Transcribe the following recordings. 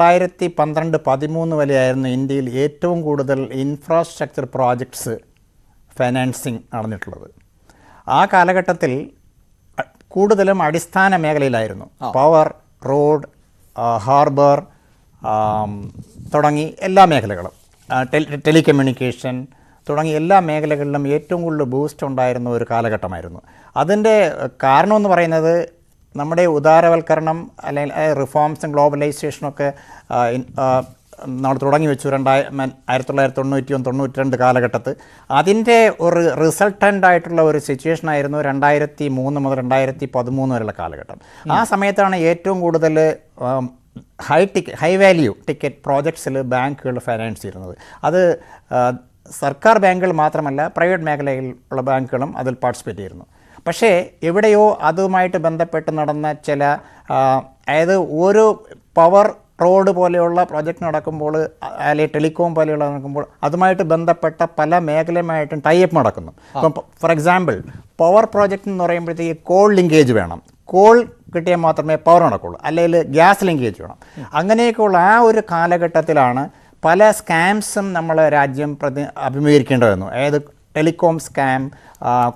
2012-13 വരെയായിരുന്നു ഇന്ത്യയിൽ ഏറ്റവും കൂടുതൽ ഇൻഫ്രാസ്ട്രക്ചർ പ്രോജക്ട്സ് ഫൈനാൻസിങ് നടന്നിട്ടുള്ളത്. ആ കാലഘട്ടത്തിൽ കൂടുതലും അടിസ്ഥാന മേഖലയിലായിരുന്നു. പവർ, റോഡ്, ഹാർബർ തുടങ്ങി എല്ലാ മേഖലകളും, ടെലികമ്മ്യൂണിക്കേഷൻ തുടങ്ങി എല്ലാ മേഖലകളിലും ഏറ്റവും കൂടുതൽ ബൂസ്റ്റ് ഉണ്ടായിരുന്ന ഒരു കാലഘട്ടമായിരുന്നു. അതിൻ്റെ കാരണമെന്ന് പറയുന്നത് നമ്മുടെ ഉദാരവൽക്കരണം അല്ലെങ്കിൽ റിഫോംസും ഗ്ലോബലൈസേഷനൊക്കെ നമ്മൾ തുടങ്ങി വെച്ചു 1991-92 കാലഘട്ടത്തിൽ. അതിൻ്റെ ഒരു റിസൾട്ടൻ്റ് ആയിട്ടുള്ള ഒരു സിറ്റുവേഷൻ ആയിരുന്നു 2003 മുതൽ 2013 വരെയുള്ള കാലഘട്ടം. ആ സമയത്താണ് ഏറ്റവും കൂടുതൽ ഹൈ വാല്യൂ ടിക്കറ്റ് പ്രോജക്ട്സിൽ ബാങ്കുകൾ ഫൈനാൻസ് ചെയ്യുന്നത്. അത് സർക്കാർ ബാങ്കുകൾ മാത്രമല്ല, പ്രൈവറ്റ് മേഖലയിലുള്ള ബാങ്കുകളും അതിൽ പാർട്ടിസിപ്പേറ്റ് ചെയ്യുന്നു. പക്ഷേ എവിടെയോ അതുമായിട്ട് ബന്ധപ്പെട്ട് നടന്ന ചില, അതായത് ഓരോ പവർ, റോഡ് പോലെയുള്ള പ്രോജക്റ്റ് നടക്കുമ്പോൾ അല്ലെങ്കിൽ ടെലികോം പോലെയുള്ള നടക്കുമ്പോൾ അതുമായിട്ട് ബന്ധപ്പെട്ട പല മേഖലയുമായിട്ടും ടൈപ്പ് നടക്കുന്നു. ഇപ്പം ഫോർ എക്സാമ്പിൾ പവർ പ്രോജക്റ്റ് എന്ന് പറയുമ്പോഴത്തേക്ക് കോൾ ലിങ്കേജ് വേണം, കോൾ കിട്ടിയാൽ മാത്രമേ പവർ നടക്കുള്ളൂ, അല്ലെങ്കിൽ ഗ്യാസ് ലിങ്കേജ് വേണം. അങ്ങനെയൊക്കെയുള്ള ആ ഒരു കാലഘട്ടത്തിലാണ് പല സ്കാംസും നമ്മൾ രാജ്യം അഭിമുഖീകരിക്കേണ്ടി വന്നു. അതായത് ടെലികോം സ്കാം,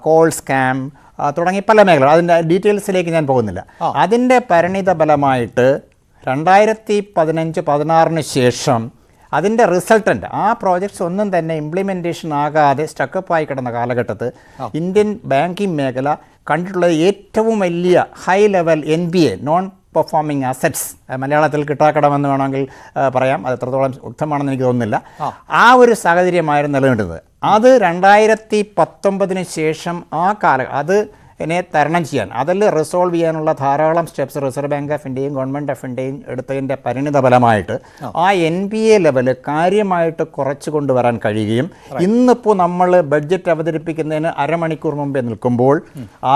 കോൾ സ്കാം തുടങ്ങി പല മേഖലകൾ. അതിൻ്റെ ഡീറ്റെയിൽസിലേക്ക് ഞാൻ പോകുന്നില്ല. അതിൻ്റെ പരിണിത ഫലമായിട്ട് 2015-16 ശേഷം അതിൻ്റെ റിസൾട്ടൻ്റ് ആ പ്രോജക്ട്സ് ഒന്നും തന്നെ ഇംപ്ലിമെൻറ്റേഷൻ ആകാതെ സ്റ്റക്കപ്പായി കിടന്ന കാലഘട്ടത്തിൽ ഇന്ത്യൻ ബാങ്കിങ് മേഖല കണ്ടിട്ടുള്ളത് ഏറ്റവും വലിയ high level NPA, non performing assets, മലയാളത്തിൽ കിട്ടാക്കടമെന്ന് വേണമെങ്കിൽ പറയാം, അത് എത്രത്തോളം ഉക്തമാണെന്ന് എനിക്ക് തോന്നുന്നില്ല. ആ ഒരു സാഹചര്യമായിരുന്നു നിലനിൽക്കുന്നത്. അത് 2019 ശേഷം അതിനെ തരണം ചെയ്യാൻ, അതിൽ റിസോൾവ് ചെയ്യാനുള്ള ധാരാളം സ്റ്റെപ്സ് റിസർവ് ബാങ്ക് ഓഫ് ഇന്ത്യയും ഗവൺമെൻറ് ഓഫ് ഇന്ത്യയും എടുത്തതിൻ്റെ പരിണിത ഫലമായിട്ട് ആ NPA ലെവല് കാര്യമായിട്ട് കുറച്ച് കൊണ്ടുവരാൻ കഴിയുകയും ഇന്നിപ്പോൾ നമ്മൾ ബഡ്ജറ്റ് അവതരിപ്പിക്കുന്നതിന് അരമണിക്കൂർ മുമ്പേ നിൽക്കുമ്പോൾ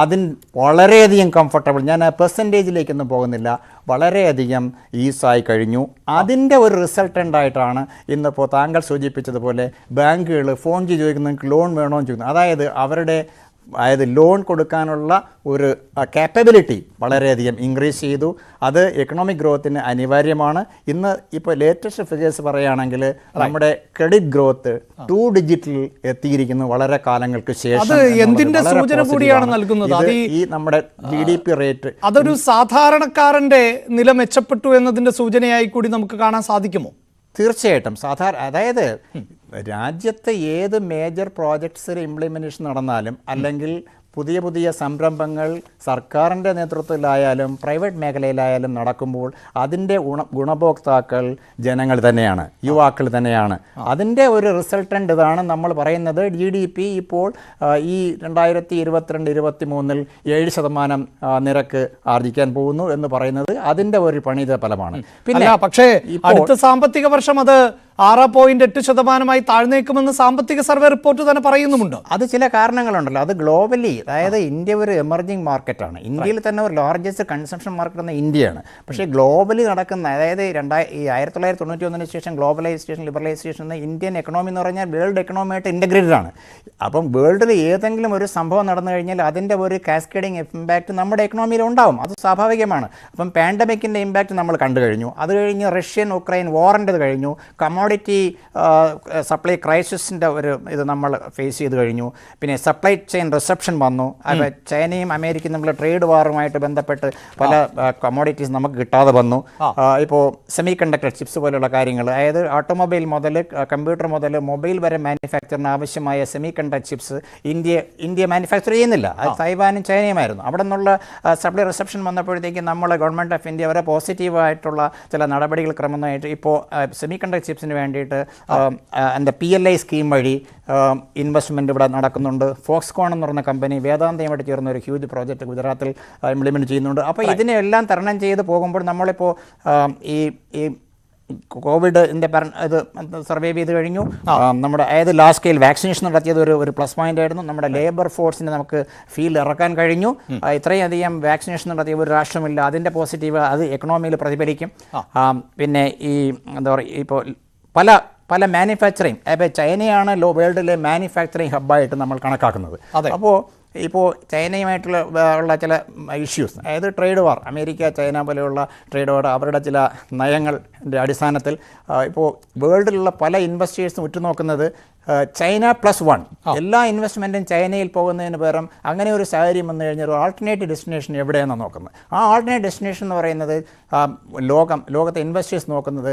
അതിന് വളരെയധികം കംഫർട്ടബിൾ, ഞാൻ പെർസെൻറ്റേജിലേക്കൊന്നും പോകുന്നില്ല, വളരെയധികം ഈസായി കഴിഞ്ഞു. അതിൻ്റെ ഒരു റിസൾട്ടൻ്റ് ആയിട്ടാണ് ഇന്നിപ്പോൾ താങ്കൾ സൂചിപ്പിച്ചതുപോലെ ബാങ്കുകൾ ഫോൺ ചെയ്ത് ചോദിക്കുന്നവർക്ക് ലോൺ വേണോ എന്ന് ചോദിക്കുന്നത്. അതായത് ലോൺ കൊടുക്കാനുള്ള ഒരു കാപ്പബിലിറ്റി വളരെയധികം ഇൻക്രീസ് ചെയ്തു. അത് എക്കണോമിക് ഗ്രോത്തിന് അനിവാര്യമാണ്. ഇന്ന് ഇപ്പോൾ ലേറ്റസ്റ്റ് ഫിഗേഴ്സ് പറയുകയാണെങ്കിൽ നമ്മുടെ ക്രെഡിറ്റ് ഗ്രോത്ത് 2 ഡിജിറ്റിൽ എത്തിയിരിക്കുന്നു വളരെ കാലങ്ങൾക്ക് ശേഷം. എന്തിന്റെ സൂചന കൂടിയാണ് നൽകുന്നത്? ഈ നമ്മുടെ GDP റേറ്റ്, അതൊരു സാധാരണക്കാരൻ്റെ നില മെച്ചപ്പെട്ടു എന്നതിൻ്റെ സൂചനയായി കൂടി നമുക്ക് കാണാൻ സാധിക്കുമോ? തീർച്ചയായിട്ടും. അതായത് രാജ്യത്തെ ഏത് മേജർ പ്രോജക്ട്സിൽ ഇംപ്ലിമെൻറ്റേഷൻ നടന്നാലും അല്ലെങ്കിൽ പുതിയ പുതിയ സംരംഭങ്ങൾ സർക്കാരിൻ്റെ നേതൃത്വത്തിലായാലും പ്രൈവറ്റ് മേഖലയിലായാലും നടക്കുമ്പോൾ അതിൻ്റെ ഗുണഭോക്താക്കൾ ജനങ്ങൾ തന്നെയാണ്, യുവാക്കൾ തന്നെയാണ്. അതിൻ്റെ ഒരു റിസൾട്ടൻ്റ് ഇതാണ് നമ്മൾ പറയുന്നത്. GDP ഇപ്പോൾ ഈ 2022-23 7% നിരക്ക് ആർജിക്കാൻ പോകുന്നു എന്ന് പറയുന്നത് അതിൻ്റെ ഒരു പണിത ഫലമാണ്. പിന്നെ പക്ഷേ അടുത്ത സാമ്പത്തിക വർഷം അത് 6.8% താഴ്ന്നേക്കുമെന്ന് സാമ്പത്തിക സർവേ റിപ്പോർട്ട് തന്നെ പറയുന്നുമുണ്ട്. അത് ചില കാരണങ്ങളുണ്ടല്ലോ. അത് ഗ്ലോബലി, അതായത് ഇന്ത്യ ഒരു എമർജിങ് മാർക്കറ്റാണ്. ഇന്ത്യയിൽ തന്നെ ഒരു ലാർജസ്റ്റ് കൺസംഷൻ മാർക്കറ്റ് എന്ന ഇന്ത്യയാണ്. പക്ഷേ ഗ്ലോബലി നടക്കുന്ന, അതായത് 1991 ശേഷം ഗ്ലോബലൈസേഷൻ, ലിബറലൈസേഷൻ എന്ന ഇന്ത്യൻ എക്കണോമി എന്ന് പറഞ്ഞാൽ വേൾഡ് എക്കണോമിയായിട്ട് ഇൻ്റഗ്രേറ്റഡ് ആണ്. അപ്പം വേൾഡിൽ ഏതെങ്കിലും ഒരു സംഭവം നടന്നു കഴിഞ്ഞാൽ അതിൻ്റെ ഒരു കാസ്കേഡിങ് ഇമ്പാക്റ്റ് നമ്മുടെ എക്കണോമിയിൽ ഉണ്ടാവും. അത് സ്വാഭാവികമാണ്. അപ്പം പാൻഡമിക്കിൻ്റെ ഇമ്പാക്റ്റ് നമ്മൾ കണ്ടു കഴിഞ്ഞു. അത് കഴിഞ്ഞ് റഷ്യൻ-ഉക്രൈൻ വാറിൻ്റെത് കഴിഞ്ഞു. കമ്മോഡിറ്റി സപ്ലൈ ക്രൈസിസിൻ്റെ ഇത് നമ്മൾ ഫേസ് ചെയ്ത് കഴിഞ്ഞു. പിന്നെ സപ്ലൈ ചെയിൻ റിസപ്ഷൻ വന്നു. ചൈനയും അമേരിക്കയും തമ്മിലുള്ള ട്രേഡ് വാറുമായിട്ട് ബന്ധപ്പെട്ട് പല കമ്മോഡിറ്റീസ് നമുക്ക് കിട്ടാതെ വന്നു. ഇപ്പോൾ സെമി കണ്ടക്ടർ ചിപ്സ് പോലെയുള്ള കാര്യങ്ങൾ, അതായത് ഓട്ടോമൊബൈൽ മുതൽ കമ്പ്യൂട്ടർ മുതൽ മൊബൈൽ വരെ മാനുഫാക്ചറിന് ആവശ്യമായ semi conductor chips India manufacture ചെയ്യുന്നില്ല. അത് തൈവാനും ചൈനയുമായിരുന്നു. അവിടെ നിന്നുള്ള സപ്ലൈ റിസപ്ഷൻ വന്നപ്പോഴത്തേക്കും നമ്മൾ ഗവൺമെൻറ് ഓഫ് ഇന്ത്യ വരെ പോസിറ്റീവായിട്ടുള്ള ചില നടപടികൾ ക്രമമായിട്ട് ഇപ്പോൾ സെമി കണ്ടക്ടർ ചിപ്സിന് വേണ്ടിയിട്ട് എന്താ PLI സ്കീം വഴി ഇൻവെസ്റ്റ്മെൻറ്റ് ഇവിടെ നടക്കുന്നുണ്ട്. ഫോക്സ്കോൺ എന്ന് പറഞ്ഞ കമ്പനി വേദാന്തയുമായിട്ട് ചേർന്ന ഒരു ഹ്യൂജ് പ്രോജക്റ്റ് ഗുജറാത്തിൽ ഇംപ്ലിമെൻറ്റ് ചെയ്യുന്നുണ്ട്. അപ്പോൾ ഇതിനെല്ലാം തരണം ചെയ്ത് പോകുമ്പോൾ നമ്മളിപ്പോൾ ഈ കോവിഡിൻ്റെ ഇത് സർവൈവ് ചെയ്ത് കഴിഞ്ഞു. നമ്മുടെ അതായത് ലാർജ് സ്കെയിൽ വാക്സിനേഷൻ നടത്തിയത് ഒരു പ്ലസ് പോയിൻ്റ് ആയിരുന്നു. നമ്മുടെ ലേബർ ഫോഴ്സിനെ നമുക്ക് ഫീൽഡ് ഇറക്കാൻ കഴിഞ്ഞു. ഇത്രയധികം വാക്സിനേഷൻ നടത്തിയ ഒരു രാഷ്ട്രമില്ല. അതിൻ്റെ പോസിറ്റീവ് അത് എക്കണോമിയിൽ പ്രതിഫലിക്കും. പിന്നെ ഈ എന്താ പറയുക, ഇപ്പോൾ പല മാനുഫാക്ചറിങ്, അപ്പോൾ ചൈനയാണ് വേൾഡിലെ മാനുഫാക്ചറിങ് ഹബ്ബായിട്ട് നമ്മൾ കണക്കാക്കുന്നത്. അപ്പോൾ ഇപ്പോൾ ചൈനയുമായിട്ടുള്ള ഉള്ള ചില ഇഷ്യൂസ്, അതായത് ട്രേഡ് വാർ, അമേരിക്ക ചൈന പോലെയുള്ള ട്രേഡ് വാർ, അവരുടെ ചില നയങ്ങളുടെ അടിസ്ഥാനത്തിൽ ഇപ്പോൾ വേൾഡിലുള്ള പല ഇൻവെസ്റ്റേഴ്സും ഉറ്റുനോക്കുന്നത് ചൈന +1, എല്ലാ ഇൻവെസ്റ്റ്മെൻറ്റും ചൈനയിൽ പോകുന്നതിന് പകരം അങ്ങനെ ഒരു സാഹചര്യം വന്നു കഴിഞ്ഞാൽ ഒരു ആൾട്ടർനേറ്റീവ് ഡെസ്റ്റിനേഷൻ എവിടെയാണെന്ന് നോക്കുന്നത്. ആ ആൾട്ടർനേറ്റീവ് ഡെസ്റ്റിനേഷൻ എന്ന് പറയുന്നത് ലോകത്തെ ഇൻവെസ്റ്റേഴ്സ് നോക്കുന്നത്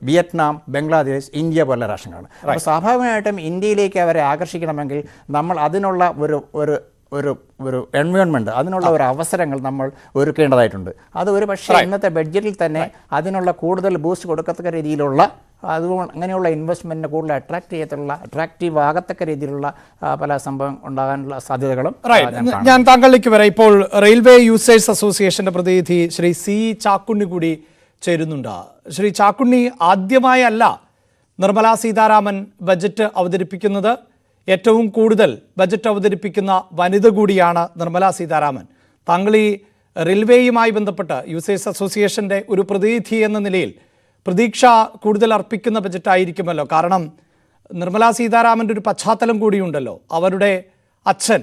വിയറ്റ്നാം, ബംഗ്ലാദേശ്, ഇന്ത്യ പോലുള്ള രാഷ്ട്രങ്ങളാണ്. അപ്പോൾ സ്വാഭാവികമായിട്ടും ഇന്ത്യയിലേക്ക് അവരെ ആകർഷിക്കണമെങ്കിൽ നമ്മൾ അതിനുള്ള ഒരു എൻവയോൺമെൻറ്റ്, അതിനുള്ള ഒരു അവസരങ്ങൾ നമ്മൾ ഒരുക്കേണ്ടതായിട്ടുണ്ട്. അത് ഒരു പക്ഷേ ഇന്നത്തെ ബഡ്ജറ്റിൽ തന്നെ അതിനുള്ള കൂടുതൽ ബൂസ്റ്റ് കൊടുക്കത്തക്ക രീതിയിലുള്ള, അതുകൊണ്ട് അങ്ങനെയുള്ള ഇൻവെസ്റ്റ്മെൻറ്റിനെ കൂടുതൽ അട്രാക്റ്റീവ് ആകത്തക്ക രീതിയിലുള്ള പല സംഭവം ഉണ്ടാകാനുള്ള സാധ്യതകളും ഞാൻ താങ്കളിലേക്ക് വരാം. ഇപ്പോൾ റെയിൽവേ യൂസേഴ്സ് അസോസിയേഷന്റെ പ്രതിനിധി ശ്രീ സി ചാക്കുണ്ണി കൂടി ചേരുന്നുണ്ട്. ശ്രീ ചാക്കുണ്ണി, ആദ്യമായല്ല നിർമ്മലാ സീതാരാമൻ ബജറ്റ് അവതരിപ്പിക്കുന്നത്. ഏറ്റവും കൂടുതൽ ബജറ്റ് അവതരിപ്പിക്കുന്ന വനിത കൂടിയാണ് നിർമ്മലാ സീതാരാമൻ. താങ്കൾ ഈ റെയിൽവേയുമായി ബന്ധപ്പെട്ട് യൂസേഴ്സ് അസോസിയേഷന്റെ ഒരു പ്രതിനിധി എന്ന നിലയിൽ പ്രതീക്ഷ കൂടുതൽ അർപ്പിക്കുന്ന ബജറ്റായിരിക്കുമല്ലോ. കാരണം നിർമ്മലാ സീതാരാമൻ്റെ ഒരു പശ്ചാത്തലം കൂടിയുണ്ടല്ലോ. അവരുടെ അച്ഛൻ,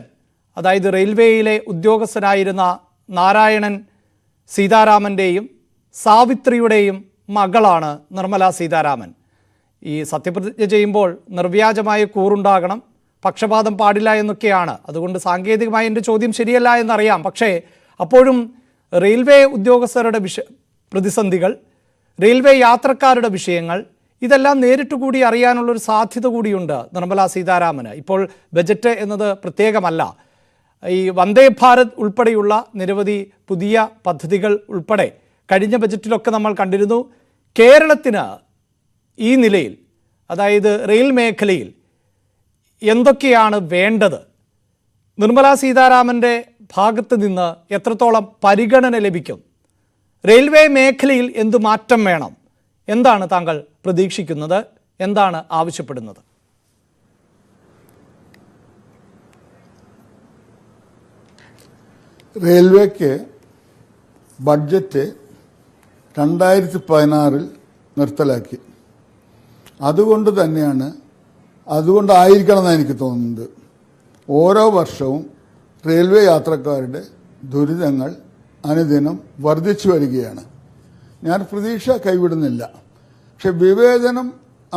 അതായത് റെയിൽവേയിലെ ഉദ്യോഗസ്ഥനായിരുന്ന നാരായണൻ സീതാരാമൻ്റെയും സാവിത്രിയുടെയും മകളാണ് നിർമ്മലാ സീതാരാമൻ. ഈ സത്യപ്രതിജ്ഞ ചെയ്യുമ്പോൾ നിർവ്യാജമായ കൂറുണ്ടാകണം, പക്ഷപാതം പാടില്ല എന്നൊക്കെയാണ്. അതുകൊണ്ട് സാങ്കേതികമായി എൻ്റെ ചോദ്യം ശരിയല്ല എന്നറിയാം. പക്ഷേ അപ്പോഴും റെയിൽവേ ഉദ്യോഗസ്ഥരുടെ പ്രതിസന്ധികൾ, റെയിൽവേ യാത്രക്കാരുടെ വിഷയങ്ങൾ, ഇതെല്ലാം നേരിട്ട് കൂടി അറിയാനുള്ളൊരു സാധ്യത കൂടിയുണ്ട് നിർമ്മലാ സീതാരാമന്. ഇപ്പോൾ ബജറ്റ് എന്നത് പ്രത്യേകമല്ല, ഈ വന്ദേ ഭാരത് ഉൾപ്പെടെയുള്ള നിരവധി പുതിയ പദ്ധതികൾ ഉൾപ്പെടെ കഴിഞ്ഞ ബജറ്റിലൊക്കെ നമ്മൾ കണ്ടിരുന്നു. കേരളത്തിന് ഈ നിലയിൽ, അതായത് റെയിൽ മേഖലയിൽ എന്തൊക്കെയാണ് വേണ്ടത്? നിർമ്മലാ സീതാരാമൻ്റെ ഭാഗത്ത് നിന്ന് എത്രത്തോളം പരിഗണന ലഭിക്കും? റെയിൽവേ മേഖലയിൽ എന്തു മാറ്റം വേണം? എന്താണ് താങ്കൾ പ്രതീക്ഷിക്കുന്നത്? എന്താണ് ആവശ്യപ്പെടുന്നത്? റെയിൽവേക്ക് ബഡ്ജറ്റ് 2016 നിർത്തലാക്കി. അതുകൊണ്ടായിരിക്കണം എന്നാണ് എനിക്ക് തോന്നുന്നത്. ഓരോ വർഷവും റെയിൽവേ യാത്രക്കാരുടെ ദുരിതങ്ങൾ അനുദിനം വർദ്ധിച്ചു വരികയാണ്. ഞാൻ പ്രതീക്ഷ കൈവിടുന്നില്ല. പക്ഷെ വിവേചനം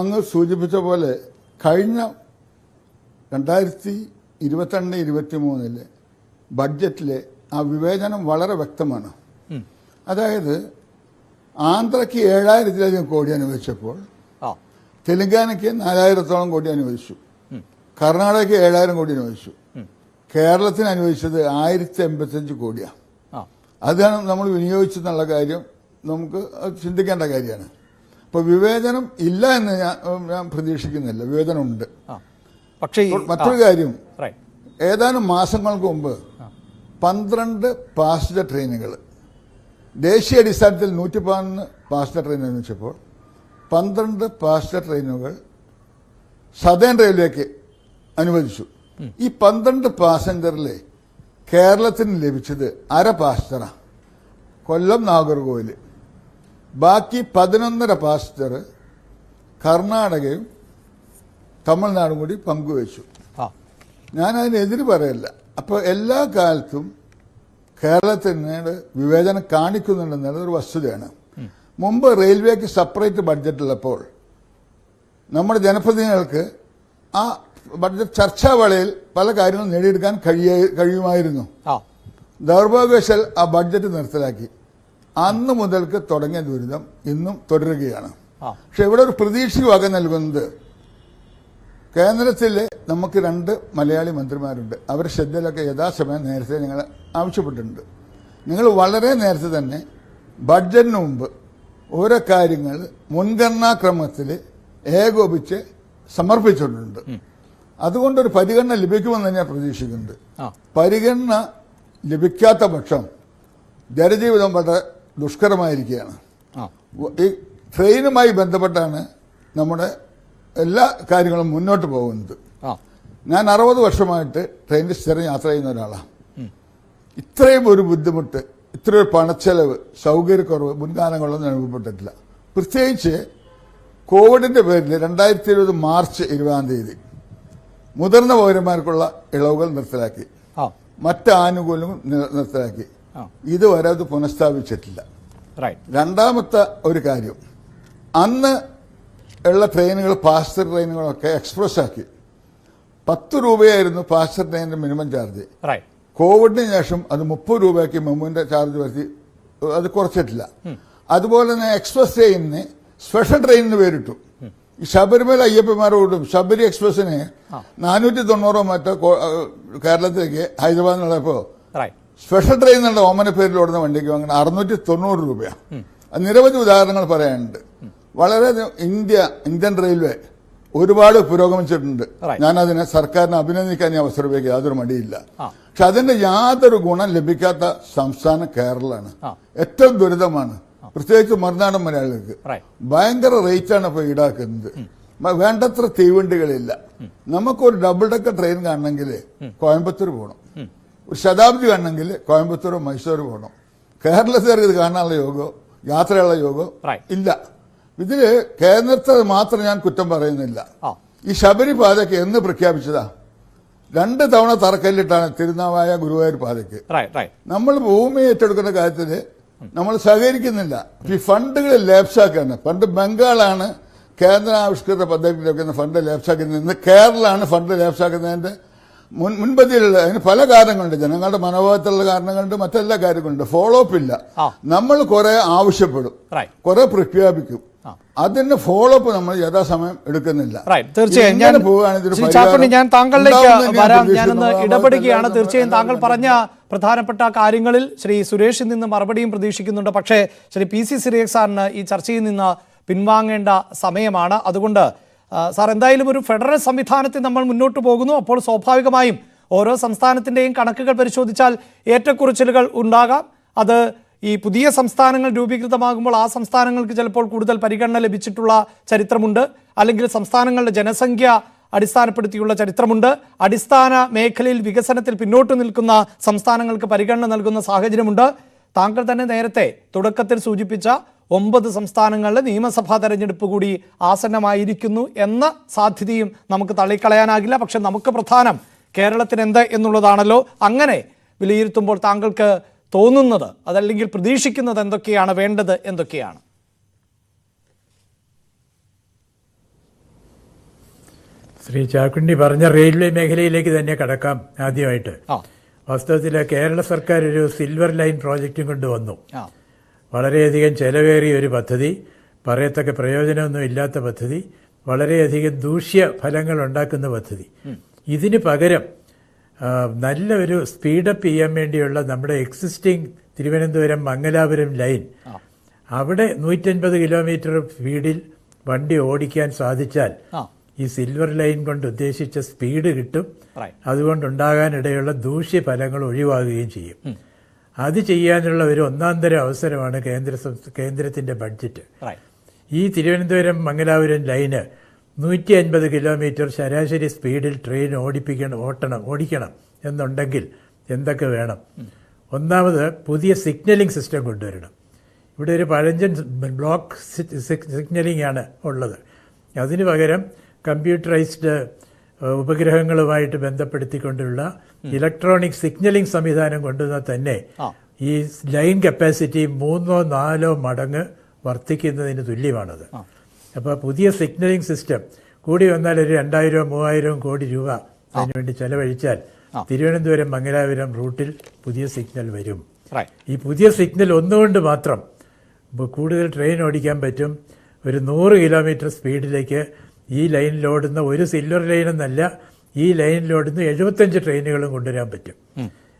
അങ്ങ് സൂചിപ്പിച്ച പോലെ കഴിഞ്ഞ 2022-23 ബഡ്ജറ്റിലെ ആ വിവേചനം വളരെ വ്യക്തമാണ്. അതായത് ആന്ധ്രയ്ക്ക് 7000-ലധികം കോടി അനുവദിച്ചപ്പോൾ തെലങ്കാനയ്ക്ക് 4000-ഓളം കോടി അനുവദിച്ചു, കർണാടകയ്ക്ക് 7000 കോടി അനുവദിച്ചു, കേരളത്തിന് അനുവദിച്ചത് 1085 കോടിയാണ്. അതാണ് നമ്മൾ വിനിയോഗിച്ചെന്നുള്ള കാര്യം നമുക്ക് ചിന്തിക്കേണ്ട കാര്യമാണ്. അപ്പോൾ വിവേചനം ഇല്ല എന്ന് ഞാൻ പ്രതീക്ഷിക്കുന്നില്ല, വിവേചനം ഉണ്ട്. പക്ഷേ മറ്റൊരു കാര്യം, ഏതാനും മാസങ്ങൾക്ക് മുമ്പ് 12 പാസഞ്ചർ ട്രെയിനുകൾ ദേശീയ അടിസ്ഥാനത്തിൽ 111 പാസഞ്ചർ ട്രെയിൻ അനുവദിച്ചപ്പോൾ 12 പാസഞ്ചർ ട്രെയിനുകൾ സദേൺ റെയിൽവേക്ക് അനുവദിച്ചു. ഈ 12 പാസഞ്ചറിൽ കേരളത്തിന് ലഭിച്ചത് അര പാസഞ്ചറാണ്, കൊല്ലം നാഗർകോവിൽ. ബാക്കി 11.5 പാസഞ്ചർ കർണാടകയും തമിഴ്നാടും കൂടി പങ്കുവച്ചു. ഞാനതിനെതിര് പറയില്ല. അപ്പോൾ എല്ലാ കാലത്തും കേരളത്തിനോട് വിവേചനം കാണിക്കുന്നുണ്ടെന്നുള്ളത് ഒരു വസ്തുതയാണ്. മുമ്പ് റെയിൽവേക്ക് സെപ്പറേറ്റ് ബഡ്ജറ്റുള്ളപ്പോൾ നമ്മുടെ ജനപ്രതിനിധികൾക്ക് ആ ബഡ്ജറ്റ് ചർച്ചാവേളയിൽ പല കാര്യങ്ങളും നേടിയെടുക്കാൻ കഴിയുമായിരുന്നു. ദൗർഭാഗ്യവശാൽ ആ ബഡ്ജറ്റ് നിർത്തലാക്കി. അന്ന് മുതൽക്ക് തുടങ്ങിയ ദുരിതം ഇന്നും തുടരുകയാണ്. പക്ഷെ ഇവിടെ ഒരു പ്രതീക്ഷ വക നൽകുന്നത്, കേന്ദ്രത്തിൽ നമുക്ക് 2 മലയാളി മന്ത്രിമാരുണ്ട്. അവരുടെ ശ്രദ്ധയിലൊക്കെ യഥാസമയം നേരത്തെ ഞങ്ങൾ ആവശ്യപ്പെട്ടിട്ടുണ്ട്. നിങ്ങൾ വളരെ നേരത്തെ തന്നെ ബഡ്ജറ്റിന് മുമ്പ് ഓരോ കാര്യങ്ങൾ മുൻഗണനാക്രമത്തിൽ ഏകോപിച്ച് സമർപ്പിച്ചിട്ടുണ്ട്. അതുകൊണ്ടൊരു പരിഗണന ലഭിക്കുമെന്ന് ഞാൻ പ്രതീക്ഷിക്കുന്നുണ്ട്. പരിഗണന ലഭിക്കാത്ത പക്ഷം ജനജീവിതം വളരെ ദുഷ്കരമായിരിക്കുകയാണ്. ഈ ട്രെയിനുമായി ബന്ധപ്പെട്ടാണ് നമ്മുടെ എല്ലാ കാര്യങ്ങളും മുന്നോട്ട് പോകുന്നത്. ഞാൻ 60 വർഷമായിട്ട് ട്രെയിനിൽ സ്ഥിരം യാത്ര ചെയ്യുന്ന ഒരാളാണ്. ഇത്രയും ഒരു ബുദ്ധിമുട്ട്, ഇത്രയൊരു പണച്ചെലവ്, സൗകര്യക്കുറവ് മുൻകാലങ്ങളിലൊന്നും അനുഭവപ്പെട്ടിട്ടില്ല. പ്രത്യേകിച്ച് കോവിഡിന്റെ പേരിൽ 2020 മാർച്ച് 20-ാം തീയതി മുതിർന്ന പൗരന്മാർക്കുള്ള ഇളവുകൾ നിർത്തലാക്കി, മറ്റ് ആനുകൂല്യങ്ങൾ നിർത്തലാക്കി. ഇതുവരെ അത് പുനഃസ്ഥാപിച്ചിട്ടില്ല. രണ്ടാമത്തെ ഒരു കാര്യം, അന്ന് ഉള്ള ട്രെയിനുകൾ പാസഞ്ചർ ട്രെയിനുകളൊക്കെ എക്സ്പ്രസ് ആക്കി. 10 രൂപയായിരുന്നു പാസഞ്ചർ ട്രെയിനിന്റെ മിനിമം ചാർജ്. കോവിഡിന് ശേഷം അത് 30 രൂപയാക്കി മെമുവിന്റെ ചാർജ് വരുത്തി, അത് കുറച്ചിട്ടില്ല. അതുപോലെ തന്നെ എക്സ്പ്രസ് ട്രെയിനിന് സ്പെഷ്യൽ ട്രെയിനിന് പേരിട്ടു. ഈ ശബരിമല അയ്യപ്പന്മാരോടും ശബരി എക്സ്പ്രസിന് 490 മറ്റോ കേരളത്തിലേക്ക് ഹൈദരാബാദിൽ നിന്നുള്ളപ്പോ സ്പെഷ്യൽ ട്രെയിൻ എന്നുള്ള ഓമന പേരിൽ ഓടുന്ന വണ്ടിക്ക് വാങ്ങുന്ന 690 രൂപയാണ്. നിരവധി ഉദാഹരണങ്ങൾ പറയാനുണ്ട്. വളരെ ഇന്ത്യൻ റെയിൽവേ ഒരുപാട് പുരോഗമിച്ചിട്ടുണ്ട്. ഞാനതിനെ സർക്കാരിനെ അഭിനന്ദിക്കാൻ ഈ അവസരം ഉപയോഗിക്കുക, യാതൊരു മടിയില്ല. പക്ഷെ അതിന്റെ യാതൊരു ഗുണം ലഭിക്കാത്ത സംസ്ഥാനം കേരളമാണ്. ഏറ്റവും ദുരിതമാണ്, പ്രത്യേകിച്ച് മറുനാടൻ മലയാളികൾക്ക്. ഭയങ്കര റേറ്റാണ് ഇപ്പോൾ ഈടാക്കുന്നത്. വേണ്ടത്ര തീവണ്ടികളില്ല. നമുക്കൊരു ഡബിൾ ഡെക്കർ ട്രെയിൻ കാണണമെങ്കിൽ കോയമ്പത്തൂർ പോകണം, ഒരു ശതാബ്ദി കാണണമെങ്കിൽ കോയമ്പത്തൂരോ മൈസൂരോ പോകണം. കേരളത്തിലേക്ക് ഇത് കാണാനുള്ള യോഗോ യാത്രയുള്ള യോഗോ ഇല്ല. ഇതില് കേന്ദ്രത്തെ മാത്രം ഞാൻ കുറ്റം പറയുന്നില്ല. ഈ ശബരി പാതയ്ക്ക് എന്ന് പ്രഖ്യാപിച്ചതാ? 2 തവണ തറക്കല്ലിട്ടാണ് തിരുനാവായ ഗുരുവായൂർ പാതയ്ക്ക്. നമ്മൾ ഭൂമി ഏറ്റെടുക്കുന്ന കാര്യത്തില് നമ്മൾ സഹകരിക്കുന്നില്ല. ഈ ഫണ്ടുകൾ ലാപ്സാക്കാണ്. പണ്ട് ബംഗാളാണ് കേന്ദ്രാവിഷ്കൃത പദ്ധതിയിലൊക്കെ ഫണ്ട് ലാപ്സാക്കുന്നത്. ഇന്ന് കേരളമാണ് ഫണ്ട് ലാപ്സാക്കുന്നതിന്റെ മുൻപന്തിയിലുള്ള. അതിന് പല കാരണങ്ങളുണ്ട്, ജനങ്ങളുടെ മനോഭാവത്തിലുള്ള കാരണങ്ങളുണ്ട്, മറ്റെല്ലാ കാര്യങ്ങളുണ്ട്. ഫോളോ അപ്പ് ഇല്ല. നമ്മൾ കുറെ ആവശ്യപ്പെടും, കുറെ പ്രഖ്യാപിക്കും, അതിന്റെ ഫോളോ അപ്പ് നമ്മൾ യഥാസമയം എടുക്കുന്നില്ല. തീർച്ചയായും ഞാൻ താങ്കളിലേക്ക് വരാം. ഞാനൊന്ന് ഇടപെടുകയാണ്. തീർച്ചയായും താങ്കൾ പറഞ്ഞ പ്രധാനപ്പെട്ട കാര്യങ്ങളിൽ ശ്രീ സുരേഷിൽ നിന്ന് മറുപടിയും പ്രതീക്ഷിക്കുന്നുണ്ട്. പക്ഷേ ശ്രീ PC സിറിയക് സാറിന് ഈ ചർച്ചയിൽ നിന്ന് പിൻവാങ്ങേണ്ട സമയമാണ്. അതുകൊണ്ട് സാർ, എന്തായാലും ഒരു ഫെഡറൽ സംവിധാനത്തിൽ നമ്മൾ മുന്നോട്ട് പോകുന്നു. അപ്പോൾ സ്വാഭാവികമായും ഓരോ സംസ്ഥാനത്തിൻ്റെയും കണക്കുകൾ പരിശോധിച്ചാൽ ഏറ്റക്കുറച്ചിലുകൾ ഉണ്ടാകാം. അത് ഈ പുതിയ സംസ്ഥാനങ്ങൾ രൂപീകൃതമാകുമ്പോൾ ആ സംസ്ഥാനങ്ങൾക്ക് ചിലപ്പോൾ കൂടുതൽ പരിഗണന ലഭിച്ചിട്ടുള്ള ചരിത്രമുണ്ട്, അല്ലെങ്കിൽ സംസ്ഥാനങ്ങളുടെ ജനസംഖ്യ അടിസ്ഥാനപ്പെടുത്തിയുള്ള ചരിത്രമുണ്ട്. അടിസ്ഥാന മേഖലയിൽ വികസനത്തിൽ പിന്നോട്ട് നിൽക്കുന്ന സംസ്ഥാനങ്ങൾക്ക് പരിഗണന നൽകുന്ന സാഹചര്യമുണ്ട്. താങ്കൾ തന്നെ നേരത്തെ തുടക്കത്തിൽ സൂചിപ്പിച്ച 9 സംസ്ഥാനങ്ങളിലെ നിയമസഭാ തെരഞ്ഞെടുപ്പ് കൂടി ആസന്നമായിരിക്കുന്നു എന്ന സാധ്യതയും നമുക്ക് തള്ളിക്കളയാനാകില്ല. പക്ഷെ നമുക്ക് പ്രധാനം കേരളത്തിന് എന്ത് എന്നുള്ളതാണല്ലോ. അങ്ങനെ വിലയിരുത്തുമ്പോൾ താങ്കൾക്ക് തോന്നുന്നത്, അതല്ലെങ്കിൽ പ്രതീക്ഷിക്കുന്നത് എന്തൊക്കെയാണ്, വേണ്ടത് എന്തൊക്കെയാണ്? ശ്രീ ചാക്കുണ്ണി പറഞ്ഞ റെയിൽവേ മേഖലയിലേക്ക് തന്നെ കടക്കാം. ആദ്യമായിട്ട് വാസ്തവത്തിൽ കേരള സർക്കാർ ഒരു സിൽവർ ലൈൻ പ്രോജക്റ്റും കൊണ്ടുവന്നു. വളരെയധികം ചെലവേറിയ ഒരു പദ്ധതി, പറയത്തക്ക പ്രയോജനമൊന്നും ഇല്ലാത്ത പദ്ധതി, വളരെയധികം ദൂഷ്യ ഫലങ്ങൾ ഉണ്ടാക്കുന്ന പദ്ധതി. ഇതിന് പകരം നല്ല ഒരു സ്പീഡപ്പ് ചെയ്യാൻ വേണ്ടിയുള്ള നമ്മുടെ എക്സിസ്റ്റിംഗ് തിരുവനന്തപുരം മംഗലാപുരം ലൈൻ, അവിടെ 150 കിലോമീറ്റർ സ്പീഡിൽ വണ്ടി ഓടിക്കാൻ സാധിച്ചാൽ ഈ സിൽവർ ലൈൻ കൊണ്ട് ഉദ്ദേശിച്ച സ്പീഡ് കിട്ടും. അതുകൊണ്ടുണ്ടാകാനിടയുള്ള ദൂഷ്യഫലങ്ങൾ ഒഴിവാകുകയും ചെയ്യും. അത് ചെയ്യാനുള്ള ഒരു ഒന്നാന്തര അവസരമാണ് കേന്ദ്രത്തിന്റെ ബഡ്ജറ്റ്. ഈ തിരുവനന്തപുരം മംഗലാപുരം ലൈന് 150 കിലോമീറ്റർ ശരാശരി സ്പീഡിൽ ട്രെയിൻ ഓടിക്കണം എന്നുണ്ടെങ്കിൽ എന്തൊക്കെ വേണം? ഒന്നാമത് പുതിയ സിഗ്നലിംഗ് സിസ്റ്റം കൊണ്ടുവരണം. ഇവിടെ ഒരു പഴഞ്ചൻ ബ്ലോക്ക് സിഗ്നലിംഗ് ആണ് ഉള്ളത്. അതിനു പകരം കമ്പ്യൂട്ടറൈസ്ഡ് ഉപഗ്രഹങ്ങളുമായിട്ട് ബന്ധപ്പെടുത്തിക്കൊണ്ടുള്ള ഇലക്ട്രോണിക് സിഗ്നലിംഗ് സംവിധാനം കൊണ്ടുവന്നാൽ തന്നെ ഈ ലൈൻ കപ്പാസിറ്റി 3-4 മടങ്ങ് വർദ്ധിക്കുന്നതിന് തുല്യമാണത്. അപ്പോൾ പുതിയ സിഗ്നലിംഗ് സിസ്റ്റം കൂടി വന്നാൽ ഒരു 2000-3000 കോടി രൂപ അതിനുവേണ്ടി ചെലവഴിച്ചാൽ തിരുവനന്തപുരം മംഗലാപുരം റൂട്ടിൽ പുതിയ സിഗ്നൽ വരും. ഈ പുതിയ സിഗ്നൽ ഒന്നുകൊണ്ട് മാത്രം കൂടുതൽ ട്രെയിൻ ഓടിക്കാൻ പറ്റും. ഒരു 100 കിലോമീറ്റർ സ്പീഡിലേക്ക് ഈ ലൈനിലോടുന്ന ഒരു സിൽവർ ലൈൻ എന്നല്ല, ഈ ലൈനിലോടുന്ന 75 ട്രെയിനുകളും കൊണ്ടുവരാൻ പറ്റും.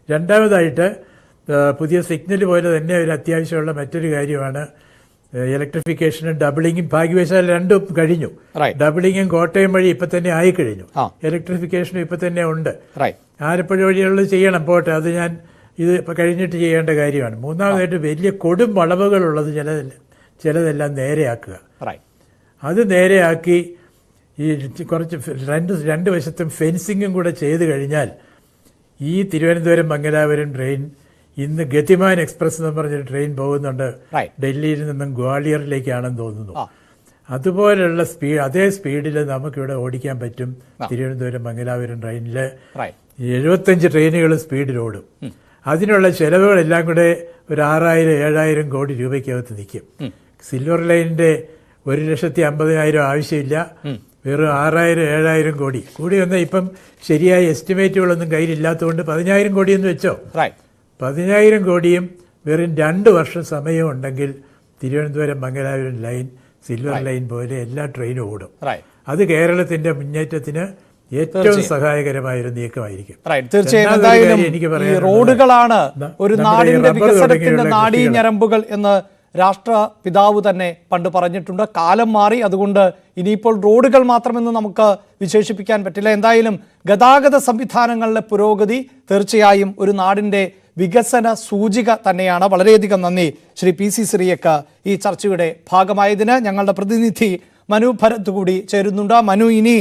രണ്ടാമതായിട്ട് പുതിയ സിഗ്നൽ പോലെ തന്നെ ഒരു അത്യാവശ്യമുള്ള മറ്റൊരു കാര്യമാണ് ഇലക്ട്രിഫിക്കേഷനും ഡബിളിങ്ങും. ഭാഗ്യവശാൽ രണ്ടും കഴിഞ്ഞു. ഡബിളിങ്ങും കോട്ടയം വഴി ഇപ്പൊ തന്നെ ആയിക്കഴിഞ്ഞു. ഇലക്ട്രിഫിക്കേഷനും ഇപ്പൊ തന്നെ ഉണ്ട്. ആലപ്പുഴ വഴിയുള്ളത് ചെയ്യണം, പോട്ടെ, അത് ഞാൻ ഇത് ഇപ്പൊ കഴിഞ്ഞിട്ട് ചെയ്യേണ്ട കാര്യമാണ്. മൂന്നാമതായിട്ട് വലിയ കൊടും വളവുകളുള്ളത് ചിലതെല്ലാം നേരെയാക്കുക. അത് നേരെയാക്കി ഈ കുറച്ച് രണ്ട് വശത്തും ഫെൻസിങ്ങും കൂടെ ചെയ്ത് കഴിഞ്ഞാൽ ഈ തിരുവനന്തപുരം മംഗലാപുരം ട്രെയിൻ ഇന്ന് ഗതിമാൻ എക്സ്പ്രസ് എന്ന് പറഞ്ഞൊരു ട്രെയിൻ പോകുന്നുണ്ട്. ഡൽഹിയിൽ നിന്നും ഗ്വാളിയറിലേക്കാണെന്ന് തോന്നുന്നു. അതുപോലുള്ള അതേ സ്പീഡിൽ നമുക്കിവിടെ ഓടിക്കാൻ പറ്റും. തിരുവനന്തപുരം മംഗലാപുരം ട്രെയിനിൽ 75 ട്രെയിനുകൾ സ്പീഡിൽ ഓടും. അതിനുള്ള ചെലവുകളെല്ലാം കൂടെ ഒരു 6,000-7,000 കോടി രൂപയ്ക്കകത്ത് നിൽക്കും. സിൽവർ ലൈനിന്റെ 1,50,000 ആവശ്യമില്ല, വെറും 6,000-7,000 കോടി കൂടി വന്നാൽ ഇപ്പം ശരിയായ എസ്റ്റിമേറ്റുകളൊന്നും കയ്യിലില്ലാത്തതുകൊണ്ട് 10,000 കോടിയെന്ന് വെച്ചോ. 10,000 കോടിയും വെറും 2 വർഷം സമയം ഉണ്ടെങ്കിൽ Thiruvananthapuram Mangalapuram line silver line പോലെ എല്ലാ ട്രെയിനും ഓടും. അത് കേരളത്തിന്റെ മുന്നേറ്റത്തിന് ഏറ്റവും സഹായകരമായ ഒരു നീക്കമായിരിക്കും. തീർച്ചയായും എനിക്ക് പറയാം, റോഡുകളാണ് ഒരു നാടിന്റെ വികസനത്തിന്റെ നാഡീഞരമ്പുകൾ എന്ന് രാഷ്ട്രപിതാവ് തന്നെ പണ്ട് പറഞ്ഞിട്ടുണ്ട്. കാലം മാറി, അതുകൊണ്ട് ഇനിയിപ്പോൾ റോഡുകൾ മാത്രമെന്ന് നമുക്ക് വിശേഷിപ്പിക്കാൻ പറ്റില്ല. എന്തായാലും ഗതാഗത സംവിധാനങ്ങളിലെ പുരോഗതി തീർച്ചയായും ഒരു നാടിന്റെ വികസന സൂചിക തന്നെയാണ്. വളരെയധികം നന്ദി ശ്രീ PC സിറിയക്ക് ഈ ചർച്ചയുടെ ഭാഗമായതിന്. ഞങ്ങളുടെ പ്രതിനിധി മനു ഭരത് കൂടി ചേരുന്നുണ്ട്. മനു, ഇനി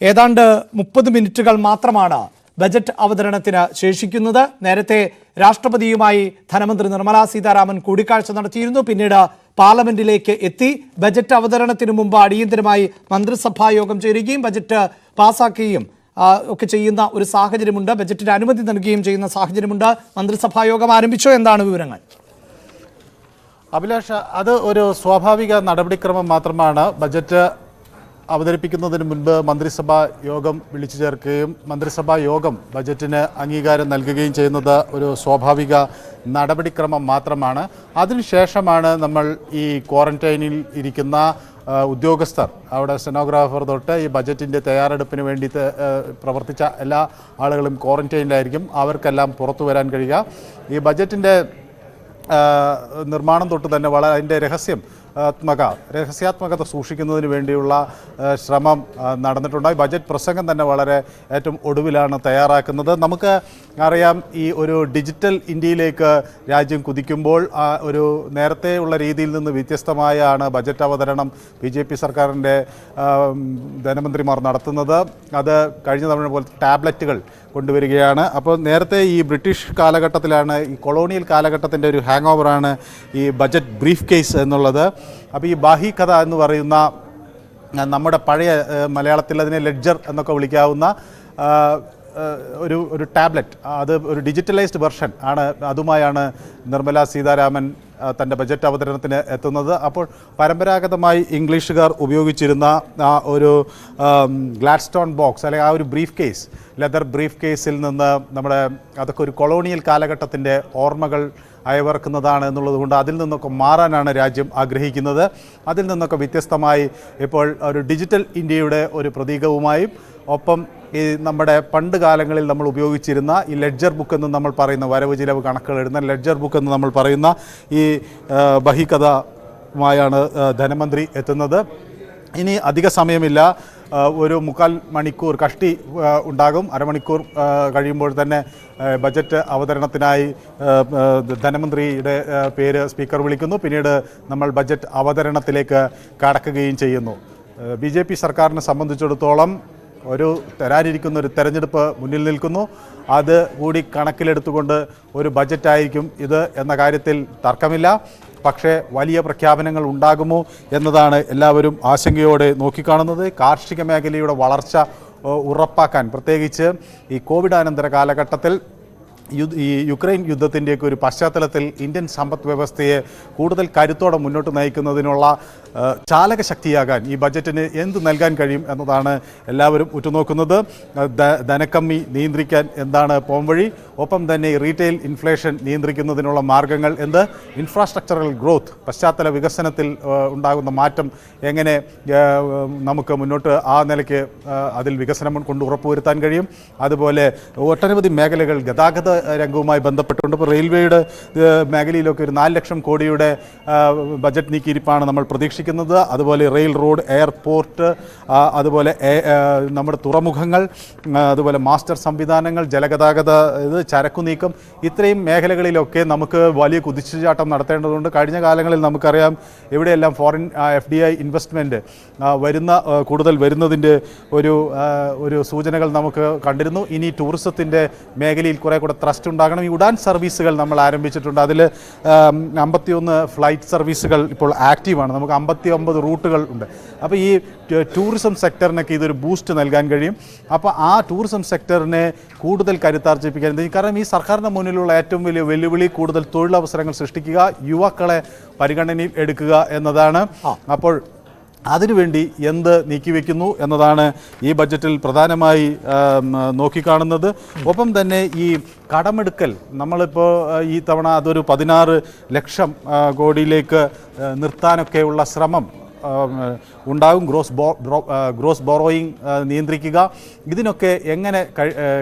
ഏതാണ്ട് 30 മിനിറ്റുകൾ മാത്രമാണ് ബജറ്റ് അവതരണത്തിന് ശേഷിക്കുന്നത്. നേരത്തെ രാഷ്ട്രപതിയുമായി ധനമന്ത്രി നിർമ്മലാ സീതാരാമൻ കൂടിക്കാഴ്ച നടത്തിയിരുന്നു. പിന്നീട് പാർലമെന്റിലേക്ക് എത്തി. ബജറ്റ് അവതരണത്തിന് മുമ്പ് അടിയന്തരമായി മന്ത്രിസഭാ യോഗം ചേരുകയും ബജറ്റ് പാസാക്കുകയും ഒക്കെ ചെയ്യുന്ന ഒരു സാഹചര്യമുണ്ട്. ബജറ്റിന് അനുമതി നൽകുകയും ചെയ്യുന്ന സാഹചര്യമുണ്ട്. മന്ത്രിസഭാ യോഗം ആരംഭിച്ചോ? എന്താണ് വിവരങ്ങൾ? അഭിലാഷ, അത് ഒരു സ്വാഭാവിക നടപടിക്രമം മാത്രമാണ്. ബജറ്റ് അവതരിപ്പിക്കുന്നതിന് മുൻപ് മന്ത്രിസഭാ യോഗം വിളിച്ചു ചേർക്കുകയും മന്ത്രിസഭാ യോഗം ബജറ്റിന് അംഗീകാരം നൽകുകയും ചെയ്യുന്നത് ഒരു സ്വാഭാവിക നടപടിക്രമം മാത്രമാണ്. അതിനുശേഷമാണ് നമ്മൾ ഈ ക്വാറന്റൈനിൽ ഇരിക്കുന്ന ഉദ്യോഗസ്ഥർ, അവിടെ സ്റ്റെനോഗ്രാഫർ തൊട്ട് ഈ ബജറ്റിൻ്റെ തയ്യാറെടുപ്പിന് വേണ്ടി പ്രവർത്തിച്ച എല്ലാ ആളുകളും ക്വാറന്റൈനിലായിരിക്കും. അവർക്കെല്ലാം പുറത്തു വരാൻ കഴിയുക. ഈ ബജറ്റിൻ്റെ നിർമ്മാണം തൊട്ട് തന്നെ വളരെ അതിൻ്റെ രഹസ്യാത്മകത സൂക്ഷിക്കുന്നതിന് വേണ്ടിയുള്ള ശ്രമം നടന്നിട്ടുണ്ട്. ബജറ്റ് പ്രസംഗം തന്നെ വളരെ ഏറ്റവും ഒടുവിലാണ് തയ്യാറാക്കുന്നത്. നമുക്ക് അറിയാം, ഈ ഒരു ഡിജിറ്റൽ ഇന്ത്യയിലേക്ക് രാജ്യം കുതിക്കുമ്പോൾ ഒരു നേരത്തെ ഉള്ള രീതിയിൽ നിന്ന് വ്യത്യസ്തമായാണ് ബജറ്റ് അവതരണം BJP സർക്കാരിൻ്റെ ധനമന്ത്രിമാർ നടത്തുന്നത്. അത് കഴിഞ്ഞ തവണ പോലെ ടാബ്ലറ്റുകൾ കൊണ്ടുവരികയാണ്. അപ്പോൾ നേരത്തെ ഈ ബ്രിട്ടീഷ് കാലഘട്ടത്തിലാണ്, ഈ കൊളോണിയൽ കാലഘട്ടത്തിൻ്റെ ഒരു ഹാങ് ഓവറാണ് ഈ ബജറ്റ് ബ്രീഫ് കേസ് എന്നുള്ളത്. അപ്പോൾ ഈ ബാഹി കഥ എന്ന് പറയുന്ന നമ്മുടെ പഴയ മലയാളത്തിൽ അതിനെ ലെഡ്ജർ എന്നൊക്കെ വിളിക്കാവുന്ന ഒരു ടാബ്ലറ്റ്, അത് ഒരു ഡിജിറ്റലൈസ്ഡ് വെർഷൻ ആണ്. അതുമായാണ് നിർമ്മലാ സീതാരാമൻ തൻ്റെ ബജറ്റ് അവതരണത്തിന് എത്തുന്നത്. അപ്പോൾ പരമ്പരാഗതമായി ഇംഗ്ലീഷുകാർ ഉപയോഗിച്ചിരുന്ന ആ ഒരു ഗ്ലാഡ്സ്റ്റോൺ ബോക്സ് അല്ലെങ്കിൽ ആ ഒരു ബ്രീഫ് കേസ്, ലെതർ ബ്രീഫ് കേസിൽ നിന്ന് അതൊക്കെ ഒരു കൊളോണിയൽ കാലഘട്ടത്തിൻ്റെ ഓർമ്മകൾ അയവർക്കുന്നതാണ് എന്നുള്ളതുകൊണ്ട് അതിൽ നിന്നൊക്കെ മാറാനാണ് രാജ്യം ആഗ്രഹിക്കുന്നത്. അതിൽ നിന്നൊക്കെ വ്യത്യസ്തമായി ഇപ്പോൾ ഒരു ഡിജിറ്റൽ ഇന്ത്യയുടെ ഒരു പ്രതീകവുമായും ഒപ്പം ഈ നമ്മുടെ പണ്ട് കാലങ്ങളിൽ നമ്മൾ ഉപയോഗിച്ചിരുന്ന ഈ ലെഡ്ജർ ബുക്ക് എന്ന് നമ്മൾ പറയുന്ന വരവ് ചിലവ് കണക്കുകൾ എഴുതുന്ന ലെഡ്ജർ ബുക്ക് എന്ന് നമ്മൾ പറയുന്ന ഈ ബഹിക്കഥയുമായാണ് ധനമന്ത്രി എത്തുന്നത്. ഇനി അധിക സമയമില്ല, ഒരു 3/4 മണിക്കൂർ കഷ്ടി ഉണ്ടാകും. അരമണിക്കൂർ കഴിയുമ്പോൾ തന്നെ ബജറ്റ് അവതരണത്തിനായി ധനമന്ത്രിയുടെ പേര് സ്പീക്കർ വിളിക്കുന്നു. പിന്നീട് നമ്മൾ ബജറ്റ് അവതരണത്തിലേക്ക് കടക്കുകയും ചെയ്യുന്നു. BJP സർക്കാരിനെ സംബന്ധിച്ചിടത്തോളം തരാനിരിക്കുന്ന ഒരു തെരഞ്ഞെടുപ്പ് മുന്നിൽ നിൽക്കുന്നു. അത് കൂടി കണക്കിലെടുത്തുകൊണ്ട് ഒരു ബജറ്റായിരിക്കും ഇത് എന്ന കാര്യത്തിൽ തർക്കമില്ല. പക്ഷേ വലിയ പ്രഖ്യാപനങ്ങൾ ഉണ്ടാകുമോ എന്നതാണ് എല്ലാവരും ആശങ്കയോടെ നോക്കിക്കാണുന്നത്. കാർഷിക മേഖലയുടെ വളർച്ച ഉറപ്പാക്കാൻ, പ്രത്യേകിച്ച് ഈ കോവിഡാനന്തര കാലഘട്ടത്തിൽ ഈ യുക്രൈൻ യുദ്ധത്തിൻ്റെയൊക്കെ ഒരു പശ്ചാത്തലത്തിൽ ഇന്ത്യൻ സമ്പദ് വ്യവസ്ഥയെ കൂടുതൽ കരുത്തോടെ മുന്നോട്ട് നയിക്കുന്നതിനുള്ള ചാലകശക്തിയാകാൻ ഈ ബജറ്റിന് എന്ത് നൽകാൻ കഴിയും എന്നതാണ് എല്ലാവരും ഉറ്റുനോക്കുന്നത്. ധനക്കമ്മി നിയന്ത്രിക്കാൻ എന്താണ് പോംവഴി, ഒപ്പം തന്നെ റീറ്റെയിൽ ഇൻഫ്ലേഷൻ നിയന്ത്രിക്കുന്നതിനുള്ള മാർഗങ്ങൾ എന്ത്, ഇൻഫ്രാസ്ട്രക്ചറൽ ഗ്രോത്ത്, പശ്ചാത്തല വികസനത്തിൽ ഉണ്ടാകുന്ന മാറ്റം എങ്ങനെ നമുക്ക് മുന്നോട്ട് ആ നിലയ്ക്ക് അതിൽ വികസനം കൊണ്ട് ഉറപ്പുവരുത്താൻ കഴിയും. അതുപോലെ ഒട്ടനവധി മേഖലകൾ ഗതാഗത രംഗവുമായി ബന്ധപ്പെട്ടുകൊണ്ട് ഇപ്പോൾ റെയിൽവേയുടെ മേഖലയിലൊക്കെ ഒരു 4 ലക്ഷം കോടിയുടെ ബജറ്റ് നീക്കിയിരിപ്പാണ് നമ്മൾ പ്രതീക്ഷിക്കുന്നത്. അതുപോലെ റെയിൽ, റോഡ്, എയർപോർട്ട്, അതുപോലെ നമ്മുടെ തുറമുഖങ്ങൾ, അതുപോലെ മാസ്റ്റർ സംവിധാനങ്ങൾ, ജലഗതാഗത ചരക്കു നീക്കം, ഇത്രയും മേഖലകളിലൊക്കെ നമുക്ക് വലിയ കുതിച്ചുചാട്ടം നടത്തേണ്ടതുണ്ട്. കഴിഞ്ഞ കാലങ്ങളിൽ നമുക്കറിയാം എവിടെയെല്ലാം ഫോറിൻ FDI ഇൻവെസ്റ്റ്മെൻറ്റ് കൂടുതൽ വരുന്നതിൻ്റെ ഒരു സൂചനകൾ നമുക്ക് കണ്ടിരുന്നു. ഇനി ടൂറിസത്തിൻ്റെ മേഖലയിൽ കുറേ കൂടെ ത്രസ്റ്റ് ഉണ്ടാകണം. ഈ ഉഡാൻ സർവീസുകൾ നമ്മൾ ആരംഭിച്ചിട്ടുണ്ട്. അതിൽ 51 ഫ്ലൈറ്റ് സർവീസുകൾ ഇപ്പോൾ ആക്റ്റീവാണ്. നമുക്ക് 59 റൂട്ടുകൾ ഉണ്ട്. അപ്പോൾ ഈ ടൂറിസം സെക്ടറിനൊക്കെ ഇതൊരു ബൂസ്റ്റ് നൽകാൻ കഴിയും. അപ്പോൾ ആ ടൂറിസം സെക്ടറിനെ കൂടുതൽ കരുത്താർജിപ്പിക്കാൻ, കാരണം ഈ സർക്കാരിൻ്റെ മുന്നിലുള്ള ഏറ്റവും വലിയ വെല്ലുവിളി കൂടുതൽ തൊഴിലവസരങ്ങൾ സൃഷ്ടിക്കുക, യുവാക്കളെ പരിഗണനയിൽ എടുക്കുക എന്നതാണ്. അപ്പോൾ അതിനുവേണ്ടി എന്ത് നീക്കിവെക്കുന്നു എന്നതാണ് ഈ ബഡ്ജറ്റിൽ പ്രധാനമായി നോക്കിക്കാണുന്നത്. ഒപ്പം തന്നെ ഈ കടമെടുക്കൽ നമ്മളിപ്പോൾ ഈ തവണ അതൊരു 16 ലക്ഷം കോടിയിലേക്ക് നിർത്താനൊക്കെയുള്ള ശ്രമം ഉണ്ടാകും. ഗ്രോസ് ബോറോയിങ് നിയന്ത്രിക്കുക, ഇതിനൊക്കെ എങ്ങനെ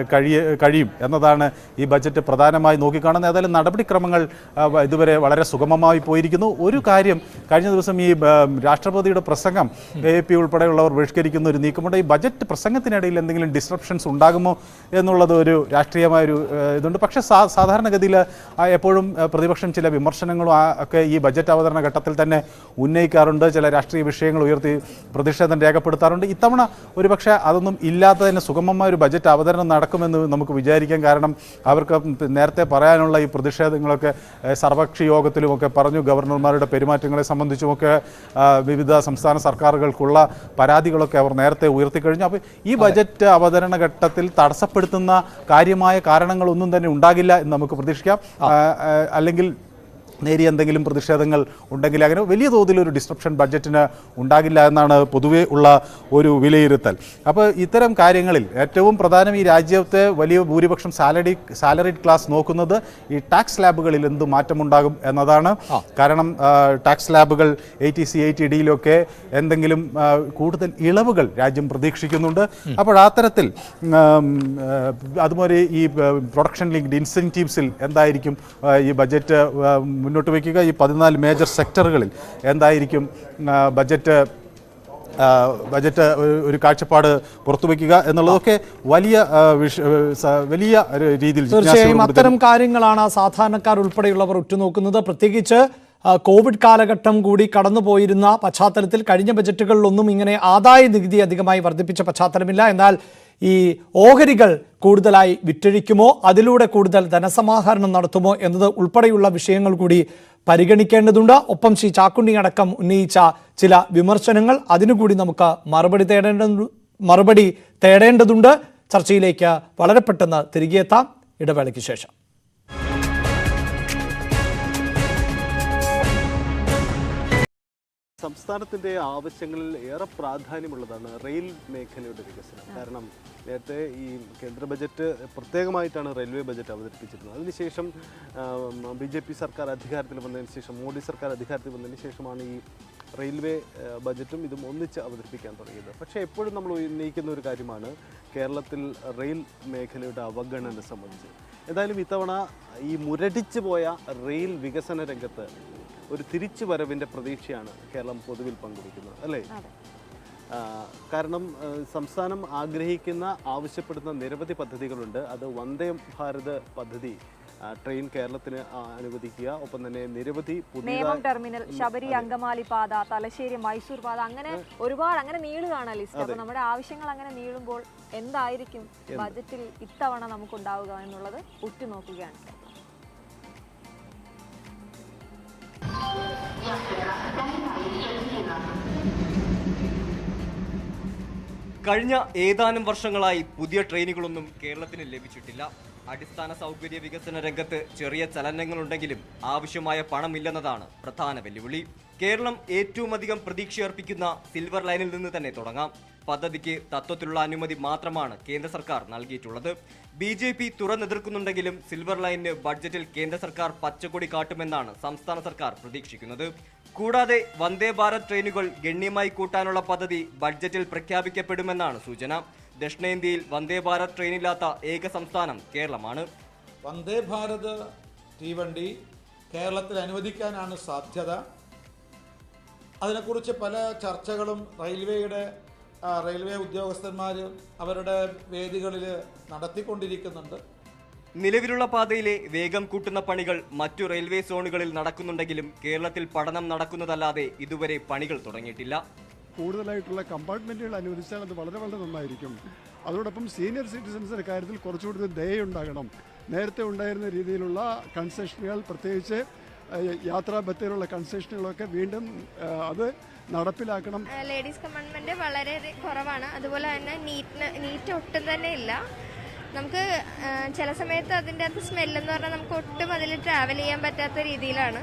കഴിയും എന്നതാണ് ഈ ബഡ്ജറ്റ് പ്രധാനമായി നോക്കിക്കാണുന്നത്. ഏതായാലും നടപടിക്രമങ്ങൾ ഇതുവരെ വളരെ സുഗമമായി പോയിരിക്കുന്നു. ഒരു കാര്യം, കഴിഞ്ഞ ദിവസം ഈ രാഷ്ട്രപതിയുടെ പ്രസംഗം AAP ഉൾപ്പെടെയുള്ളവർ ബഹിഷ്കരിക്കുന്ന ഒരു നീക്കമുണ്ട്. ഈ ബജറ്റ് പ്രസംഗത്തിനിടയിൽ എന്തെങ്കിലും ഡിസ്റപ്ഷൻസ് ഉണ്ടാകുമോ എന്നുള്ളത് ഒരു രാഷ്ട്രീയമായൊരു ഇതുണ്ട്. പക്ഷേ സാധാരണഗതിയിൽ എപ്പോഴും പ്രതിപക്ഷം ചില വിമർശനങ്ങളും ഒക്കെ ഈ ബജറ്റ് അവതരണ ഘട്ടത്തിൽ തന്നെ ഉന്നയിക്കാറുണ്ട്. ചില രാഷ്ട്രീയ വിഷയങ്ങൾ ഉയർത്തി പ്രതിഷേധം രേഖപ്പെടുത്താറുണ്ട്. ഇത്തവണ ഒരുപക്ഷെ അതൊന്നും ഇല്ലാതെ തന്നെ സുഗമമായ ഒരു ബജറ്റ് അവതരണം നടക്കുമെന്ന് നമുക്ക് വിചാരിക്കാം. കാരണം അവർക്ക് നേരത്തെ പറയാനുള്ള ഈ പ്രതിഷേധങ്ങളൊക്കെ സർവകക്ഷി യോഗത്തിലുമൊക്കെ പറഞ്ഞു. ഗവർണർമാരുടെ പെരുമാറ്റങ്ങളെ സംബന്ധിച്ചുമൊക്കെ വിവിധ സംസ്ഥാന സർക്കാരുകൾക്കുള്ള പരാതികളൊക്കെ അവർ നേരത്തെ ഉയർത്തിക്കഴിഞ്ഞു. അപ്പോൾ ഈ ബജറ്റ് അവതരണ ഘട്ടത്തിൽ തടസ്സപ്പെടുത്തുന്ന കാര്യമായ കാരണങ്ങളൊന്നും തന്നെ ഉണ്ടാകില്ല എന്ന് നമുക്ക് പ്രതീക്ഷിക്കാം. അല്ലെങ്കിൽ നേരിയ എന്തെങ്കിലും പ്രതിഷേധങ്ങൾ ഉണ്ടെങ്കിൽ അങ്ങനെ വലിയ തോതിലൊരു ഡിസ്ട്രപ്ഷൻ ബഡ്ജറ്റിന് ഉണ്ടാകില്ല എന്നാണ് പൊതുവേ ഉള്ള ഒരു അപ്പോൾ ഇത്തരം കാര്യങ്ങളിൽ ഏറ്റവും പ്രധാനം ഈ രാജ്യത്തെ വലിയ ഭൂരിപക്ഷം സാലറിഡ് ക്ലാസ് നോക്കുന്നത് ഈ ടാക്സ് സ്ലാബുകളിൽ എന്ത് മാറ്റമുണ്ടാകും എന്നതാണ്. കാരണം ടാക്സ് സ്ലാബുകൾ 80C 80Dയിലൊക്കെ എന്തെങ്കിലും കൂടുതൽ ഇളവുകൾ രാജ്യം പ്രതീക്ഷിക്കുന്നുണ്ട്. അപ്പോൾ ആ തരത്തിൽ അതുപോലെ ഈ പ്രൊഡക്ഷൻ ലിങ്ക്ഡ് ഇൻസെൻറ്റീവ്സിൽ എന്തായിരിക്കും ഈ ബജറ്റ് മുന്നോട്ട് വയ്ക്കുക, ഈ 14 മേജർ സെക്ടറുകളിൽ എന്തായിരിക്കും ബജറ്റ് ഒരു കാഴ്ചപ്പാട് പുറത്തുവയ്ക്കുക എന്നുള്ളതൊക്കെ വലിയ രീതിയിൽ തീർച്ചയായും അത്തരം കാര്യങ്ങളാണ് സാധാരണക്കാർ ഉൾപ്പെടെയുള്ളവർ ഉറ്റുനോക്കുന്നത്. പ്രത്യേകിച്ച് കോവിഡ് കാലഘട്ടം കൂടി കടന്നുപോയിരുന്ന പശ്ചാത്തലത്തിൽ കഴിഞ്ഞ ബജറ്റുകളിലൊന്നും ഇങ്ങനെ ആദായ നികുതി അധികമായി വർദ്ധിപ്പിച്ച പശ്ചാത്തലമില്ല. എന്നാൽ ഈ ഓഹരികൾ കൂടുതലായി വിറ്റഴിക്കുമോ, അതിലൂടെ കൂടുതൽ ധനസമാഹരണം നടത്തുമോ എന്നത് ഉൾപ്പെടെയുള്ള വിഷയങ്ങൾ കൂടി പരിഗണിക്കേണ്ടതുണ്ട്. ഒപ്പം ശ്രീ ചാക്കുണ്ണി അടക്കം ഉന്നയിച്ച ചില വിമർശനങ്ങൾ, അതിനുകൂടി നമുക്ക് മറുപടി തേടേണ്ടതുണ്ട്. ചർച്ചയിലേക്ക് വളരെ പെട്ടെന്ന് തിരികെ എത്താം ഇടവേളയ്ക്ക് ശേഷം. സംസ്ഥാനത്തിൻ്റെ ആവശ്യങ്ങളിൽ ഏറെ പ്രാധാന്യമുള്ളതാണ് റെയിൽ മേഖലയുടെ വികസനം. കാരണം നേരത്തെ ഈ കേന്ദ്ര ബജറ്റ് പ്രത്യേകമായിട്ടാണ് റെയിൽവേ ബജറ്റ് അവതരിപ്പിച്ചിരുന്നത്. അതിനുശേഷം BJP സർക്കാർ അധികാരത്തിൽ വന്നതിന് ശേഷം, മോഡി സർക്കാർ അധികാരത്തിൽ വന്നതിന് ശേഷമാണ് ഈ റെയിൽവേ ബജറ്റും ഇതും ഒന്നിച്ച് അവതരിപ്പിക്കാൻ തുടങ്ങിയത്. പക്ഷേ എപ്പോഴും നമ്മൾ ഉന്നയിക്കുന്ന ഒരു കാര്യമാണ് കേരളത്തിൽ റെയിൽ മേഖലയുടെ അവഗണന സംബന്ധിച്ച്. എന്തായാലും ഇത്തവണ ഈ മുരടിച്ചു പോയ റെയിൽ വികസന രംഗത്ത് ഒരു തിരിച്ചുവരവിൻ്റെ പ്രതീക്ഷയാണ് കേരളം പൊതുവിൽ പങ്കുവയ്ക്കുന്നത്, അല്ലേ? കാരണം സംസ്ഥാനം ആവശ്യപ്പെടുന്ന നിരവധി പദ്ധതികളുണ്ട്. അത് വന്ദേ ഭാരത് പദ്ധതി ട്രെയിൻ കേരളത്തിന് അനുവദിക്കുക, ഒപ്പം തന്നെ നിരവധി നേമം ടെർമിനൽ, ശബരി അങ്കമാലി പാത, തലശ്ശേരി മൈസൂർ പാത, അങ്ങനെ ഒരുപാട് അങ്ങനെ നീളുകയാണ് ലിസ്റ്റ്. അപ്പോൾ നമ്മുടെ ആവശ്യങ്ങൾ അങ്ങനെ നീളുമ്പോൾ എന്തായിരിക്കും ബജറ്റിൽ ഇത്തവണ നമുക്കുണ്ടാവുക എന്നുള്ളത് ഉറ്റുനോക്കുകയാണ്. കഴിഞ്ഞ ഏതാനും വർഷങ്ങളായി പുതിയ ട്രെയിനുകളൊന്നും കേരളത്തിന് ലഭിച്ചിട്ടില്ല. അടിസ്ഥാന സൗകര്യ വികസന രംഗത്ത് ചെറിയ ചലനങ്ങളുണ്ടെങ്കിലും ആവശ്യമായ പണമില്ലെന്നതാണ് പ്രധാന വെല്ലുവിളി. കേരളം ഏറ്റവും അധികം പ്രതീക്ഷയർപ്പിക്കുന്ന സിൽവർ ലൈനിൽ നിന്ന് തന്നെ തുടങ്ങാം. പദ്ധതിക്ക് തത്വത്തിലുള്ള അനുമതി മാത്രമാണ് കേന്ദ്ര സർക്കാർ നൽകിയിട്ടുള്ളത്. BJP തുറന്നെതിർക്കുന്നുണ്ടെങ്കിലും സിൽവർ ലൈനിന് ബഡ്ജറ്റിൽ കേന്ദ്ര സർക്കാർ പച്ചക്കൊടി കാട്ടുമെന്നാണ് സംസ്ഥാന സർക്കാർ പ്രതീക്ഷിക്കുന്നത്. കൂടാതെ വന്ദേ ഭാരത് ട്രെയിനുകൾ ഗണ്യമായി കൂട്ടാനുള്ള പദ്ധതി ബഡ്ജറ്റിൽ പ്രഖ്യാപിക്കപ്പെടുമെന്നാണ് സൂചന. ദക്ഷിണേന്ത്യയിൽ വന്ദേ ഭാരത് ട്രെയിനില്ലാത്ത ഏക സംസ്ഥാനം കേരളമാണ്. വന്ദേ ഭാരത് തീവണ്ടി കേരളത്തിൽ അനുവദിക്കാനാണ് സാധ്യത. അതിനെക്കുറിച്ച് പല ചർച്ചകളും റെയിൽവേ ഉദ്യോഗസ്ഥന്മാർ അവരുടെ വേദികളിൽ നടത്തിക്കൊണ്ടിരിക്കുന്നുണ്ട്. നിലവിലുള്ള പാതയിലെ വേഗം കൂട്ടുന്ന പണികൾ മറ്റു റെയിൽവേ സോണുകളിൽ നടക്കുന്നുണ്ടെങ്കിലും കേരളത്തിൽ പഠനം നടക്കുന്നതല്ലാതെ ഇതുവരെ പണികൾ തുടങ്ങിയിട്ടില്ല. കൂടുതലായിട്ടുള്ള കമ്പാർട്ട്മെൻറ്റുകൾ അനുവദിച്ചാൽ അത് വളരെ വളരെ നന്നായിരിക്കും. അതോടൊപ്പം സീനിയർ സിറ്റിസൺസിൻ്റെ കാര്യത്തിൽ കുറച്ചുകൂടി ദയ ഉണ്ടാകണം. നേരത്തെ ഉണ്ടായിരുന്ന രീതിയിലുള്ള കൺസെഷനുകൾ, പ്രത്യേകിച്ച് യാത്രാ ബത്തിലുള്ള കൺസെഷനുകളൊക്കെ വീണ്ടും അത് നടപ്പിലാക്കണം. ലേഡീസ് കമ്പാർട്ട്മെന്റ് വളരെ കുറവാണ്. അതുപോലെ തന്നെ നീറ്റ് ഒട്ടും തന്നെ ഇല്ല. നമുക്ക് ചില സമയത്ത് അതിൻ്റെ അകത്ത് സ്മെല്ലെന്ന് പറഞ്ഞാൽ നമുക്ക് ഒട്ടും അതിൽ ട്രാവൽ ചെയ്യാൻ പറ്റാത്ത രീതിയിലാണ്.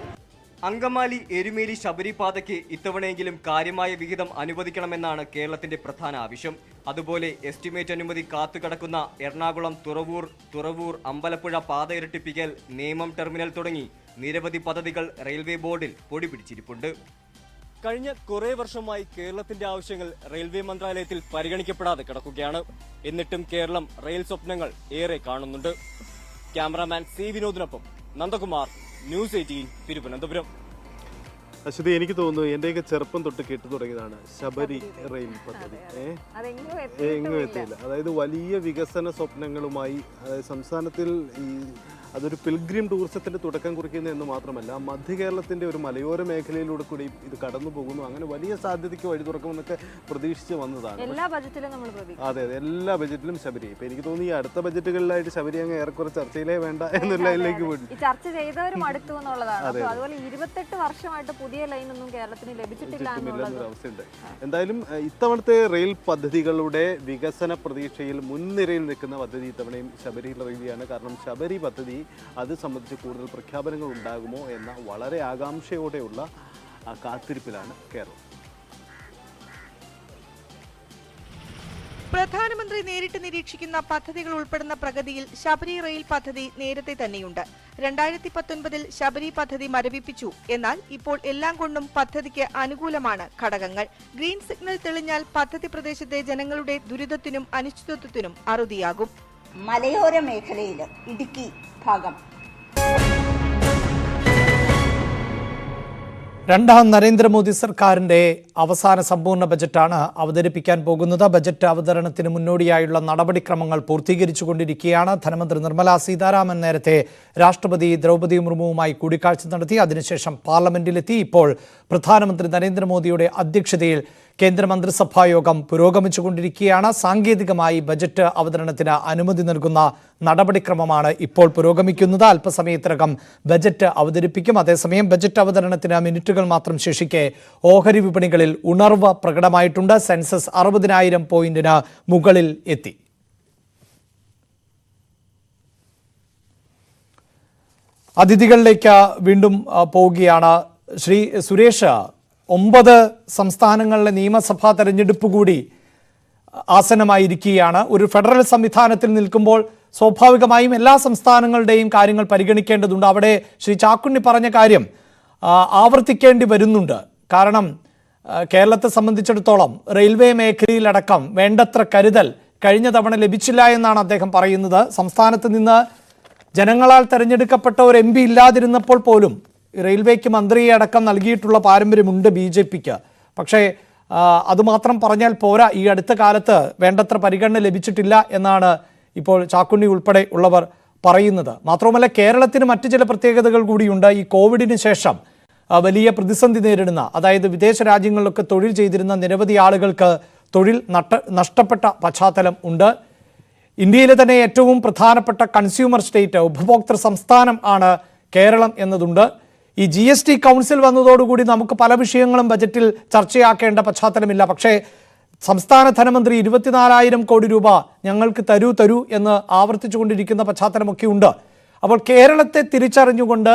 അങ്കമാലി എരുമേലി ശബരി പാതയ്ക്ക് ഇത്തവണയെങ്കിലും കാര്യമായ വിഹിതം അനുവദിക്കണമെന്നാണ് കേരളത്തിന്റെ പ്രധാന ആവശ്യം. അതുപോലെ എസ്റ്റിമേറ്റ് അനുമതി കാത്തുകിടക്കുന്ന എറണാകുളം തുറവൂർ അമ്പലപ്പുഴ പാത ഇരട്ടിപ്പിക്കൽ, നേമം ടെർമിനൽ തുടങ്ങി നിരവധി പദ്ധതികൾ റെയിൽവേ ബോർഡിൽ പൊടി പിടിച്ചിരിപ്പുണ്ട്. കഴിഞ്ഞ കുറേ വർഷമായി കേരളത്തിന്റെ ആവശ്യങ്ങൾ റെയിൽവേ മന്ത്രാലയത്തിൽ പരിഗണിക്കപ്പെടാതെ കിടക്കുകയാണ്. എന്നിട്ടും കേരളം റെയിൽ സ്വപ്നങ്ങൾ ഏറെ കാണുന്നുണ്ട്. ക്യാമറാമാൻ സി വിനോദിനൊപ്പം നന്ദകുമാർ, ന്യൂസ് 18, തിരുവനന്തപുരം. അശ്വതി, എനിക്ക് തോന്നുന്നു എന്റെയൊക്കെ ചെറുപ്പം തൊട്ട് കേട്ടു തുടങ്ങിയതാണ് ശബരി റെയിൽ പദ്ധതി. എങ്ങും എത്തിയില്ല. അതായത് വലിയ വികസന സ്വപ്നങ്ങളുമായി സംസ്ഥാനത്തിൽ അതൊരു പിൽഗ്രിം ടൂറിസത്തിന്റെ തുടക്കം കുറിക്കുന്നു എന്ന് മാത്രമല്ല, മധ്യ കേരളത്തിന്റെ ഒരു മലയോര മേഖലയിലൂടെ കൂടി ഇത് കടന്നു പോകുന്നു. അങ്ങനെ വലിയ സാധ്യതയ്ക്ക് വഴി തുറക്കുമെന്നൊക്കെ പ്രതീക്ഷിച്ച് വന്നതാണ്. എല്ലാ ബജറ്റിലും നമ്മൾ അതെ, എല്ലാ ബജറ്റിലും ശബരി. ഇപ്പൊ എനിക്ക് തോന്നുന്നു ഈ അടുത്ത ബജറ്റുകളിലായിട്ട് ശബരി അങ്ങ് ഏറെക്കുറെ ചർച്ചയിലേ വേണ്ട എന്നുള്ളതിലേക്ക് പോയി. ചർച്ച ചെയ്തവരും അടുത്തു എന്നുള്ളതാണ്. അതുപോലെ 28 വർഷമായിട്ട് പുതിയ ലൈൻ ഒന്നും കേരളത്തിന് ലഭിച്ചിട്ടില്ല എന്നൊരു അവസ്ഥയുണ്ട്. എന്തായാലും ഇത്തവണത്തെ റെയിൽ പദ്ധതികളുടെ വികസന പ്രതീക്ഷയിൽ മുൻനിരയിൽ നിൽക്കുന്ന പദ്ധതി ഇത്തവണയും ശബരി റെയിൽവേയാണ്. കാരണം ശബരി പദ്ധതി അത് സംബന്ധിച്ച് കൂടുതൽ പ്രഖ്യാപനങ്ങൾ ഉണ്ടാകുമോ എന്ന വളരെ ആകാംക്ഷയോടെയുള്ള കാത്തിരിപ്പിലാണ് കേരളം. പ്രധാനമന്ത്രി നേരിട്ട് നിരീക്ഷിക്കുന്ന പദ്ധതികൾ ഉൾപ്പെടുന്ന പ്രഗതിയിൽ ശബരി റെയിൽ പദ്ധതി നേരത്തെ തന്നെയുണ്ട്. 2019 ശബരി പദ്ധതി മരവിപ്പിച്ചു. എന്നാൽ ഇപ്പോൾ എല്ലാം കൊണ്ടും പദ്ധതിക്ക് അനുകൂലമാണ് ഘടകങ്ങൾ. ഗ്രീൻ സിഗ്നൽ തെളിഞ്ഞാൽ പദ്ധതി പ്രദേശത്തെ ജനങ്ങളുടെ ദുരിതത്തിനും അനിശ്ചിതത്വത്തിനും അറുതിയാകും. മലയോര മേഖലയിൽ ഇടുക്കി ഭാഗം രണ്ടാം നരേന്ദ്രമോദി സർക്കാരിന്റെ അവസാന സമ്പൂർണ്ണ ബജറ്റാണ് അവതരിപ്പിക്കാൻ പോകുന്നത്. ബജറ്റ് അവതരണത്തിന് മുന്നോടിയായുള്ള നടപടിക്രമങ്ങൾ പൂർത്തീകരിച്ചുകൊണ്ടിരിക്കുകയാണ്. ധനമന്ത്രി നിർമ്മല സീതാരാമൻ നേരത്തെ രാഷ്ട്രപതി ദ്രൗപദി മുർമുവുമായി കൂടിക്കാഴ്ച നടത്തി. അതിനുശേഷം പാർലമെന്റിലെത്തി. ഇപ്പോൾ പ്രധാനമന്ത്രി നരേന്ദ്രമോദിയുടെ അധ്യക്ഷതയിൽ കേന്ദ്രമന്ത്രിസഭാ യോഗം പുരോഗമിച്ചുകൊണ്ടിരിക്കുകയാണ്. സാങ്കേതികമായി ബജറ്റ് അവതരണത്തിന് അനുമതി നൽകുന്ന നടപടിക്രമമാണ് ഇപ്പോൾ പുരോഗമിക്കുന്നത്. അല്പസമയത്തിനകം ബജറ്റ് അവതരിപ്പിക്കും. അതേസമയം ബജറ്റ് അവതരണത്തിന് മിനിറ്റുകൾ മാത്രം ശേഷിക്കെ ഓഹരി വിപണികളിൽ ഉണർവ് പ്രകടമായിട്ടുണ്ട്. സെൻസസ് 60,000 പോയിന്റിന് മുകളിൽ എത്തി. അതിഥികളിലേക്ക് വീണ്ടും പോവുകയാണ്. ശ്രീ സുരേഷ്, 9 സംസ്ഥാനങ്ങളിലെ നിയമസഭാ തെരഞ്ഞെടുപ്പ് കൂടി ആസന്നമായിരിക്കുകയാണ്. ഒരു ഫെഡറൽ സംവിധാനത്തിൽ നിൽക്കുമ്പോൾ സ്വാഭാവികമായും എല്ലാ സംസ്ഥാനങ്ങളുടെയും കാര്യങ്ങൾ പരിഗണിക്കേണ്ടതുണ്ട്. അവിടെ ശ്രീ ചാക്കുണ്ണി പറഞ്ഞ കാര്യം ആവർത്തിക്കേണ്ടി വരുന്നുണ്ട്. കാരണം കേരളത്തെ സംബന്ധിച്ചിടത്തോളം റെയിൽവേ മേഖലയിലടക്കം വേണ്ടത്ര കരുതൽ കഴിഞ്ഞ തവണ ലഭിച്ചില്ല എന്നാണ് അദ്ദേഹം പറയുന്നത്. സംസ്ഥാനത്ത് നിന്ന് ജനങ്ങളാൽ തെരഞ്ഞെടുക്കപ്പെട്ട ഒരു MP ഇല്ലാതിരുന്നപ്പോൾ പോലും റെയിൽവേക്ക് മന്ത്രിയെ അടക്കം നൽകിയിട്ടുള്ള പാരമ്പര്യമുണ്ട് BJPക്ക്. പക്ഷേ അതുമാത്രം പറഞ്ഞാൽ പോരാ. ഈ അടുത്ത കാലത്ത് വേണ്ടത്ര പരിഗണന ലഭിച്ചിട്ടില്ല എന്നാണ് ഇപ്പോൾ ചാക്കുണ്ണി ഉൾപ്പെടെ ഉള്ളവർ പറയുന്നത്. മാത്രവുമല്ല, കേരളത്തിന് മറ്റു ചില പ്രത്യേകതകൾ കൂടിയുണ്ട്. ഈ കോവിഡിന് ശേഷം വലിയ പ്രതിസന്ധി നേരിടുന്ന, അതായത് വിദേശ രാജ്യങ്ങളിലൊക്കെ തൊഴിൽ ചെയ്തിരുന്ന നിരവധി ആളുകൾക്ക് തൊഴിൽ നഷ്ടപ്പെട്ട പശ്ചാത്തലം ഉണ്ട്. ഇന്ത്യയിലെ തന്നെ ഏറ്റവും പ്രധാനപ്പെട്ട കൺസ്യൂമർ സ്റ്റേറ്റ്, ഉപഭോക്തൃ സംസ്ഥാനം ആണ് കേരളം എന്നതുണ്ട്. ഈ GST കൗൺസിൽ വന്നതോടുകൂടി നമുക്ക് പല വിഷയങ്ങളും ബജറ്റിൽ ചർച്ചയാക്കേണ്ട പശ്ചാത്തലമില്ല. പക്ഷേ സംസ്ഥാന ധനമന്ത്രി 24,000 കോടി രൂപ ഞങ്ങൾക്ക് തരൂ എന്ന് ആവർത്തിച്ചുകൊണ്ടിരിക്കുന്ന പശ്ചാത്തലമൊക്കെ ഉണ്ട്. അപ്പോൾ കേരളത്തെ തിരിച്ചറിഞ്ഞുകൊണ്ട്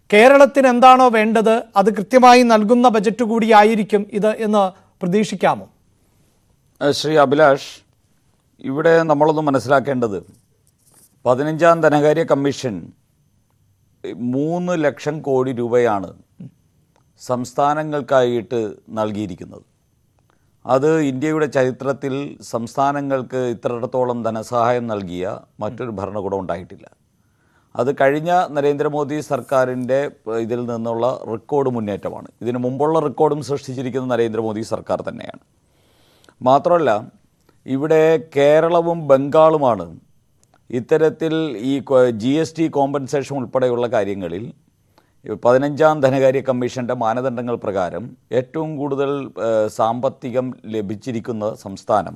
കേരളത്തിന് എന്താണോ വേണ്ടത് അത് കൃത്യമായി നൽകുന്ന ബജറ്റ് കൂടിയായിരിക്കും ഇത് എന്ന് പ്രതീക്ഷിക്കാമോ? ശ്രീ അഭിലാഷ്, ഇവിടെ നമ്മളൊന്ന് മനസ്സിലാക്കേണ്ടത് 15ാം ധനകാര്യ കമ്മീഷൻ 3 ലക്ഷം കോടി രൂപയാണ് സംസ്ഥാനങ്ങൾക്കായിട്ട് നൽകിയിരിക്കുന്നത്. അത് ഇന്ത്യയുടെ ചരിത്രത്തിൽ സംസ്ഥാനങ്ങൾക്ക് ഇത്രത്തോളം ധനസഹായം നൽകിയ മറ്റൊരു ഭരണകൂടം ഉണ്ടായിട്ടില്ല. അത് കഴിഞ്ഞ നരേന്ദ്രമോദി സർക്കാരിൻ്റെ ഇതിൽ നിന്നുള്ള റെക്കോർഡ് മുന്നേറ്റമാണ്. ഇതിനു മുമ്പുള്ള റെക്കോർഡും സൃഷ്ടിച്ചിരിക്കുന്ന നരേന്ദ്രമോദി സർക്കാർ തന്നെയാണ്. മാത്രമല്ല, ഇവിടെ കേരളവും ബംഗാളുമാണ് ഇത്തരത്തിൽ ഈ GST കോമ്പൻസേഷൻ ഉൾപ്പെടെയുള്ള കാര്യങ്ങളിൽ 15ാം ധനകാര്യ കമ്മീഷൻ്റെ മാനദണ്ഡങ്ങൾ പ്രകാരം ഏറ്റവും കൂടുതൽ സാമ്പത്തികം ലഭിച്ചിരിക്കുന്ന സംസ്ഥാനം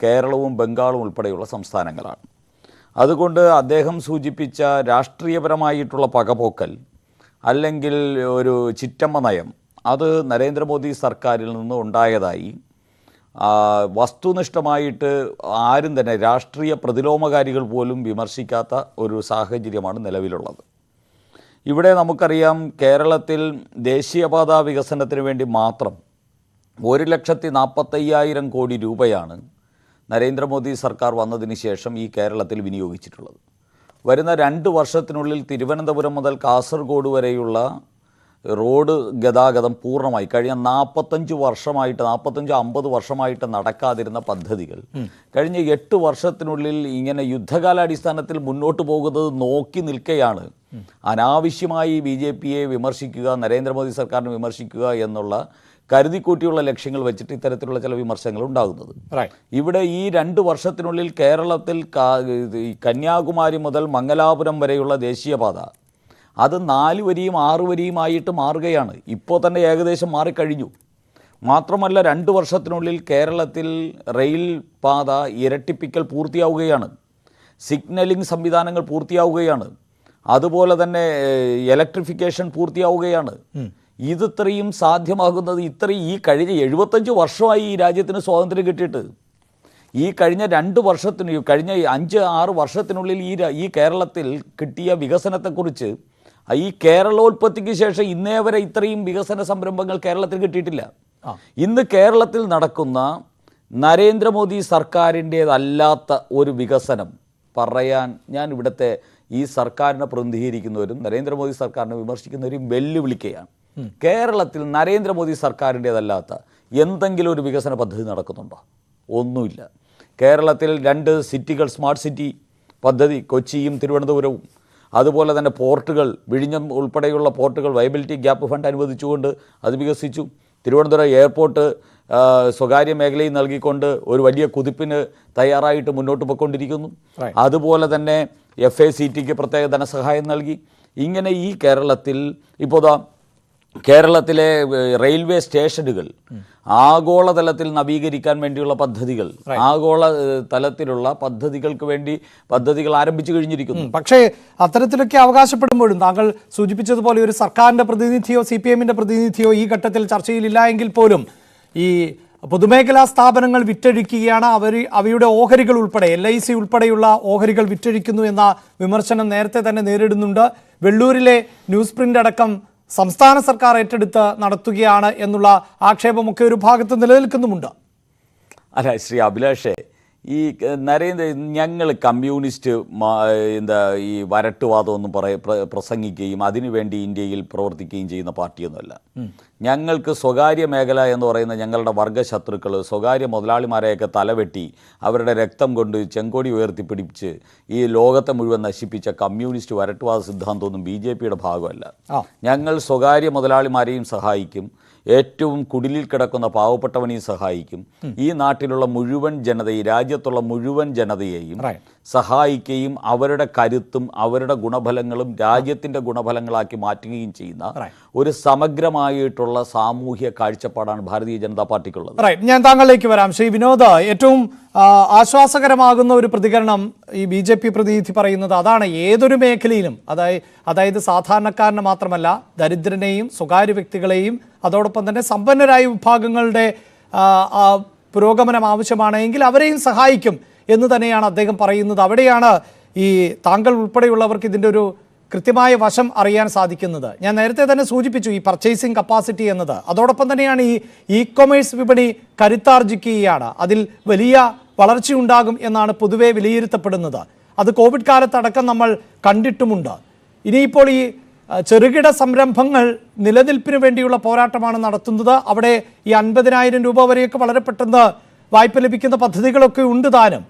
കേരളവും ബംഗാളും ഉൾപ്പെടെയുള്ള സംസ്ഥാനങ്ങളാണ്. അതുകൊണ്ട് അദ്ദേഹം സൂചിപ്പിച്ച രാഷ്ട്രീയപരമായിട്ടുള്ള പകപോക്കൽ അല്ലെങ്കിൽ ഒരു ചിറ്റമ്മ നയം അത് നരേന്ദ്രമോദി സർക്കാരിൽ നിന്ന് ഉണ്ടായതായി വസ്തുനിഷ്ഠമായിട്ട് ആരും തന്നെ രാഷ്ട്രീയ പ്രതിലോമകാരികൾ പോലും വിമർശിക്കാത്ത ഒരു സാഹചര്യമാണ് നിലവിലുള്ളത്. ഇവിടെ നമുക്കറിയാം കേരളത്തിൽ ദേശീയപാത വികസനത്തിന് വേണ്ടി മാത്രം 1,45,000 കോടി രൂപയാണ് നരേന്ദ്രമോദി സർക്കാർ വന്നതിന് ശേഷം ഈ കേരളത്തിൽ വിനിയോഗിച്ചിട്ടുള്ളത്. വരുന്ന 2 വർഷത്തിനുള്ളിൽ തിരുവനന്തപുരം മുതൽ കാസർഗോഡ് വരെയുള്ള റോഡ് ഗതാഗതം പൂർണ്ണമായി കഴിഞ്ഞ 45-50 വർഷമായിട്ട് നടക്കാതിരുന്ന പദ്ധതികൾ കഴിഞ്ഞ 8 വർഷത്തിനുള്ളിൽ ഇങ്ങനെ യുദ്ധകാലാടിസ്ഥാനത്തിൽ മുന്നോട്ട് പോകുന്നത് നോക്കി നിൽക്കെയാണ് അനാവശ്യമായി BJPയെ വിമർശിക്കുക, നരേന്ദ്രമോദി സർക്കാരിനെ വിമർശിക്കുക എന്നുള്ള കരുതിക്കൂട്ടിയുള്ള ലക്ഷ്യങ്ങൾ വെച്ചിട്ട് ഇത്തരത്തിലുള്ള ചില വിമർശനങ്ങൾ ഉണ്ടാകുന്നത്. ഇവിടെ ഈ 2 വർഷത്തിനുള്ളിൽ കേരളത്തിൽ കന്യാകുമാരി മുതൽ മംഗലാപുരം വരെയുള്ള ദേശീയപാത അത് 4 വരിയും 6 വരിയുമായിട്ട് മാറുകയാണ്. ഇപ്പോൾ തന്നെ ഏകദേശം മാറിക്കഴിഞ്ഞു. മാത്രമല്ല 2 വർഷത്തിനുള്ളിൽ കേരളത്തിൽ റെയിൽ പാത ഇരട്ടിപ്പിക്കൽ പൂർത്തിയാവുകയാണ്, സിഗ്നലിംഗ് സംവിധാനങ്ങൾ പൂർത്തിയാവുകയാണ്, അതുപോലെ തന്നെ ഇലക്ട്രിഫിക്കേഷൻ പൂർത്തിയാവുകയാണ്. ഇത്രയും സാധ്യമാകുന്നത് ഈ കഴിഞ്ഞ 75 വർഷമായി ഈ രാജ്യത്തിന് സ്വാതന്ത്ര്യം കിട്ടിയിട്ട് ഈ കഴിഞ്ഞ 2 വർഷത്തിന് കഴിഞ്ഞ 5-6 വർഷത്തിനുള്ളിൽ ഈ കേരളത്തിൽ കിട്ടിയ വികസനത്തെക്കുറിച്ച് ഈ കേരളോത്പത്തിക്ക് ശേഷം ഇന്നേ വരെ ഇത്രയും വികസന സംരംഭങ്ങൾ കേരളത്തിൽ കിട്ടിയിട്ടില്ല. ഇന്ന് കേരളത്തിൽ നടക്കുന്ന നരേന്ദ്രമോദി സർക്കാരിൻ്റേതല്ലാത്ത ഒരു വികസനം പറയാൻ ഞാൻ ഇവിടുത്തെ ഈ സർക്കാരിനെ പ്രതിനിധീകരിക്കുന്നവരും നരേന്ദ്രമോദി സർക്കാരിനെ വിമർശിക്കുന്നവരും വെല്ലുവിളിക്കുകയാണ്. കേരളത്തിൽ നരേന്ദ്രമോദി സർക്കാരിൻ്റേതല്ലാത്ത എന്തെങ്കിലും ഒരു വികസന പദ്ധതി നടക്കുന്നുണ്ടോ? ഒന്നുമില്ല. കേരളത്തിൽ 2 സിറ്റികൾ സ്മാർട്ട് സിറ്റി പദ്ധതി കൊച്ചിയും തിരുവനന്തപുരവും, അതുപോലെ തന്നെ പോർട്ടുകൾ വിഴിഞ്ഞം ഉൾപ്പെടെയുള്ള പോർട്ടുകൾ വയബിലിറ്റി ഗ്യാപ്പ് ഫണ്ട് അനുവദിച്ചുകൊണ്ട് അത് വികസിച്ചു. തിരുവനന്തപുരം എയർപോർട്ട് സ്വകാര്യ മേഖലയിൽ നൽകിക്കൊണ്ട് ഒരു വലിയ കുതിപ്പിന് തയ്യാറായിട്ട് മുന്നോട്ട് പോയിക്കൊണ്ടിരിക്കുന്നു. അതുപോലെ തന്നെ FACTക്ക് പ്രത്യേക ധനസഹായം നൽകി. ഇങ്ങനെ ഈ കേരളത്തിൽ ഇപ്പോൾ കേരളത്തിലെ റെയിൽവേ സ്റ്റേഷനുകൾ ആഗോളതലത്തിൽ നവീകരിക്കാൻ വേണ്ടിയുള്ള പദ്ധതികൾ, ആഗോള തലത്തിലുള്ള പദ്ധതികൾ ആരംഭിച്ചു കഴിഞ്ഞിരിക്കുന്നു. പക്ഷേ അത്തരത്തിലൊക്കെ അവകാശപ്പെടുമ്പോഴും താങ്കൾ സൂചിപ്പിച്ചതുപോലെ ഒരു സർക്കാരിൻ്റെ പ്രതിനിധിയോ CPMന്റെ പ്രതിനിധിയോ ഈ ഘട്ടത്തിൽ ചർച്ചയിലില്ല എങ്കിൽ പോലും ഈ പൊതുമേഖലാ സ്ഥാപനങ്ങൾ വിറ്റഴിക്കുകയാണ്, അവയുടെ ഓഹരികൾ ഉൾപ്പെടെ LIC ഉൾപ്പെടെയുള്ള ഓഹരികൾ വിറ്റഴിക്കുന്നു എന്ന വിമർശനം നേരത്തെ തന്നെ നേരിടുന്നുണ്ട്. വെള്ളൂരിലെ ന്യൂസ് പ്രിന്റ് അടക്കം സംസ്ഥാന സർക്കാർ ഏറ്റെടുത്ത് നടത്തുകയാണ് എന്നുള്ള ആക്ഷേപമൊക്കെ ഒരു ഭാഗത്ത് നിലനിൽക്കുന്നുമുണ്ട്. അല്ല ശ്രീ അഭിലാഷേ, ഈ ഞങ്ങൾ കമ്മ്യൂണിസ്റ്റ് ഈ വരട്ടുവാദമൊന്നും പ്രസംഗിക്കുകയും അതിനുവേണ്ടി ഇന്ത്യയിൽ പ്രവർത്തിക്കുകയും ചെയ്യുന്ന പാർട്ടിയൊന്നുമല്ല. ഞങ്ങൾക്ക് സ്വകാര്യ മേഖല എന്ന് പറയുന്ന ഞങ്ങളുടെ വർഗശത്രുക്കൾ, സ്വകാര്യ മുതലാളിമാരെയൊക്കെ തലവെട്ടി അവരുടെ രക്തം കൊണ്ട് ചെങ്കൊടി ഉയർത്തിപ്പിടിച്ച് ഈ ലോകത്തെ മുഴുവൻ നശിപ്പിച്ച കമ്മ്യൂണിസ്റ്റ് വരട്ടുവാദ സിദ്ധാന്തമൊന്നും BJPയുടെ ഭാഗമല്ല. ഞങ്ങൾ സ്വകാര്യ മുതലാളിമാരെയും സഹായിക്കും, ഏറ്റവും കുടിലിൽ കിടക്കുന്ന പാവപ്പെട്ടവനെയും സഹായിക്കും, ഈ നാട്ടിലുള്ള മുഴുവൻ ജനതയും രാജ്യത്തുള്ള മുഴുവൻ ജനതയെയും സഹായിക്കുകയും അവരുടെ കരുത്തും അവരുടെ ഗുണഫലങ്ങളും രാജ്യത്തിൻ്റെ ഗുണഫലങ്ങളാക്കി മാറ്റുകയും ചെയ്യുന്ന ഒരു സമഗ്രമായിട്ടുള്ള സാമൂഹ്യ കാഴ്ചപ്പാടാണ് ഭാരതീയ ജനതാ പാർട്ടിക്കുള്ളത്. ഞാൻ താങ്കളിലേക്ക് വരാം. ശ്രീ വിനോദ്, ഏറ്റവും ആശ്വാസകരമാകുന്ന ഒരു പ്രതികരണം ഈ BJP പ്രതിനിധി പറയുന്നത് അതാണ്. ഏതൊരു മേഖലയിലും അതായത് സാധാരണക്കാരന് മാത്രമല്ല, ദരിദ്രനെയും സ്വകാര്യ വ്യക്തികളെയും അതോടൊപ്പം തന്നെ സമ്പന്നരായ വിഭാഗങ്ങളുടെ പുരോഗമനം ആവശ്യമാണെങ്കിൽ അവരെയും സഹായിക്കും എന്ന് തന്നെയാണ് അദ്ദേഹം പറയുന്നത്. അവിടെയാണ് ഈ താങ്കൾ ഉൾപ്പെടെയുള്ളവർക്ക് ഇതിൻ്റെ ഒരു കൃത്യമായ വശം അറിയാൻ സാധിക്കുന്നത്. ഞാൻ നേരത്തെ തന്നെ സൂചിപ്പിച്ചു ഈ പർച്ചേസിംഗ് കപ്പാസിറ്റി എന്നത്. അതോടൊപ്പം തന്നെയാണ് ഈ e-commerce വിപണി കരുത്താർജിക്കുകയാണ്. അതിൽ വലിയ വളർച്ചയുണ്ടാകും എന്നാണ് പൊതുവെ വിലയിരുത്തപ്പെടുന്നത്. അത് കോവിഡ് കാലത്തടക്കം നമ്മൾ കണ്ടിട്ടുമുണ്ട്. ഇനിയിപ്പോൾ ഈ ചെറുകിട സംരംഭങ്ങൾ നിലനിൽപ്പിന് വേണ്ടിയുള്ള പോരാട്ടമാണ് നടത്തുന്നത്. അവിടെ ഈ 50,000 രൂപ വരെയൊക്കെ വളരെ പെട്ടെന്ന് വായ്പ ലഭിക്കുന്ന പദ്ധതികളൊക്കെ ഉണ്ട് താനും.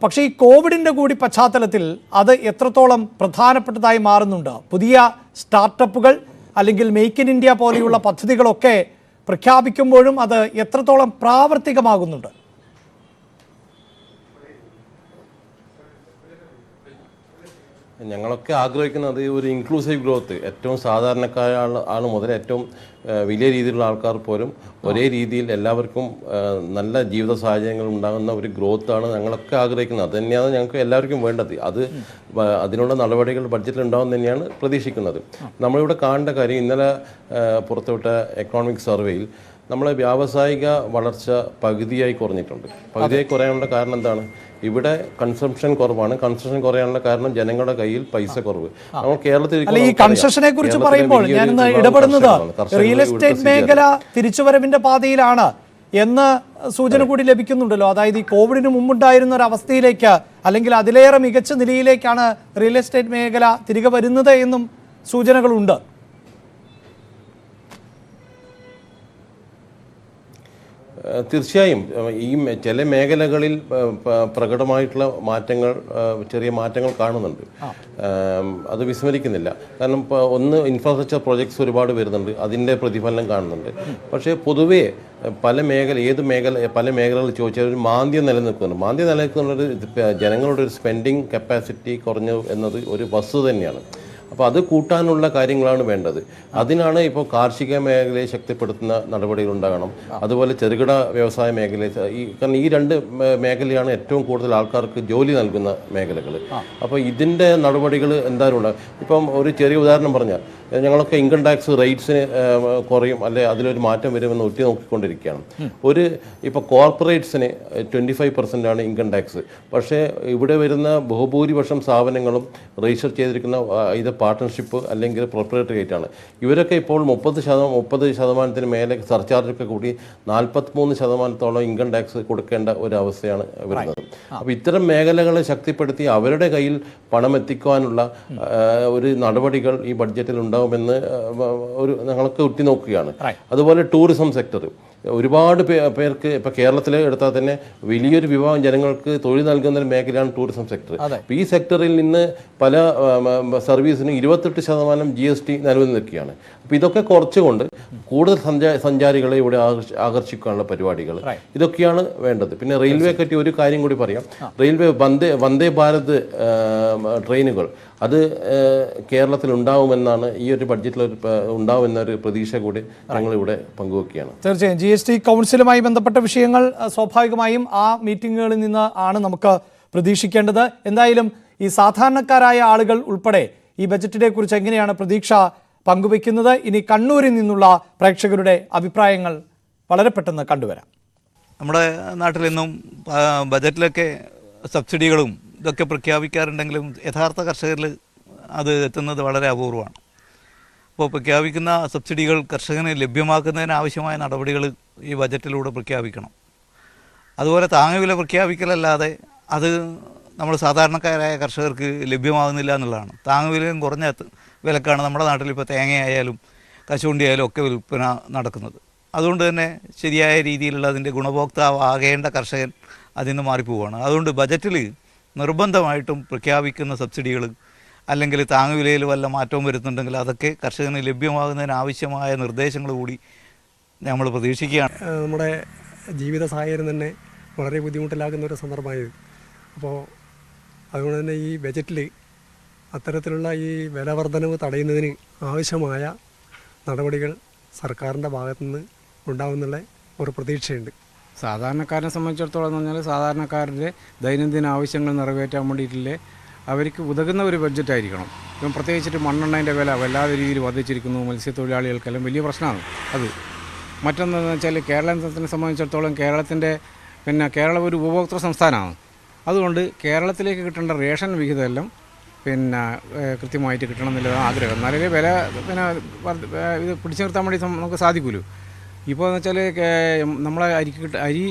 പക്ഷേ ഈ കോവിഡിൻ്റെ കൂടി പശ്ചാത്തലത്തിൽ അത് എത്രത്തോളം പ്രധാനപ്പെട്ടതായി മാറുന്നുണ്ട്? പുതിയ സ്റ്റാർട്ടപ്പുകൾ അല്ലെങ്കിൽ മെയ്ക്ക് ഇൻ ഇന്ത്യ പോലെയുള്ള പദ്ധതികളൊക്കെ പ്രഖ്യാപിക്കുമ്പോഴും അത് എത്രത്തോളം പ്രാവർത്തികമാകുന്നുണ്ട്? ഞങ്ങളൊക്കെ ആഗ്രഹിക്കുന്നത് ഒരു ഇൻക്ലൂസീവ് ഗ്രോത്ത്, ഏറ്റവും സാധാരണക്കാരാണ് മുതൽ ഏറ്റവും വലിയ രീതിയിലുള്ള ആൾക്കാർ പോലും ഒരേ രീതിയിൽ എല്ലാവർക്കും നല്ല ജീവിത സാഹചര്യങ്ങൾ ഉണ്ടാകുന്ന ഒരു ഗ്രോത്താണ് ഞങ്ങളൊക്കെ ആഗ്രഹിക്കുന്നത്. അത് തന്നെയാണ് ഞങ്ങൾക്ക് എല്ലാവർക്കും വേണ്ടത്. അതിനുള്ള നടപടികൾ ബഡ്ജറ്റിൽ ഉണ്ടാകും തന്നെയാണ് പ്രതീക്ഷിക്കുന്നത്. നമ്മളിവിടെ കാണേണ്ട കാര്യം, ഇന്നലെ പുറത്തുവിട്ട എക്കണോമിക് സർവേയിൽ നമ്മളെ വ്യാവസായിക വളർച്ച പകുതിയായി കുറഞ്ഞിട്ടുണ്ട്. പകുതിയായി കുറയാനുള്ള കാരണം എന്താണ്? ഇവിടെ കൺസംഷൻ കുറവാണ്. കൺസംഷൻ കുറയാനുള്ള കാരണം ജനങ്ങളുടെ കയ്യിൽ പൈസ കുറവ്. നമ്മൾ കേരളത്തിൽ ഈ കൺസെഷനെ കുറിച്ച് പറയുമ്പോൾ ഞാൻ ഇടപെടുന്നത് റിയൽ എസ്റ്റേറ്റ് മേഖല തിരിച്ചുവരവിന്റെ പാതയിലാണ് എന്ന് സൂചന കൂടി ലഭിക്കുന്നുണ്ടല്ലോ. അതായത് ഈ കോവിഡിന് മുമ്പുണ്ടായിരുന്ന ഒരു അവസ്ഥയിലേക്ക് അല്ലെങ്കിൽ അതിലേറെ മികച്ച നിലയിലേക്കാണ് റിയൽ എസ്റ്റേറ്റ് മേഖല തിരികെ വരുന്നത് എന്നും സൂചനകളുണ്ട്. തീർച്ചയായും ഈ ചില മേഖലകളിൽ പ്രകടമായിട്ടുള്ള മാറ്റങ്ങൾ, ചെറിയ മാറ്റങ്ങൾ കാണുന്നുണ്ട്. അത് വിസ്മരിക്കുന്നില്ല. കാരണം ഇപ്പോൾ ഒന്ന് ഇൻഫ്രാസ്ട്രക്ചർ പ്രോജക്ട്സ് ഒരുപാട് വരുന്നുണ്ട്, അതിൻ്റെ പ്രതിഫലനം കാണുന്നുണ്ട്. പക്ഷേ പൊതുവേ പല മേഖലകളിൽ ചോദിച്ചാൽ ഒരു മാന്ദ്യം നിലനിൽക്കുന്നുണ്ട്. മാന്ദ്യം നിലനിൽക്കുന്നത് ജനങ്ങളുടെ ഒരു സ്പെൻഡിങ് കപ്പാസിറ്റി കുറഞ്ഞു എന്നത് ഒരു വസ്തുത തന്നെയാണ്. അപ്പോൾ അത് കൂട്ടാനുള്ള കാര്യങ്ങളാണ് വേണ്ടത്. അതിനാണ് ഇപ്പോൾ കാർഷിക മേഖലയെ ശക്തിപ്പെടുത്തുന്ന നടപടികൾ ഉണ്ടാകണം. അതുപോലെ ചെറുകിട വ്യവസായ മേഖലയെ, കാരണം ഈ രണ്ട് മേഖലയാണ് ഏറ്റവും കൂടുതൽ ആൾക്കാർക്ക് ജോലി നൽകുന്ന മേഖലകൾ. അപ്പോൾ ഇതിൻ്റെ നടപടികൾ എന്തായാലും ഉണ്ടാകും. ഇപ്പം ഒരു ചെറിയ ഉദാഹരണം പറഞ്ഞാൽ, ഞങ്ങളൊക്കെ ഇൻകം ടാക്സ് റേറ്റ്സിന് കുറയും, അല്ലെ അതിലൊരു മാറ്റം വരുമെന്ന് ഒറ്റ നോക്കിക്കൊണ്ടിരിക്കുകയാണ്. ഇപ്പോൾ കോർപ്പറേറ്റ്സിന് 25% ഇൻകം ടാക്സ്. പക്ഷേ ഇവിടെ വരുന്ന ബഹുഭൂരിപക്ഷം സ്ഥാപനങ്ങളും രജിസ്റ്റർ ചെയ്തിരിക്കുന്ന ഇത് പാർട്ട്ണർഷിപ്പ് അല്ലെങ്കിൽ പ്രൊപ്പറേറ്ററി റേറ്റാണ്. ഇവരൊക്കെ ഇപ്പോൾ 30% മേലെ സർചാർജൊക്കെ കൂടി 43% ഇൻകം ടാക്സ് കൊടുക്കേണ്ട ഒരു അവസ്ഥയാണ് വരുന്നത്. അപ്പോൾ ഇത്തരം മേഖലകളെ ശക്തിപ്പെടുത്തി അവരുടെ കയ്യിൽ പണം എത്തിക്കുവാനുള്ള ഒരു നടപടികൾ ഈ ബഡ്ജറ്റിൽ ഉണ്ടാകുമെന്ന് ഞങ്ങളൊക്കെ ഉറ്റുനോക്കുകയാണ്. അതുപോലെ ടൂറിസം സെക്ടർ ഒരുപാട് പേർക്ക് ഇപ്പോൾ കേരളത്തിൽ എടുത്താൽ തന്നെ വലിയൊരു വിഭാഗം ജനങ്ങൾക്ക് തൊഴിൽ നൽകുന്ന ഒരു മേഖലയാണ് ടൂറിസം സെക്ടർ. അപ്പോൾ ഈ സെക്ടറിൽ നിന്ന് പല സർവീസിനും 28% GST നിലനിൽക്കുകയാണ്. അപ്പോൾ ഇതൊക്കെ കുറച്ചുകൊണ്ട് കൂടുതൽ സഞ്ചാരികളെ ഇവിടെ ആകർഷിക്കാനുള്ള പരിപാടികൾ ഇതൊക്കെയാണ് വേണ്ടത്. പിന്നെ റെയിൽവേ പറ്റി ഒരു കാര്യം കൂടി പറയാം. റെയിൽവേ വന്ദേ ഭാരത് ട്രെയിനുകൾ അത് കേരളത്തിൽ ഉണ്ടാവുമെന്നാണ്, ഈ ഒരു ബഡ്ജറ്റിൽ ഉണ്ടാവുമെന്നൊരു പ്രതീക്ഷ കൂടി ഞങ്ങളിവിടെ പങ്കുവെക്കുകയാണ്. തീർച്ചയായും GST കൗൺസിലുമായി ബന്ധപ്പെട്ട വിഷയങ്ങൾ സ്വാഭാവികമായും ആ മീറ്റിങ്ങുകളിൽ നിന്ന് ആണ് നമുക്ക് പ്രതീക്ഷിക്കേണ്ടത്. എന്തായാലും ഈ സാധാരണക്കാരായ ആളുകൾ ഉൾപ്പെടെ ഈ ബജറ്റിനെ കുറിച്ച് എങ്ങനെയാണ് പ്രതീക്ഷ പങ്കുവെക്കുന്നത്? ഇനി കണ്ണൂരിൽ നിന്നുള്ള പ്രേക്ഷകരുടെ അഭിപ്രായങ്ങൾ വളരെ പെട്ടെന്ന് കണ്ടുവരാം. നമ്മുടെ നാട്ടിൽ നിന്നും ബജറ്റിലൊക്കെ സബ്സിഡികളും ഇതൊക്കെ പ്രഖ്യാപിക്കാറുണ്ടെങ്കിലും യഥാർത്ഥ കർഷകരിൽ അത് എത്തുന്നത് വളരെ അപൂർവമാണ്. അപ്പോൾ പ്രഖ്യാപിക്കുന്ന സബ്സിഡികൾ കർഷകന് ലഭ്യമാക്കുന്നതിന് ആവശ്യമായ നടപടികൾ ഈ ബജറ്റിലൂടെ പ്രഖ്യാപിക്കണം. അതുപോലെ താങ്ങുവില പ്രഖ്യാപിക്കലല്ലാതെ അത് നമ്മൾ സാധാരണക്കാരായ കർഷകർക്ക് ലഭ്യമാകുന്നില്ല എന്നുള്ളതാണ്. താങ്ങുവിലയും കുറഞ്ഞ വിലക്കാണ് നമ്മുടെ നാട്ടിൽ ഇപ്പോൾ തേങ്ങയായാലും കശുവണ്ടി ആയാലും ഒക്കെ വിൽപ്പന നടക്കുന്നത്. അതുകൊണ്ട് തന്നെ ശരിയായ രീതിയിലുള്ള അതിൻ്റെ ഗുണഭോക്താവാകേണ്ട കർഷകൻ അതിൽ നിന്ന് മാറിപ്പോവുകയാണ്. അതുകൊണ്ട് ബജറ്റിൽ നിർബന്ധമായിട്ടും പ്രഖ്യാപിക്കുന്ന സബ്സിഡികൾ അല്ലെങ്കിൽ താങ്ങുവിലയിൽ വല്ല മാറ്റവും വരുന്നുണ്ടെങ്കിൽ അതൊക്കെ കർഷകന് ലഭ്യമാകുന്നതിന് ആവശ്യമായ നിർദ്ദേശങ്ങൾ കൂടി നമ്മൾ പ്രതീക്ഷിക്കുകയാണ്. നമ്മുടെ ജീവിത സാഹചര്യം തന്നെ വളരെ ബുദ്ധിമുട്ടിലാക്കുന്ന ഒരു സന്ദർഭമായത്. അപ്പോൾ അതുകൊണ്ട് തന്നെ ഈ ബജറ്റിൽ അത്തരത്തിലുള്ള ഈ വില വർധനവ് തടയുന്നതിന് ആവശ്യമായ നടപടികൾ സർക്കാരിൻ്റെ ഭാഗത്തുനിന്ന് ഉണ്ടാവുന്നുള്ള ഒരു പ്രതീക്ഷയുണ്ട്. സാധാരണക്കാരനെ സംബന്ധിച്ചിടത്തോളം എന്ന് പറഞ്ഞാൽ സാധാരണക്കാരുടെ ദൈനംദിന ആവശ്യങ്ങൾ നിറവേറ്റാൻ വേണ്ടിയിട്ടില്ലേ അവർക്ക് ഉതകുന്ന ഒരു ബഡ്ജറ്റായിരിക്കണം. ഇപ്പം പ്രത്യേകിച്ചിട്ട് മണ്ണെണ്ണേൻ്റെ വില വല്ലാതെ രീതിയിൽ വർദ്ധിച്ചിരിക്കുന്നു. മത്സ്യത്തൊഴിലാളികൾക്കെല്ലാം വലിയ പ്രശ്നമാണ് അത്. മറ്റൊന്നെന്ന് വെച്ചാൽ കേരളത്തിനെ സംബന്ധിച്ചിടത്തോളം കേരളം ഒരു ഉപഭോക്തൃ സംസ്ഥാനമാണ്. അതുകൊണ്ട് കേരളത്തിലേക്ക് കിട്ടേണ്ട റേഷൻ വിഹിതമെല്ലാം കൃത്യമായിട്ട് കിട്ടണം എന്നുള്ളതാണ് ആഗ്രഹം. എന്നാലേ വില ഇത് പിടിച്ചു നിർത്താൻ വേണ്ടി നമുക്ക് സാധിക്കുമല്ലോ. ഇപ്പോൾ എന്ന് വെച്ചാൽ നമ്മളെ അരി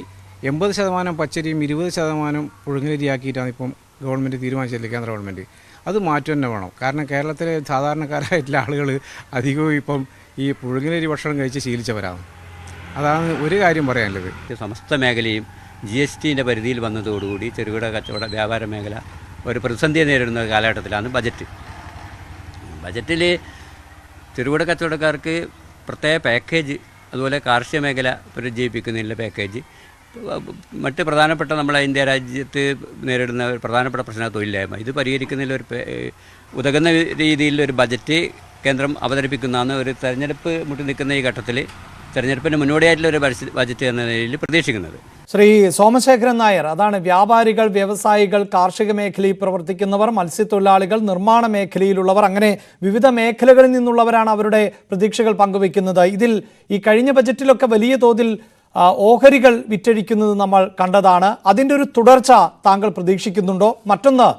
80% പച്ചരിയും 20% പുഴുങ്ങലരിയാക്കിയിട്ടാണ് ഇപ്പം ഗവൺമെൻറ് തീരുമാനിച്ചില്ല, കേന്ദ്ര ഗവൺമെൻറ്. അത് മാറ്റം തന്നെ വേണം. കാരണം കേരളത്തിലെ സാധാരണക്കാരായിട്ടുള്ള ആളുകൾ അധികവും ഇപ്പം ഈ പുഴുങ്ങലരി ഭക്ഷണം കഴിച്ച് ശീലിച്ചവരാണ്. അതാണ് ഒരു കാര്യം പറയാനുള്ളത്. സമസ്ത മേഖലയും GSTൻ്റെ പരിധിയിൽ വന്നതോടുകൂടി ചെറുകിട കച്ചവട വ്യാപാര മേഖല ഒരു പ്രതിസന്ധിയെ നേരിടുന്ന കാലഘട്ടത്തിലാണ് ബജറ്റിൽ ചെറുകിട കച്ചവടക്കാർക്ക് പ്രത്യേക പാക്കേജ്, അതുപോലെ കാർഷിക മേഖല പുനരുജ്ജീവിപ്പിക്കുന്നതിനുള്ള പാക്കേജ്, മറ്റ് പ്രധാനപ്പെട്ട നമ്മളെ ഇന്ത്യ രാജ്യത്ത് നേരിടുന്ന ഒരു പ്രധാനപ്പെട്ട പ്രശ്നമാണ് തൊഴിലില്ലായ്മ. ഇത് പരിഹരിക്കുന്നതിൽ ഉതകുന്ന രീതിയിൽ ഒരു ബജറ്റ് കേന്ദ്രം അവതരിപ്പിക്കുന്നതാണ് ഒരു തെരഞ്ഞെടുപ്പ് മുട്ടി നിൽക്കുന്ന ഈ ഘട്ടത്തിൽ തെരഞ്ഞെടുപ്പിന് മുന്നോടിയായിട്ടുള്ള ഒരു ബജറ്റ് എന്ന നിലയിൽ പ്രതീക്ഷിക്കുന്നത്. ശ്രീ സോമശേഖരൻ നായർ, അതാണ് വ്യാപാരികൾ, വ്യവസായികൾ, കാർഷിക മേഖലയിൽ പ്രവർത്തിക്കുന്നവർ, മത്സ്യത്തൊഴിലാളികൾ, നിർമ്മാണ മേഖലയിലുള്ളവർ, അങ്ങനെ വിവിധ മേഖലകളിൽ നിന്നുള്ളവരാണ് അവരുടെ പ്രതീക്ഷകൾ പങ്കുവയ്ക്കുന്നത്. ഇതിൽ ഈ കഴിഞ്ഞ ബജറ്റിലൊക്കെ വലിയ തോതിൽ ഓഹരികൾ വിറ്റഴിക്കുന്നത് നമ്മൾ കണ്ടതാണ്. അതിൻ്റെ ഒരു തുടർച്ച താങ്കൾ പ്രതീക്ഷിക്കുന്നുണ്ടോ? മറ്റൊന്ന്,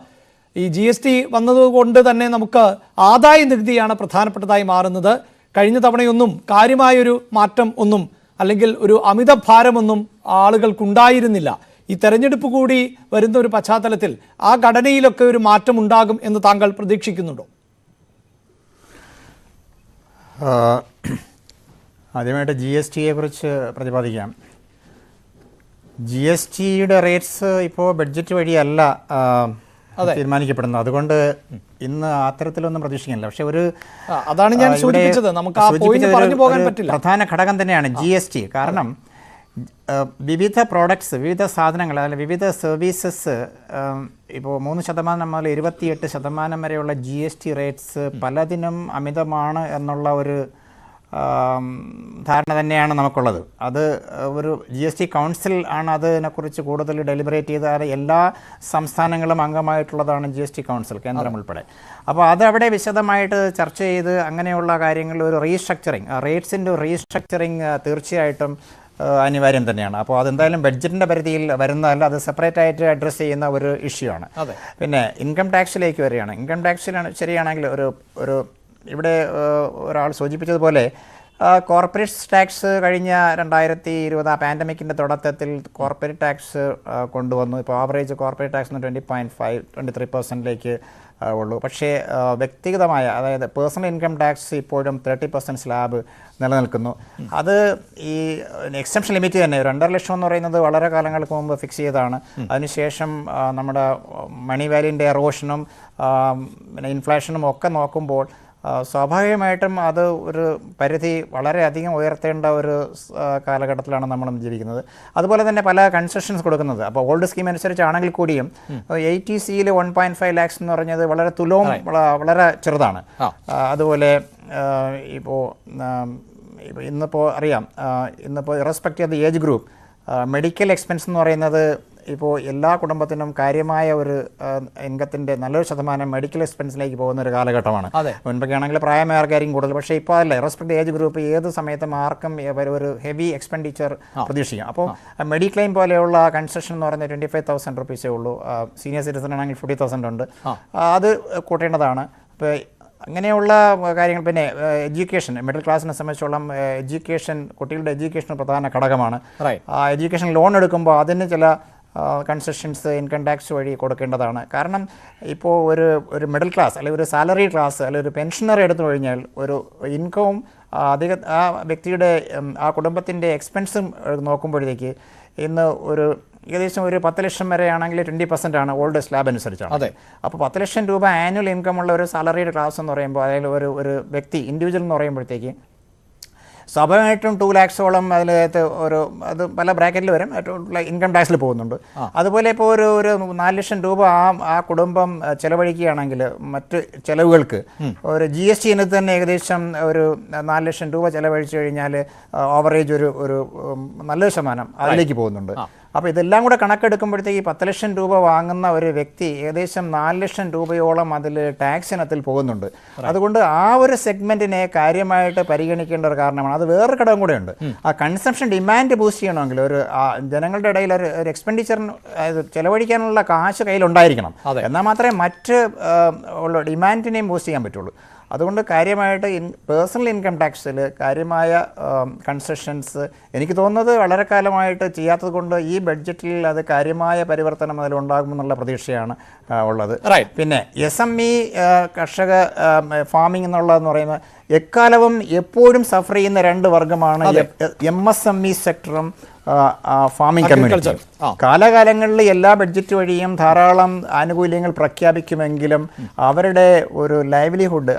ഈ GST വന്നതുകൊണ്ട് തന്നെ നമുക്ക് ആദായ നികുതിയാണ് പ്രധാനപ്പെട്ടതായി മാറുന്നത്. കഴിഞ്ഞ തവണയൊന്നും കാര്യമായൊരു മാറ്റം ഒന്നും അല്ലെങ്കിൽ ഒരു അമിത ഭാരമൊന്നും ആളുകൾക്കുണ്ടായിരുന്നില്ല. ഈ തെരഞ്ഞെടുപ്പ് കൂടി വരുന്ന ഒരു പശ്ചാത്തലത്തിൽ ആ ഘടനയിലൊക്കെ ഒരു മാറ്റം ഉണ്ടാകും എന്ന് താങ്കൾ പ്രതീക്ഷിക്കുന്നുണ്ടോ? ആദ്യമായിട്ട് GSTയെ കുറിച്ച് പ്രതിപാദിക്കാം. GSTയുടെ റേറ്റ്സ് ഇപ്പോൾ ബഡ്ജറ്റ് വഴിയല്ല തീരുമാനിക്കപ്പെടുന്നത്. അതുകൊണ്ട് ഇന്ന് അത്തരത്തിലൊന്നും പ്രതീക്ഷിക്കുന്നില്ല. പക്ഷെ അതാണ് ഞാൻ സൂചിപ്പിച്ചത്, നമുക്ക് ആ പോയിന്റ് പറഞ്ഞു പോകാൻ പറ്റില്ല. പ്രധാന ഘടകം തന്നെയാണ് GST. കാരണം വിവിധ പ്രോഡക്ട്സ്, വിവിധ സാധനങ്ങൾ, അല്ലെങ്കിൽ വിവിധ സർവീസസ് ഇപ്പോൾ 3% മുതൽ 28% വരെയുള്ള GST റേറ്റ്സ് പലതിനും അമിതമാണ് എന്നുള്ള ഒരു ധാരണ തന്നെയാണ് നമുക്കുള്ളത്. അത് ഒരു GST കൗൺസിൽ ആണ് അതിനെക്കുറിച്ച് കൂടുതൽ ഡെലിബറേറ്റ് ചെയ്ത് എല്ലാ സംസ്ഥാനങ്ങളും അംഗമായിട്ടുള്ളതാണ് GST കൗൺസിൽ, കേന്ദ്രം ഉൾപ്പെടെ. അപ്പോൾ അത് അവിടെ വിശദമായിട്ട് ചർച്ച ചെയ്ത് അങ്ങനെയുള്ള കാര്യങ്ങളിൽ ഒരു റീസ്ട്രക്ചറിങ്, റേറ്റ്സിൻ്റെ റീസ്ട്രക്ചറിങ് തീർച്ചയായിട്ടും അനിവാര്യം തന്നെയാണ്. അപ്പോൾ അതെന്തായാലും ബഡ്ജറ്റിൻ്റെ പരിധിയിൽ വരുന്നതല്ല, അത് സെപ്പറേറ്റ് ആയിട്ട് അഡ്രസ്സ് ചെയ്യുന്ന ഒരു ഇഷ്യൂ ആണ്. പിന്നെ ഇൻകം ടാക്സിലേക്ക് വരികയാണ്. ഇൻകം ടാക്സിലാണ് ശരിയാണെങ്കിൽ ഒരു ഇവിടെ ഒരാൾ സൂചിപ്പിച്ചതുപോലെ കോർപ്പറേറ്റ് ടാക്സ് കഴിഞ്ഞ 2020 പാൻഡമിക്കിൻ്റെ തുടക്കത്തിൽ കോർപ്പറേറ്റ് ടാക്സ് കൊണ്ടുവന്നു. ഇപ്പോൾ ആവറേജ് കോർപ്പറേറ്റ് ടാക്സ് 20.5-23% ഉള്ളൂ. പക്ഷേ വ്യക്തിഗതമായ, അതായത് പേഴ്സണൽ ഇൻകം ടാക്സ് ഇപ്പോഴും 30% സ്ലാബ് നിലനിൽക്കുന്നു. അത് ഈ എക്സംഷൻ ലിമിറ്റ് തന്നെ 2.5 ലക്ഷം എന്ന് പറയുന്നത് വളരെ കാലങ്ങൾക്ക് മുമ്പ് ഫിക്സ് ചെയ്തതാണ്. അതിനുശേഷം നമ്മുടെ മണി വാല്യൂൻ്റെ എറോഷനും പിന്നെ ഇൻഫ്ലേഷനും ഒക്കെ നോക്കുമ്പോൾ സ്വാഭാവികമായിട്ടും അത് ഒരു പരിധി വളരെയധികം ഉയർത്തേണ്ട ഒരു കാലഘട്ടത്തിലാണ് നമ്മൾ ജീവിക്കുന്നത്. അതുപോലെ തന്നെ പല കൺസെഷൻസ് കൊടുക്കുന്നത്. അപ്പോൾ ഓൾഡ് സ്കീം അനുസരിച്ചാണെങ്കിൽ കൂടിയും ATCയിൽ 1.5 lakhs എന്ന് പറഞ്ഞത് വളരെ തുലവും വളരെ ചെറുതാണ്. അതുപോലെ ഇപ്പോൾ ഇന്നിപ്പോൾ അറിയാം, ഇന്നിപ്പോൾ irrespective of the age group medical expense എന്ന് പറയുന്നത് ഇപ്പോൾ എല്ലാ കുടുംബത്തിനും കാര്യമായ ഒരു ഇൻകത്തിൻ്റെ നല്ലൊരു ശതമാനം മെഡിക്കൽ എക്സ്പെൻസിലേക്ക് പോകുന്ന ഒരു കാലഘട്ടമാണ്. മുൻപൊക്കെ ആണെങ്കിൽ പ്രായമായവർക്കായിരിക്കും കൂടുതൽ. പക്ഷേ ഇപ്പോൾ അല്ല, റെസ്പെക്ട് ഏജ് ഗ്രൂപ്പ് ഏത് സമയത്തും ആർക്കും ഒരു ഹെവി എക്സ്പെൻഡിച്ചർ പ്രതീക്ഷിക്കാം. അപ്പോൾ മെഡിക്ലെയിം പോലെയുള്ള കൺസെഷൻ എന്ന് പറയുന്നത് 25,000 റുപ്പീസേ ഉള്ളൂ. സീനിയർ സിറ്റിസൺ ആണെങ്കിൽ 40,000 ഉണ്ട്. അത് കൂട്ടേണ്ടതാണ്. അപ്പോൾ അങ്ങനെയുള്ള കാര്യങ്ങൾ. പിന്നെ എഡ്യൂക്കേഷൻ, മിഡിൽ ക്ലാസ്സിനെ സംബന്ധിച്ചോളം എഡ്യൂക്കേഷൻ, കുട്ടികളുടെ എഡ്യൂക്കേഷൻ പ്രധാന ഘടകമാണ്. എഡ്യൂക്കേഷൻ ലോൺ എടുക്കുമ്പോൾ അതിന് ചില കൺസെഷൻസ് ഇൻകം ടാക്സ് വഴി കൊടുക്കേണ്ടതാണ്. കാരണം ഇപ്പോൾ ഒരു മിഡിൽ ക്ലാസ് അല്ലെങ്കിൽ ഒരു സാലറി ക്ലാസ് അല്ലെങ്കിൽ ഒരു പെൻഷനർ എടുത്തു കഴിഞ്ഞാൽ ഒരു ഇൻകവും ആ വ്യക്തിയുടെ ആ കുടുംബത്തിൻ്റെ എക്സ്പെൻസും നോക്കുമ്പോഴത്തേക്ക് ഇന്ന് ഏകദേശം ഒരു 10 ലക്ഷം വരെ ആണെങ്കിൽ 20% ആണ് ഓൾഡ് സ്ലാബ് അനുസരിച്ചാണ്. അപ്പോൾ 10 ലക്ഷം രൂപ ആനുവൽ ഇൻകം ഉള്ള ഒരു സാലറിയുടെ ക്ലാസ് എന്ന് പറയുമ്പോൾ, അതായത് ഒരു വ്യക്തി ഇൻഡിവിജ്വൽ എന്ന് പറയുമ്പോഴത്തേക്ക് സ്വാഭാവികമായിട്ടും 2 lakhsോളം അതിനകത്ത് അത് പല ബ്രാക്കറ്റിൽ വരും, ഇൻകം ടാക്സിൽ പോകുന്നുണ്ട്. അതുപോലെ ഇപ്പോൾ ഒരു 4 ലക്ഷം രൂപ ആ കുടുംബം ചെലവഴിക്കുകയാണെങ്കിൽ മറ്റ് ചെലവുകൾക്ക് ഒരു GST ഇനത്ത് തന്നെ ഏകദേശം ഒരു 4 ലക്ഷം രൂപ ചെലവഴിച്ചു കഴിഞ്ഞാൽ ഓവറേജ് ഒരു നല്ലൊരു ശതമാനം അതിലേക്ക് പോകുന്നുണ്ട്. അപ്പോൾ ഇതെല്ലാം കൂടെ കണക്കെടുക്കുമ്പോഴത്തേക്ക് 10 ലക്ഷം രൂപ വാങ്ങുന്ന ഒരു വ്യക്തി ഏകദേശം 4 ലക്ഷം രൂപയോളം അതിൽ ടാക്സ് ഇനത്തിൽ പോകുന്നുണ്ട്. അതുകൊണ്ട് ആ ഒരു സെഗ്മെൻറ്റിനെ കാര്യമായിട്ട് പരിഗണിക്കേണ്ട ഒരു കാരണമാണ്. അത് വേറൊരു ഘടകം കൂടെ ഉണ്ട്. ആ കൺസംഷൻ ഡിമാൻഡ് ബൂസ്റ്റ് ചെയ്യണമെങ്കിൽ ജനങ്ങളുടെ ഇടയിൽ ഒരു എക്സ്പെൻഡിച്ചറിന് ചെലവഴിക്കാനുള്ള കാശ് കയ്യിലുണ്ടായിരിക്കണം. എന്നാൽ മാത്രമേ മറ്റ് ഉള്ള ഡിമാൻഡിനെയും ബൂസ്റ്റ് ചെയ്യാൻ പറ്റുള്ളൂ. അതുകൊണ്ട് കാര്യമായിട്ട് പേഴ്സണൽ ഇൻകം ടാക്സിൽ കാര്യമായ കൺസെഷൻസ് എനിക്ക് തോന്നുന്നത് വളരെ കാലമായിട്ട് ചെയ്യാത്തത് കൊണ്ട് ഈ ബഡ്ജറ്റിൽ അത് കാര്യമായ പരിവർത്തനം അതിലുണ്ടാകുമെന്നുള്ള പ്രതീക്ഷയാണ് ഉള്ളത്. പിന്നെ SME കർഷക ഫാമിംഗ് എന്നുള്ളതെന്ന് പറയുന്നത് എക്കാലവും എപ്പോഴും സഫർ ചെയ്യുന്ന 2 വർഗ്ഗമാണ് MSME സെക്ടറും ഫാമിംഗ് കമ്മ്യൂണിറ്റി. കാലാകാലങ്ങളിൽ എല്ലാ ബഡ്ജറ്റ് വഴിയും ധാരാളം ആനുകൂല്യങ്ങൾ പ്രഖ്യാപിക്കുമെങ്കിലും അവരുടെ ഒരു ലൈവ്ലിഹുഡ്,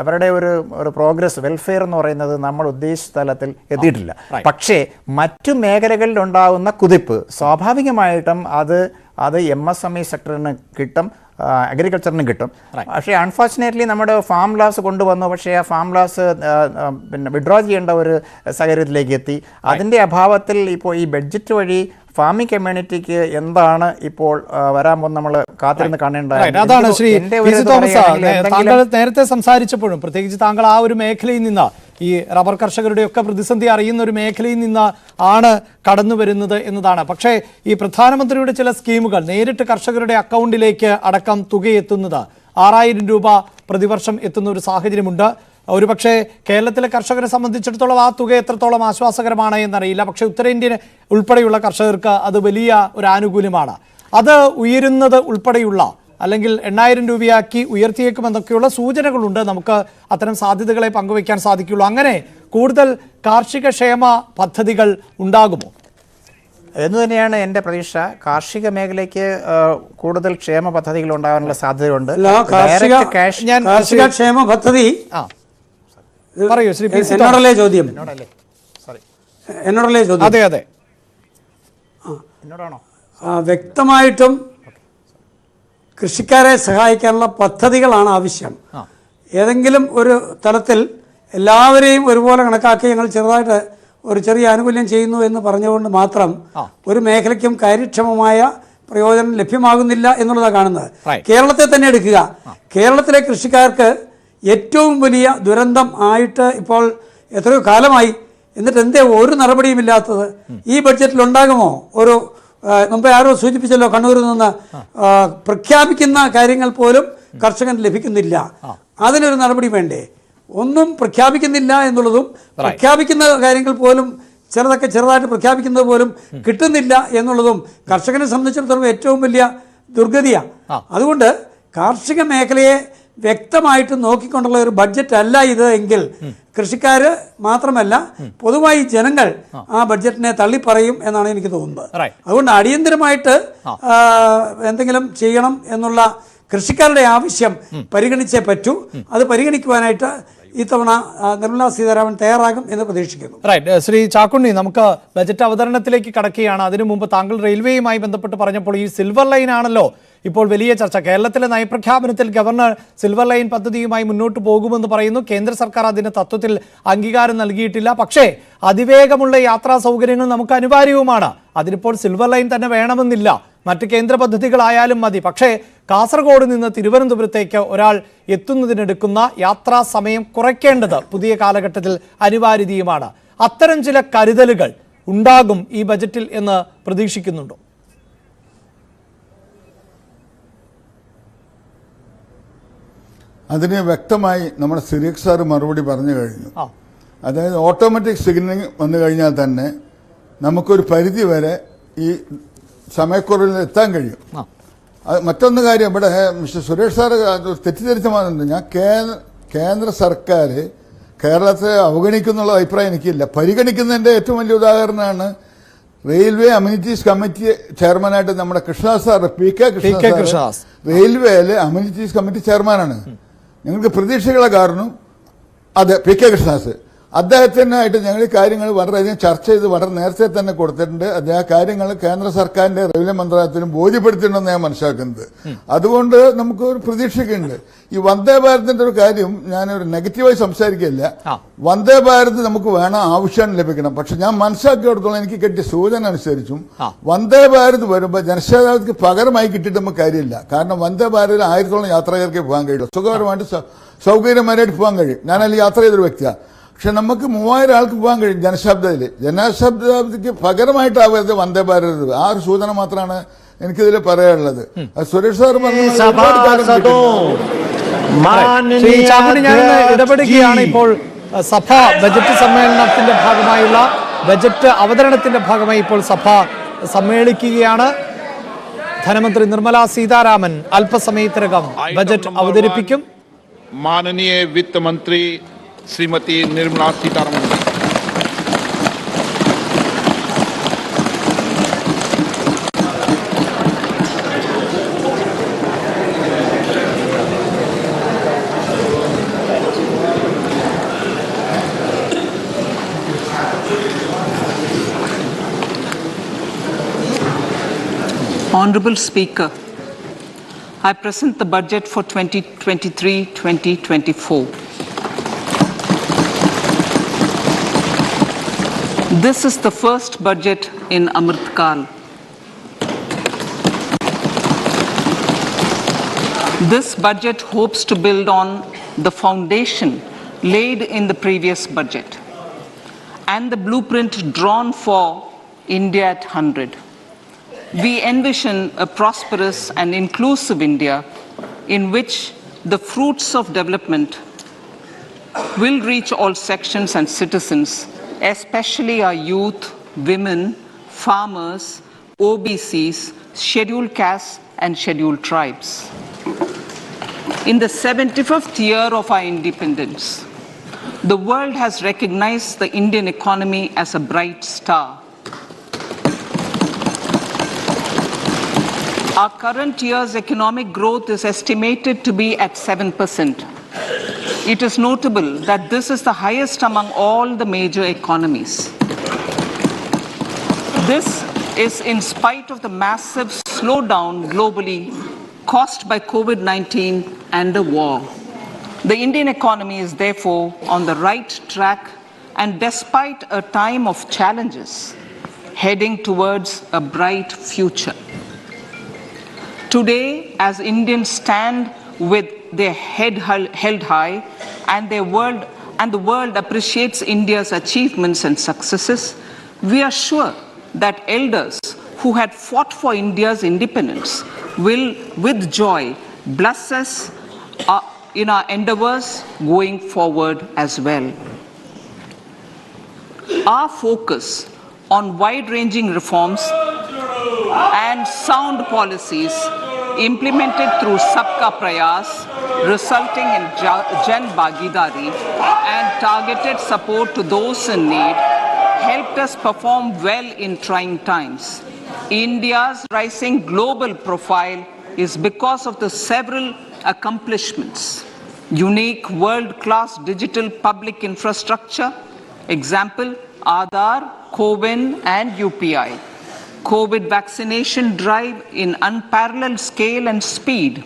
അവരുടെ ഒരു പ്രോഗ്രസ്, വെൽഫെയർ എന്ന് പറയുന്നത് നമ്മൾ ഉദ്ദേശിച്ച തലത്തിൽ എത്തിയിട്ടില്ല. പക്ഷേ മറ്റു മേഖലകളിൽ ഉണ്ടാകുന്ന കുതിപ്പ് സ്വാഭാവികമായിട്ടും അത് MSME സെക്ടറിന് കിട്ടും, അഗ്രികൾച്ചറിന് കിട്ടും. പക്ഷേ അൺഫോർച്ചുനേറ്റ്ലി നമ്മുടെ ഫാം ലാസ് കൊണ്ടുവന്നു. പക്ഷേ ആ ഫാം ലാസ് പിന്നെ വിഡ്രോ ചെയ്യേണ്ട ഒരു സാഹചര്യത്തിലേക്ക് എത്തി. അതിൻ്റെ അഭാവത്തിൽ ഇപ്പോൾ ഈ ബഡ്ജറ്റ് വഴി ഫാമിംഗ് കമ്മ്യൂണിറ്റിക്ക് എന്താണ് ഇപ്പോൾ വരാൻ പോകുന്നത് നമ്മൾ കാത്തിരുന്ന് കാണേണ്ടതാണ്. അതാണ് ശ്രീ തോമസ്, താങ്കൾ നേരത്തെ സംസാരിച്ചപ്പോഴും പ്രത്യേകിച്ച് താങ്കൾ ആ ഒരു മേഖലയിൽ നിന്ന്, ഈ റബ്ബർ കർഷകരുടെയൊക്കെ പ്രതിസന്ധി അറിയുന്ന ഒരു മേഖലയിൽ നിന്ന് ആണ് കടന്നു വരുന്നത് എന്നതാണ്. പക്ഷേ ഈ പ്രധാനമന്ത്രിയുടെ ചില സ്കീമുകൾ നേരിട്ട് കർഷകരുടെ അക്കൗണ്ടിലേക്ക് അടക്കം തുകയെത്തുന്നത് 6000 രൂപ പ്രതിവർഷം എത്തുന്ന ഒരു സാഹചര്യമുണ്ട്. ഒരുപക്ഷെ കേരളത്തിലെ കർഷകരെ സംബന്ധിച്ചിടത്തോളം ആ തുക എത്രത്തോളം ആശ്വാസകരമാണ് എന്നറിയില്ല. പക്ഷേ ഉത്തരേന്ത്യൻ ഉൾപ്പെടെയുള്ള കർഷകർക്ക് അത് വലിയ ഒരു ആനുകൂല്യമാണ്. അത് ഉയരുന്നത് ഉൾപ്പെടെയുള്ള, അല്ലെങ്കിൽ 8000 രൂപയാക്കി ഉയർത്തിയേക്കുമെന്നൊക്കെയുള്ള സൂചനകളുണ്ട്. നമുക്ക് അത്തരം സാധ്യതകളെ പങ്കുവയ്ക്കാൻ സാധിക്കുള്ളൂ. അങ്ങനെ കൂടുതൽ കാർഷിക ക്ഷേമ പദ്ധതികൾ ഉണ്ടാകുമോ എന്ന് തന്നെയാണ് എൻ്റെ പ്രതീക്ഷ. കാർഷിക മേഖലയ്ക്ക് കൂടുതൽ ക്ഷേമ പദ്ധതികൾ ഉണ്ടാകാനുള്ള സാധ്യതയുണ്ട്. കാർഷിക ക്ഷേമ പദ്ധതി പറയൂ ശ്രീ. എന്നോടല്ലേ ചോദ്യം? അതെ അതെ, വ്യക്തമായിട്ടും കൃഷിക്കാരെ സഹായിക്കാനുള്ള പദ്ധതികളാണ് ആവശ്യം. ഏതെങ്കിലും ഒരു തലത്തിൽ എല്ലാവരെയും ഒരുപോലെ കണക്കാക്കി ഞങ്ങൾ ചെറുതായിട്ട് ഒരു ചെറിയ ആനുകൂല്യം ചെയ്യുന്നു എന്ന് പറഞ്ഞുകൊണ്ട് മാത്രം ഒരു മേഖലയ്ക്കും കാര്യക്ഷമമായ പ്രയോജനം ലഭ്യമാകുന്നില്ല എന്നുള്ളതാണ് കാണുന്നത്. കേരളത്തെ തന്നെ എടുക്കുക. കേരളത്തിലെ കൃഷിക്കാർക്ക് ഏറ്റവും വലിയ ദുരന്തം ആയിട്ട് ഇപ്പോൾ എത്രയോ കാലമായി. എന്നിട്ട് എന്തേ ഒരു നടപടിയുമില്ലാത്തത്? ഈ ബഡ്ജറ്റിൽ ഉണ്ടാകുമോ? ഒരു മുമ്പ് ആരോ സൂചിപ്പിച്ചല്ലോ, കണ്ണൂരിൽ നിന്ന് പ്രഖ്യാപിക്കുന്ന കാര്യങ്ങൾ പോലും കർഷകന് ലഭിക്കുന്നില്ല. അതിനൊരു നടപടി വേണ്ടേ? ഒന്നും പ്രഖ്യാപിക്കുന്നില്ല എന്നുള്ളതും പ്രഖ്യാപിക്കുന്ന കാര്യങ്ങൾ പോലും ചിലതൊക്കെ ചെറുതായിട്ട് പ്രഖ്യാപിക്കുന്നത് പോലും കിട്ടുന്നില്ല എന്നുള്ളതും കർഷകനെ സംബന്ധിച്ചിടത്തോളം ഏറ്റവും വലിയ ദുർഗതിയാണ്. അതുകൊണ്ട് കാർഷിക മേഖലയെ വ്യക്തമായിട്ട് നോക്കിക്കൊണ്ടുള്ള ഒരു ബഡ്ജറ്റ് അല്ല ഇത് എങ്കിൽ കൃഷിക്കാര് മാത്രമല്ല പൊതുവായി ജനങ്ങൾ ആ ബഡ്ജറ്റിനെ തള്ളിപ്പറയും എന്നാണ് എനിക്ക് തോന്നുന്നത്. അതുകൊണ്ട് അടിയന്തരമായിട്ട് എന്തെങ്കിലും ചെയ്യണം എന്നുള്ള കൃഷിക്കാരുടെ ആവശ്യം പരിഗണിച്ചേ പറ്റൂ. അത് പരിഗണിക്കുവാനായിട്ട് ഇത്തവണ നിർമ്മലാ സീതാരാമൻ തയ്യാറാകും എന്ന് പ്രതീക്ഷിക്കുന്നു. ശ്രീ ചാക്കുണ്ണി, നമുക്ക് ബജറ്റ് അവതരണത്തിലേക്ക് കടക്കുകയാണ്. അതിനു മുമ്പ് താങ്കൾ റെയിൽവേയുമായി ബന്ധപ്പെട്ട് പറഞ്ഞപ്പോൾ ഈ സിൽവർ ലൈൻ ആണല്ലോ ഇപ്പോൾ വലിയ ചർച്ച. കേരളത്തിലെ നയപ്രഖ്യാപനത്തിൽ ഗവർണർ സിൽവർ ലൈൻ പദ്ധതിയുമായി മുന്നോട്ട് പോകുമെന്ന് പറയുന്നു. കേന്ദ്ര സർക്കാർ അതിന് തത്വത്തിൽ അംഗീകാരം നൽകിയിട്ടില്ല. പക്ഷേ അതിവേഗമുള്ള യാത്രാ സൗകര്യങ്ങൾ നമുക്ക് അനിവാര്യവുമാണ്. അതിനിപ്പോൾ സിൽവർ ലൈൻ തന്നെ വേണമെന്നില്ല, മറ്റ് കേന്ദ്ര പദ്ധതികളായാലും മതി. പക്ഷേ കാസർഗോഡ് നിന്ന് തിരുവനന്തപുരത്തേക്ക് ഒരാൾ എത്തുന്നതിനെടുക്കുന്ന യാത്രാ സമയം കുറയ്ക്കേണ്ടത് പുതിയ കാലഘട്ടത്തിൽ അനിവാര്യതയുമാണ്. അത്തരം ചില കരുതലുകൾ ഉണ്ടാകും ഈ ബജറ്റിൽ എന്ന് പ്രതീക്ഷിക്കുന്നുണ്ടോ? അതിന് വ്യക്തമായി നമ്മുടെ സിറിയക് സാർ മറുപടി പറഞ്ഞു കഴിഞ്ഞു. അതായത് ഓട്ടോമാറ്റിക് സിഗ്നലിംഗ് വന്നു കഴിഞ്ഞാൽ തന്നെ നമുക്കൊരു പരിധി വരെ ഈ സമയക്കുറവിൽ എത്താൻ കഴിയും. മറ്റൊന്ന് കാര്യം, ഇവിടെ മിസ്റ്റർ സുരേഷ് സാർ തെറ്റിദ്ധരിച്ച മാറുന്നുണ്ട്. ഞാൻ കേന്ദ്ര സർക്കാർ കേരളത്തെ അവഗണിക്കുന്നുള്ള അഭിപ്രായം എനിക്കില്ല. പരിഗണിക്കുന്നതിന്റെ ഏറ്റവും വലിയ ഉദാഹരണമാണ് റെയിൽവേ അമ്യൂണിറ്റീസ് കമ്മിറ്റി ചെയർമാനായിട്ട് നമ്മുടെ Krishnadas sir, P K Krishnadas റെയിൽവേയിലെ അമ്യൂണിറ്റീസ് കമ്മിറ്റി ചെയർമാനാണ്. ഞങ്ങൾക്ക് പ്രതീക്ഷകളെ കാരണം അതെ പി കെ കൃഷ്ണദാസ് അദ്ദേഹത്തിനായിട്ട് ഞങ്ങൾ ഈ കാര്യങ്ങൾ വളരെയധികം ചർച്ച ചെയ്ത് വളരെ നേരത്തെ തന്നെ കൊടുത്തിട്ടുണ്ട്. അദ്ദേഹം കാര്യങ്ങൾ കേന്ദ്ര സർക്കാരിന്റെ റെയിൽവേ മന്ത്രാലയത്തിലും ബോധ്യപ്പെടുത്തിയിട്ടുണ്ടെന്ന് ഞാൻ മനസ്സിലാക്കുന്നത്. അതുകൊണ്ട് നമുക്ക് ഒരു പ്രതീക്ഷയ്ക്കുണ്ട്. ഈ വന്ദേ ഭാരതിന്റെ ഒരു കാര്യം ഞാനൊരു നെഗറ്റീവായി സംസാരിക്കില്ല. വന്ദേ ഭാരത് നമുക്ക് വേണം, ആവശ്യമാണ് ലഭിക്കണം. പക്ഷെ ഞാൻ മനസ്സിലാക്കിയെടുത്തോളം എനിക്ക് കിട്ടിയ സൂചന അനുസരിച്ചും വന്ദേ ഭാരത് വരുമ്പോൾ ജനശതാബ്ദിക്ക് പകരമായി കിട്ടിയിട്ട് നമുക്ക് കാര്യമില്ല. കാരണം വന്ദേ ഭാരതിൽ 1000-ഓളം യാത്രക്കാർക്ക് പോകാൻ കഴിയും, സുഖകരമായിട്ട് സൗകര്യമായിട്ട് പോകാൻ കഴിയും. ഞാനതിൽ യാത്ര ചെയ്തൊരു വ്യക്തിയാണ്. പക്ഷെ നമുക്ക് 3000 ആൾക്ക് പോകാൻ കഴിയും ജനശതാബ്ദിക്ക് പകരമായിട്ടാവരുത് വന്ദേ ഭാരത്. ആ ഒരു സൂചന മാത്രമാണ് എനിക്കിതിൽ പറയാനുള്ളത്. സുരേഷ് സാർ ഇടപെടുകയാണ്. ഇപ്പോൾ സഭ ബജറ്റ് സമ്മേളനത്തിന്റെ ഭാഗമായുള്ള ബജറ്റ് അവതരണത്തിന്റെ ഭാഗമായി ഇപ്പോൾ സഭ സമ്മേളിക്കുകയാണ്. ധനമന്ത്രി നിർമ്മലാ സീതാരാമൻ അല്പസമയത്തിനകം ബജറ്റ് അവതരിപ്പിക്കും. माननीय वित्त मंत्री Shrimati Nirmala Sitharaman. Honorable Speaker, I present the budget for 2023-2024. This is the first budget in Amrit Kal. This budget hopes to build on the foundation laid in the previous budget and the blueprint drawn for India at 100. We envision a prosperous and inclusive India in which the fruits of development will reach all sections and citizens, especially our youth, women, farmers, OBCs, scheduled castes and scheduled tribes. In the 75th year of our independence, the world has recognized the Indian economy as a bright star. Our current year's economic growth is estimated to be at 7%. It is notable that this is the highest among all the major economies. This is in spite of the massive slowdown globally caused by COVID-19 and the war. The Indian economy is therefore on the right track and despite a time of challenges, heading towards a bright future. Today, as Indians stand with their head held high and the world appreciates India's achievements and successes, we are sure that elders who had fought for India's independence will, with joy, bless us in our endeavors going forward as well. Our focus on wide-ranging reforms and sound policies implemented through Sabka Prayas, resulting in Jan Bhagidari and targeted support to those in need, helped us perform well in trying times. India's rising global profile is because of the several accomplishments: unique world-class digital public infrastructure, example, Aadhaar, CoWIN and UPI, COVID vaccination drive in unparalleled scale and speed,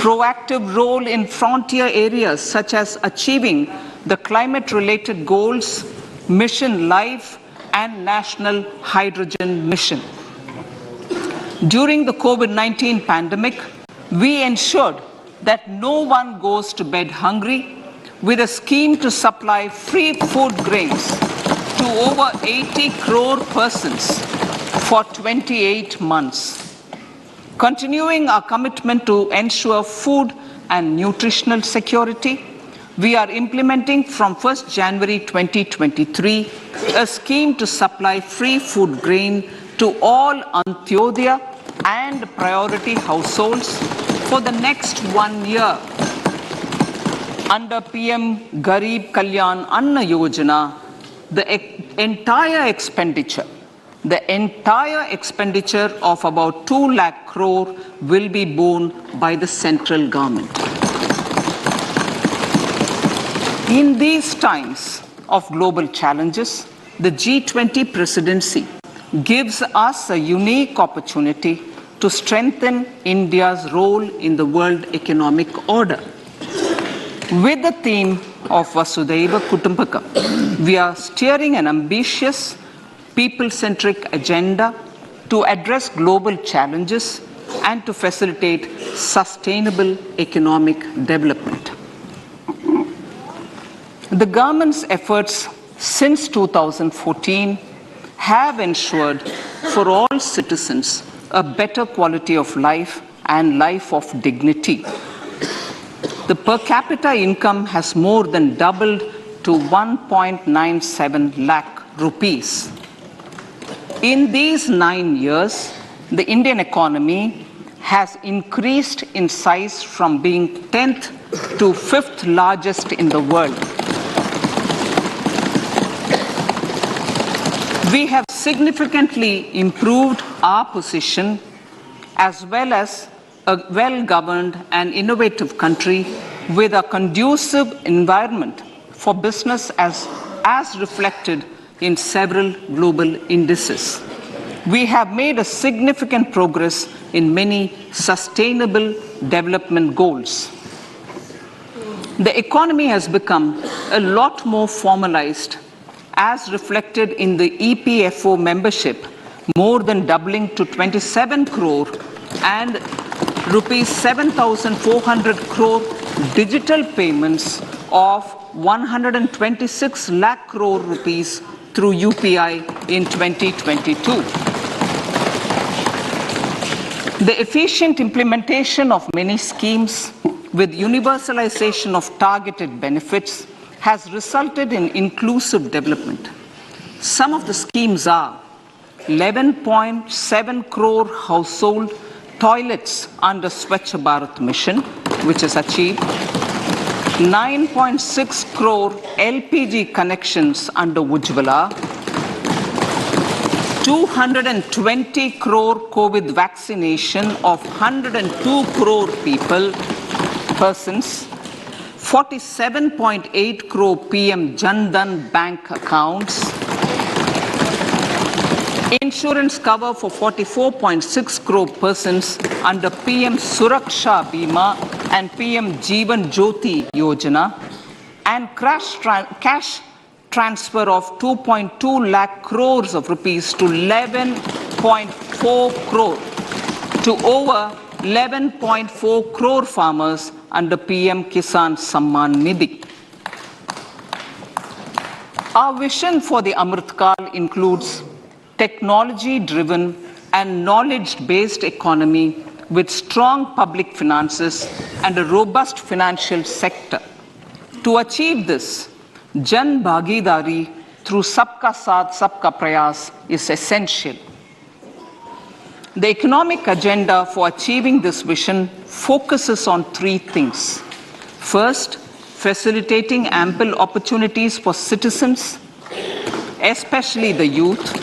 proactive role in frontier areas such as achieving the climate-related goals, Mission Life and National Hydrogen Mission. During the COVID-19 pandemic, we ensured that no one goes to bed hungry with a scheme to supply free food grains to over 80 crore persons for 28 months. Continuing our commitment to ensure food and nutritional security, we are implementing from 1st January 2023 a scheme to supply free food grain to all Antyodaya and priority households for the next 1 year. Under PM Garib Kalyan Anna Yojana, the entire expenditure of about 2 lakh crore will be borne by the central government. In these times of global challenges, the G20 presidency gives us a unique opportunity to strengthen India's role in the world economic order. With the theme of Vasudhaiva Kutumbakam, we are steering an ambitious, people-centric agenda to address global challenges and to facilitate sustainable economic development. The government's efforts since 2014 have ensured for all citizens a better quality of life and life of dignity. The per capita income has more than doubled to 1.97 lakh rupees. In these 9 years, the Indian economy has increased in size from being 10th to 5th largest in the world. We have significantly improved our position as well as a well-governed and innovative country with a conducive environment for business as reflected in several global indices. we have made a significant progress in many sustainable development goals. The economy has become a lot more formalized, as reflected in the EPFO membership, more than doubling to 27 crore, and rupees 7,400 crore digital payments of 126 lakh crore rupees through UPI in 2022. The efficient implementation of many schemes with universalization of targeted benefits has resulted in inclusive development. Some of the schemes are 11.7 crore household toilets under Swachh Bharat mission, which is achieved, 9.6 crore LPG connections under Ujjwala, 220 crore COVID vaccination of 102 crore persons, 47.8 crore PM Jan Dhan bank accounts, insurance cover for 44.6 crore persons under PM Suraksha Bima and PM Jeevan Jyoti Yojana, and cash transfer of 2.2 lakh crores of rupees to 11.4 crore to over 11.4 crore farmers under PM Kisan Samman Nidhi. Our vision for the Amrit Kaal includes technology-driven and knowledge-based economy with strong public finances and a robust financial sector. To achieve this, Jan Bhagidari through Sabka Saath Sabka Prayas is essential. The economic agenda for achieving this vision focuses on three things. First, facilitating ample opportunities for citizens, especially the youth,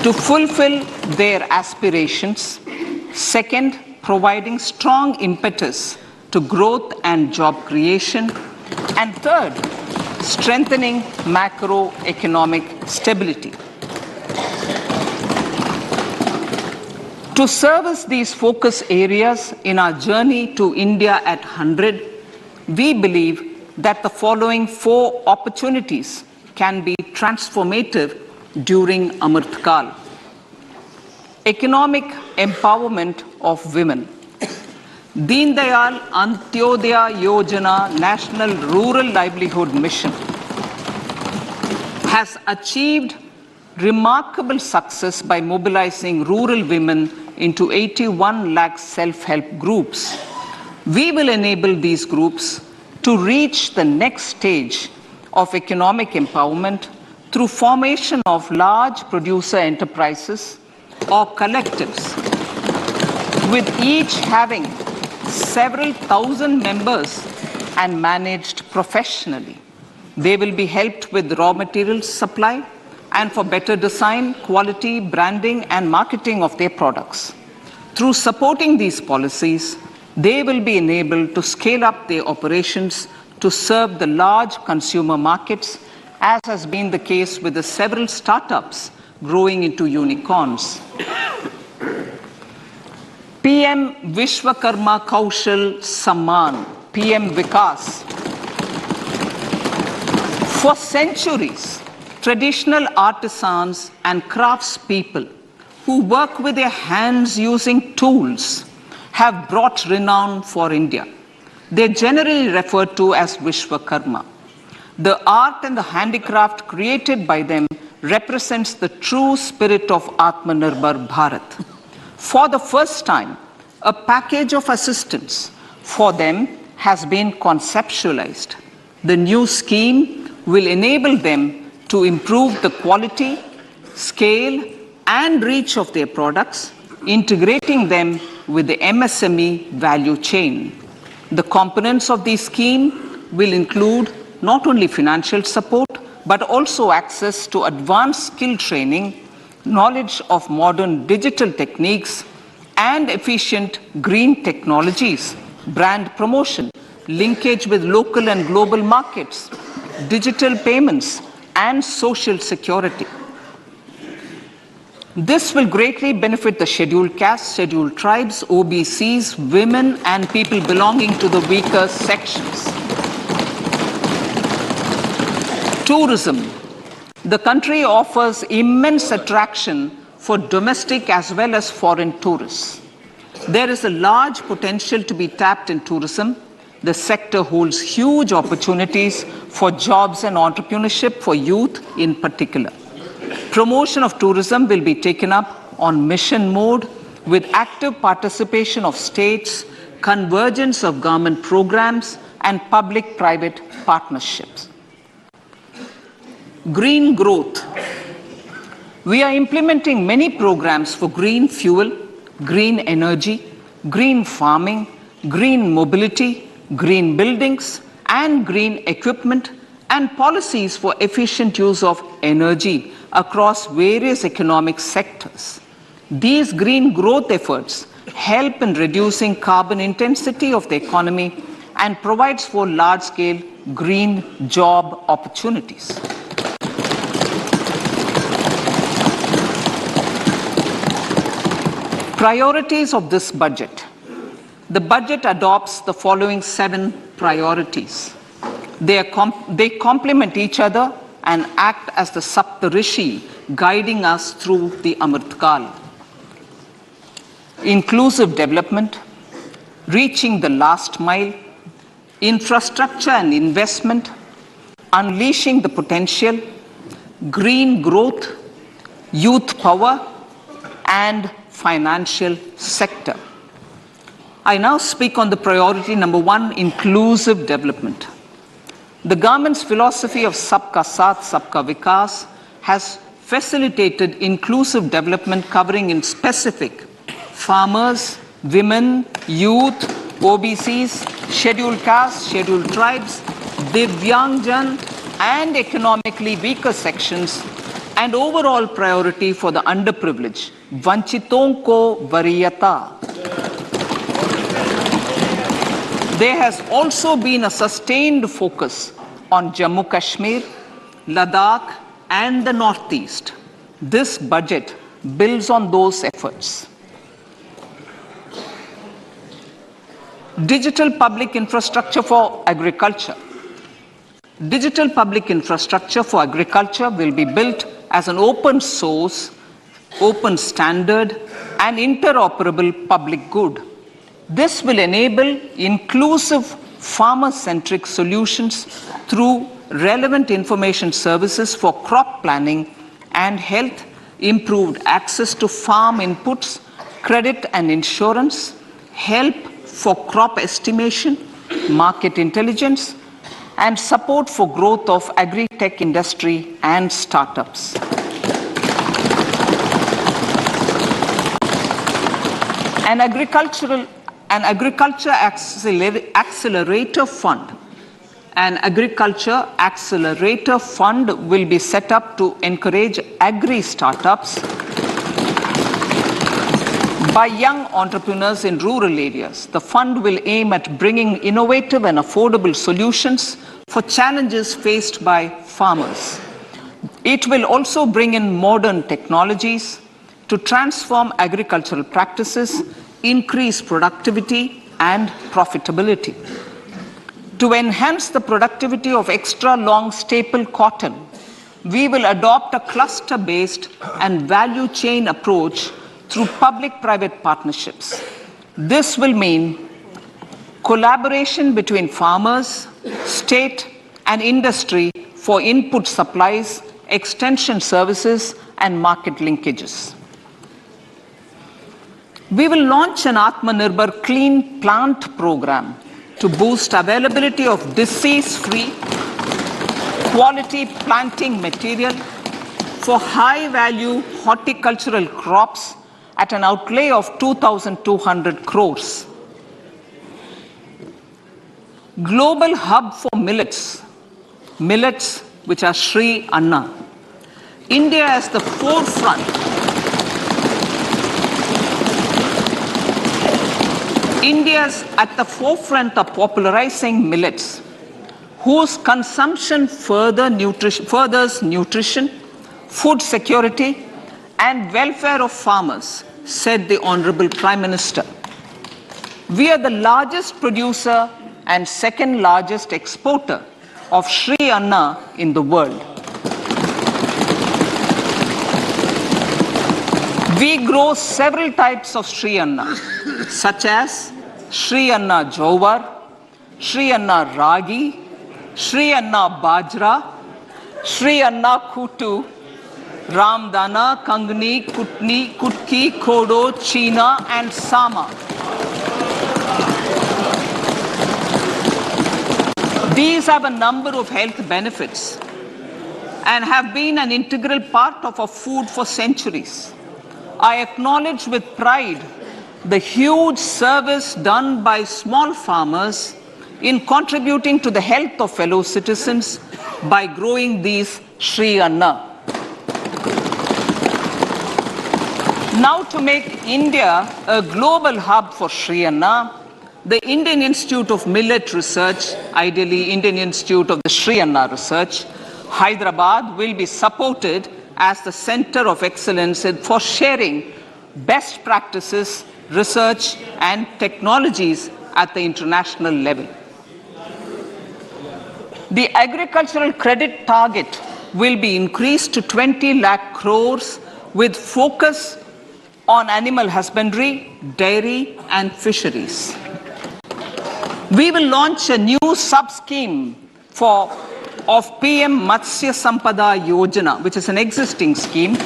to fulfill their aspirations. Second, providing strong impetus to growth and job creation. And third, strengthening macroeconomic stability. To service these focus areas in our journey to India at 100, we believe that the following four opportunities can be transformative during Amrit Kaal. Economic empowerment of women. Deen Dayal Antyodaya Yojana National Rural Livelihood Mission has achieved remarkable success by mobilizing rural women into 81 lakh self-help groups. We will enable these groups to reach the next stage of economic empowerment through formation of large producer enterprises or collectives, with each having several thousand members and managed professionally. They will be helped with raw materials supply and for better design, quality, branding, and marketing of their products. Through supporting these policies, they will be enabled to scale up their operations to serve the large consumer markets, as has been the case with the several startups growing into unicorns. PM Vishwakarma Kaushal Samman, PM Vikas. For centuries, traditional artisans and craftspeople who work with their hands using tools have brought renown for India. They're generally referred to as Vishwakarma. The art and the handicraft created by them represents the true spirit of Atmanirbhar Bharat. For the first time, a package of assistance for them has been conceptualized. The new scheme will enable them to improve the quality, scale, and reach of their products, integrating them with the MSME value chain. The components of this scheme will include not only financial support, but also access to advanced skill training, knowledge of modern digital techniques, and efficient green technologies, brand promotion, linkage with local and global markets, digital payments, and social security. This will greatly benefit the scheduled castes, scheduled tribes, OBCs, women, and people belonging to the weaker sections. Tourism. The country offers immense attraction for domestic as well as foreign tourists. There is a large potential to be tapped in tourism. The sector holds huge opportunities for jobs and entrepreneurship for youth in particular. Promotion of tourism will be taken up on mission mode with active participation of states, convergence of government programs, and public-private partnerships. Green growth. We are implementing many programs for green fuel, green energy, green farming, green mobility, green buildings, and green equipment, and policies for efficient use of energy across various economic sectors. These green growth efforts help in reducing carbon intensity of the economy and provides for large-scale green job opportunities. Priorities of this budget. The budget adopts the following 7 priorities. They complement each other and act as the Saptarishi guiding us through the Amritkal. Inclusive development, reaching the last mile, infrastructure and investment, unleashing the potential, green growth, youth power, and financial sector. I now speak on the priority number 1, inclusive development. The government's philosophy of Sabka Saath, Sabka Vikas has facilitated inclusive development covering in specific farmers, women, youth, OBCs, scheduled castes, scheduled tribes, Divyangjan, and economically weaker sections, and overall priority for the underprivileged, Vanchiton ko Variyata. There has also been a sustained focus on Jammu Kashmir, Ladakh, and the Northeast. This budget builds on those efforts. Digital public infrastructure for agriculture. Digital public infrastructure for agriculture will be built as an open source, open standard, and interoperable public good. This will enable inclusive farmer-centric solutions through relevant information services for crop planning and health, improved access to farm inputs, credit and insurance, help for crop estimation, market intelligence, and support for growth of agri-tech industry and startups. An agriculture accelerator fund. An agriculture accelerator fund will be set up to encourage agri-startups by young entrepreneurs in rural areas. The fund will aim at bringing innovative and affordable solutions for challenges faced by farmers. It will also bring in modern technologies to transform agricultural practices, increase productivity and profitability. To enhance the productivity of extra long staple cotton, we will adopt a cluster-based and value chain approach through public-private partnerships. This will mean collaboration between farmers, state, and industry for input supplies, extension services, and market linkages. We will launch an Atmanirbhar Clean Plant program to boost availability of disease-free, quality planting material for high-value horticultural crops at an outlay of 2,200 crores. Global hub for millets, which are Sri Anna. India is the forefront. India's at the forefront of popularizing millets, whose consumption furthers nutrition, food security, and welfare of farmers, said the Honorable Prime Minister. We are the largest producer and second largest exporter of Sri Anna in the world. We grow several types of Sri Anna, such as Sri Anna Jowar, Sri Anna Ragi, Sri Anna Bajra, Sri Anna Kutu, Ramdana, Kangni, Kutni, Kutki, Kodo, China, and Sama. These have a number of health benefits and have been an integral part of our food for centuries. I acknowledge with pride the huge service done by small farmers in contributing to the health of fellow citizens by growing these Sri Anna. Now, to make India a global hub for Sri Anna, the Indian Institute of Millet Research, ideally Indian Institute of the Sri Anna Research, Hyderabad, will be supported as the center of excellence for sharing best practices, research and technologies at the international level. The agricultural credit target will be increased to 20 lakh crores with focus on animal husbandry, dairy and fisheries. We will launch a new sub-scheme of PM Matsya Sampada Yojana, which is an existing scheme,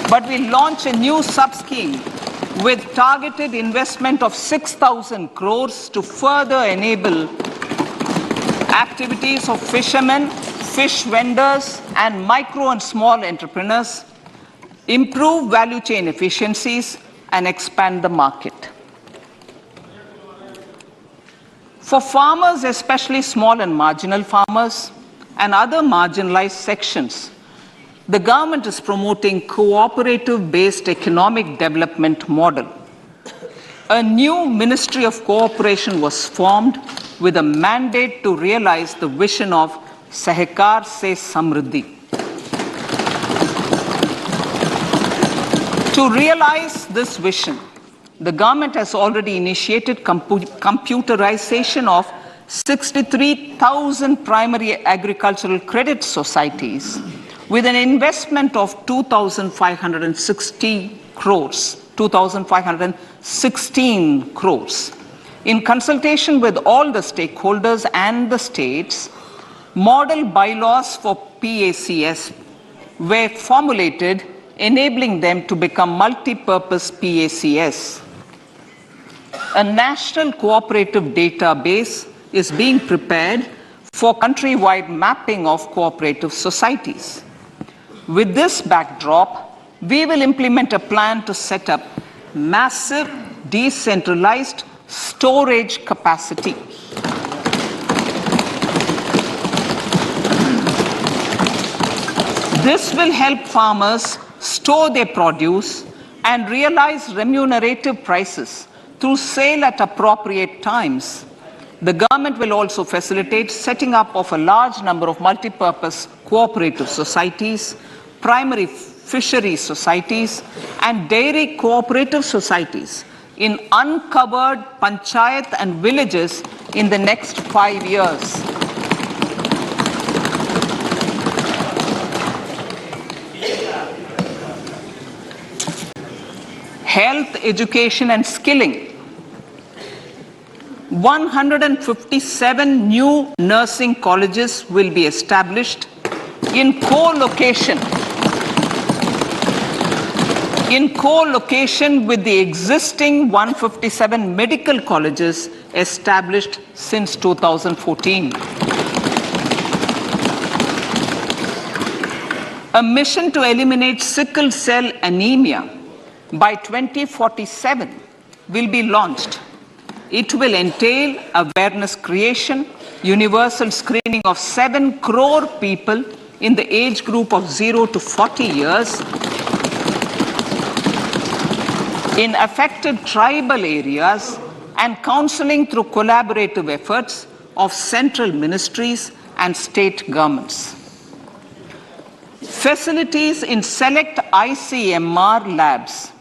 but we'll launch a new sub-scheme with targeted investment of 6,000 crores to further enable activities of fishermen, fish vendors, and micro and small entrepreneurs, improve value chain efficiencies, and expand the market. For farmers, especially small and marginal farmers and other marginalized sections, the government is promoting cooperative-based economic development model. A new Ministry of Cooperation was formed with a mandate to realize the vision of Sahakar Se Samriddhi. To realize this vision, the government has already initiated computerization of 63,000 primary agricultural credit societies with an investment of 2,516 crores. In consultation with all the stakeholders and the states, model bylaws for PACS were formulated, enabling them to become multi-purpose PACS. A national cooperative database is being prepared for countrywide mapping of cooperative societies. With this backdrop, we will implement a plan to set up massive decentralized storage capacity. This will help farmers store their produce and realize remunerative prices through sale at appropriate times. The government will also facilitate setting up of a large number of multi-purpose cooperative societies, primary fisheries societies, and dairy cooperative societies in uncovered panchayat and villages in the next 5 years. Health, education and skilling. 157 new nursing colleges will be established in co-location with the existing 157 medical colleges established since 2014. A mission to eliminate sickle cell anemia by 2047 will be launched. It will entail awareness creation, universal screening of 7 crore people in the age group of 0 to 40 years in affected tribal areas, and counseling through collaborative efforts of central ministries and state governments. Facilities in select ICMR labs,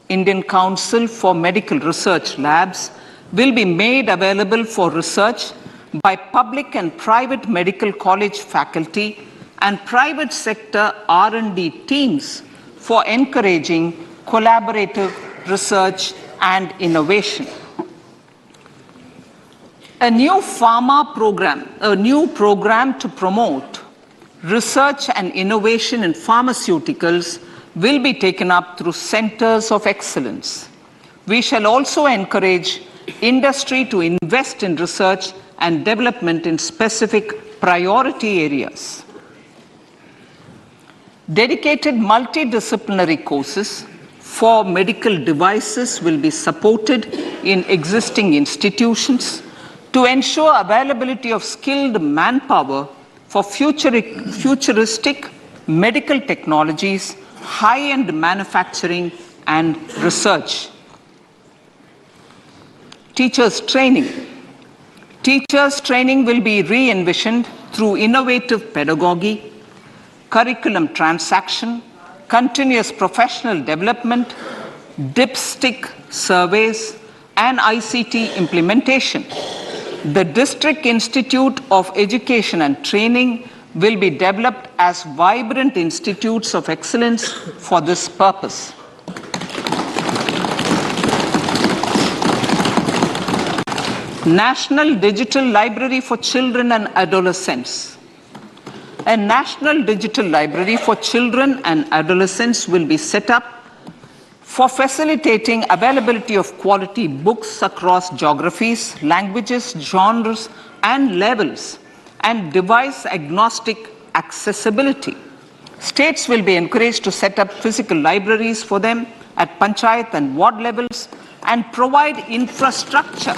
Indian Council for Medical Research labs, will be made available for research by public and private medical college faculty and private sector R&D teams for encouraging collaborative research and innovation. A new program to promote research and innovation in pharmaceuticals will be taken up through centers of excellence. We shall also encourage industry to invest in research and development in specific priority areas. Dedicated multidisciplinary courses for medical devices will be supported in existing institutions to ensure availability of skilled manpower for futuristic medical technologies, high-end manufacturing and research. Teachers training. Teachers training will be re-envisioned through innovative pedagogy, curriculum transaction, continuous professional development, dipstick surveys, and ICT implementation. The District Institute of Education and Training will be developed as vibrant institutes of excellence for this purpose. National Digital Library for Children and Adolescents. A National Digital Library for Children and Adolescents will be set up for facilitating availability of quality books across geographies, languages, genres, and levels, and device agnostic accessibility. States will be encouraged to set up physical libraries for them at panchayat and ward levels and provide infrastructure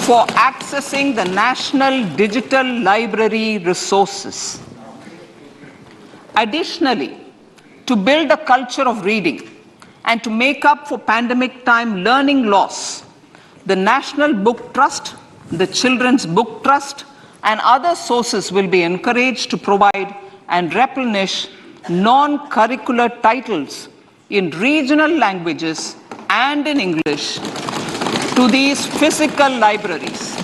for accessing the national digital library resources. Additionally, to build a culture of reading and to make up for pandemic time learning loss, the National Book Trust, the Children's Book Trust, and other sources will be encouraged to provide and replenish non-curricular titles in regional languages and in English to these physical libraries.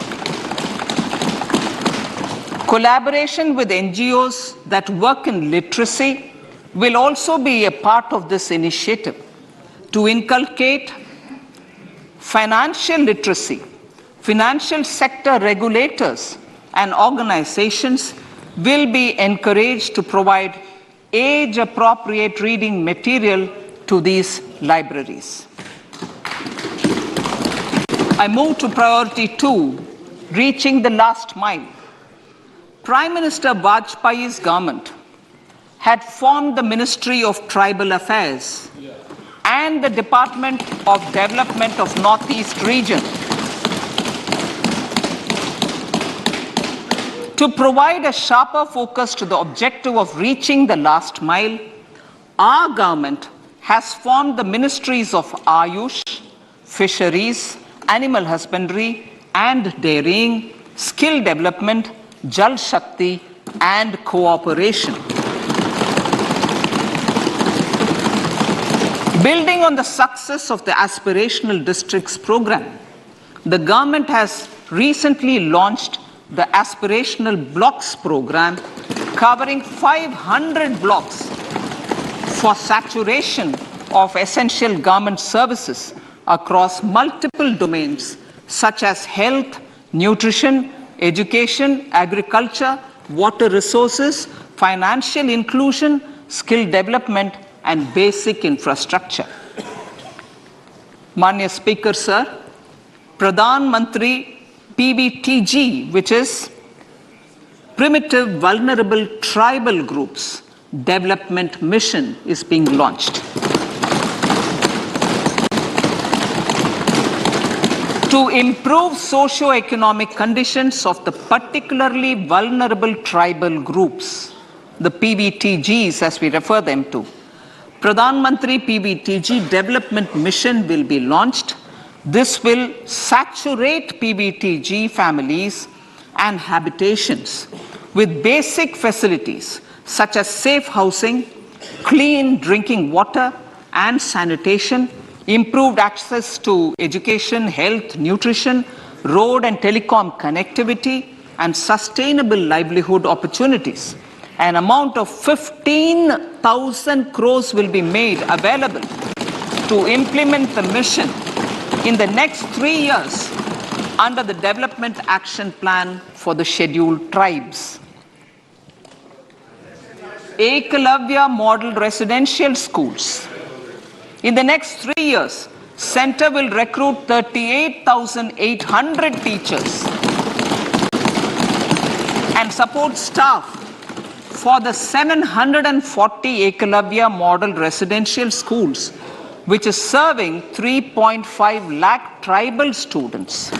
Collaboration with NGOs that work in literacy will also be a part of this initiative to inculcate financial literacy. Financial sector regulators and organizations will be encouraged to provide age-appropriate reading material to these libraries. I move to priority 2, reaching the last mile. Prime Minister Vajpayee's government had formed the Ministry of Tribal Affairs and the Department of Development of Northeast Region to provide a sharper focus to the objective of reaching the last mile. Our government has formed the ministries of Ayush, Fisheries, Animal Husbandry and Dairying, Skill Development, Jal Shakti and Cooperation. Building on the success of the Aspirational Districts program, the government has recently launched the Aspirational Blocks program, covering 500 blocks for saturation of essential government services across multiple domains such as health, nutrition, education, agriculture, water resources, financial inclusion, skill development, and basic infrastructure. Manya Speaker, sir, Pradhan Mantri PBTG, which is Primitive Vulnerable Tribal Groups Development Mission, is being launched. To improve socio-economic conditions of the particularly vulnerable tribal groups, the PBTGs as we refer them to, Pradhan Mantri PBTG Development Mission will be launched. This will saturate PBTG families and habitations with basic facilities such as safe housing, clean drinking water and sanitation, improved access to education, health, nutrition, road and telecom connectivity, and sustainable livelihood opportunities. An amount of 15,000 crores will be made available to implement the mission in the next 3 years under the Development Action Plan for the Scheduled Tribes. Ekalavya Model Residential Schools. In the next 3 years, Center will recruit 38,800 teachers and support staff for the 740 Ekalavya Model Residential Schools, which is serving 3.5 lakh tribal students.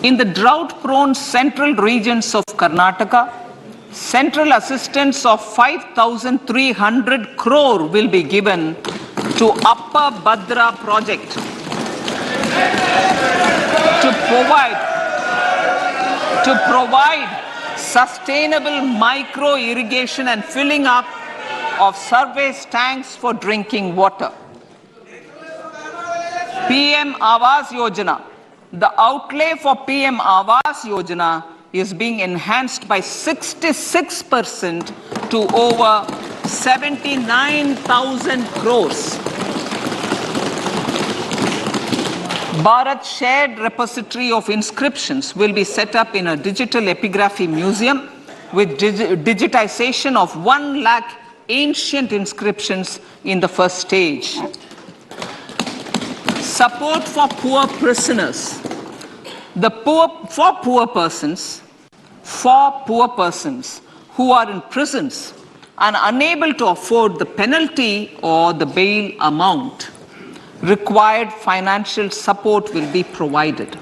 In the drought-prone central regions of Karnataka, central assistance of 5,300 crore will be given to Upper Bhadra project to provide sustainable micro irrigation and filling up of surface tanks for drinking water. PM Awas Yojana. The outlay for PM Awas Yojana is being enhanced by 66% to over 79,000 crores. Bharat Shared Repository of Inscriptions will be set up in a digital epigraphy museum with digitization of 1 lakh ancient inscriptions in the first stage. Support for poor prisoners. For poor persons who are in prisons and unable to afford the penalty or the bail amount, required financial support will be provided.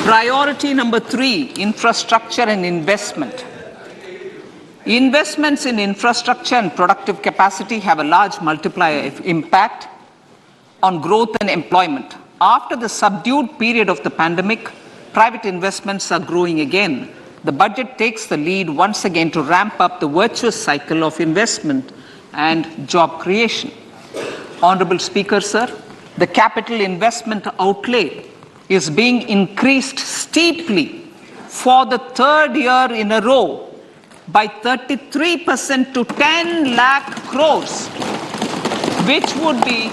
Priority number 3, infrastructure and investment. Investments in infrastructure and productive capacity have a large multiplier impact on growth and employment. After the subdued period of the pandemic, private investments are growing again. The budget takes the lead once again to ramp up the virtuous cycle of investment and job creation. Honorable Speaker, sir, the capital investment outlay is being increased steeply for the 3rd year in a row by 33% to 10 lakh crores, which would be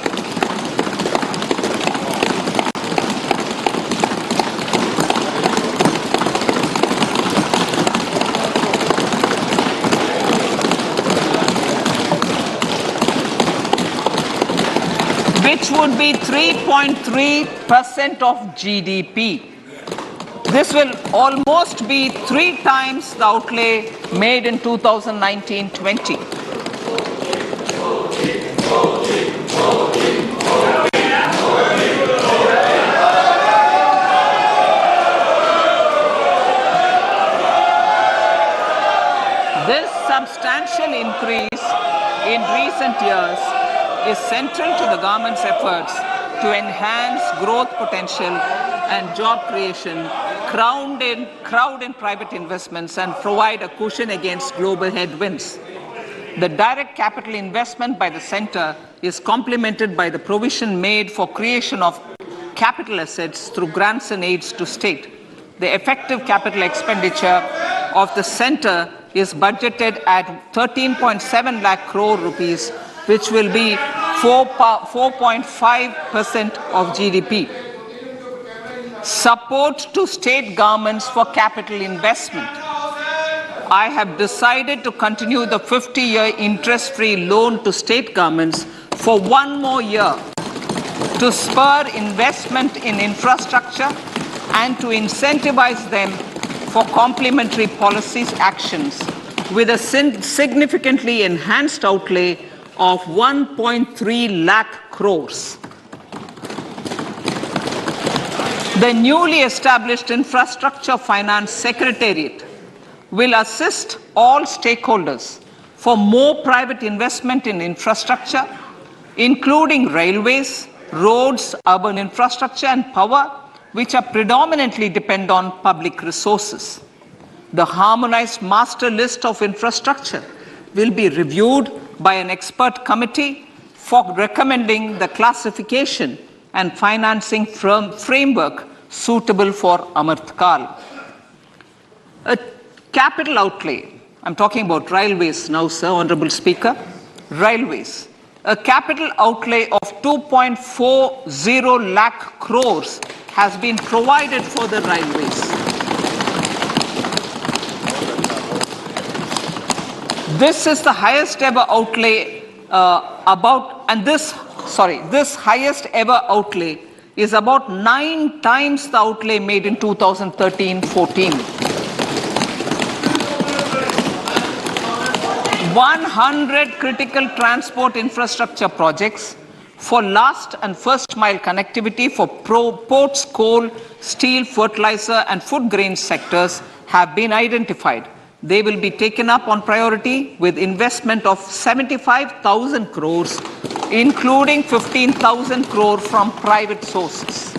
which would be 3.3% of GDP. This will almost be 3 times the outlay made in 2019-20. This substantial increase in recent years is central to the government's efforts to enhance growth potential and job creation, crowd in private investments, and provide a cushion against global headwinds. The direct capital investment by the center is complemented by the provision made for creation of capital assets through grants and aids to state. The effective capital expenditure of the center is budgeted at 13.7 lakh crore rupees, which will be 4.5% of GDP. Support to state governments for capital investment. I have decided to continue the 50-year interest-free loan to state governments for 1 more year to spur investment in infrastructure and to incentivize them for complementary policies actions with a significantly enhanced outlay of 1.3 lakh crores. The newly established Infrastructure Finance Secretariat will assist all stakeholders for more private investment in infrastructure, including railways, roads, urban infrastructure and power, which are predominantly depend on public resources. The harmonized master list of infrastructure will be reviewed by an expert committee for recommending the classification and financing framework suitable for Amartkal. A capital outlay, I'm talking about railways now, sir, Honorable Speaker, railways. A capital outlay of 2.40 lakh crores has been provided for the railways. This is the highest ever outlay this highest ever outlay is about 9 times the outlay made in 2013-14. 100 critical transport infrastructure projects for last and first mile connectivity for ports, coal, steel, fertilizer and food grain sectors have been identified. They will be taken up on priority with investment of 75,000 crores, including 15,000 crore from private sources.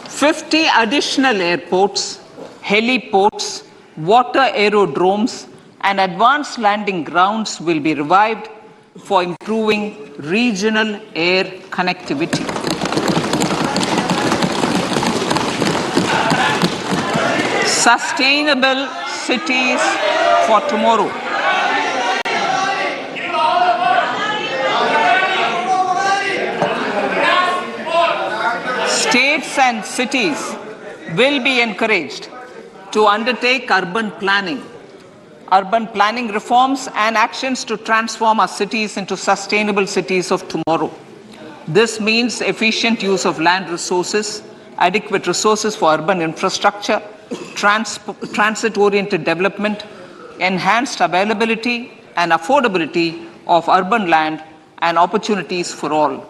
50 additional airports, heliports, water aerodromes, and advanced landing grounds will be revived for improving regional air connectivity. Sustainable cities for tomorrow. States and cities will be encouraged to undertake urban planning reforms and actions to transform our cities into sustainable cities of tomorrow. This means efficient use of land resources, adequate resources for urban infrastructure, transit-oriented development, enhanced availability and affordability of urban land and opportunities for all.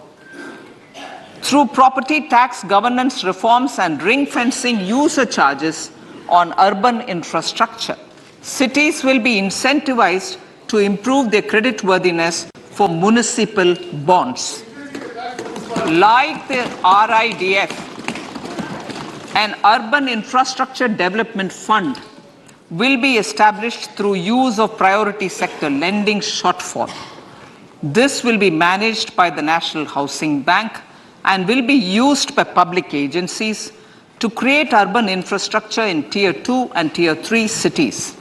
Through property tax governance reforms and ring-fencing user charges on urban infrastructure, cities will be incentivized to improve their creditworthiness for municipal bonds. Like the RIDF, an urban infrastructure development fund will be established through use of priority sector lending shortfall. This will be managed by the National Housing Bank and will be used by public agencies to create urban infrastructure in Tier 2 and Tier 3 cities.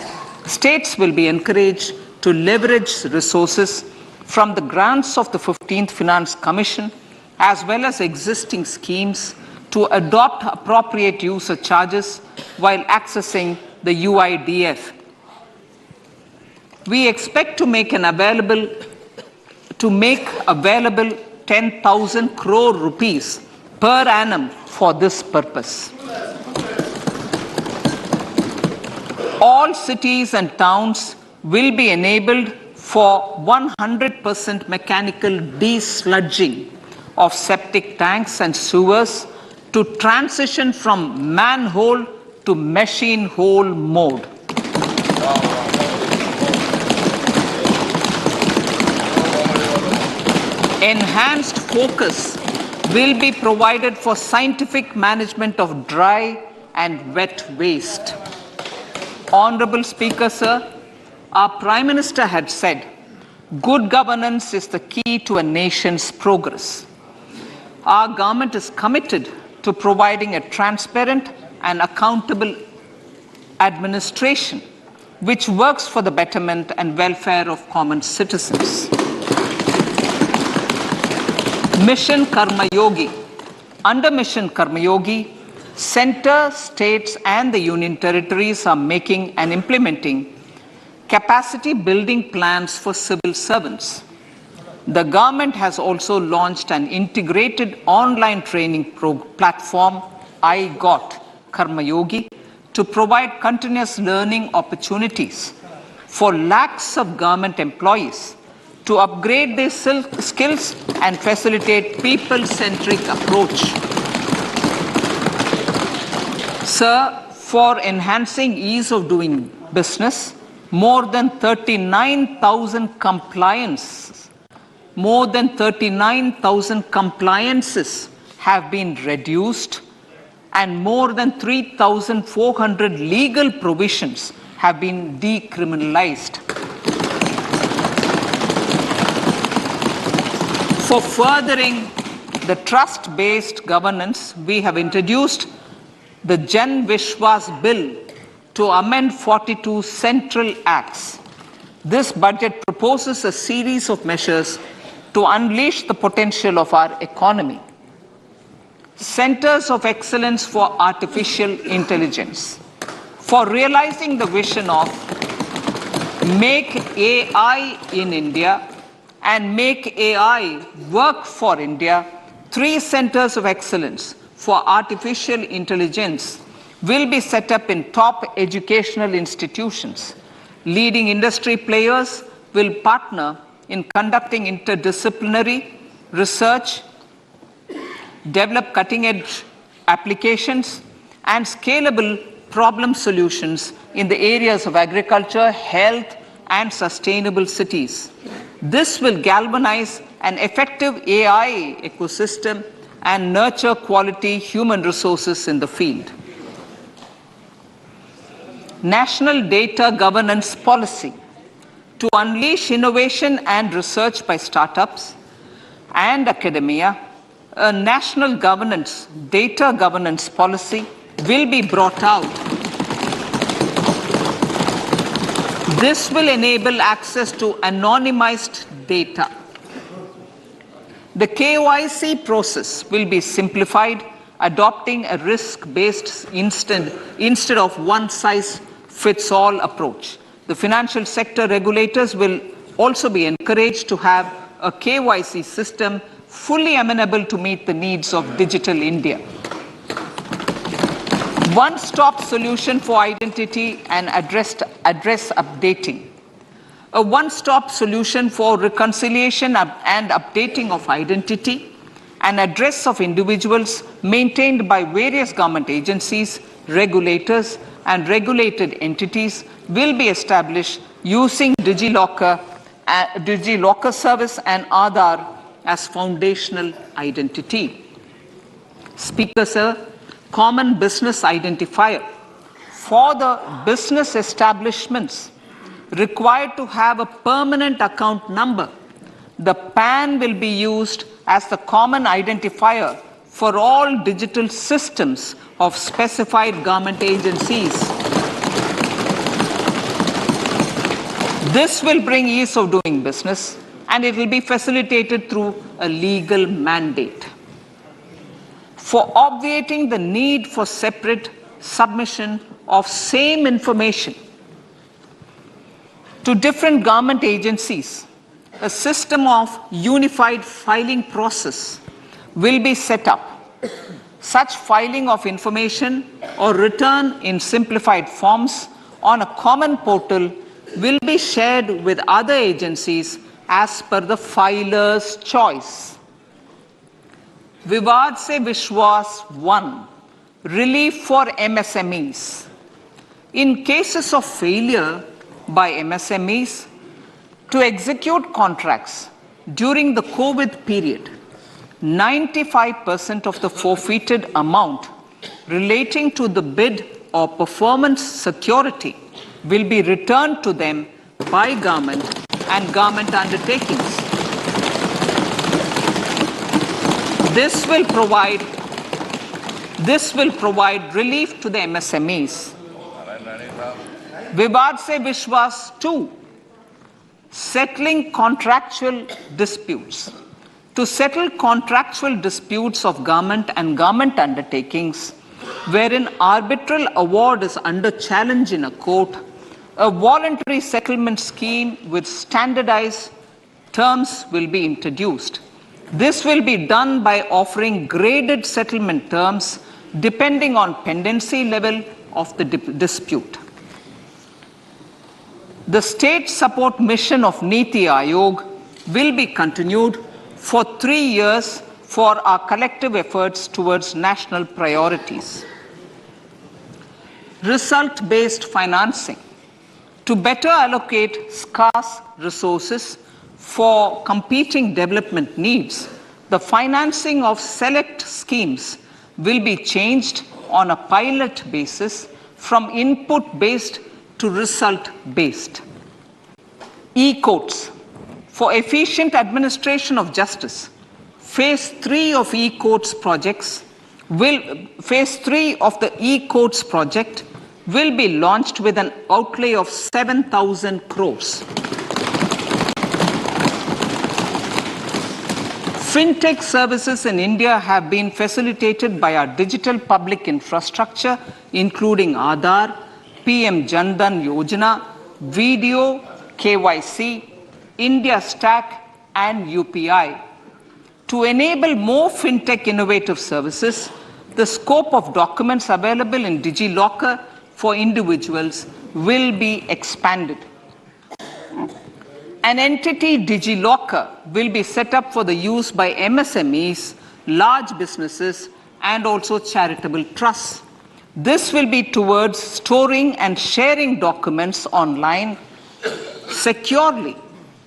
States will be encouraged to leverage resources from the grants of the 15th Finance Commission as well as existing schemes to adopt appropriate user charges while accessing the UIDF. We expect to make available 10,000 crore rupees per annum for this purpose. All cities and towns will be enabled for 100% mechanical desludging of septic tanks and sewers to transition from manhole to machine hole mode. Enhanced focus will be provided for scientific management of dry and wet waste. Honorable Speaker, sir, our Prime Minister had said, good governance is the key to a nation's progress. Our government is committed to providing a transparent and accountable administration which works for the betterment and welfare of common citizens. Mission Karma Yogi. Under Mission Karma Yogi, center, states and the union territories are making and implementing capacity building plans for civil servants. The government has also launched an integrated online training platform, I Got Karma Yogi, to provide continuous learning opportunities for lakhs of government employees to upgrade their skills and facilitate people-centric approach. Sir, for enhancing ease of doing business, more than 39,000 compliances have been reduced, and more than 3,400 legal provisions have been decriminalized. For furthering the trust-based governance, we have introduced the Jan Vishwas Bill to amend 42 central acts. This budget proposes a series of measures to unleash the potential of our economy. Centers of Excellence for Artificial Intelligence. For realizing the vision of Make AI in India and Make AI Work for India, 3 centers of excellence for artificial intelligence will be set up in top educational institutions. Leading industry players will partner in conducting interdisciplinary research, develop cutting-edge applications, and scalable problem solutions in the areas of agriculture, health, and sustainable cities. This will galvanize an effective AI ecosystem and nurture quality human resources in the field. National Data Governance Policy. To unleash innovation and research by startups and academia, a national data governance policy will be brought out. This will enable access to anonymized data. The KYC process will be simplified, adopting a risk-based instead of one-size-fits-all approach. The financial sector regulators will also be encouraged to have a KYC system fully amenable to meet the needs of digital India. One-stop solution for identity and address updating. A one-stop solution for reconciliation and updating of identity and address of individuals maintained by various government agencies, regulators, and regulated entities will be established using DigiLocker service and Aadhaar as foundational identity. Speaker, sir, common business identifier. For the business establishments required to have a permanent account number, the PAN will be used as the common identifier for all digital systems of specified government agencies. This will bring ease of doing business, and it will be facilitated through a legal mandate. For obviating the need for separate submission of same information to different government agencies, a system of unified filing process will be set up. Such filing of information or return in simplified forms on a common portal will be shared with other agencies as per the filer's choice. Vivad Se Vishwas 1. Relief for MSMEs. In cases of failure by MSMEs to execute contracts during the COVID period, 95% of the forfeited amount relating to the bid or performance security will be returned to them by government and government undertakings. This will provide relief to the MSMEs. Vivad Se Vishwas 2. Settling contractual disputes. To settle contractual disputes of government and government undertakings, wherein arbitral award is under challenge in a court, a voluntary settlement scheme with standardized terms will be introduced. This will be done by offering graded settlement terms depending on pendency level of the dispute. The state support mission of Niti Aayog will be continued for 3 years for our collective efforts towards national priorities. Result-based financing. to better allocate scarce resources for competing development needs, the financing of select schemes will be changed on a pilot basis from input-based to result-based. E-courts. For efficient administration of justice, Phase 3 of e-courts the e-courts project will be launched with an outlay of 7,000 crores. Fintech services in India have been facilitated by our digital public infrastructure, including Aadhaar, PM Jan-Dhan Yojana, Video, KYC, India Stack, and UPI. To enable more fintech innovative services, the scope of documents available in DigiLocker for individuals will be expanded. An entity, DigiLocker, will be set up for the use by MSMEs, large businesses, and also charitable trusts. This will be towards storing and sharing documents online securely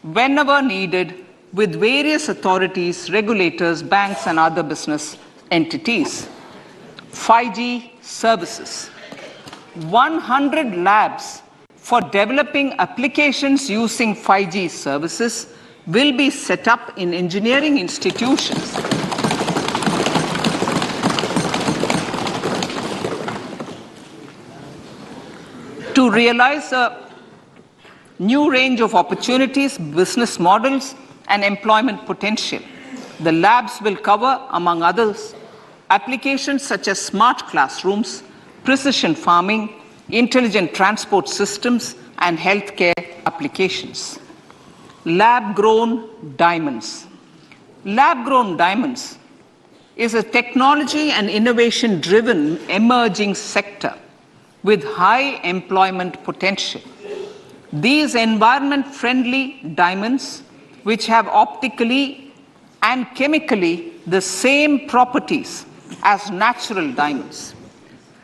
whenever needed with various authorities, regulators, banks, and other business entities. 5G services. 100 labs for developing applications using 5G services will be set up in engineering institutions. To realize a new range of opportunities, business models, and employment potential. The labs will cover, among others, applications such as smart classrooms, precision farming, intelligent transport systems, and healthcare applications. Lab-grown diamonds. Lab-grown diamonds is a technology and innovation-driven emerging sector with high employment potential. These environment-friendly diamonds, which have optically and chemically the same properties as natural diamonds.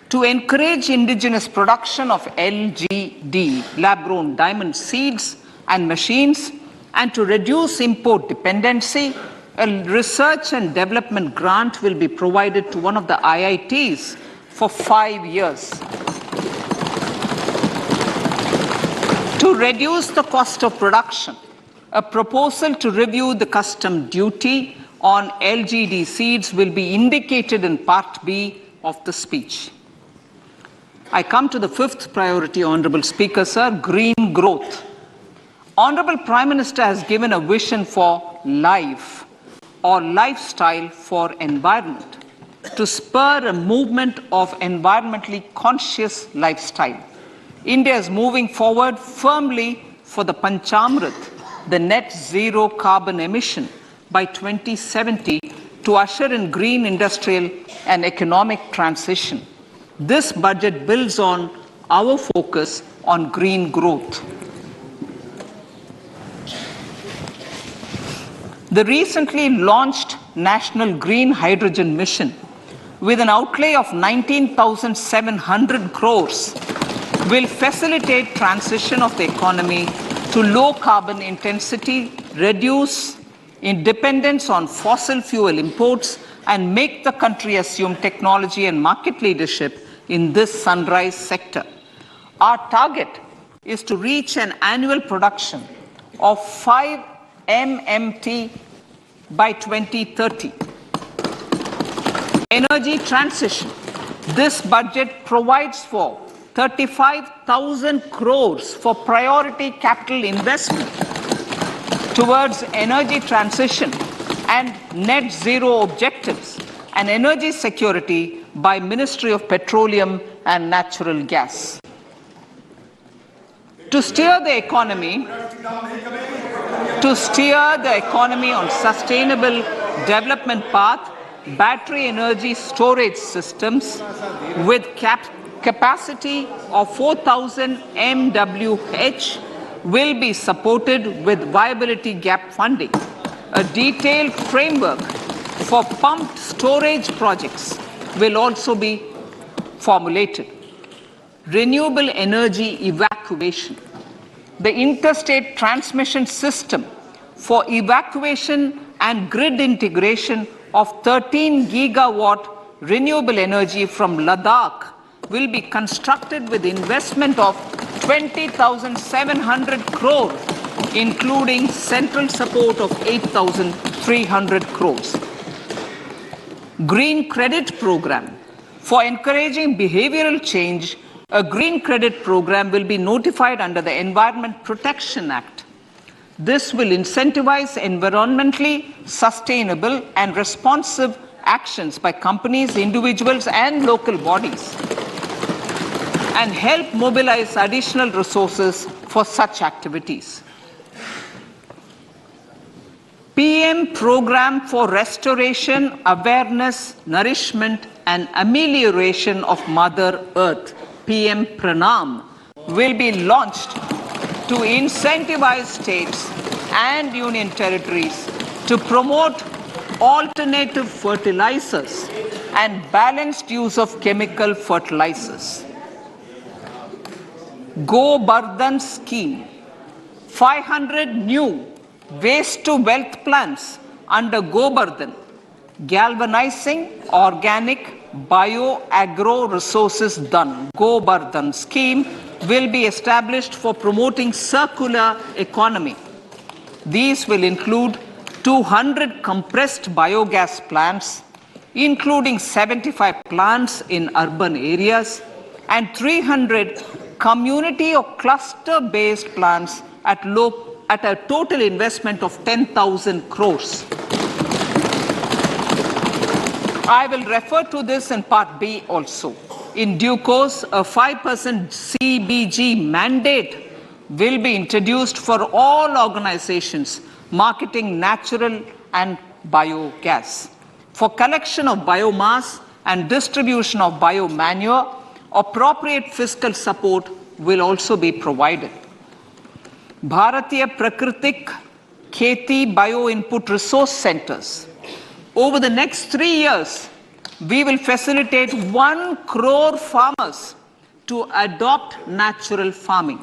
To encourage indigenous production of LGD, lab-grown diamond seeds and machines, and to reduce import dependency, a research and development grant will be provided to one of the IITs for 5 years. To reduce the cost of production, a proposal to review the custom duty on LGD seeds will be indicated in Part B of the speech. I come to the fifth priority, Honorable Speaker, sir, green growth. Honorable Prime Minister has given a vision for life or lifestyle for environment to spur a movement of environmentally conscious lifestyle. India is moving forward firmly for the Panchamrit, the net zero carbon emission by 2070 to usher in green industrial and economic transition. This budget builds on our focus on green growth. The recently launched National Green Hydrogen Mission, with an outlay of 19,700 crores, will facilitate transition of the economy to low carbon intensity, reduce dependence on fossil fuel imports, and make the country assume technology and market leadership in this sunrise sector. Our target is to reach an annual production of 5 MMT by 2030. Energy transition. This budget provides for 35,000 crores for priority capital investment towards energy transition and net zero objectives and energy security by Ministry of Petroleum and Natural Gas. To steer the economy on sustainable development path, battery energy storage systems with capacity of 4,000 MWh will be supported with viability gap funding. A detailed framework for pumped storage projects will also be formulated. Renewable energy evacuation. the interstate transmission system for evacuation and grid integration of 13 gigawatt renewable energy from Ladakh will be constructed with investment of 20,700 crore, including central support of 8,300 crores. Green Credit Program. For encouraging behavioral change, a green credit program will be notified under the Environment Protection Act. This will incentivize environmentally sustainable and responsive actions by companies, individuals, and local bodies, and help mobilize additional resources for such activities. PM Program for Restoration, Awareness, Nourishment, and Amelioration of Mother Earth, PM Pranam, will be launched to incentivize states and union territories to promote alternative fertilizers and balanced use of chemical fertilizers. Go Bardhan Scheme. 500 new waste to wealth plants under Go Bardhan, galvanizing organic bio-agro resources done. Go Bardhan scheme will be established for promoting circular economy. These will include 200 compressed biogas plants, including 75 plants in urban areas, and 300 community or cluster-based plants at a total investment of 10,000 crores. I will refer to this in Part B also. In due course, a 5% CBG mandate will be introduced for all organizations marketing natural and biogas. For collection of biomass and distribution of biomanure, appropriate fiscal support will also be provided. Bharatiya Prakritik Kheti Bio Input Resource Centers. Over the next 3 years, we will facilitate 1 crore farmers to adopt natural farming.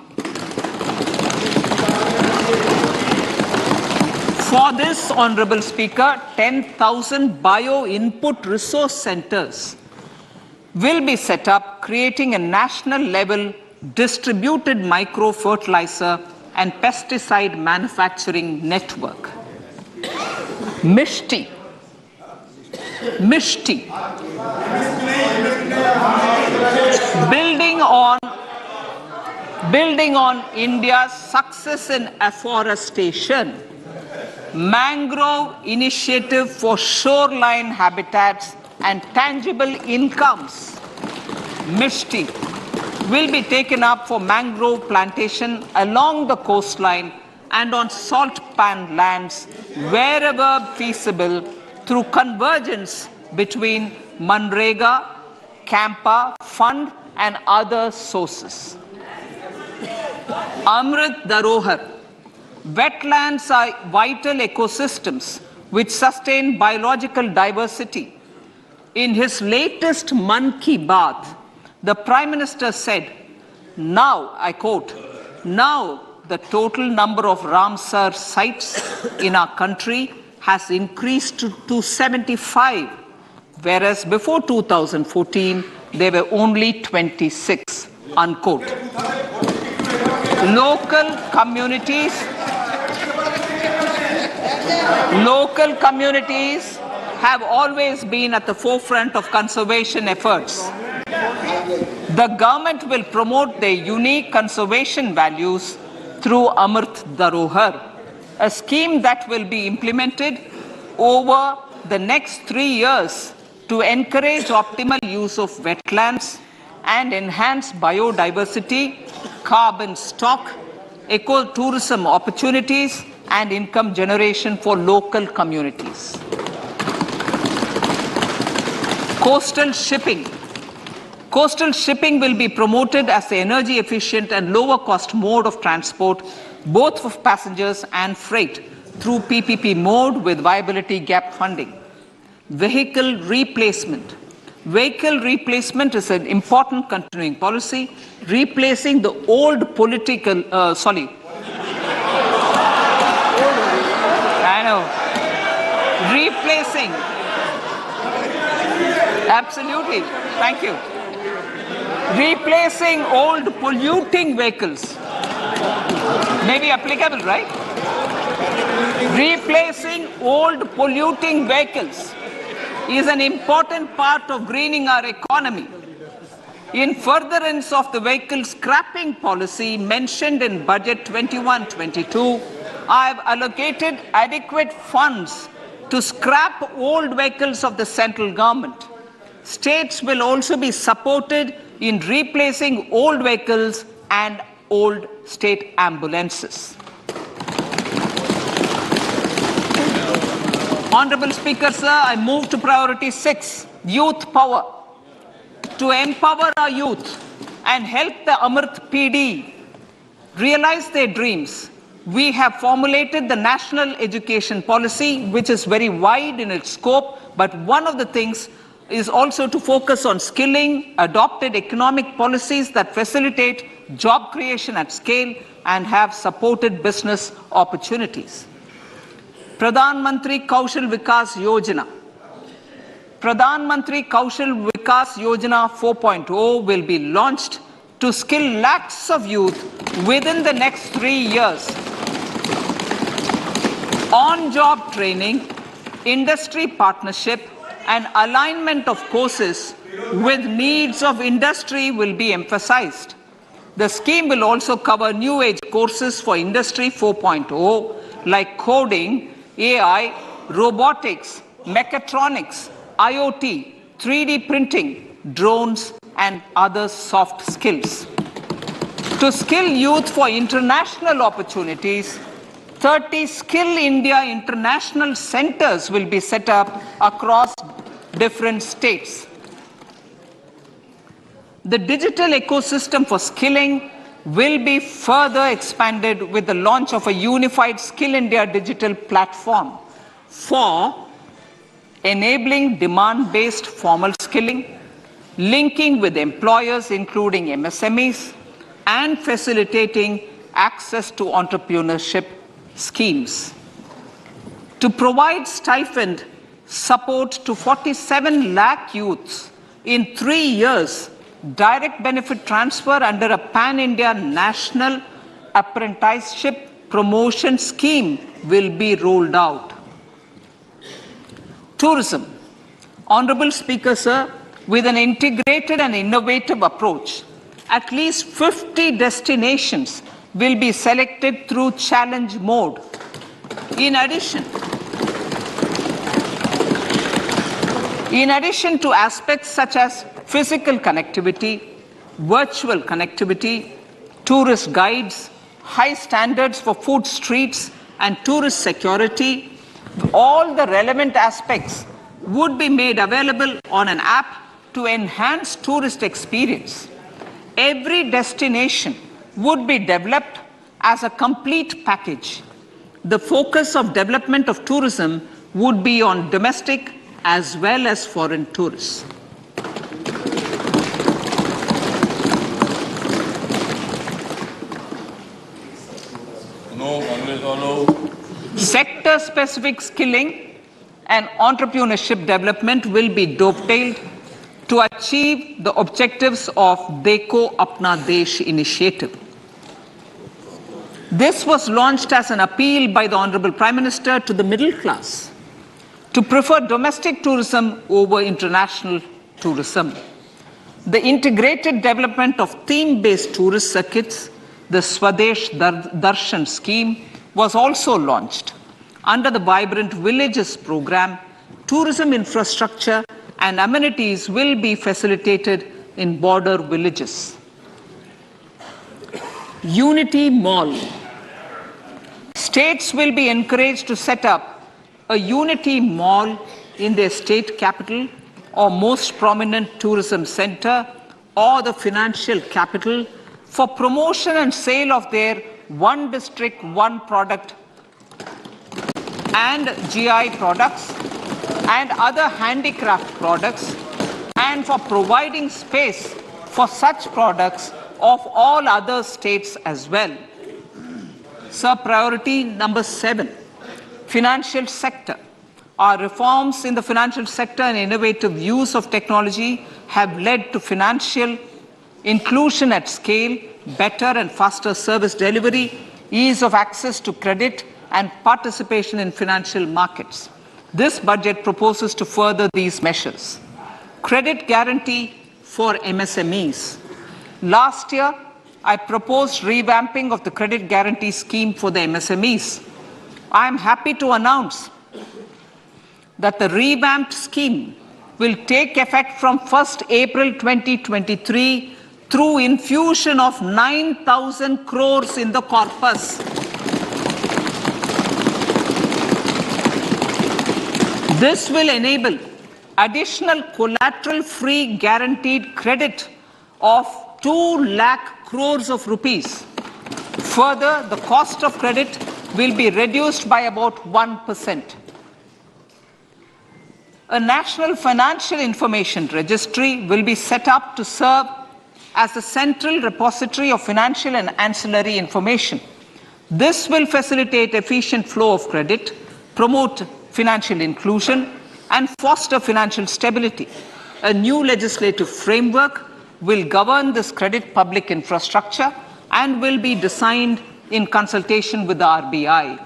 For this, Honorable Speaker, 10,000 bio input resource centers will be set up, creating a national level distributed micro fertilizer and pesticide manufacturing network. Mishti. Building on India's success in afforestation, mangrove initiative for shoreline habitats and tangible incomes, Mishti, will be taken up for mangrove plantation along the coastline and on salt pan lands wherever feasible through convergence between Manrega, Campa, Fund and other sources. Amrit Dharohar. Wetlands are vital ecosystems which sustain biological diversity. In his latest Man Ki Baat, the Prime Minister said, now, I quote, now the total number of Ramsar sites in our country has increased to 75, whereas before 2014, there were only 26, unquote. Local communities have always been at the forefront of conservation efforts. The government will promote their unique conservation values through Amrit Dharohar, a scheme that will be implemented over the next 3 years to encourage optimal use of wetlands and enhance biodiversity, carbon stock, ecotourism opportunities, and income generation for local communities. Coastal shipping. Coastal shipping will be promoted as the energy efficient and lower cost mode of transport, both for passengers and freight, through PPP mode with viability gap funding. Vehicle replacement. Vehicle replacement is an important continuing policy, replacing the old replacing, absolutely, thank you, replacing old polluting vehicles, maybe applicable, right? Replacing old polluting vehicles is an important part of greening our economy. In furtherance of the vehicle scrapping policy mentioned in Budget 21-22, I have allocated adequate funds to scrap old vehicles of the central government. States will also be supported in replacing old vehicles and old state ambulances. Honorable Speaker, sir, I move to priority 6, youth power. To empower our youth and help the Amrit PD realize their dreams, we have formulated the national education policy, which is very wide in its scope, but one of the things is also to focus on skilling, adopted economic policies that facilitate job creation at scale and have supported business opportunities. Pradhan Mantri Kaushal Vikas Yojana. Pradhan Mantri Kaushal Vikas Yojana 4.0 will be launched to skill lakhs of youth within the next 3 years. On-job training, industry partnership, and alignment of courses with needs of industry will be emphasized. The scheme will also cover new age courses for Industry 4.0 like coding, AI, robotics, mechatronics, IoT, 3D printing, drones, and other soft skills. To skill youth for international opportunities, 30 Skill India international centers will be set up across different states. The digital ecosystem for skilling will be further expanded with the launch of a unified Skill India digital platform for enabling demand-based formal skilling, linking with employers including MSMEs, and facilitating access to entrepreneurship schemes. To provide stipend support to 47 lakh youths in 3 years, direct benefit transfer under a pan-India national apprenticeship promotion scheme will be rolled out. Tourism. Honorable Speaker, sir, with an integrated and innovative approach, at least 50 destinations will be selected through challenge mode. In addition to aspects such as physical connectivity, virtual connectivity, tourist guides, high standards for food streets, and tourist security, all the relevant aspects would be made available on an app to enhance tourist experience. Every destination would be developed as a complete package. The focus of development of tourism would be on domestic as well as foreign tourists. Sector-specific skilling and entrepreneurship development will be dovetailed to achieve the objectives of Dekho Apna Desh initiative. This was launched as an appeal by the Honorable Prime Minister to the middle class to prefer domestic tourism over international tourism. The integrated development of theme-based tourist circuits, the Swadesh Darshan scheme, was also launched. Under the Vibrant Villages program, tourism infrastructure and amenities will be facilitated in border villages. Unity Mall. States will be encouraged to set up a Unity Mall in their state capital or most prominent tourism center or the financial capital for promotion and sale of their one district, one product and GI products and other handicraft products, and for providing space for such products of all other states as well. Sir, priority number 7, financial sector. Our reforms in the financial sector and innovative use of technology have led to financial inclusion at scale, better and faster service delivery, ease of access to credit, and participation in financial markets. This budget proposes to further these measures. Credit guarantee for MSMEs. Last year, I proposed revamping of the credit guarantee scheme for the MSMEs. I am happy to announce that the revamped scheme will take effect from 1st April 2023 through infusion of 9,000 crores in the corpus. This will enable additional collateral-free guaranteed credit of 2 lakh crores of rupees. Further, the cost of credit will be reduced by about 1%. A national financial information registry will be set up to serve as a central repository of financial and ancillary information. This will facilitate efficient flow of credit, promote financial inclusion, and foster financial stability. A new legislative framework will govern this credit public infrastructure and will be designed in consultation with the RBI.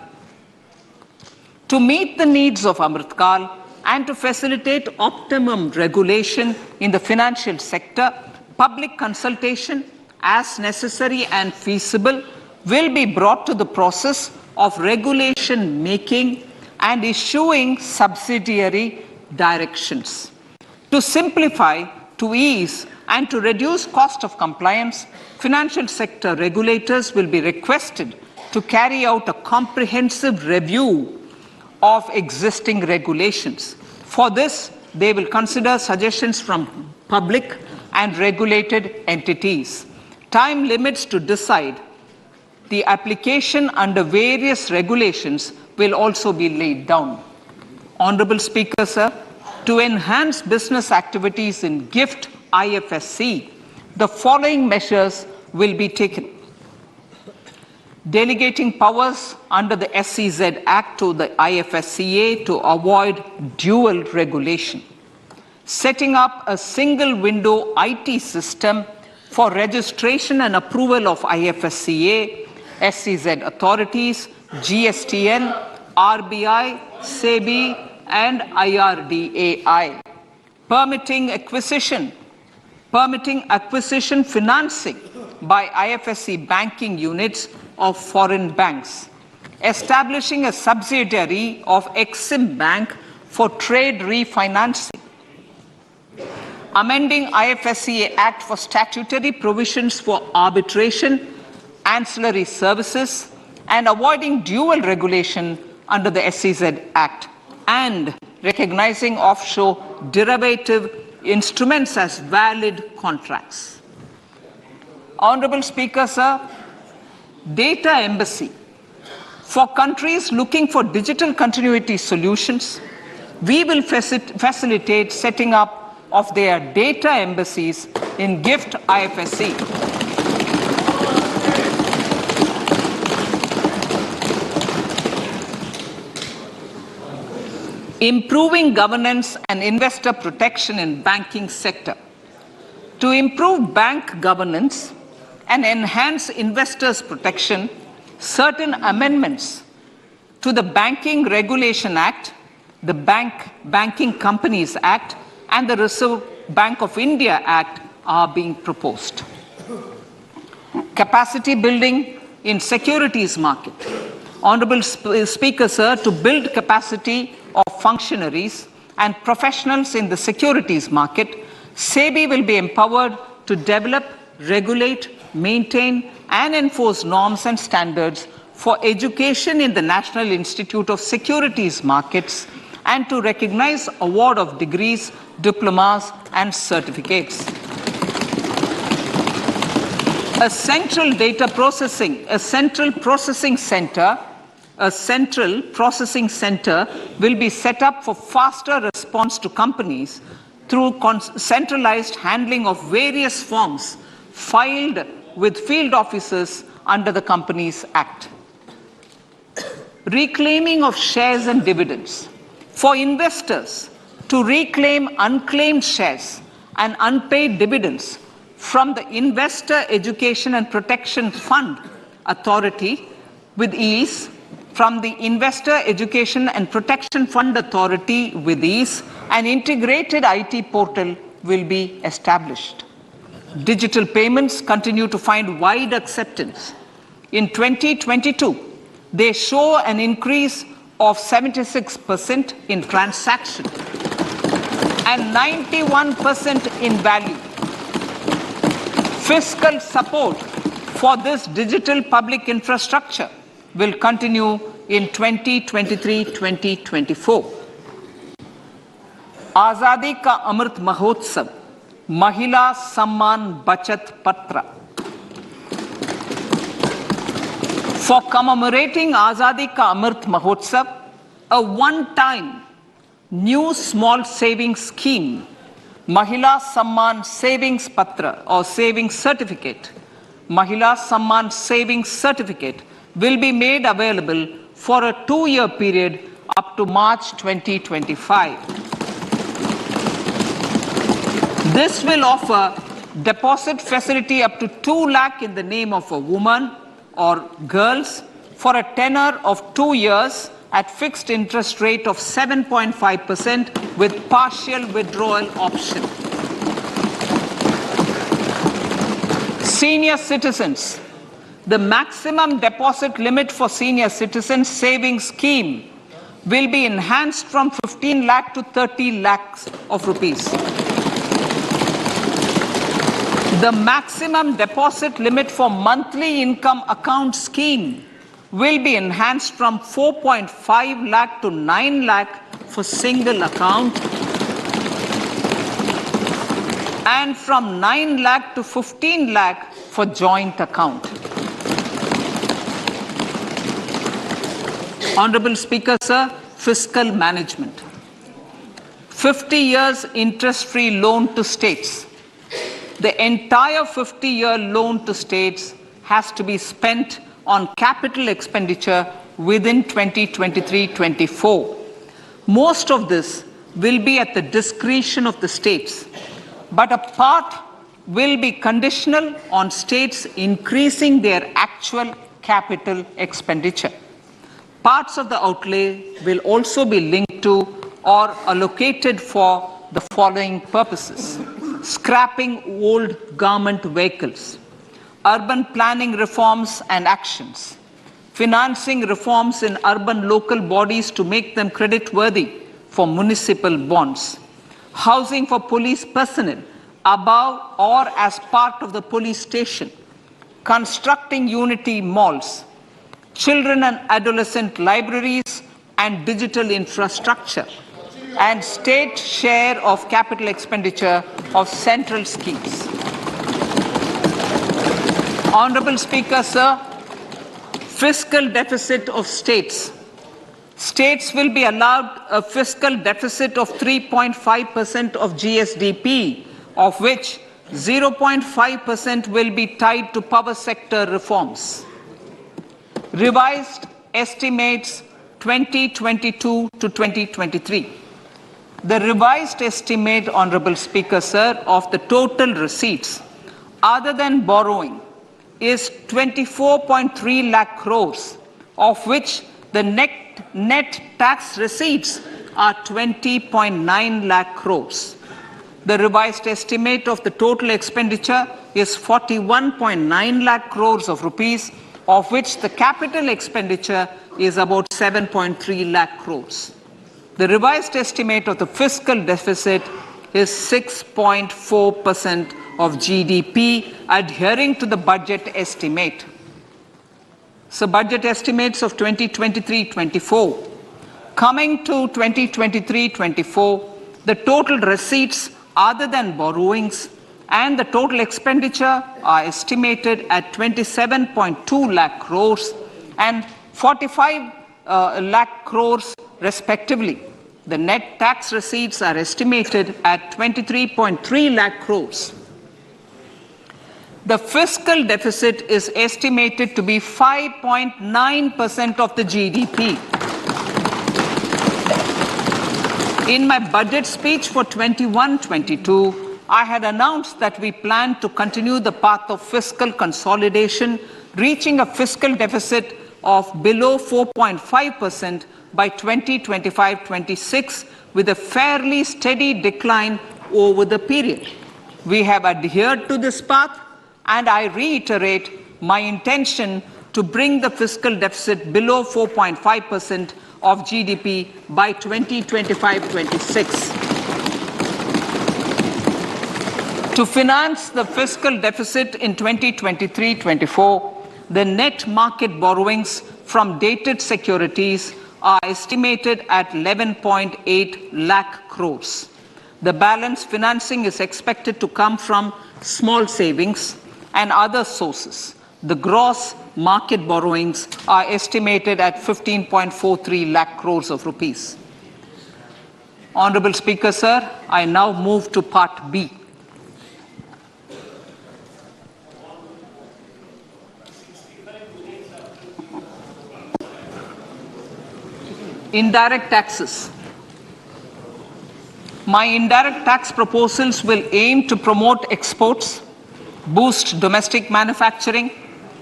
To meet the needs of Amrit Kal and to facilitate optimum regulation in the financial sector, public consultation, as necessary and feasible, will be brought to the process of regulation making and issuing subsidiary directions. To simplify, to ease, and to reduce cost of compliance, financial sector regulators will be requested to carry out a comprehensive review of existing regulations. For this, they will consider suggestions from public and regulated entities. Time limits to decide the application under various regulations will also be laid down. Honorable Speaker, sir, to enhance business activities in GIFT IFSC, the following measures will be taken. Delegating powers under the SEZ Act to the IFSCA to avoid dual regulation. Setting up a single window IT system for registration and approval of IFSCA, SEZ authorities, GSTN, RBI, SEBI, and IRDAI. Permitting acquisition financing by IFSC banking units of foreign banks. Establishing a subsidiary of Exim Bank for trade refinancing. Amending IFSCA Act for statutory provisions for arbitration, ancillary services, and avoiding dual regulation under the SEZ Act, and recognizing offshore derivative instruments as valid contracts. Honorable Speaker, sir, data embassy. For countries looking for digital continuity solutions, we will facilitate setting up of their data embassies in GIFT IFSC. Improving governance and investor protection in banking sector. To improve bank governance and enhance investors' protection, certain amendments to the Banking Regulation Act, the Banking Companies Act, and the Reserve Bank of India Act are being proposed. Capacity building in securities market. Honorable Speaker, sir, to build capacity of functionaries and professionals in the securities market, SEBI will be empowered to develop, regulate, maintain, and enforce norms and standards for education in the National Institute of Securities Markets and to recognize award of degrees, diplomas, and certificates. A central processing center will be set up for faster response to companies through centralized handling of various forms filed with field officers under the Companies Act. Reclaiming of shares and dividends. For investors to reclaim unclaimed shares and unpaid dividends from the Investor Education and Protection Fund Authority with ease, from the Investor Education and Protection Fund Authority with ease, an integrated IT portal will be established. Digital payments continue to find wide acceptance. In 2022, they show an increase of 76% in transaction and 91% in value. Fiscal support for this digital public infrastructure will continue in 2023-2024. Azadi Ka Amrit Mahotsav, Mahila Samman Bachat Patra. For commemorating Azadi Ka Amrit Mahotsav, a one-time new small savings scheme, Mahila Samman Savings Patra or Savings Certificate, Mahila Samman Savings Certificate will be made available for a 2-year period up to March 2025. This will offer deposit facility up to 2 lakh in the name of a woman or girls for a tenor of 2 years at fixed interest rate of 7.5% with partial withdrawal option. Senior citizens, the maximum deposit limit for senior citizens savings scheme will be enhanced from 15 lakh to 30 lakhs of rupees. The maximum deposit limit for monthly income account scheme will be enhanced from 4.5 lakh to 9 lakh for single account and from 9 lakh to 15 lakh for joint account. Honorable Speaker, sir, fiscal management. 50 years interest-free loan to states. The entire 50-year loan to states has to be spent on capital expenditure within 2023-24. Most of this will be at the discretion of the states, but a part will be conditional on states increasing their actual capital expenditure. Parts of the outlay will also be linked to or allocated for the following purposes: scrapping old government vehicles, urban planning reforms and actions, financing reforms in urban local bodies to make them creditworthy for municipal bonds, housing for police personnel above or as part of the police station, constructing unity malls, children and adolescent libraries and digital infrastructure, and state share of capital expenditure of central schemes. Honorable Speaker, sir, fiscal deficit of states. States will be allowed a fiscal deficit of 3.5% of GSDP, of which 0.5% will be tied to power sector reforms. Revised estimates 2022 to 2023. The revised estimate, Honorable Speaker, sir, of the total receipts other than borrowing is 24.3 lakh crores, of which the net tax receipts are 20.9 lakh crores. The revised estimate of the total expenditure is 41.9 lakh crores of rupees, of which the capital expenditure is about 7.3 lakh crores. The revised estimate of the fiscal deficit is 6.4% of GDP, adhering to the budget estimate. So budget estimates of 2023-24. Coming to 2023-24, the total receipts other than borrowings and the total expenditure are estimated at 27.2 lakh crores and 45 lakh crores respectively. The net tax receipts are estimated at 23.3 lakh crores. The fiscal deficit is estimated to be 5.9% of the GDP. In my budget speech for 21-22, I had announced that we plan to continue the path of fiscal consolidation, reaching a fiscal deficit of below 4.5% by 2025-26, with a fairly steady decline over the period. We have adhered to this path, and I reiterate my intention to bring the fiscal deficit below 4.5% of GDP by 2025-26. To finance the fiscal deficit in 2023-24, the net market borrowings from dated securities are estimated at 11.8 lakh crores. The balance financing is expected to come from small savings and other sources. The gross market borrowings are estimated at 15.43 lakh crores of rupees. Honorable Speaker, sir, I now move to Part B. Indirect taxes. My indirect tax proposals will aim to promote exports, boost domestic manufacturing,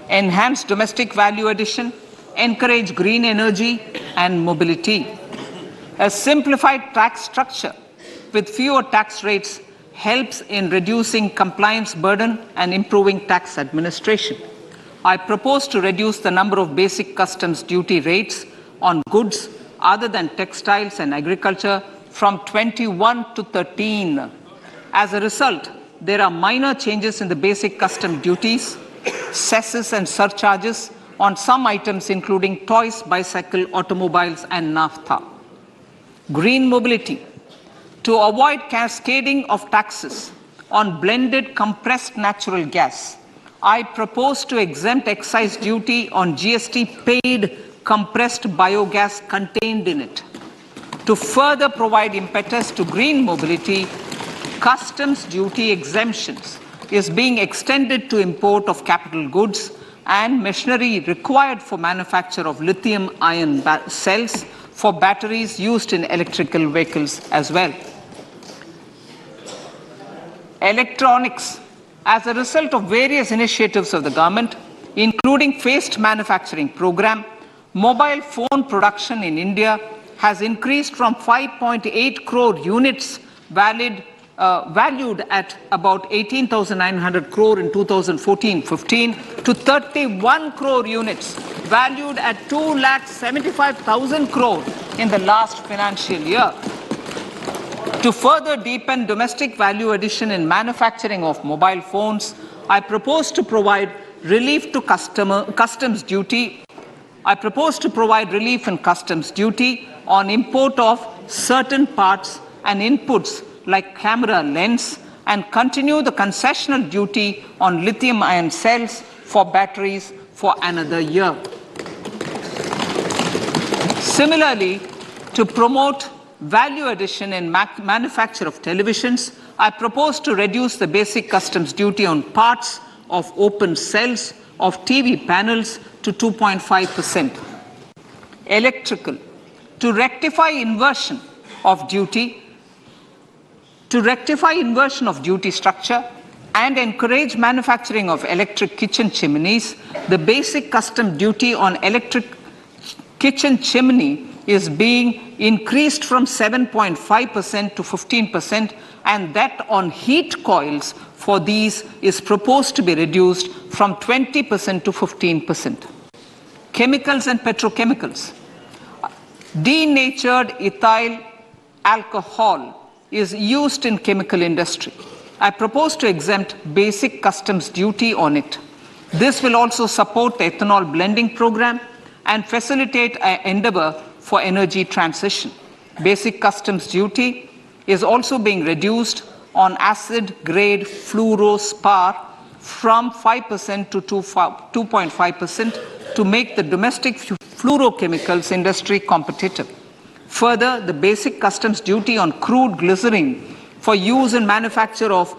enhance domestic value addition, encourage green energy and mobility. A simplified tax structure with fewer tax rates helps in reducing compliance burden and improving tax administration. I propose to reduce the number of basic customs duty rates on goods other than textiles and agriculture from 21 to 13. As a result, there are minor changes in the basic custom duties, cesses and surcharges on some items including toys, bicycle, automobiles and naphtha. Green mobility. To avoid cascading of taxes on blended compressed natural gas, I propose to exempt excise duty on GST paid compressed biogas contained in it. To further provide impetus to green mobility, customs duty exemptions is being extended to import of capital goods and machinery required for manufacture of lithium-ion cells for batteries used in electrical vehicles as well. Electronics. As a result of various initiatives of the government, including phased manufacturing program, mobile phone production in India has increased from 5.8 crore units valued at about 18,900 crore in 2014-15 to 31 crore units valued at 2,75,000 crore in the last financial year. To further deepen domestic value addition in manufacturing of mobile phones, I propose to provide relief to customs duty. I propose to provide relief in customs duty on import of certain parts and inputs like camera lens and continue the concessional duty on lithium-ion cells for batteries for another year. Similarly, to promote value addition in manufacture of televisions, I propose to reduce the basic customs duty on parts of open cells of TV panels to 2.5%. Electrical. To rectify inversion of duty structure and encourage manufacturing of electric kitchen chimneys, the basic custom duty on electric kitchen chimney is being increased from 7.5% to 15%, and that on heat coils for these is proposed to be reduced from 20% to 15%. Chemicals and petrochemicals. Denatured ethyl alcohol is used in chemical industry. I propose to exempt basic customs duty on it. This will also support the ethanol blending program and facilitate an endeavor for energy transition. Basic customs duty is also being reduced on acid-grade fluorospar from 5% to 2.5% to make the domestic fluorochemicals industry competitive. Further, the basic customs duty on crude glycerin for use in manufacture of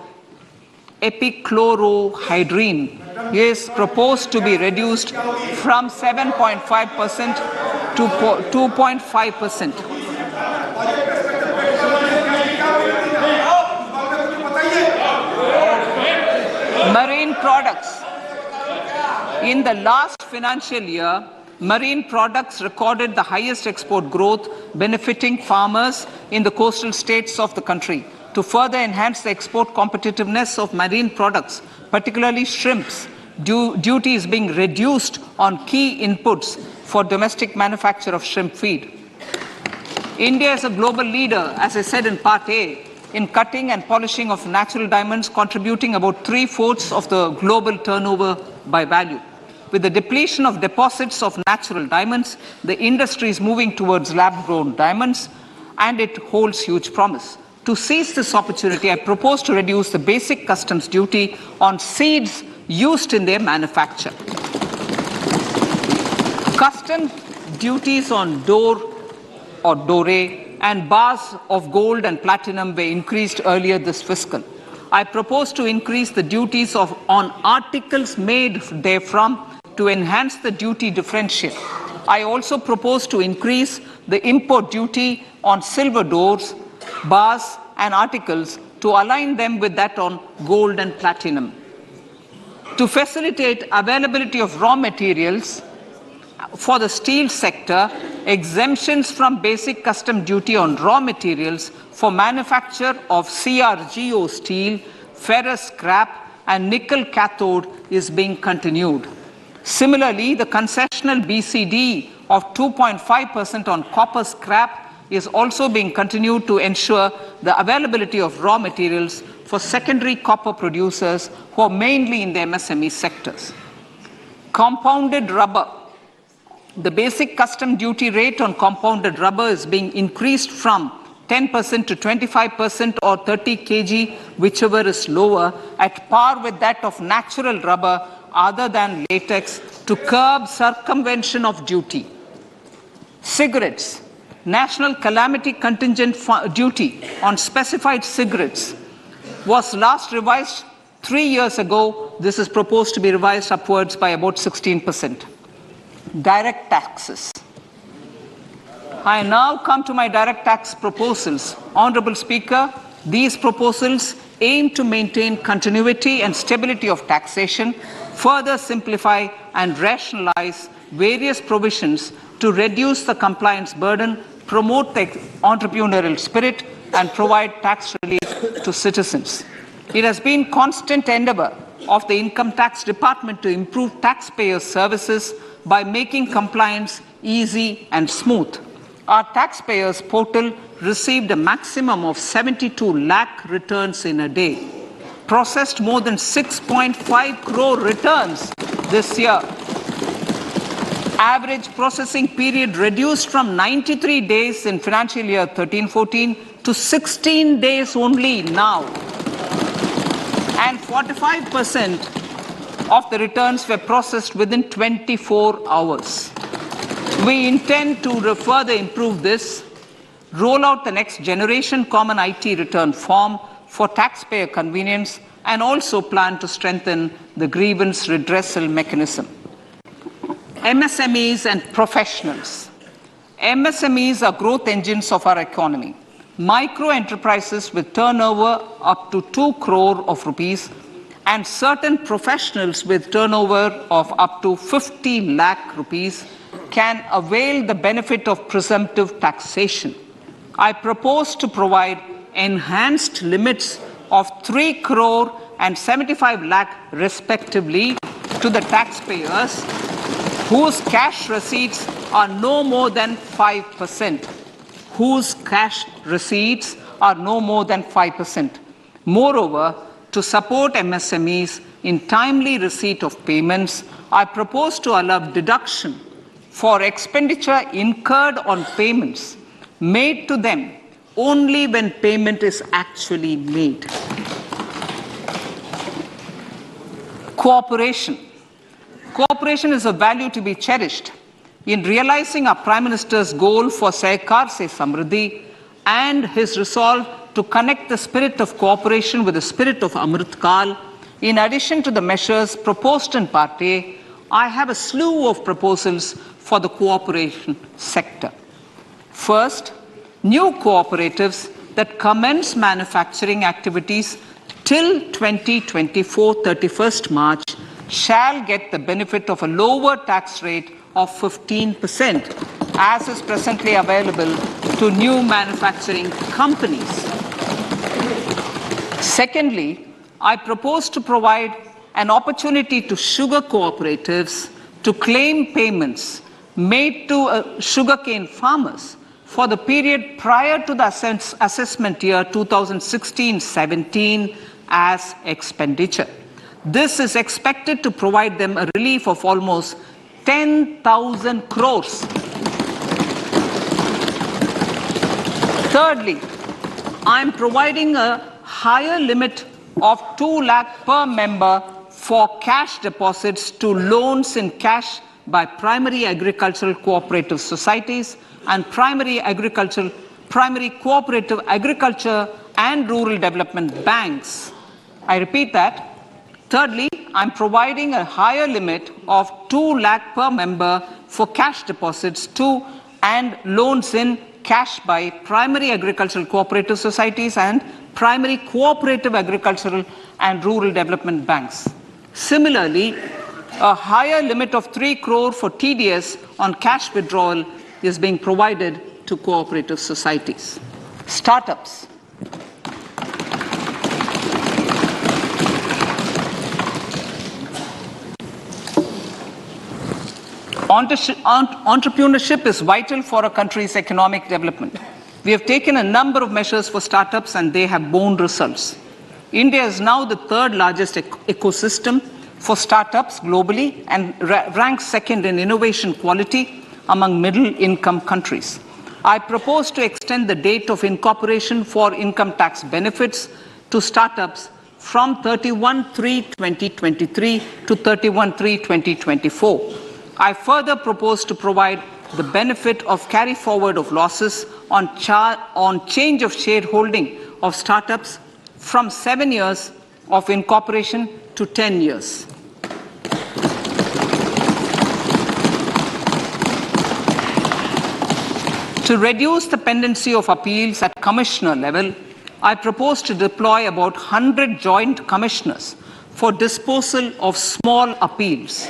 epichlorohydrin is proposed to be reduced from 7.5% to 2.5%. products. In the last financial year, marine products recorded the highest export growth, benefiting farmers in the coastal states of the country. To further enhance the export competitiveness of marine products, particularly shrimps, duty is being reduced on key inputs for domestic manufacture of shrimp feed. India is a global leader, as I said in Part A, in cutting and polishing of natural diamonds, contributing about 3/4 of the global turnover by value. With the depletion of deposits of natural diamonds, the industry is moving towards lab-grown diamonds, and it holds huge promise. To seize this opportunity, I propose to reduce the basic customs duty on seeds used in their manufacture. Customs duties on dore or doré and bars of gold and platinum were increased earlier this fiscal. I propose to increase the duties on articles made therefrom to enhance the duty differential. I also propose to increase the import duty on silver doors, bars and articles to align them with that on gold and platinum. To facilitate availability of raw materials for the steel sector, exemptions from basic custom duty on raw materials for manufacture of CRGO steel, ferrous scrap and nickel cathode is being continued. Similarly, the concessional BCD of 2.5% on copper scrap is also being continued to ensure the availability of raw materials for secondary copper producers who are mainly in the MSME sectors. Compounded rubber. The basic custom duty rate on compounded rubber is being increased from 10% to 25% or 30 kg, whichever is lower, at par with that of natural rubber other than latex, to curb circumvention of duty. Cigarettes. National calamity contingent duty on specified cigarettes was last revised 3 years ago. This is proposed to be revised upwards by about 16%. Direct taxes. I now come to my direct tax proposals. Honorable Speaker, these proposals aim to maintain continuity and stability of taxation, further simplify and rationalize various provisions to reduce the compliance burden, promote the entrepreneurial spirit, and provide tax relief to citizens. It has been constant endeavor of the Income Tax Department to improve taxpayers' services by making compliance easy and smooth. Our taxpayers portal received a maximum of 72 lakh returns in a day, processed more than 6.5 crore returns this year. Average processing period reduced from 93 days in financial year 13-14 to 16 days only now. And 45% of the returns were processed within 24 hours. We intend to further improve this, roll out the next generation common IT return form for taxpayer convenience, and also plan to strengthen the grievance redressal mechanism. MSMEs and professionals. MSMEs are growth engines of our economy. Micro enterprises with turnover up to 2 crore of rupees and certain professionals with turnover of up to 50 lakh rupees can avail the benefit of presumptive taxation. I propose to provide enhanced limits of 3 crore and 75 lakh respectively to the taxpayers whose cash receipts are no more than 5%. Whose cash receipts are no more than 5%. Moreover, to support MSMEs in timely receipt of payments, I propose to allow deduction for expenditure incurred on payments made to them only when payment is actually made. Cooperation. Cooperation is a value to be cherished. In realizing our Prime Minister's goal for Sehkar Se Samriddhi and his resolve to connect the spirit of cooperation with the spirit of Amrit Kal, in addition to the measures proposed in Part A, I have a slew of proposals for the cooperation sector. First, new cooperatives that commence manufacturing activities till 2024 31st March shall get the benefit of a lower tax rate of 15%, as is presently available to new manufacturing companies. Secondly, I propose to provide an opportunity to sugar cooperatives to claim payments made to sugarcane farmers for the period prior to the assessment year 2016-17 as expenditure. This is expected to provide them a relief of almost 10,000 crores. Thirdly, I am providing a higher limit of 2 lakh per member for cash deposits to loans in cash by primary agricultural cooperative societies and primary cooperative agriculture and rural development banks. I repeat that. Thirdly, I'm providing a higher limit of 2 lakh per member for cash deposits to and loans in cash by primary agricultural cooperative societies and primary cooperative agricultural and rural development banks. Similarly, a higher limit of 3 crore for TDS on cash withdrawal is being provided to cooperative societies. Startups. Entrepreneurship is vital for a country's economic development. We have taken a number of measures for startups and they have borne results. India is now the third largest ecosystem for startups globally and ranks second in innovation quality among middle-income countries. I propose to extend the date of incorporation for income tax benefits to startups from 31/3/2023 to 31/3/2024. I further propose to provide the benefit of carry forward of losses on change of shareholding of startups from 7 years of incorporation to 10 years. To reduce the pendency of appeals at commissioner level, I propose to deploy about 100 joint commissioners for disposal of small appeals.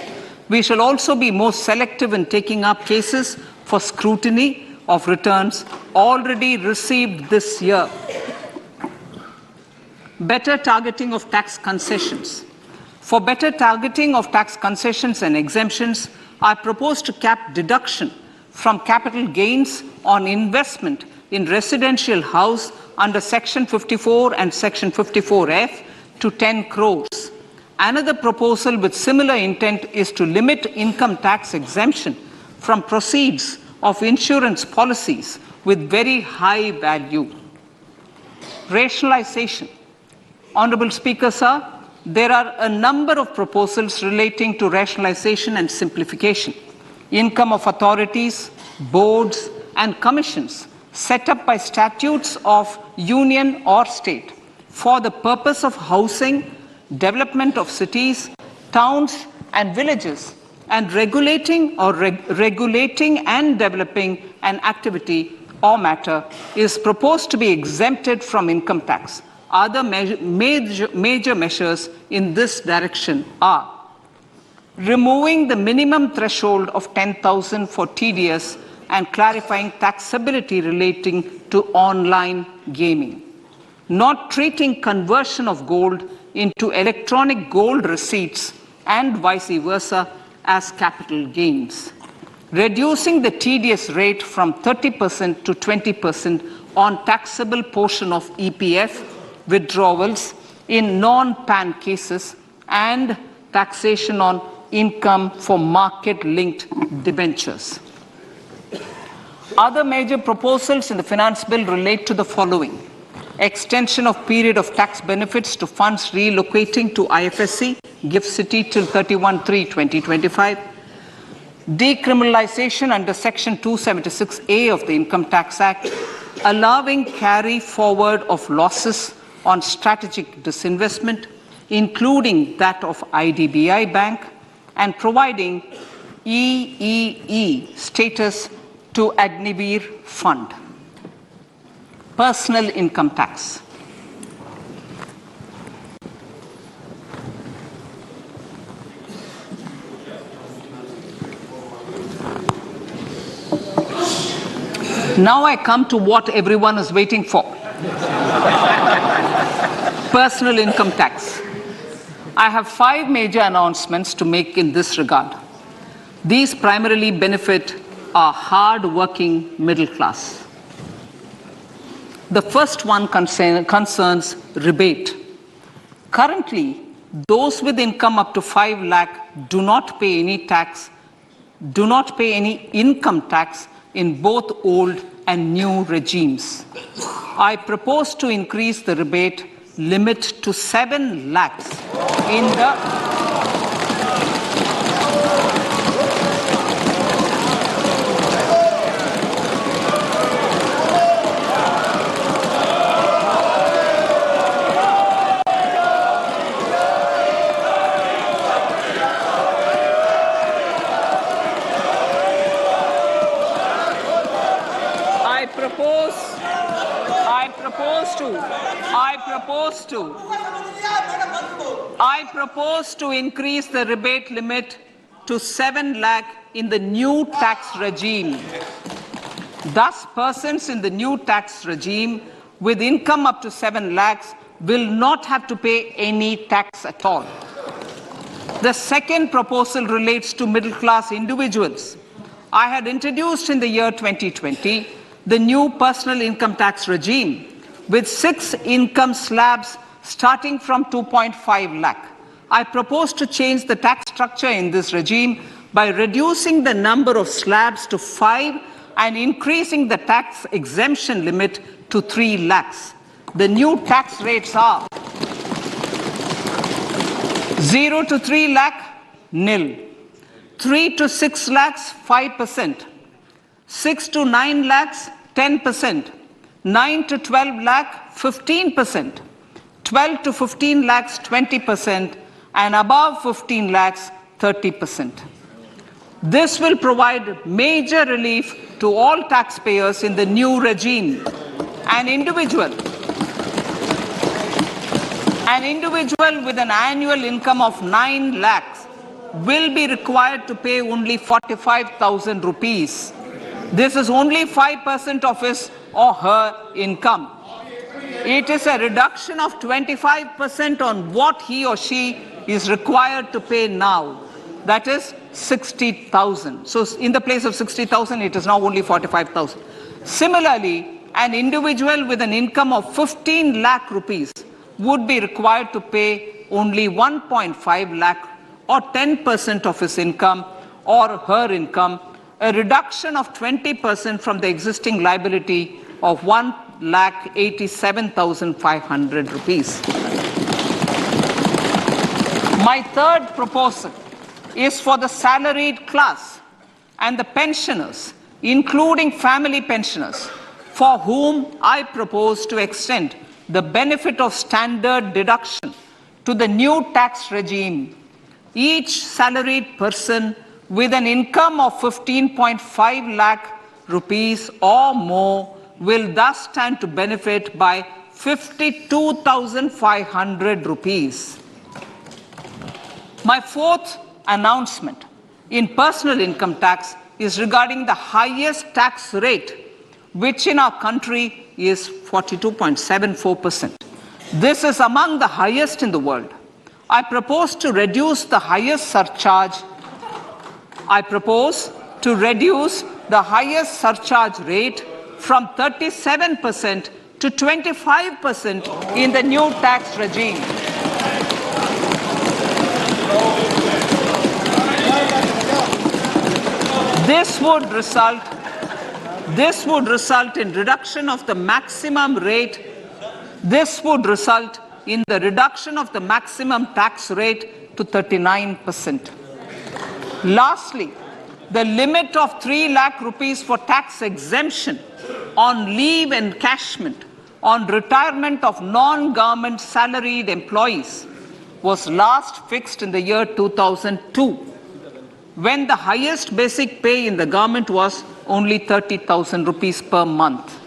We shall also be more selective in taking up cases for scrutiny of returns already received this year. Better targeting of tax concessions. For better targeting of tax concessions and exemptions, I propose to cap deduction from capital gains on investment in residential house under Section 54 and Section 54F to 10 crores. Another proposal with similar intent is to limit income tax exemption from proceeds of insurance policies with very high value. Rationalization. Honorable Speaker, sir, there are a number of proposals relating to rationalization and simplification. Income of authorities, boards, and commissions set up by statutes of union or state for the purpose of housing, development of cities, towns, and villages, and regulating and developing an activity or matter is proposed to be exempted from income tax. Other major measures in this direction are removing the minimum threshold of 10,000 for TDS and clarifying taxability relating to online gaming, not treating conversion of gold into electronic gold receipts and vice versa as capital gains, reducing the TDS rate from 30% to 20% on taxable portion of EPF withdrawals in non-PAN cases, and taxation on income for market-linked debentures. Other major proposals in the finance bill relate to the following: extension of period of tax benefits to funds relocating to IFSC, GIFT City till 31/3/2025, decriminalization under Section 276A of the Income Tax Act, allowing carry forward of losses on strategic disinvestment, including that of IDBI Bank, and providing EEE status to Agniveer Fund. Personal income tax. Now I come to what everyone is waiting for. Personal income tax. I have 5 major announcements to make in this regard. These primarily benefit our hard-working middle class. The first one concerns rebate. Currently, those with income up to 5 lakh do not pay any income tax in both old and new regimes. I propose to increase the rebate limit to 7 lakhs in the I propose to increase the rebate limit to 7 lakh in the new tax regime. Thus, persons in the new tax regime with income up to 7 lakhs will not have to pay any tax at all. The second proposal relates to middle-class individuals. I had introduced in the year 2020 the new personal income tax regime with 6 income slabs starting from 2.5 lakh. I propose to change the tax structure in this regime by reducing the number of slabs to 5 and increasing the tax exemption limit to 3 lakhs. The new tax rates are 0 to 3 lakh, nil. 3 to 6 lakhs, 5%. 6 to 9 lakhs, 10%. 9 to 12 lakh, 15%. 12 to 15 lakhs, 20%. And above 15 lakhs, 30%. This will provide major relief to all taxpayers in the new regime. An individual with an annual income of 9 lakhs will be required to pay only 45,000 rupees. This is only 5% of his or her income. It is a reduction of 25% on what he or she is required to pay now. That is 60,000. So in the place of 60,000, it is now only 45,000. Similarly, an individual with an income of 15 lakh rupees would be required to pay only 1.5 lakh or 10% of his income or her income, a reduction of 20% from the existing liability of 1,87,500 rupees. My third proposal is for the salaried class and the pensioners, including family pensioners, for whom I propose to extend the benefit of standard deduction to the new tax regime. Each salaried person with an income of 15.5 lakh rupees or more will thus stand to benefit by 52,500 rupees. My fourth announcement in personal income tax is regarding the highest tax rate, which in our country is 42.74%. This is among the highest in the world. I propose to reduce the highest surcharge. Rate from 37% to 25% in the new tax regime. This would result in reduction of the maximum rate. This would result in the reduction of the maximum tax rate to 39%. Lastly, the limit of 3 lakh rupees for tax exemption on leave encashment on retirement of non-government salaried employees was last fixed in the year 2002, when the highest basic pay in the government was only 30,000 rupees per month.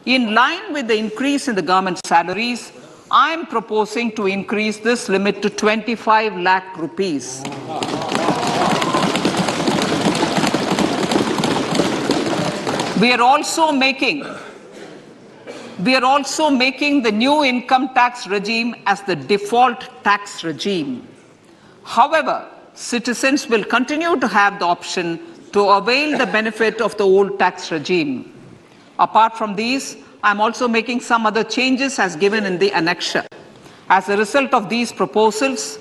In line with the increase in the government salaries, I am proposing to increase this limit to 25 lakh rupees. We are also making the new income tax regime as the default tax regime. However, citizens will continue to have the option to avail the benefit of the old tax regime. Apart from these, I'm also making some other changes as given in the annexure. As a result of these proposals,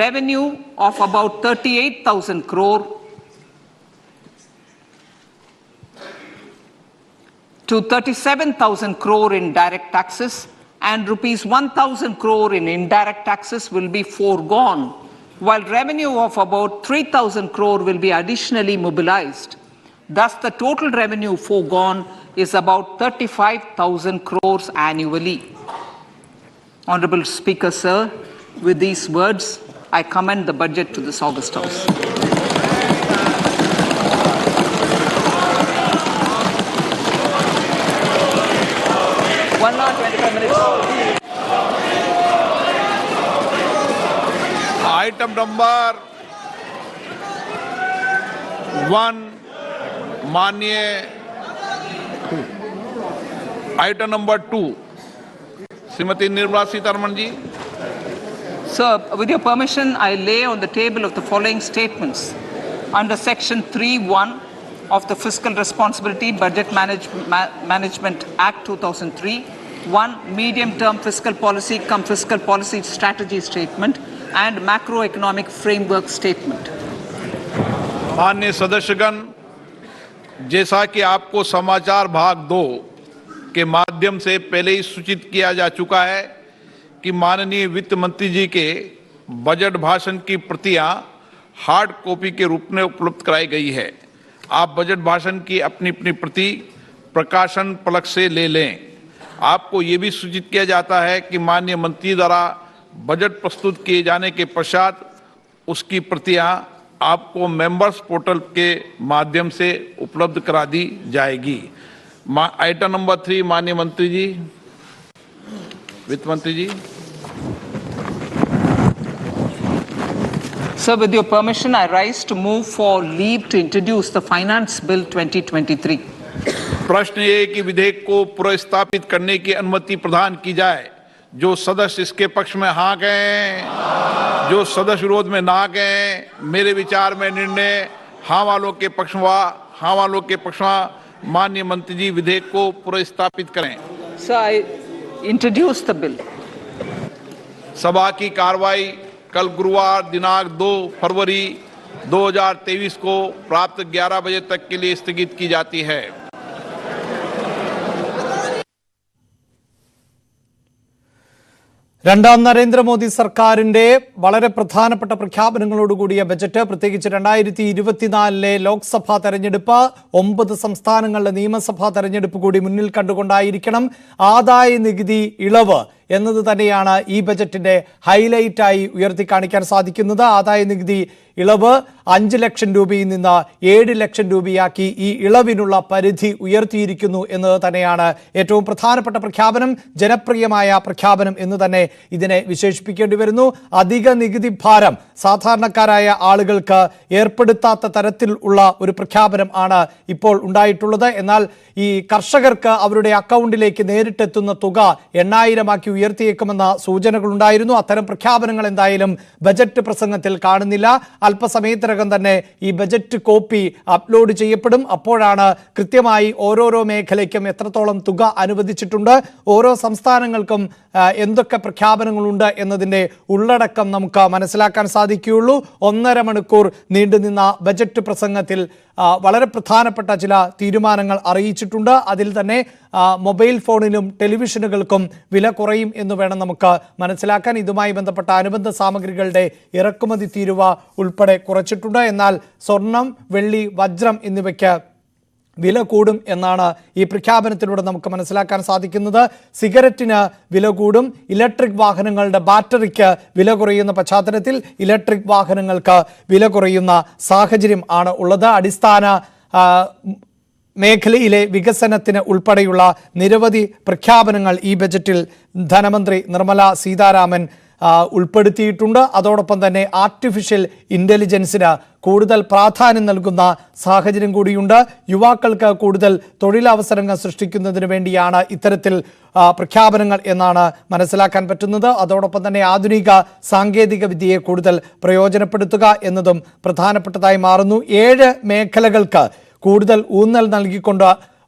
revenue of about 38,000 crore to 37,000 crore in direct taxes and rupees 1,000 crore in indirect taxes will be foregone, while revenue of about 3,000 crore will be additionally mobilized. Thus, the total revenue foregone is about 35,000 crores annually. Honorable Speaker, sir, with these words, I commend the budget to this August House. Item number 1, माननीय item number 2 Shrimati Nirmala Sitharaman ji. Sir, with your permission, I lay on the table of the following statements. Under Section 3(1) of the Fiscal Responsibility Budget Management Act 2003, 1. Medium-term fiscal policy cum fiscal policy strategy statement and macroeconomic framework statement. माननीय सदस्यगण, जैसा कि आपको समाचार भाग 2 के माध्यम से पहले ही सूचित किया जा चुका है कि माननीय वित्त मंत्री जी के बजट भाषण की प्रतियां हार्ड कॉपी के रूप में उपलब्ध कराई गई है. आप बजट भाषण की अपनी अपनी प्रति प्रकाशन पलक से ले लें. आपको ये भी सूचित किया जाता है कि माननीय मंत्री द्वारा बजट प्रस्तुत किए जाने के पश्चात उसकी प्रतियां आपको मेंबर्स पोर्टल के माध्यम से उपलब्ध करा दी जाएगी. आइटम नंबर 3, माननीय मंत्री जी, वित्त मंत्री जी. Sir, with your permission, I rise to move for leave to introduce the Finance Bill 2023. प्रश्न ये कि विधेयक को पुनर्स्थापित करने की अनुमति प्रदान की जाए. जो सदस्य इसके पक्ष में हाँ कहें, जो सदस्य विरोध में ना कहें. मेरे विचार में निर्णय हाँ वालों के पक्ष में. माननीय मंत्री जी विधेयक को पुनर्स्थापित करें. Sir, I introduce the bill. सभा की कार्रवाई कल गुरुवार दिनांक 2 फरवरी 2023 को प्राप्त 11 बजे तक के लिए स्थगित की जाती है. രണ്ടാം നരേന്ദ്രമോദി സർക്കാരിന്റെ വളരെ പ്രധാനപ്പെട്ട പ്രഖ്യാപനങ്ങളോടുകൂടിയ ബജറ്റ്, പ്രത്യേകിച്ച് 2024 ലോക്സഭാ തെരഞ്ഞെടുപ്പ്, 9 സംസ്ഥാനങ്ങളിലെ നിയമസഭാ തെരഞ്ഞെടുപ്പ് കൂടി മുന്നിൽ കണ്ടുകൊണ്ടായിരിക്കണം ആദായ നികുതി ഇളവ് എന്നത് തന്നെയാണ് ഈ ബജറ്റിന്റെ ഹൈലൈറ്റായി ഉയർത്തി കാണിക്കാൻ സാധിക്കുന്നത്. ആദായ നികുതി ഇളവ് 5 ലക്ഷം രൂപയിൽ നിന്ന് 7 ലക്ഷം രൂപയാക്കി ഈ ഇളവിനുള്ള പരിധി ഉയർത്തിയിരിക്കുന്നു എന്നത് തന്നെയാണ് ഏറ്റവും പ്രധാനപ്പെട്ട പ്രഖ്യാപനം, ജനപ്രിയമായ പ്രഖ്യാപനം എന്ന് തന്നെ ഇതിനെ വിശേഷിപ്പിക്കേണ്ടി വരുന്നു. അധിക നികുതി ഭാരം സാധാരണക്കാരായ ആളുകൾക്ക് ഏർപ്പെടുത്താത്ത തരത്തിൽ ഉള്ള ഒരു പ്രഖ്യാപനം ആണ് ഇപ്പോൾ ഉണ്ടായിട്ടുള്ളത്. എന്നാൽ ഈ കർഷകർക്ക് അവരുടെ അക്കൗണ്ടിലേക്ക് നേരിട്ടെത്തുന്ന തുക 8,000 ഉയർത്തിയേക്കുമെന്ന സൂചനകളുണ്ടായിരുന്നു. അത്തരം പ്രഖ്യാപനങ്ങൾ എന്തായാലും ബജറ്റ് പ്രസംഗത്തിൽ കാണുന്നില്ല. അല്പസമയത്തിനകം തന്നെ ഈ ബജറ്റ് കോപ്പി അപ്ലോഡ് ചെയ്യപ്പെടും. അപ്പോഴാണ് കൃത്യമായി ഓരോരോ മേഖലയ്ക്കും എത്രത്തോളം തുക അനുവദിച്ചിട്ടുണ്ട്, ഓരോ സംസ്ഥാനങ്ങൾക്കും എന്തൊക്കെ പ്രഖ്യാപനങ്ങളുണ്ട് എന്നതിൻ്റെ ഉള്ളടക്കം നമുക്ക് മനസ്സിലാക്കാൻ സാധിക്കുകയുള്ളൂ. 1.5 മണിക്കൂർ നീണ്ടുനിന്ന ബജറ്റ് പ്രസംഗത്തിൽ വളരെ പ്രധാനപ്പെട്ട ചില തീരുമാനങ്ങൾ അറിയിച്ചിട്ടുണ്ട്. അതിൽ തന്നെ മൊബൈൽ ഫോണിനും ടെലിവിഷനുകൾക്കും വില കുറയും എന്ന് വേണം നമുക്ക് മനസ്സിലാക്കാൻ. ഇതുമായി ബന്ധപ്പെട്ട അനുബന്ധ സാമഗ്രികളുടെ ഇറക്കുമതി തീരുവ ഉൾപ്പെടെ കുറച്ചിട്ടുണ്ട്. എന്നാൽ സ്വർണം, വെള്ളി, വജ്രം എന്നിവയ്ക്ക് വില കൂടും എന്നാണ് ഈ പ്രഖ്യാപനത്തിലൂടെ നമുക്ക് മനസ്സിലാക്കാൻ സാധിക്കുന്നത്. സിഗരറ്റിന് വില കൂടും. ഇലക്ട്രിക് വാഹനങ്ങളുടെ ബാറ്ററിക്ക് വില കുറയുന്ന പശ്ചാത്തലത്തിൽ ഇലക്ട്രിക് വാഹനങ്ങൾക്ക് വില കുറയുന്ന സാഹചര്യം ആണ് ഉള്ളത്. അടിസ്ഥാന മേഖലയിലെ വികസനത്തിന് ഉൾപ്പെടെയുള്ള നിരവധി പ്രഖ്യാപനങ്ങൾ ഈ ബജറ്റിൽ ധനമന്ത്രി നിർമ്മല സീതാരാമൻ ഉൾപ്പെടുത്തിയിട്ടുണ്ട്. അതോടൊപ്പം തന്നെ ആർട്ടിഫിഷ്യൽ ഇൻ്റലിജൻസിന് കൂടുതൽ പ്രാധാന്യം നൽകുന്ന സാഹചര്യം കൂടിയുണ്ട്. യുവാക്കൾക്ക് കൂടുതൽ തൊഴിലവസരങ്ങൾ സൃഷ്ടിക്കുന്നതിന് വേണ്ടിയാണ് ഇത്തരത്തിൽ പ്രഖ്യാപനങ്ങൾ എന്നാണ് മനസ്സിലാക്കാൻ പറ്റുന്നത്. അതോടൊപ്പം തന്നെ ആധുനിക സാങ്കേതിക വിദ്യയെ കൂടുതൽ പ്രയോജനപ്പെടുത്തുക എന്നതും പ്രധാനപ്പെട്ടതായി മാറുന്നു. 7 മേഖലകൾക്ക് കൂടുതൽ ഊന്നൽ നൽകിക്കൊണ്ട്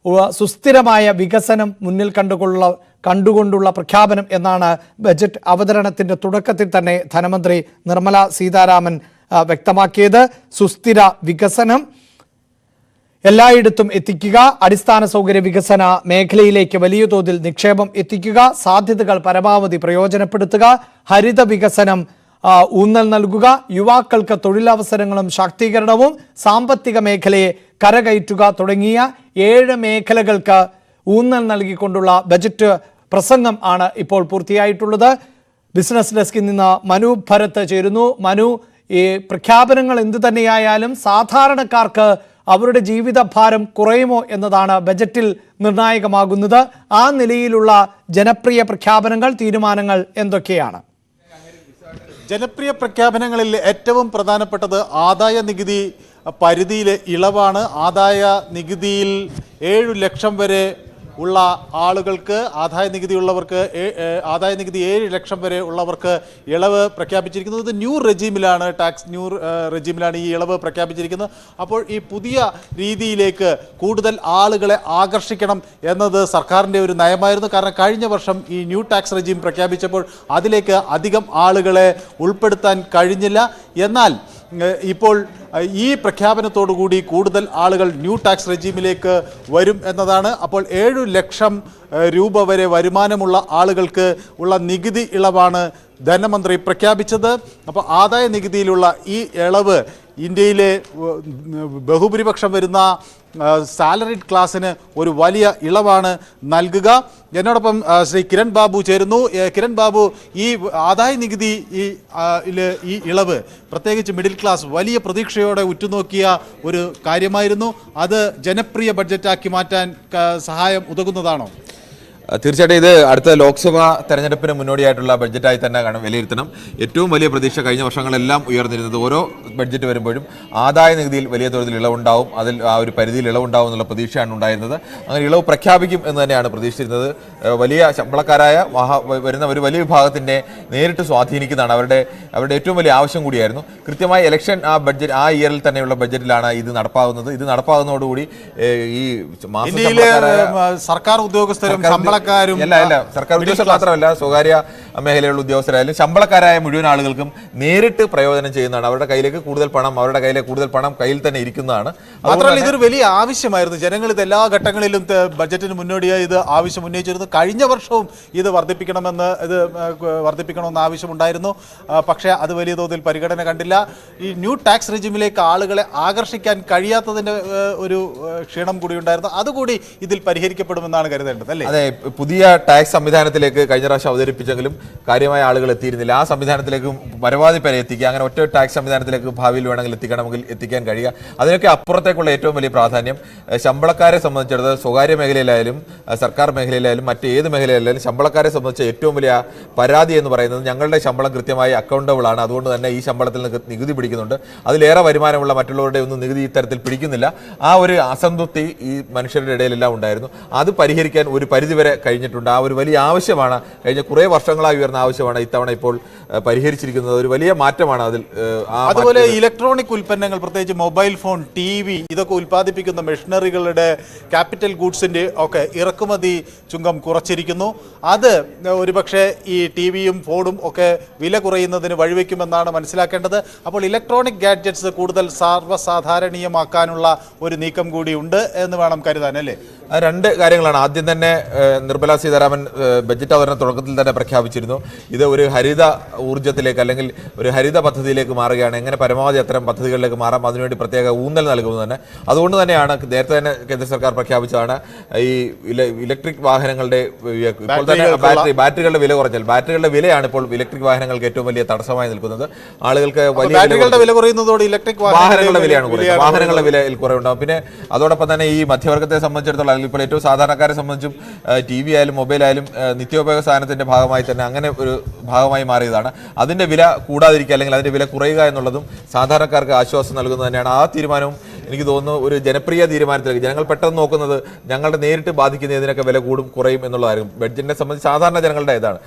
സുസ്ഥിരമായ വികസനം മുന്നിൽ കണ്ടുകൊണ്ടുള്ള പ്രഖ്യാപനം എന്നാണ് ബജറ്റ് അവതരണത്തിന്റെ തുടക്കത്തിൽ തന്നെ ധനമന്ത്രി നിർമ്മല സീതാരാമൻ വ്യക്തമാക്കിയത്. സുസ്ഥിര വികസനം എല്ലായിടത്തും എത്തിക്കുക, അടിസ്ഥാന സൗകര്യ വികസന മേഖലയിലേക്ക് വലിയ തോതിൽ നിക്ഷേപം എത്തിക്കുക, സാധ്യതകൾ പരമാവധി പ്രയോജനപ്പെടുത്തുക, ഹരിത വികസനം ഊന്നൽ നൽകുക, യുവാക്കൾക്ക് തൊഴിലവസരങ്ങളും ശാക്തീകരണവും, സാമ്പത്തിക മേഖലയെ കരകയറ്റുക തുടങ്ങിയ 7 മേഖലകൾക്ക് ഊന്നൽ നൽകിക്കൊണ്ടുള്ള ബജറ്റ് പ്രസംഗം ആണ് ഇപ്പോൾ പൂർത്തിയായിട്ടുള്ളത്. ബിസിനസ് ഡെസ്കിൽ നിന്ന് മനു ഭരത് ചേരുന്നു. മനു, ഈ പ്രഖ്യാപനങ്ങൾ എന്തു തന്നെയായാലും സാധാരണക്കാർക്ക് അവരുടെ ജീവിതഭാരം കുറയുമോ എന്നതാണ് ബജറ്റിൽ നിർണായകമാകുന്നത്. ആ നിലയിലുള്ള ജനപ്രിയ പ്രഖ്യാപനങ്ങൾ, തീരുമാനങ്ങൾ എന്തൊക്കെയാണ്? ജനപ്രിയ പ്രഖ്യാപനങ്ങളിൽ ഏറ്റവും പ്രധാനപ്പെട്ടത് ആദായ നികുതി പരിധിയിലെ ഇളവാണ്. ആദായ നികുതിയിൽ 7 ലക്ഷം വരെ ഉള്ള ആളുകൾക്ക്, ആദായ നികുതി 7 ലക്ഷം വരെ ഉള്ളവർക്ക് ഇളവ് പ്രഖ്യാപിച്ചിരിക്കുന്നത്. ഇത് ന്യൂ റെജീമിലാണ്, റെജീമിലാണ് ഈ ഇളവ് പ്രഖ്യാപിച്ചിരിക്കുന്നത്. അപ്പോൾ ഈ പുതിയ രീതിയിലേക്ക് കൂടുതൽ ആളുകളെ ആകർഷിക്കണം എന്നത് സർക്കാരിൻ്റെ ഒരു നയമായിരുന്നു. കാരണം കഴിഞ്ഞ വർഷം ഈ ന്യൂ ടാക്സ് റെജീം പ്രഖ്യാപിച്ചപ്പോൾ അതിലേക്ക് അധികം ആളുകളെ ഉൾപ്പെടുത്താൻ കഴിഞ്ഞില്ല. എന്നാൽ ഇപ്പോൾ ഈ പ്രഖ്യാപനത്തോടുകൂടി കൂടുതൽ ആളുകൾ ന്യൂ ടാക്സ് റെജീമിലേക്ക് വരും എന്നതാണ്. അപ്പോൾ 7 ലക്ഷം രൂപ വരെ വരുമാനമുള്ള ആളുകൾക്ക് ഉള്ള നികുതി ഇളവാണ് ധനമന്ത്രി പ്രഖ്യാപിച്ചത്. അപ്പോൾ ആദായ നികുതിയിലുള്ള ഈ ഇളവ് ഇന്ത്യയിലെ ബഹുഭൂരിപക്ഷം വരുന്ന സാലറിഡ് ക്ലാസ്സിന് ഒരു വലിയ ഇളവാണ് നൽകുക. എന്നോടൊപ്പം ശ്രീ കിരൺ ബാബു ചേരുന്നു. കിരൺ ബാബു, ഈ ആദായ നികുതി ഈ ഇളവ് പ്രത്യേകിച്ച് മിഡിൽ ക്ലാസ് വലിയ പ്രതീക്ഷയോടെ ഉറ്റുനോക്കിയ ഒരു കാര്യമായിരുന്നു. അത് ജനപ്രിയ ബഡ്ജറ്റാക്കി മാറ്റാൻ സഹായം ഉതകുന്നതാണോ? തീർച്ചയായിട്ടും ഇത് അടുത്ത ലോക്സഭാ തെരഞ്ഞെടുപ്പിന് മുന്നോടിയായിട്ടുള്ള ബഡ്ജറ്റായി തന്നെ വിലയിരുത്തണം. ഏറ്റവും വലിയ പ്രതീക്ഷ കഴിഞ്ഞ വർഷങ്ങളെല്ലാം ഉയർന്നിരുന്നത് ഓരോ ബഡ്ജറ്റ് വരുമ്പോഴും ആദായ നികുതിയിൽ വലിയ തോതിൽ ഇളവുണ്ടാവും, അതിൽ ആ ഒരു പരിധിയിൽ ഇളവുണ്ടാവും എന്നുള്ള പ്രതീക്ഷയാണ് ഉണ്ടായിരുന്നത്. അങ്ങനെ ഇളവ് പ്രഖ്യാപിക്കും എന്ന് തന്നെയാണ് പ്രതീക്ഷിച്ചിരുന്നത്. വലിയ ശമ്പളക്കാരായ വരുന്ന ഒരു വലിയ വിഭാഗത്തിൻ്റെ നേരിട്ട് സ്വാധീനിക്കുന്നതാണ്, അവരുടെ ഏറ്റവും വലിയ ആവശ്യം കൂടിയായിരുന്നു. കൃത്യമായി ഇലക്ഷൻ ആ ഇയറിൽ തന്നെയുള്ള ബഡ്ജറ്റിലാണ് ഇത് നടപ്പാകുന്നത്. ഇത് നടപ്പാകുന്നതോടുകൂടി ഈ സർക്കാർ ഉദ്യോഗസ്ഥരും സർക്കാർ ഉദ്യോഗസ്ഥർ മാത്രമല്ല, സ്വകാര്യ മേഖലയിലുള്ള ഉദ്യോഗസ്ഥരായാലും ശമ്പളക്കാരായ മുഴുവൻ ആളുകൾക്കും നേരിട്ട് പ്രയോജനം ചെയ്യുന്നതാണ്. അവരുടെ കയ്യിലേക്ക് കൂടുതൽ പണം കയ്യിൽ തന്നെ ഇരിക്കുന്നതാണ്. മാത്രമല്ല ഇതൊരു വലിയ ആവശ്യമായിരുന്നു. ജനങ്ങൾ ഇത് എല്ലാ ഘട്ടങ്ങളിലും ബജറ്റിന് മുന്നോടിയായി ഇത് ആവശ്യം ഉന്നയിച്ചിരുന്നു. കഴിഞ്ഞ വർഷവും ഇത് വർദ്ധിപ്പിക്കണമെന്ന് ആവശ്യമുണ്ടായിരുന്നു. പക്ഷേ അത് വലിയ തോതിൽ പരിഗണന കണ്ടില്ല. ഈ ന്യൂ ടാക്സ് റെജിമിലേക്ക് ആളുകളെ ആകർഷിക്കാൻ കഴിയാത്തതിന്റെ ഒരു ക്ഷീണം കൂടി ഉണ്ടായിരുന്നു. അതുകൂടി ഇതിൽ പരിഹരിക്കപ്പെടുമെന്നാണ് കരുതേണ്ടത്, അല്ലേ? അതെ, പുതിയ ടാക്സ് സംവിധാനത്തിലേക്ക് കഴിഞ്ഞ പ്രാവശ്യം അവതരിപ്പിച്ചെങ്കിലും കാര്യമായ ആളുകൾ എത്തിയിരുന്നില്ല. ആ സംവിധാനത്തിലേക്ക് പരമാവധി പേരെ എത്തിക്കുക, അങ്ങനെ ഒറ്റ ടാക്സ് സംവിധാനത്തിലേക്ക് ഭാവിയിൽ വേണമെങ്കിൽ എത്തിക്കാൻ കഴിയുക, അതിനൊക്കെ അപ്പുറത്തേക്കുള്ള ഏറ്റവും വലിയ പ്രാധാന്യം ശമ്പളക്കാരെ സംബന്ധിച്ചിടത്തോളം സ്വകാര്യ മേഖലയിലായാലും സർക്കാർ മേഖലയിലായാലും മറ്റേത് മേഖലയിലായാലും ശമ്പളക്കാരെ സംബന്ധിച്ച് ഏറ്റവും വലിയ പരാതി എന്ന് പറയുന്നത് ഞങ്ങളുടെ ശമ്പളം കൃത്യമായി അക്കൗണ്ടബിൾ ആണ്, അതുകൊണ്ട് തന്നെ ഈ ശമ്പളത്തിൽ നിന്ന് നികുതി പിടിക്കുന്നുണ്ട്, അതിലേറെ വരുമാനമുള്ള മറ്റുള്ളവരുടെ ഒന്നും നികുതി ഇത്തരത്തിൽ പിടിക്കുന്നില്ല. ആ ഒരു അസംതൃപ്തി ഈ മനുഷ്യരുടെ ഇടയിലെല്ലാം ഉണ്ടായിരുന്നു. അത് പരിഹരിക്കാൻ ഒരു പരിധിവരെ കഴിഞ്ഞിട്ടുണ്ട്. ആ ഒരു വലിയ ആവശ്യമാണ്, കഴിഞ്ഞ കുറേ വർഷങ്ങളായി ഉയർന്ന ആവശ്യമാണ് ഇത്തവണ ഇപ്പോൾ പരിഹരിച്ചിരിക്കുന്നത്. ഒരു വലിയ മാറ്റമാണ് അതിൽ. അതുപോലെ ഇലക്ട്രോണിക് ഉൽപ്പന്നങ്ങൾ, പ്രത്യേകിച്ച് മൊബൈൽ ഫോൺ, TV ഇതൊക്കെ ഉൽപ്പാദിപ്പിക്കുന്ന മെഷീനറികളുടെ ക്യാപിറ്റൽ ഗൂഡ്സിന്റെ ഒക്കെ ഇറക്കുമതി ചുങ്കം കുറച്ചിരിക്കുന്നു. അത് ഒരുപക്ഷെ ഈ TVയും ഫോണും ഒക്കെ വില കുറയുന്നതിന് വഴിവെക്കുമെന്നാണ് മനസ്സിലാക്കേണ്ടത്. അപ്പോൾ ഇലക്ട്രോണിക് ഗാഡ്ജറ്റ്സ് കൂടുതൽ സർവ്വസാധാരണീയമാക്കാനുള്ള ഒരു നീക്കം കൂടി ഉണ്ട് എന്ന് വേണം കരുതാൻ, അല്ലേ? രണ്ട് കാര്യങ്ങളാണ്. ആദ്യം തന്നെ നിർമ്മല സീതാരാമൻ ബജറ്റ് അവതരണ തുടക്കത്തിൽ തന്നെ പ്രഖ്യാപിച്ചിരുന്നു, ഇത് ഒരു ഹരിത ഊർജ്ജത്തിലേക്ക് അല്ലെങ്കിൽ ഒരു ഹരിത പദ്ധതിയിലേക്ക് മാറുകയാണ്. എങ്ങനെ പരമാവധി അത്തരം പദ്ധതികളിലേക്ക് മാറാം, അതിനുവേണ്ടി പ്രത്യേക ഊന്നൽ നൽകുന്നത് തന്നെ. അതുകൊണ്ട് തന്നെയാണ് നേരത്തെ തന്നെ കേന്ദ്ര സർക്കാർ പ്രഖ്യാപിച്ചതാണ് ഈ ഇലക്ട്രിക് വാഹനങ്ങളുടെ ഇപ്പോൾ തന്നെ ബാറ്ററികളുടെ വില കുറഞ്ഞാൽ ബാറ്ററികളുടെ വിലയാണ് ഇപ്പോൾ ഇലക്ട്രിക് വാഹനങ്ങൾക്ക് ഏറ്റവും വലിയ തടസ്സമായി നിൽക്കുന്നത്. ആളുകൾക്ക് വലിയ വില കുറയുന്നതോടെ ഇലക്ട്രിക് വാഹനങ്ങളുടെ വിലയാണ് കുറയുന്നത്, വാഹനങ്ങളുടെ വിലയിൽ കുറവുണ്ടാകും. പിന്നെ അതോടൊപ്പം തന്നെ ഈ മധ്യവർഗത്തെ സംബന്ധിച്ചിടത്തോളം ഇപ്പോൾ ഏറ്റവും സാധാരണക്കാരെ സംബന്ധിച്ചും TV ആയാലും മൊബൈൽ ആയാലും നിത്യോപയോഗ സാധനത്തിന്റെ ഭാഗമായി തന്നെ അങ്ങനെ ഒരു ഭാഗമായി മാറിയതാണ്. അതിൻ്റെ വില കൂടാതിരിക്കുക അല്ലെങ്കിൽ അതിൻ്റെ വില കുറയുക എന്നുള്ളതും സാധാരണക്കാർക്ക് ആശ്വാസം നൽകുന്നത് തന്നെയാണ്. ആ തീരുമാനവും എനിക്ക് തോന്നുന്നു ഒരു ജനപ്രിയ തീരുമാനത്തിലേക്ക് ജനങ്ങൾ പെട്ടെന്ന് നോക്കുന്നത് ഞങ്ങളുടെ നേരിട്ട് ബാധിക്കുന്ന ഇതിനൊക്കെ വില കൂടും കുറയും എന്നുള്ളതായിരിക്കും. ബഡ്ജറ്റിനെ സംബന്ധിച്ച് സാധാരണ ജനങ്ങളുടെ ഇതാണ്.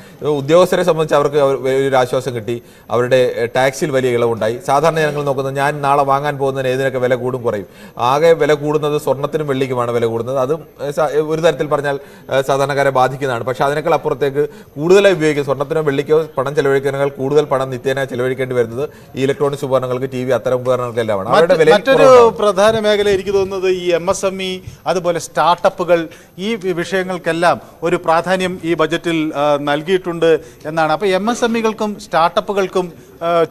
ഉദ്യോഗസ്ഥരെ സംബന്ധിച്ച് അവർക്ക് ഒരു ആശ്വാസം കിട്ടി, അവരുടെ ടാക്സിൽ വലിയ ഇളവുണ്ടായി. സാധാരണ ജനങ്ങൾ നോക്കുന്നത് ഞാൻ നാളെ വാങ്ങാൻ പോകുന്നതിന് ഏതിനൊക്കെ വില കൂടും കുറയും. ആകെ വില കൂടുന്നത് സ്വർണ്ണത്തിനും വെള്ളിക്കുമാണ് വില കൂടുന്നത്. അതും ഒരു തരത്തിൽ പറഞ്ഞാൽ സാധാരണക്കാരെ ബാധിക്കുന്നതാണ്. പക്ഷേ അതിനേക്കാൾ അപ്പുറത്തേക്ക് കൂടുതലായി ഉപയോഗിക്കും സ്വർണ്ണത്തിനോ വെള്ളിക്കോ പണം ചെലവഴിക്കുന്നതിനേക്കാൾ കൂടുതൽ പണം നിത്യേന ചെലവഴിക്കേണ്ടി വരുന്നത് ഈ ഇലക്ട്രോണിക്സ് ഉപകരണങ്ങൾക്ക്, ടി വി അത്തരം ഉപകരണങ്ങൾക്കെല്ലാമാണ്. അവരുടെ വില പ്രധാന മേഖല എനിക്ക് തോന്നുന്നത് ഈ MSME അതുപോലെ സ്റ്റാർട്ടപ്പുകൾ ഈ വിഷയങ്ങൾക്കെല്ലാം ഒരു പ്രാധാന്യം ഈ ബജറ്റിൽ നൽകിയിട്ടുണ്ട് എന്നാണ്. അപ്പോൾ MSMEകൾക്കും സ്റ്റാർട്ടപ്പുകൾക്കും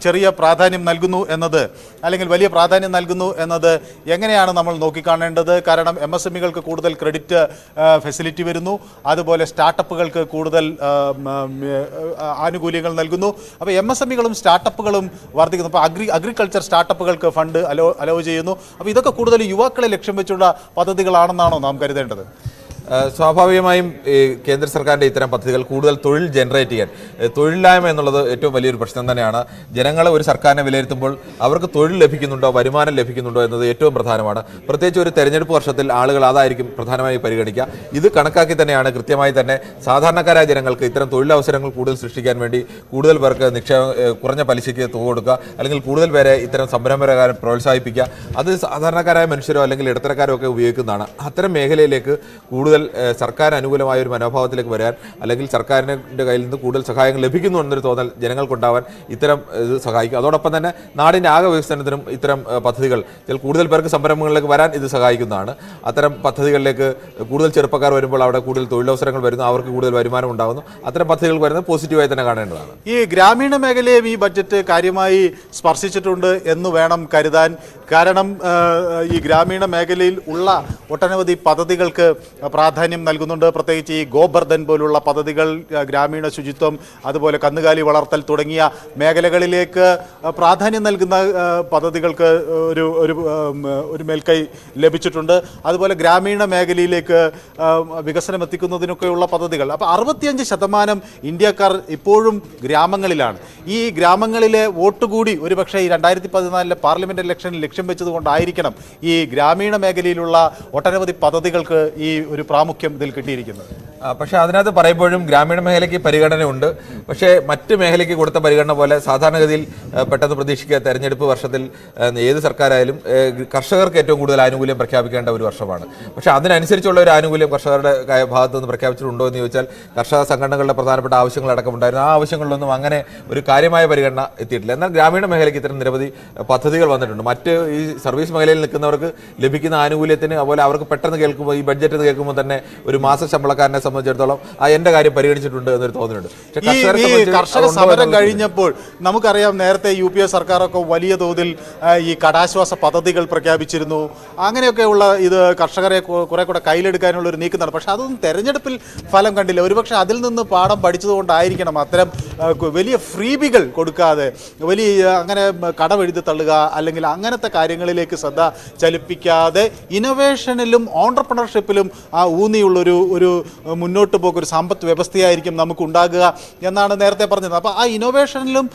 ചെറിയ പ്രാധാന്യം നൽകുന്നു എന്നത് അല്ലെങ്കിൽ വലിയ പ്രാധാന്യം നൽകുന്നു എന്നത് എങ്ങനെയാണ് നമ്മൾ നോക്കിക്കാണേണ്ടത്? കാരണം MSMEകൾക്ക് കൂടുതൽ ക്രെഡിറ്റ് ഫെസിലിറ്റി വരുന്നു, അതുപോലെ സ്റ്റാർട്ടപ്പുകൾക്ക് കൂടുതൽ ആനുകൂല്യങ്ങൾ നൽകുന്നു. അപ്പോൾ MSMEകളും സ്റ്റാർട്ടപ്പുകളും വർദ്ധിക്കുന്നു. അപ്പോൾ അഗ്രികൾച്ചർ സ്റ്റാർട്ടപ്പുകൾക്ക് ഫണ്ട് അലോ ചെയ്യുന്നു. അപ്പോൾ ഇതൊക്കെ കൂടുതൽ യുവാക്കളെ ലക്ഷ്യം വെച്ചുള്ള പദ്ധതികളാണെന്നാണോ നാം കരുതേണ്ടത്? സ്വാഭാവികമായും കേന്ദ്ര സർക്കാരിൻ്റെ ഇത്തരം പദ്ധതികൾ കൂടുതൽ തൊഴിൽ ജനറേറ്റ് ചെയ്യാൻ, തൊഴിലില്ലായ്മ എന്നുള്ളത് ഏറ്റവും വലിയൊരു പ്രശ്നം തന്നെയാണ്. ജനങ്ങൾ ഒരു സർക്കാരിനെ വിലയിരുത്തുമ്പോൾ അവർക്ക് തൊഴിൽ ലഭിക്കുന്നുണ്ടോ, വരുമാനം ലഭിക്കുന്നുണ്ടോ എന്നത് ഏറ്റവും പ്രധാനമാണ്. പ്രത്യേകിച്ച് ഒരു തെരഞ്ഞെടുപ്പ് വർഷത്തിൽ ആളുകൾ അതായിരിക്കും പ്രധാനമായി പരിഗണിക്കുക. ഇത് കണക്കാക്കി തന്നെയാണ് കൃത്യമായി തന്നെ സാധാരണക്കാരായ ജനങ്ങൾക്ക് ഇത്തരം തൊഴിലവസരങ്ങൾ കൂടുതൽ സൃഷ്ടിക്കാൻ വേണ്ടി കൂടുതൽ പേർക്ക് കുറഞ്ഞ പലിശയ്ക്ക് തുക കൊടുക്കുക, അല്ലെങ്കിൽ കൂടുതൽ പേരെ ഇത്തരം സംരംഭകരെ പ്രോത്സാഹിപ്പിക്കുക. അത് സാധാരണക്കാരായ മനുഷ്യരോ അല്ലെങ്കിൽ ഇടത്തരക്കാരോ ഒക്കെ ഉപയോഗിക്കുന്നതാണ്. അത്തരം മേഖലയിലേക്ക് കൂടുതൽ സർക്കാർ അനുകൂലമായ ഒരു മനോഭാവത്തിലേക്ക് വരാൻ, അല്ലെങ്കിൽ സർക്കാരിൻ്റെ കയ്യിൽ നിന്ന് കൂടുതൽ സഹായങ്ങൾ ലഭിക്കുന്നു എന്നൊരു തോന്നൽ ജനങ്ങൾക്കുണ്ടാവാൻ ഇത്തരം ഇത് സഹായിക്കും. അതോടൊപ്പം തന്നെ നാടിൻ്റെ ആകെ വികസനത്തിനും ഇത്തരം പദ്ധതികൾ കൂടുതൽ പേർക്ക് സംരംഭങ്ങളിലേക്ക് വരാൻ ഇത് സഹായിക്കുന്നതാണ്. അത്തരം പദ്ധതികളിലേക്ക് കൂടുതൽ ചെറുപ്പക്കാർ വരുമ്പോൾ അവിടെ കൂടുതൽ തൊഴിലവസരങ്ങൾ വരുന്നു, അവർക്ക് കൂടുതൽ വരുമാനം ഉണ്ടാകുന്നു. അത്തരം പദ്ധതികൾ വരുന്നത് പോസിറ്റീവായി തന്നെ കാണേണ്ടതാണ്. ഈ ഗ്രാമീണ മേഖലയെ ഈ ബഡ്ജറ്റ് കാര്യമായി സ്പർശിച്ചിട്ടുണ്ട് എന്ന് വേണം കരുതാൻ. കാരണം ഈ ഗ്രാമീണ മേഖലയിൽ ഉള്ള ഒട്ടനവധി പദ്ധതികൾക്ക് പ്രാധാന്യം നൽകുന്നുണ്ട്. പ്രത്യേകിച്ച് ഈ ഗോബർധൻ പോലുള്ള പദ്ധതികൾ, ഗ്രാമീണ ശുചിത്വം, അതുപോലെ കന്നുകാലി വളർത്തൽ തുടങ്ങിയ മേഖലകളിലേക്ക് പ്രാധാന്യം നൽകുന്ന പദ്ധതികൾക്ക് ഒരു മേൽക്കൈ ലഭിച്ചിട്ടുണ്ട്. അതുപോലെ ഗ്രാമീണ മേഖലയിലേക്ക് വികസനം എത്തിക്കുന്നതിനൊക്കെയുള്ള പദ്ധതികൾ. അപ്പോൾ 65% ഇന്ത്യക്കാർ ഇപ്പോഴും ഗ്രാമങ്ങളിലാണ്. ഈ ഗ്രാമങ്ങളിലെ വോട്ട് കൂടി ഒരുപക്ഷെ ഈ 2014 പാർലമെന്റ് ഇലക്ഷനിൽ ലക്ഷ്യം വെച്ചതുകൊണ്ടായിരിക്കണം ഈ ഗ്രാമീണ മേഖലയിലുള്ള ഒട്ടനവധി പദ്ധതികൾക്ക് ഈ ഒരു പ്രാമുഖ്യം ഇതിൽ കിട്ടിയിരിക്കുന്നത്. പക്ഷേ അതിനകത്ത് പറയുമ്പോഴും ഗ്രാമീണ മേഖലയ്ക്ക് പരിഗണനയുണ്ട്. പക്ഷേ മറ്റ് മേഖലയ്ക്ക് കൊടുത്ത പരിഗണന പോലെ സാധാരണഗതിയിൽ പെട്ടെന്ന് പ്രതീക്ഷിക്കുക തെരഞ്ഞെടുപ്പ് വർഷത്തിൽ ഏത് സർക്കാരായാലും കർഷകർക്ക് ഏറ്റവും കൂടുതൽ ആനുകൂല്യം പ്രഖ്യാപിക്കേണ്ട ഒരു വർഷമാണ്. പക്ഷേ അതിനനുസരിച്ചുള്ള ഒരു ആനുകൂല്യം കർഷകരുടെ ഭാഗത്ത് നിന്ന് പ്രഖ്യാപിച്ചിട്ടുണ്ടോ എന്ന് ചോദിച്ചാൽ കർഷക സംഘടനകളുടെ പ്രധാനപ്പെട്ട ആവശ്യങ്ങളടക്കം ഉണ്ടായിരുന്നു. ആ ആവശ്യങ്ങളിലൊന്നും അങ്ങനെ ഒരു കാര്യമായ പരിഗണന എത്തിയിട്ടില്ല. എന്നാൽ ഗ്രാമീണ മേഖലയ്ക്ക് ഇത്തരം നിരവധി പദ്ധതികൾ വന്നിട്ടുണ്ട്. മറ്റ് ഈ സർവീസ് മേഖലയിൽ നിൽക്കുന്നവർക്ക് ലഭിക്കുന്ന ആനുകൂല്യത്തിന്, അതുപോലെ അവർക്ക് പെട്ടെന്ന് കേൾക്കുമ്പോൾ ഈ ബഡ്ജറ്റ് കേൾക്കുമ്പോൾ തന്നെ ഒരു മാസ ശമ്പളക്കാരനെ സംബന്ധിച്ചിടത്തോളം എന്റെ കാര്യം പരിഗണിച്ചിട്ടുണ്ട് എന്നൊരു തോന്നലുണ്ട്. കർഷക സമരം കഴിഞ്ഞപ്പോൾ നമുക്കറിയാം നേരത്തെ UPA സർക്കാരൊക്കെ വലിയ തോതിൽ ഈ കടാശ്വാസ പദ്ധതികൾ പ്രഖ്യാപിച്ചിരുന്നു. അങ്ങനെയൊക്കെയുള്ള ഇത് കർഷകരെ കുറെ കൂടെ കയ്യിലെടുക്കാനുള്ള ഒരു നീക്കമാണ്. പക്ഷെ അതൊന്നും തെരഞ്ഞെടുപ്പിൽ ഫലം കണ്ടില്ല. ഒരുപക്ഷെ അതിൽ നിന്ന് പാഠം പഠിച്ചതുകൊണ്ടായിരിക്കണം അത്തരം വലിയ ഫ്രീബികൾ കൊടുക്കാതെ വലിയ അങ്ങനെ കടമെഴുതി തള്ളുക അല്ലെങ്കിൽ അങ്ങനത്തെ കാര്യങ്ങളിലേക്ക് ശ്രദ്ധ ചലിപ്പിക്കാതെ ഇന്നോവേഷനിലും ഓൺട്രപ്രണർഷിപ്പിലും ഊന്നിയുള്ളൊരു മുന്നോട്ട് പോക്ക്, ഒരു സമ്പദ് വ്യവസ്ഥയായിരിക്കും നമുക്ക് ഉണ്ടാകുക എന്നാണ് നേരത്തെ പറഞ്ഞത്. അപ്പോൾ ആ ഇന്നോവേഷനിലും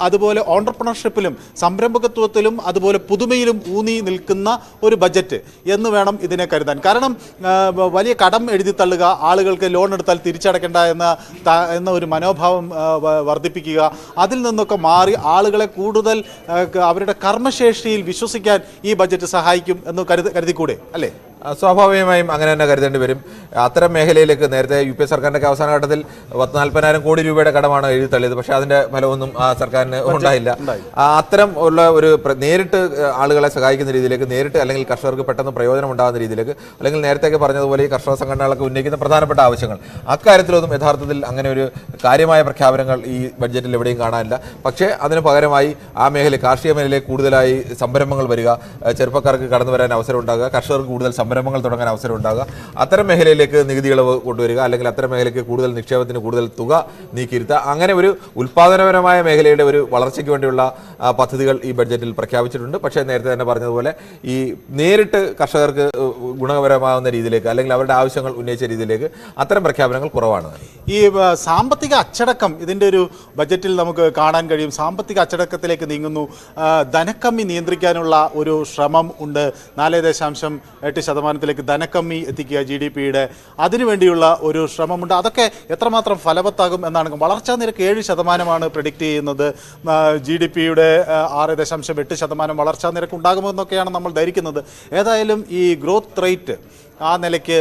അതുപോലെ ഓൺട്രപ്രണർഷിപ്പിലും സംരംഭകത്വത്തിലും അതുപോലെ പുതുമയിലും ഊന്നി നിൽക്കുന്ന ഒരു ബജറ്റ് എന്ന് വേണം ഇതിനെ കരുതാൻ. കാരണം വലിയ കടം എഴുതി തള്ളുക, ആളുകൾക്ക് ലോൺ എടുത്താൽ തിരിച്ചടയ്ക്കേണ്ട എന്ന ഒരു മനോഭാവം വർദ്ധിപ്പിക്കുക, അതിൽ നിന്നൊക്കെ മാറി ആളുകളെ കൂടുതൽ അവരുടെ കർമ്മശേഷിയിൽ വിശ്വസിക്കാൻ ഈ ബജറ്റ് സഹായിക്കും എന്ന് കരുതിക്കൂടെ അല്ലേ? സ്വാഭാവികമായും അങ്ങനെ തന്നെ കരുതേണ്ടി വരും. അത്തരം മേഖലയിലേക്ക് നേരത്തെ UPA സർക്കാരിൻ്റെ അവസാന ഘട്ടത്തിൽ 40,000 കോടി രൂപയുടെ കടമാണ് എഴുതി തള്ളിയത്. പക്ഷേ അതിൻ്റെ ഫലമൊന്നും ആ സർക്കാരിന് ഉണ്ടായില്ല. അത്തരം ഉള്ള ഒരു നേരിട്ട് ആളുകളെ സഹായിക്കുന്ന രീതിയിലേക്ക്, നേരിട്ട് അല്ലെങ്കിൽ കർഷകർക്ക് പെട്ടെന്ന് പ്രയോജനം ഉണ്ടാകുന്ന രീതിയിലേക്ക്, അല്ലെങ്കിൽ നേരത്തെ പറഞ്ഞതുപോലെ ഈ കർഷക സംഘടനകളൊക്കെ ഉന്നയിക്കുന്ന പ്രധാനപ്പെട്ട ആവശ്യങ്ങൾ, അക്കാര്യത്തിലൊന്നും യഥാർത്ഥത്തിൽ അങ്ങനെ ഒരു കാര്യമായ പ്രഖ്യാപനങ്ങൾ ഈ ബഡ്ജറ്റിൽ എവിടെയും കാണാനില്ല. പക്ഷേ അതിന് പകരമായി ആ മേഖല, കാർഷിക മേഖലയിൽ കൂടുതലായി സംരംഭങ്ങൾ വരിക, ചെറുപ്പക്കാർക്ക് കടന്നു വരാൻ അവസരം ഉണ്ടാകുക, കർഷകർക്ക് കൂടുതൽ സംരംഭങ്ങൾ തുടങ്ങാൻ അവസരം ഉണ്ടാകുക, അത്തരം മേഖലയിലേക്ക് നികുതി ഇളവ് കൊണ്ടുവരിക, അല്ലെങ്കിൽ അത്തരം മേഖലയ്ക്ക് കൂടുതൽ നിക്ഷേപത്തിന് കൂടുതൽ തുക നീക്കിയിരുത്തുക, അങ്ങനെ ഒരു ഉൽപ്പാദനപരമായ മേഖലയുടെ ഒരു വളർച്ചയ്ക്ക് വേണ്ടിയുള്ള പദ്ധതികൾ ഈ ബഡ്ജറ്റിൽ പ്രഖ്യാപിച്ചിട്ടുണ്ട്. പക്ഷേ നേരത്തെ തന്നെ പറഞ്ഞതുപോലെ ഈ നേരിട്ട് കർഷകർക്ക് ഗുണകരമാകുന്ന രീതിയിലേക്ക് അല്ലെങ്കിൽ അവരുടെ ആവശ്യങ്ങൾ ഉന്നയിച്ച രീതിയിലേക്ക് അത്തരം പ്രഖ്യാപനങ്ങൾ കുറവാണ്. ഈ സാമ്പത്തിക അച്ചടക്കം ഇതിൻ്റെ ഒരു ബജറ്റിൽ നമുക്ക് കാണാൻ കഴിയും. സാമ്പത്തിക അച്ചടക്കത്തിലേക്ക് നീങ്ങുന്നു. ധനക്കമ്മി നിയന്ത്രിക്കാനുള്ള ഒരു ശ്രമം ഉണ്ട്. 4.8% ധനക്കമ്മി എത്തിക്കുക GDP-യുടെ, അതിനുവേണ്ടിയുള്ള ഒരു ശ്രമമുണ്ട്. അതൊക്കെ എത്രമാത്രം ഫലവത്താകും എന്നാണ്. വളർച്ചാ നിരക്ക് 7% പ്രെഡിക്റ്റ് ചെയ്യുന്നത്. GDP-യുടെ 6.8% വളർച്ചാ നിരക്ക് ഉണ്ടാകുമെന്നൊക്കെയാണ് നമ്മൾ ധരിക്കുന്നത്. ഏതായാലും ഈ ഗ്രോത്ത് റേറ്റ് ആ നിലയ്ക്ക്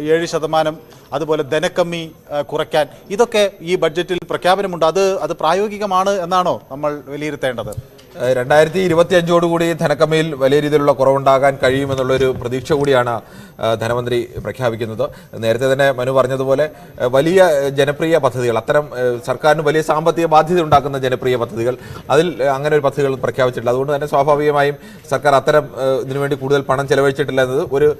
7%, അതുപോലെ ധനക്കമ്മി കുറയ്ക്കാൻ, ഇതൊക്കെ ഈ ബഡ്ജറ്റിൽ പ്രഖ്യാപനമുണ്ട്. അത് പ്രായോഗികമാണ് എന്നാണോ നമ്മൾ വിലയിരുത്തേണ്ടത്? 2025 ധനക്കമ്മിയിൽ വലിയ രീതിയിലുള്ള കുറവുണ്ടാകാൻ കഴിയുമെന്നുള്ളൊരു പ്രതീക്ഷ കൂടിയാണ് ധനമന്ത്രി പ്രഖ്യാപിക്കുന്നത്. നേരത്തെ തന്നെ മനു പറഞ്ഞതുപോലെ വലിയ ജനപ്രിയ പദ്ധതികൾ, അത്തരം സർക്കാരിന് വലിയ സാമ്പത്തിക ബാധ്യത ഉണ്ടാക്കുന്ന ജനപ്രിയ പദ്ധതികൾ, അതിൽ അങ്ങനെ ഒരു പദ്ധതികൾ പ്രഖ്യാപിച്ചിട്ടില്ല. അതുകൊണ്ട് തന്നെ സ്വാഭാവികമായും സർക്കാർ അത്തരം ഇതിനുവേണ്ടി കൂടുതൽ പണം ചെലവഴിച്ചിട്ടില്ല എന്നത് ഒരു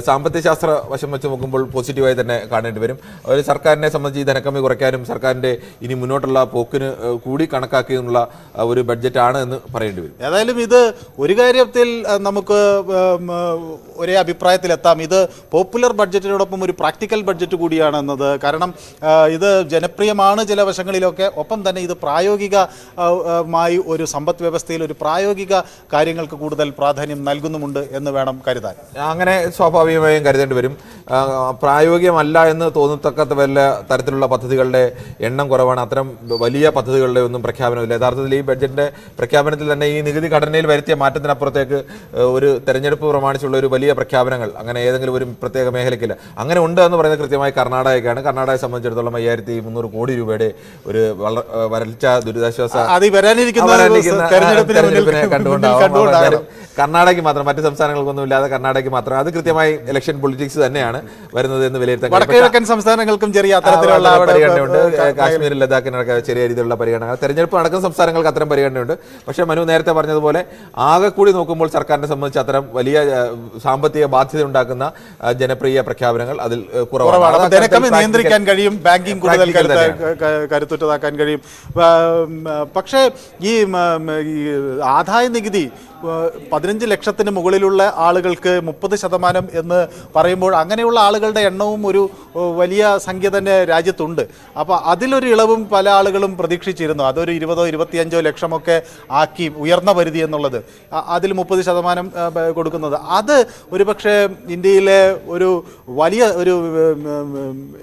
സാമ്പത്തിക ശാസ്ത്ര വശം വെച്ച് നോക്കുമ്പോൾ പോസിറ്റീവായി തന്നെ കാണേണ്ടി വരും. ഒരു സർക്കാരിനെ സംബന്ധിച്ച് ഈ ധനക്കമ്മി കുറയ്ക്കാനും സർക്കാരിൻ്റെ ഇനി മുന്നോട്ടുള്ള പോക്കിന് കൂടി കണക്കാക്കിയുള്ള ഒരു ബഡ്ജറ്റാണ് എന്ന് പറയേണ്ടി വരും. ഏതായാലും ഇത് ഒരു കാര്യത്തിൽ നമുക്ക് ഒരേ അഭിപ്രായത്തിലെത്താം. ഇത് പോപ്പുലർ ബഡ്ജറ്റിനോടൊപ്പം ഒരു പ്രാക്ടിക്കൽ ബഡ്ജറ്റ് കൂടിയാണ് എന്നത്. കാരണം ഇത് ജനപ്രിയമാണ് ചില വശങ്ങളിലൊക്കെ, ഒപ്പം തന്നെ ഇത് പ്രായോഗികമായി ഒരു സമ്പദ് വ്യവസ്ഥയിൽ ഒരു പ്രായോഗിക കാര്യങ്ങൾക്ക് കൂടുതൽ പ്രാധാന്യം നൽകുന്നുമുണ്ട് എന്ന് വേണം കരുതാൻ. അങ്ങനെ സ്വാഭാവികമായും കരുതേണ്ടി വരും. പ്രായോഗികമല്ല എന്ന് തോന്നത്തക്ക വല്ല തരത്തിലുള്ള പദ്ധതികളുടെ എണ്ണം കുറവാണ്. അത്തരം വലിയ പദ്ധതികളുടെ ഒന്നും പ്രഖ്യാപനമില്ല. യഥാർത്ഥത്തിൽ ഈ ബഡ്ജറ്റിന്റെ പ്രഖ്യാപനത്തിൽ തന്നെ ഈ നികുതി ഘടനയിൽ വരുത്തിയ മാറ്റത്തിനപ്പുറത്തേക്ക് ഒരു തെരഞ്ഞെടുപ്പ് പ്രമാണിച്ചുള്ള ഒരു വലിയ പ്രഖ്യാപനങ്ങൾ അങ്ങനെ ഏതെങ്കിലും ഒരു പ്രത്യേക മേഖലയ്ക്കില്ല. അങ്ങനെ ഉണ്ട് എന്ന് പറയുന്നത് കൃത്യമായി കർണാടകയ്ക്കാണ്. കർണാടകയെ സംബന്ധിച്ചിടത്തോളം 5300 കോടി രൂപയുടെ ഒരു വരൾച്ച ദുരിതാശ്വാസ തെരഞ്ഞെടുപ്പിനെ കണ്ടുകൊണ്ടാണ് കർണാടകയ്ക്ക് മാത്രം, മറ്റ് സംസ്ഥാനങ്ങൾക്കൊന്നും ഇല്ലാതെ കർണാടകയ്ക്ക് മാത്രം. അത് കൃത്യമായി ഇലക്ഷൻ പൊളിറ്റിക്സ് തന്നെയാണ് വരുന്നത് എന്ന് വിലയിരുത്താൻ. വടക്കുകിഴക്കൻ സംസ്ഥാനങ്ങൾക്കും ചെറിയ അത്തരത്തിലുള്ള പരിഗണനയുണ്ട്. കാശ്മീരിൽ ലഡാക്കിനൊക്കെ ചെറിയ രീതിയിലുള്ള പരിഗണന, തെരഞ്ഞെടുപ്പ് നടക്കുന്ന സംസ്ഥാനങ്ങൾക്ക് അത്തരം പരിഗണനയുണ്ട്. പക്ഷേ മനു നേരത്തെ പറഞ്ഞതുപോലെ ആകെ കൂടി നോക്കുമ്പോൾ സർക്കാരിനെ സംബന്ധിച്ച് അത്തരം വലിയ സാമ്പത്തിക ബാധ്യത ഉണ്ടാക്കുന്ന ജനപ്രിയ പ്രഖ്യാപനങ്ങൾ അതിൽ കുറവാണ്. ധനക്കമ്മി നിയന്ത്രിക്കാൻ കഴിയും, ബാങ്കിങ് കൂടുതൽ കരുത്തുറ്റതാക്കാൻ കഴിയും. പക്ഷേ ഈ ആദായ നികുതി 15 ലക്ഷത്തിന് മുകളിലുള്ള ആളുകൾക്ക് 30% എന്ന് പറയുമ്പോൾ അങ്ങനെയുള്ള ആളുകളുടെ എണ്ണവും ഒരു വലിയ സംഖ്യ തന്നെ രാജ്യത്തുണ്ട്. അപ്പോൾ അതിലൊരു ഇളവും പല ആളുകളും പ്രതീക്ഷിച്ചിരുന്നു. അതൊരു 20-25 ലക്ഷമൊക്കെ ആക്കി ഉയർന്ന പരിധി എന്നുള്ളത്, അതിൽ 30% കൊടുക്കുന്നത്, അത് ഒരുപക്ഷെ ഇന്ത്യയിലെ ഒരു വലിയ ഒരു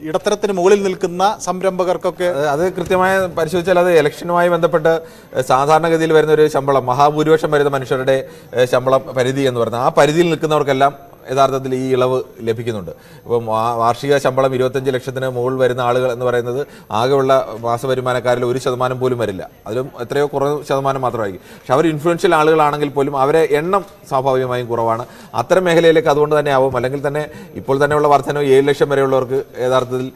ഇടത്തരത്തിന് മുകളിൽ നിൽക്കുന്ന സംരംഭകർക്കൊക്കെ അത് കൃത്യമായി പരിശോധിച്ചാൽ അത് ഇലക്ഷനുമായി ബന്ധപ്പെട്ട് സാധാരണഗതിയിൽ വരുന്ന ഒരു ശമ്പളം, മഹാഭൂരിപക്ഷം വരുന്ന മനുഷ്യരുടെ ശമ്പളം പരിധി എന്ന് പറയുന്നത്, ആ പരിധിയിൽ നിൽക്കുന്നവർക്കെല്ലാം യഥാർത്ഥത്തിൽ ഈ ഇളവ് ലഭിക്കുന്നുണ്ട്. ഇപ്പം വാർഷിക ശമ്പളം 25 ലക്ഷത്തിന് മുകളിൽ വരുന്ന ആളുകൾ എന്ന് പറയുന്നത് ആകെയുള്ള മാസവരുമാനക്കാരിൽ 1% പോലും വരില്ല. അതിലും എത്രയോ കുറവ് ശതമാനം മാത്രമായിരിക്കും. പക്ഷെ അവർ ഇൻഫ്ലുവൻഷ്യൽ ആളുകളാണെങ്കിൽ പോലും അവരെ എണ്ണം സ്വാഭാവികമായും കുറവാണ്. അത്തരം മേഖലയിലേക്ക് അതുകൊണ്ട് തന്നെ ആവും. അല്ലെങ്കിൽ തന്നെ ഇപ്പോൾ തന്നെയുള്ള വർധനവ് 7 ലക്ഷം വരെയുള്ളവർക്ക് യഥാർത്ഥത്തിൽ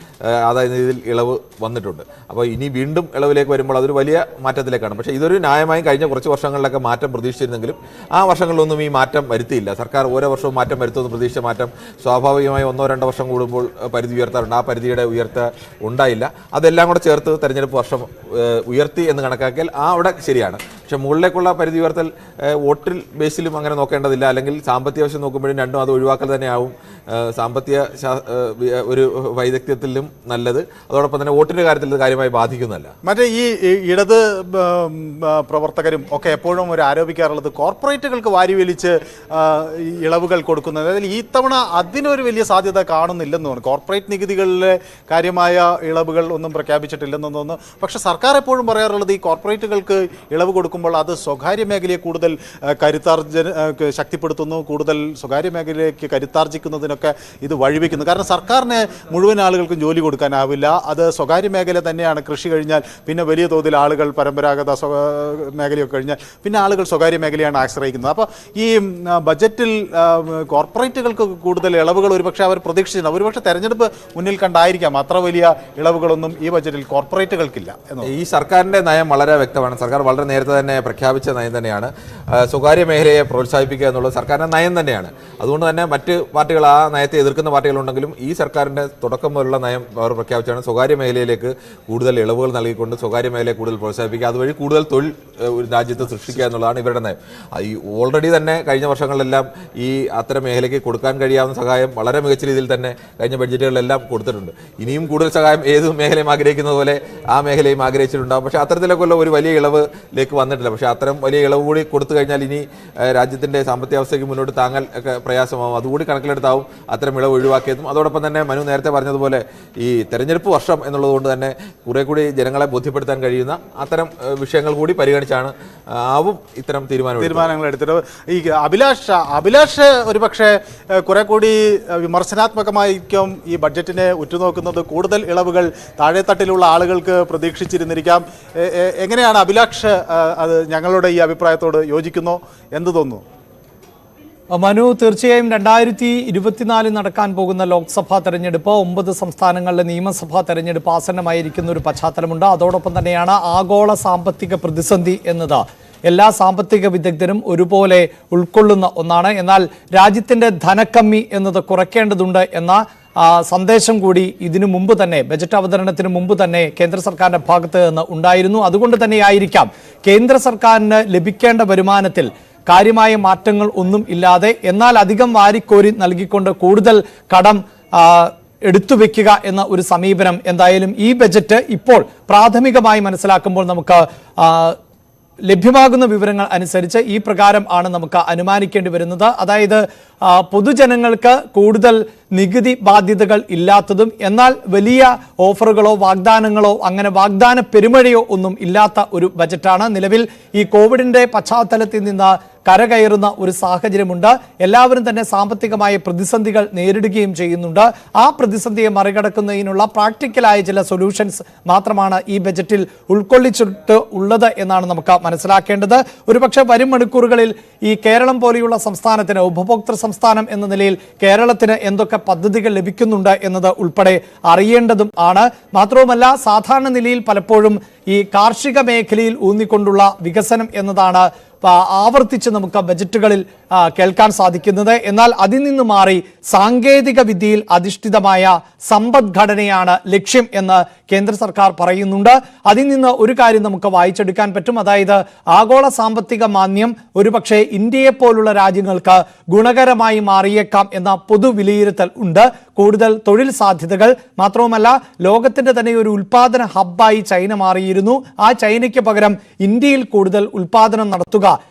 ആദായ നികുതിയിൽ ഇളവ് വന്നിട്ടുണ്ട്. അപ്പോൾ ഇനി വീണ്ടും ഇളവിലേക്ക് വരുമ്പോൾ അതൊരു വലിയ മാറ്റത്തിലേക്കാണ്. പക്ഷേ ഇതൊരു ന്യായമായും കഴിഞ്ഞ കുറച്ച് വർഷങ്ങളിലൊക്കെ മാറ്റം പ്രതീക്ഷിച്ചിരുന്നെങ്കിലും ആ വർഷങ്ങളിലൊന്നും ഈ മാറ്റം വരുത്തിയില്ല. സർക്കാർ ഓരോ വർഷവും മാറ്റം വരുത്തുന്ന പ്രതീക്ഷിച്ച മാറ്റം സ്വാഭാവികമായി 1-2 വർഷം കൂടുമ്പോൾ പരിധി ഉയർത്താറുണ്ട്. ആ പരിധിയുടെ ഉയർത്ത ഉണ്ടായില്ല. അതെല്ലാം കൂടെ ചേർത്ത് തെരഞ്ഞെടുപ്പ് വർഷം ഉയർത്തി എന്ന് കണക്കാക്കിയാൽ അവിടെ ശരിയാണ്. പക്ഷെ മുകളിലേക്കുള്ള പരിധി ഉയർത്തൽ വോട്ടിൽ ബേസിലും അങ്ങനെ നോക്കേണ്ടതില്ല. അല്ലെങ്കിൽ സാമ്പത്തിക വശം നോക്കുമ്പോഴും രണ്ടും അത് ഒഴിവാക്കൽ തന്നെയാവും സാമ്പത്തിക ഒരു വൈദഗ്ധ്യത്തിലും നല്ലത്. അതോടൊപ്പം തന്നെ വോട്ടിൻ്റെ കാര്യത്തിൽ ഇത് കാര്യമായി ബാധിക്കുന്നതല്ല. മറ്റേ ഈ ഇടത് പ്രവർത്തകരും ഒക്കെ എപ്പോഴും ഒരു ആരോപിക്കാറുള്ളത് കോർപ്പറേറ്റുകൾക്ക് വാരിവലിച്ച് ഇളവുകൾ കൊടുക്കുന്നത്. അതിൽ ഈ തവണ അതിനൊരു വലിയ സാധ്യത കാണുന്നില്ലെന്ന് തോന്നുന്നു. കോർപ്പറേറ്റ് നികുതികളിലെ കാര്യമായ ഇളവുകൾ ഒന്നും പ്രഖ്യാപിച്ചിട്ടില്ലെന്ന് തോന്നുന്നു. പക്ഷേ സർക്കാർ എപ്പോഴും പറയാറുള്ളത് ഈ കോർപ്പറേറ്റുകൾക്ക് ഇളവ് കൊടുക്കുമ്പോൾ അത് സ്വകാര്യ മേഖലയെ കൂടുതൽ ശക്തിപ്പെടുത്തുന്നു, കൂടുതൽ സ്വകാര്യ മേഖലയിലേക്ക് കരുത്താർജിക്കുന്നതിനൊക്കെ ഇത് വഴിവെക്കുന്നു. കാരണം സർക്കാരിന് മുഴുവൻ ആളുകൾക്കും ജോലി കൊടുക്കാനാവില്ല. അത് സ്വകാര്യ മേഖല തന്നെയാണ്. കൃഷി കഴിഞ്ഞാൽ പിന്നെ വലിയ തോതിൽ ആളുകൾ പരമ്പരാഗത മേഖലയൊക്കെ കഴിഞ്ഞാൽ പിന്നെ ആളുകൾ സ്വകാര്യ മേഖലയാണ് ആശ്രയിക്കുന്നത്. അപ്പോൾ ഈ ബജറ്റിൽ കോർപ്പറേറ്റുകൾക്ക് കൂടുതൽ ഇളവുകൾ ഒരുപക്ഷെ അവർ പ്രതീക്ഷിച്ചിട്ടുണ്ട്. ഒരുപക്ഷെ തെരഞ്ഞെടുപ്പ് മുന്നിൽ കണ്ടായിരിക്കാം അത്ര വലിയ ഇളവുകളൊന്നും ഈ ബജറ്റിൽ കോർപ്പറേറ്റുകൾക്കില്ല. ഈ സർക്കാരിൻ്റെ നയം വളരെ വ്യക്തമാണ്. സർക്കാർ വളരെ നേരത്തെ തന്നെ തന്നെ പ്രഖ്യാപിച്ച നയം തന്നെയാണ്. സ്വകാര്യ മേഖലയെ പ്രോത്സാഹിപ്പിക്കുക എന്നുള്ളത് സർക്കാരിൻ്റെ നയം തന്നെയാണ്. അതുകൊണ്ട് തന്നെ മറ്റ് പാർട്ടികൾ ആ നയത്തെ എതിർക്കുന്ന പാർട്ടികളുണ്ടെങ്കിലും ഈ സർക്കാരിൻ്റെ തുടക്കം മുതലുള്ള നയം അവർ പ്രഖ്യാപിച്ചാണ് സ്വകാര്യ മേഖലയിലേക്ക് കൂടുതൽ ഇളവുകൾ നൽകിക്കൊണ്ട് സ്വകാര്യ മേഖലയെ കൂടുതൽ പ്രോത്സാഹിപ്പിക്കുക, അതുവഴി കൂടുതൽ തൊഴിൽ രാജ്യത്ത് സൃഷ്ടിക്കുക എന്നുള്ളതാണ് ഇവരുടെ നയം. ഈ ഓൾറെഡി തന്നെ കഴിഞ്ഞ വർഷങ്ങളിലെല്ലാം ഈ അത്തരം മേഖലയ്ക്ക് കൊടുക്കാൻ കഴിയാവുന്ന സഹായം വളരെ മികച്ച രീതിയിൽ തന്നെ കഴിഞ്ഞ ബഡ്ജറ്റുകളിലെല്ലാം കൊടുത്തിട്ടുണ്ട്. ഇനിയും കൂടുതൽ സഹായം ഏത് മേഖലയും ആഗ്രഹിക്കുന്നത് പോലെ ആ മേഖലയും ആഗ്രഹിച്ചിട്ടുണ്ടാകും. പക്ഷേ അത്തരത്തിലേക്കുള്ള ഒരു വലിയ ഇളവിലേക്ക് വന്നിട്ടില്ല. പക്ഷേ അത്തരം വലിയ ഇളവ് കൂടി കൊടുത്തു കഴിഞ്ഞാൽ ഇനി രാജ്യത്തിൻ്റെ സാമ്പത്തിക അവസ്ഥയ്ക്ക് മുന്നോട്ട് താങ്ങാൻ ഒക്കെ പ്രയാസമാവും. അതുകൂടി കണക്കിലെടുത്താവും അത്തരം ഇളവ് ഒഴിവാക്കിയതും. അതോടൊപ്പം തന്നെ മനു നേരത്തെ പറഞ്ഞതുപോലെ ഈ തെരഞ്ഞെടുപ്പ് വർഷം എന്നുള്ളതുകൊണ്ട് തന്നെ കുറെ കൂടി ജനങ്ങളെ ബോധ്യപ്പെടുത്താൻ കഴിയുന്ന അത്തരം വിഷയങ്ങൾ കൂടി പരിഗണിച്ചാണ് ആവും ഇത്തരം തീരുമാനങ്ങൾ എടുത്തിട്ട്. ഈ അഭിലാഷ് ഒരുപക്ഷെ കുറെ കൂടി വിമർശനാത്മകമായിരിക്കും ഈ ബഡ്ജറ്റിനെ ഉറ്റുനോക്കുന്നത്. കൂടുതൽ ഇളവുകൾ താഴെത്തട്ടിലുള്ള ആളുകൾക്ക് പ്രതീക്ഷിച്ചിരുന്നിരിക്കാം. എങ്ങനെയാണ് അഭിലാഷ് അത് ഞങ്ങളുടെ ഈ അഭിപ്രായത്തോട് യോജിക്കുന്നോ? എന്ത് തോന്നുന്നു? മനു, തീർച്ചയായും 2024 നടക്കാൻ പോകുന്ന ലോക്സഭാ തെരഞ്ഞെടുപ്പ്, 9 സംസ്ഥാനങ്ങളിലെ നിയമസഭാ തെരഞ്ഞെടുപ്പ് ആസന്നമായിരിക്കുന്ന ഒരു പശ്ചാത്തലമുണ്ട്. അതോടൊപ്പം തന്നെയാണ് ആഗോള സാമ്പത്തിക പ്രതിസന്ധി എന്നത് എല്ലാ സാമ്പത്തിക വിദഗ്ധരും ഒരുപോലെ ഉൾക്കൊള്ളുന്ന ഒന്നാണ്. എന്നാൽ രാജ്യത്തിൻ്റെ ധനക്കമ്മി എന്നത് കുറയ്ക്കേണ്ടതുണ്ട് എന്ന സന്ദേശം കൂടി ഇതിനു മുമ്പ് തന്നെ, ബജറ്റ് അവതരണത്തിന് മുമ്പ് തന്നെ കേന്ദ്ര സർക്കാരിൻ്റെ ഭാഗത്ത് നിന്ന് ഉണ്ടായിരുന്നു. അതുകൊണ്ട് തന്നെയായിരിക്കാം കേന്ദ്ര സർക്കാരിന് ലഭിക്കേണ്ട വരുമാനത്തിൽ കാര്യമായ മാറ്റങ്ങൾ ഒന്നും ഇല്ലാതെ എന്നാൽ അധികം വാരിക്കോരി നൽകിക്കൊണ്ട് കൂടുതൽ കടം എടുത്തുവെക്കുക എന്ന ഒരു സമീപനം എന്തായാലും ഈ ബജറ്റ് ഇപ്പോൾ പ്രാഥമികമായി മനസ്സിലാക്കുമ്പോൾ നമുക്ക് ലഭ്യമാകുന്ന വിവരങ്ങൾ അനുസരിച്ച് ഈ പ്രകാരം ആണ് നമുക്ക് അനുമാനിക്കേണ്ടി വരുന്നത്. അതായത് പൊതുജനങ്ങൾക്ക് കൂടുതൽ നികുതി ബാധ്യതകൾ ഇല്ലാത്തതും എന്നാൽ വലിയ ഓഫറുകളോ വാഗ്ദാനങ്ങളോ അങ്ങനെ വാഗ്ദാന പെരുമഴയോ ഒന്നും ഇല്ലാത്ത ഒരു ബജറ്റാണ്. നിലവിൽ ഈ കോവിഡിന്റെ പശ്ചാത്തലത്തിൽ നിന്ന് കരകയറുന്ന ഒരു സാഹചര്യമുണ്ട്. എല്ലാവരും തന്നെ സാമ്പത്തികമായ പ്രതിസന്ധികൾ നേരിടുകയും ചെയ്യുന്നുണ്ട്. ആ പ്രതിസന്ധിയെ മറികടക്കുന്നതിനുള്ള പ്രാക്ടിക്കലായ ചില സൊല്യൂഷൻസ് മാത്രമാണ് ഈ ബജറ്റിൽ ഉൾക്കൊള്ളിച്ചിട്ട് ഉള്ളത് എന്നാണ് നമുക്ക് മനസ്സിലാക്കേണ്ടത്. ഒരുപക്ഷെ വരും മണിക്കൂറുകളിൽ ഈ കേരളം പോലെയുള്ള സംസ്ഥാനത്തിന്, ഉപഭോക്തൃ സംസ്ഥാനം എന്ന നിലയിൽ കേരളത്തിന് എന്തൊക്കെ പദ്ധതികൾ ലഭിക്കുന്നുണ്ട് എന്നത് ഉൾപ്പെടെ അറിയേണ്ടതും ആണ്. മാത്രവുമല്ല, സാധാരണ നിലയിൽ പലപ്പോഴും ഈ കാർഷിക മേഖലയിൽ ഊന്നിക്കൊണ്ടുള്ള വികസനം എന്നതാണ് ആവർത്തിച്ച് നമുക്ക് ബജറ്റുകളിൽ കേൾക്കാൻ സാധിക്കുന്നത്. എന്നാൽ അതിൽ നിന്ന് മാറി സാങ്കേതിക വിദ്യയിൽ അധിഷ്ഠിതമായ സമ്പദ്ഘടനയാണ് ലക്ഷ്യം എന്ന് കേന്ദ്ര സർക്കാർ പറയുന്നുണ്ട്. അതിൽ നിന്ന് ഒരു കാര്യം നമുക്ക് വായിച്ചെടുക്കാൻ പറ്റും. അതായത് ആഗോള സാമ്പത്തിക മാന്ദ്യം ഒരുപക്ഷെ ഇന്ത്യയെ പോലുള്ള രാജ്യങ്ങൾക്ക് ഗുണകരമായി മാറിയേക്കാം എന്ന പൊതു വിലയിരുത്തൽ ഉണ്ട്. കൂടുതൽ തൊഴിൽ സാധ്യതകൾ, മാത്രവുമല്ല ലോകത്തിന്റെ തന്നെ ഒരു ഉൽപാദന ഹബ്ബായി ചൈന മാറിയിരുന്നു. ആ ചൈനയ്ക്ക് പകരം ഇന്ത്യയിൽ കൂടുതൽ ഉൽപാദനം നടത്തുക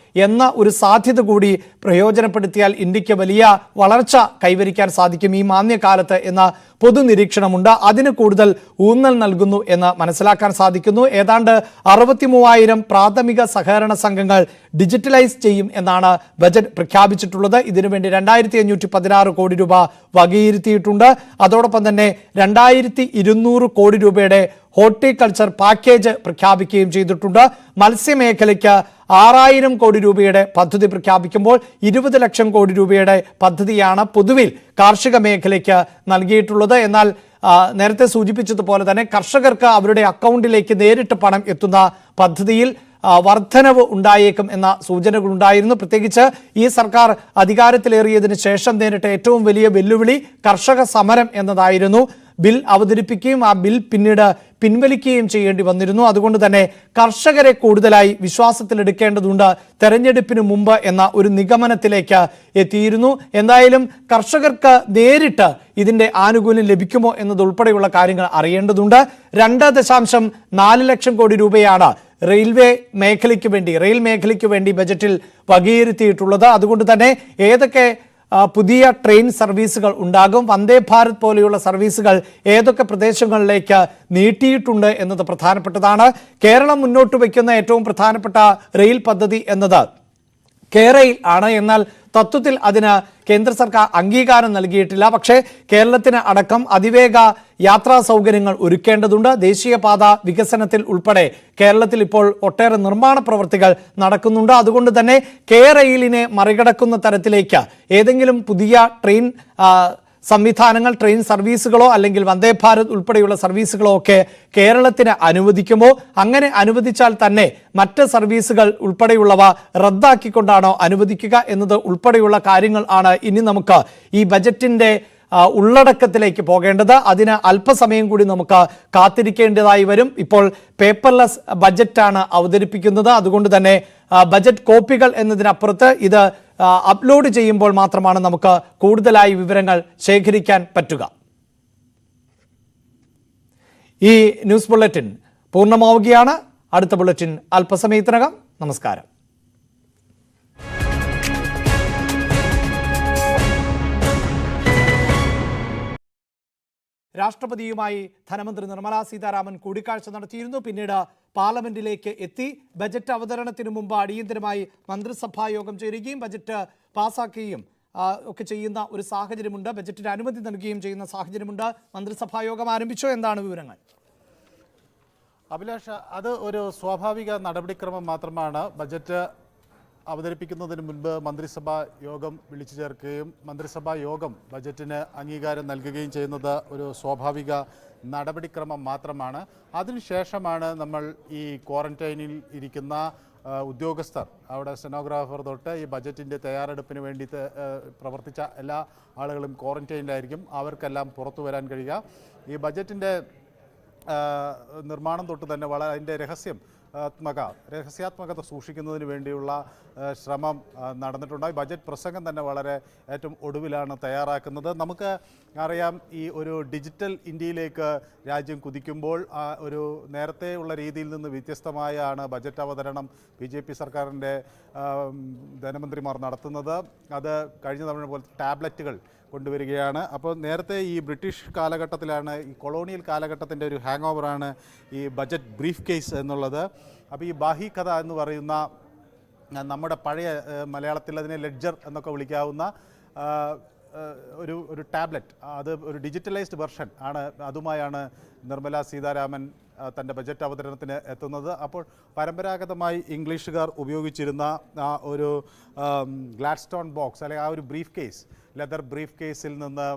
എന്ന ഒരു സാധ്യത കൂടി പ്രയോജനപ്പെടുത്തിയാൽ ഇന്ത്യക്ക് വലിയ വളർച്ച കൈവരിക്കാൻ സാധിക്കും ഈ മാന്ദ്യകാലത്ത് എന്ന പൊതുനിരീക്ഷണമുണ്ട്. അതിന് കൂടുതൽ ഊന്നൽ നൽകുന്നു എന്ന് മനസ്സിലാക്കാൻ സാധിക്കുന്നു. ഏതാണ്ട് 63,000 പ്രാഥമിക സഹകരണ സംഘങ്ങൾ ഡിജിറ്റലൈസ് ചെയ്യും എന്നാണ് ബജറ്റ് പ്രഖ്യാപിച്ചിട്ടുള്ളത്. ഇതിനുവേണ്ടി 2,516 കോടി രൂപ വകയിരുത്തിയിട്ടുണ്ട്. അതോടൊപ്പം തന്നെ 2,200 കോടി രൂപയുടെ ഹോർട്ടിക്കൾച്ചർ പാക്കേജ് പ്രഖ്യാപിക്കുകയും ചെയ്തിട്ടുണ്ട്. മത്സ്യമേഖലയ്ക്ക് 6,000 കോടി രൂപയുടെ പദ്ധതി പ്രഖ്യാപിക്കുമ്പോൾ 20 ലക്ഷം കോടി രൂപയുടെ പദ്ധതിയാണ് പൊതുവിൽ കാർഷിക മേഖലയ്ക്ക് നൽകിയിട്ടുള്ളത്. എന്നാൽ നേരത്തെ സൂചിപ്പിച്ചതുപോലെ തന്നെ കർഷകർക്ക് അവരുടെ അക്കൗണ്ടിലേക്ക് നേരിട്ട് പണം എത്തുന്ന പദ്ധതിയിൽ വർധനവ് ഉണ്ടായേക്കും എന്ന സൂചനകളുണ്ടായിരുന്നു. പ്രത്യേകിച്ച് ഈ സർക്കാർ അധികാരത്തിലേറിയതിനു ശേഷം നേരിട്ട ഏറ്റവും വലിയ വെല്ലുവിളി കർഷക സമരം എന്നതായിരുന്നു. ബിൽ അവതരിപ്പിക്കുകയും ആ ബിൽ പിന്നീട് പിൻവലിക്കുകയും ചെയ്യേണ്ടി വന്നിരുന്നു. അതുകൊണ്ട് തന്നെ കർഷകരെ കൂടുതലായി വിശ്വാസത്തിലെടുക്കേണ്ടതുണ്ട് തെരഞ്ഞെടുപ്പിന് മുമ്പ് എന്ന ഒരു നിഗമനത്തിലേക്ക് എത്തിയിരുന്നു. എന്തായാലും കർഷകർക്ക് നേരിട്ട് ഇതിന്റെ ആനുകൂല്യം ലഭിക്കുമോ എന്നതുൾപ്പെടെയുള്ള കാര്യങ്ങൾ അറിയേണ്ടതുണ്ട്. 2.4 ലക്ഷം കോടി രൂപയാണ് റെയിൽ മേഖലയ്ക്ക് വേണ്ടി ബജറ്റിൽ വകയിരുത്തിയിട്ടുള്ളത്. അതുകൊണ്ട് തന്നെ ഏതൊക്കെ പുതിയ ട്രെയിൻ സർവീസുകൾ ഉണ്ടാകും, വന്ദേ ഭാരത് പോലെയുള്ള സർവീസുകൾ ഏതൊക്കെ പ്രദേശങ്ങളിലേക്ക് നീട്ടിയിട്ടുണ്ട് എന്നത് പ്രധാനപ്പെട്ടതാണ്. കേരളം മുന്നോട്ട് വയ്ക്കുന്ന ഏറ്റവും പ്രധാനപ്പെട്ട റെയിൽ പദ്ധതി എന്നത് കേരയിൽ ആണ്. എന്നാൽ തത്വത്തിൽ അതിന് കേന്ദ്ര സർക്കാർ അംഗീകാരം നൽകിയിട്ടില്ല. പക്ഷേ കേരളത്തിന് അടക്കം അതിവേഗ യാത്രാ സൗകര്യങ്ങൾ ഒരുക്കേണ്ടതുണ്ട്. ദേശീയപാത വികസനത്തിൽ ഉൾപ്പെടെ കേരളത്തിൽ ഇപ്പോൾ ഒട്ടേറെ നിർമ്മാണ പ്രവൃത്തികൾ നടക്കുന്നുണ്ട്. അതുകൊണ്ട് തന്നെ കെ റെയിലിനെ മറികടക്കുന്ന തരത്തിലേക്ക് ഏതെങ്കിലും പുതിയ ട്രെയിൻ സംവിധാനങ്ങൾ, ട്രെയിൻ സർവീസുകളോ അല്ലെങ്കിൽ വന്ദേ ഭാരത് ഉൾപ്പെടെയുള്ള സർവീസുകളോ ഒക്കെ കേരളത്തിന് അനുവദിക്കുമോ? അങ്ങനെ അനുവദിച്ചാൽ തന്നെ മറ്റ് സർവീസുകൾ ഉൾപ്പെടെയുള്ളവ റദ്ദാക്കിക്കൊണ്ടാണോ അനുവദിക്കുക എന്നത് ഉൾപ്പെടെയുള്ള കാര്യങ്ങൾ ആണ് ഇനി നമുക്ക് ഈ ബജറ്റിന്റെ ഉള്ളടക്കത്തിലേക്ക് പോകേണ്ടത്. അതിന് അല്പസമയം കൂടി നമുക്ക് കാത്തിരിക്കേണ്ടതായി വരും. ഇപ്പോൾ പേപ്പർലെസ് ബജറ്റാണ് അവതരിപ്പിക്കുന്നത്. അതുകൊണ്ട് തന്നെ ബജറ്റ് കോപ്പികൾ എന്നതിനപ്പുറത്ത് ഇത് അപ്ലോഡ് ചെയ്യുമ്പോൾ മാത്രമാണ് നമുക്ക് കൂടുതലായി വിവരങ്ങൾ ശേഖരിക്കാൻ പറ്റുക. ഈ ന്യൂസ് ബുള്ളറ്റിൻ പൂർണ്ണമാവുകയാണ്. അടുത്ത ബുള്ളറ്റിൻ അല്പസമയത്തിനകം. നമസ്കാരം. രാഷ്ട്രപതിയുമായി ധനമന്ത്രി നിർമ്മലാ സീതാരാമൻ കൂടിക്കാഴ്ച നടത്തിയിരുന്നു. പിന്നീട് പാർലമെന്റിലേക്ക് എത്തി. ബജറ്റ് അവതരണത്തിന് മുമ്പ് അടിയന്തരമായി മന്ത്രിസഭാ യോഗം ചേരുകയും ബജറ്റ് പാസാക്കുകയും ഒക്കെ ചെയ്യുന്ന ഒരു സാഹചര്യമുണ്ട്. ബജറ്റിന് അനുമതി നൽകുകയും ചെയ്യുന്ന സാഹചര്യമുണ്ട്. മന്ത്രിസഭാ യോഗം ആരംഭിച്ചോ? എന്താണ് വിവരങ്ങൾ? അഭിലാഷ, അത് ഒരു സ്വാഭാവിക നടപടിക്രമം മാത്രമാണ്. ബജറ്റ് അവതരിപ്പിക്കുന്നതിന് മുൻപ് മന്ത്രിസഭാ യോഗം വിളിച്ചു ചേർക്കുകയും മന്ത്രിസഭാ യോഗം ബജറ്റിന് അംഗീകാരം നൽകുകയും ചെയ്യുന്നത് ഒരു സ്വാഭാവിക നടപടിക്രമം മാത്രമാണ്. അതിനുശേഷമാണ് നമ്മൾ ഈ ക്വാറന്റൈനിൽ ഇരിക്കുന്ന ഉദ്യോഗസ്ഥർ, അവിടെ സ്റ്റെനോഗ്രാഫർ തൊട്ട് ഈ ബജറ്റിൻ്റെ തയ്യാറെടുപ്പിന് വേണ്ടി പ്രവർത്തിച്ച എല്ലാ ആളുകളും ക്വാറന്റൈനിലായിരിക്കും. അവർക്കെല്ലാം പുറത്തു വരാൻ കഴിയുക. ഈ ബജറ്റിൻ്റെ നിർമ്മാണം തൊട്ട് തന്നെ വളരെ അതിൻ്റെ രഹസ്യാത്മകത സൂക്ഷിക്കുന്നതിന് വേണ്ടിയുള്ള ശ്രമം നടന്നിട്ടുണ്ട്. ബജറ്റ് പ്രസംഗം തന്നെ വളരെ ഏറ്റവും ഒടുവിലാണ് തയ്യാറാക്കുന്നത്. നമുക്ക് അറിയാം, ഈ ഒരു ഡിജിറ്റൽ ഇന്ത്യയിലേക്ക് രാജ്യം കുതിക്കുമ്പോൾ ഒരു നേരത്തെ ഉള്ള രീതിയിൽ നിന്ന് വ്യത്യസ്തമായാണ് ബജറ്റ് അവതരണം BJP സർക്കാരിൻ്റെ ധനമന്ത്രിമാർ നടത്തുന്നത്. അത് കഴിഞ്ഞ തവണ പോലെ ടാബ്ലറ്റുകൾ കൊണ്ടുവരികയാണ്. അപ്പോൾ നേരത്തെ ഈ ബ്രിട്ടീഷ് കാലഘട്ടത്തിലാണ്, ഈ കൊളോണിയൽ കാലഘട്ടത്തിൻ്റെ ഒരു ഹാങ് ഓവറാണ് ഈ ബജറ്റ് ബ്രീഫ് കേസ് എന്നുള്ളത്. അപ്പോൾ ഈ ബാഹി കഥ എന്ന് പറയുന്ന നമ്മുടെ പഴയ മലയാളത്തിൽ അതിനെ ലെഡ്ജർ എന്നൊക്കെ വിളിക്കാവുന്ന ഒരു ടാബ്ലറ്റ്, അത് ഒരു ഡിജിറ്റലൈസ്ഡ് വെർഷൻ ആണ്. അതുമായാണ് നിർമ്മലാ സീതാരാമൻ തൻ്റെ ബജറ്റ് അവതരണത്തിന് എത്തുന്നത്. അപ്പോൾ പരമ്പരാഗതമായി ഇംഗ്ലീഷുകാർ ഉപയോഗിച്ചിരുന്ന ഒരു ഗ്ലാഡ്സ്റ്റോൺ ബോക്സ് അല്ലെങ്കിൽ ആ ഒരു ബ്രീഫ് കേസ്, ലെതർ ബ്രീഫ് കേസിൽ നിന്ന്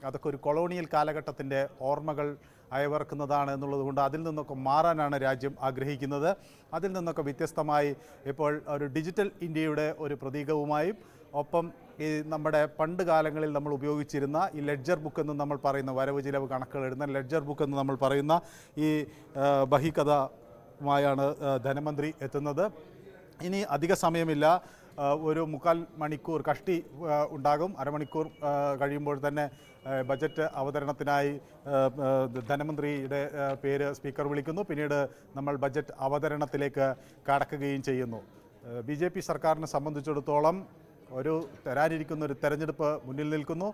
അതൊക്കെ ഒരു കൊളോണിയൽ കാലഘട്ടത്തിൻ്റെ ഓർമ്മകൾ അയവിറക്കുന്നതാണ് എന്നുള്ളതുകൊണ്ട് അതിൽ നിന്നൊക്കെ മാറാനാണ് രാജ്യം ആഗ്രഹിക്കുന്നത്. അതിൽ നിന്നൊക്കെ വ്യത്യസ്തമായി ഇപ്പോൾ ഒരു ഡിജിറ്റൽ ഇന്ത്യയുടെ ഒരു പ്രതീകവുമായും ഒപ്പം ഈ നമ്മുടെ പണ്ട് കാലങ്ങളിൽ നമ്മൾ ഉപയോഗിച്ചിരുന്ന ഈ ലെഡ്ജർ ബുക്ക് എന്ന് നമ്മൾ പറയുന്ന വരവ് ചിലവ് കണക്കുകൾ എഴുതുന്ന ലെഡ്ജർ ബുക്ക് എന്ന് നമ്മൾ പറയുന്ന ഈ ബഹിക്കഥയുമായാണ് ധനമന്ത്രി എത്തുന്നത്. ഇനി അധിക സമയമില്ല. ഒരു 3/4 മണിക്കൂർ കഷ്ടി ഉണ്ടാകും. അരമണിക്കൂർ കഴിയുമ്പോൾ തന്നെ ബജറ്റ് അവതരണത്തിനായി ധനമന്ത്രിയുടെ പേര് സ്പീക്കർ വിളിക്കുന്നു. പിന്നീട് നമ്മൾ ബജറ്റ് അവതരണത്തിലേക്ക് കടക്കുകയും ചെയ്യുന്നു. BJP സർക്കാരിനെ സംബന്ധിച്ചിടത്തോളം തരാനിരിക്കുന്ന ഒരു തെരഞ്ഞെടുപ്പ് മുന്നിൽ നിൽക്കുന്നു.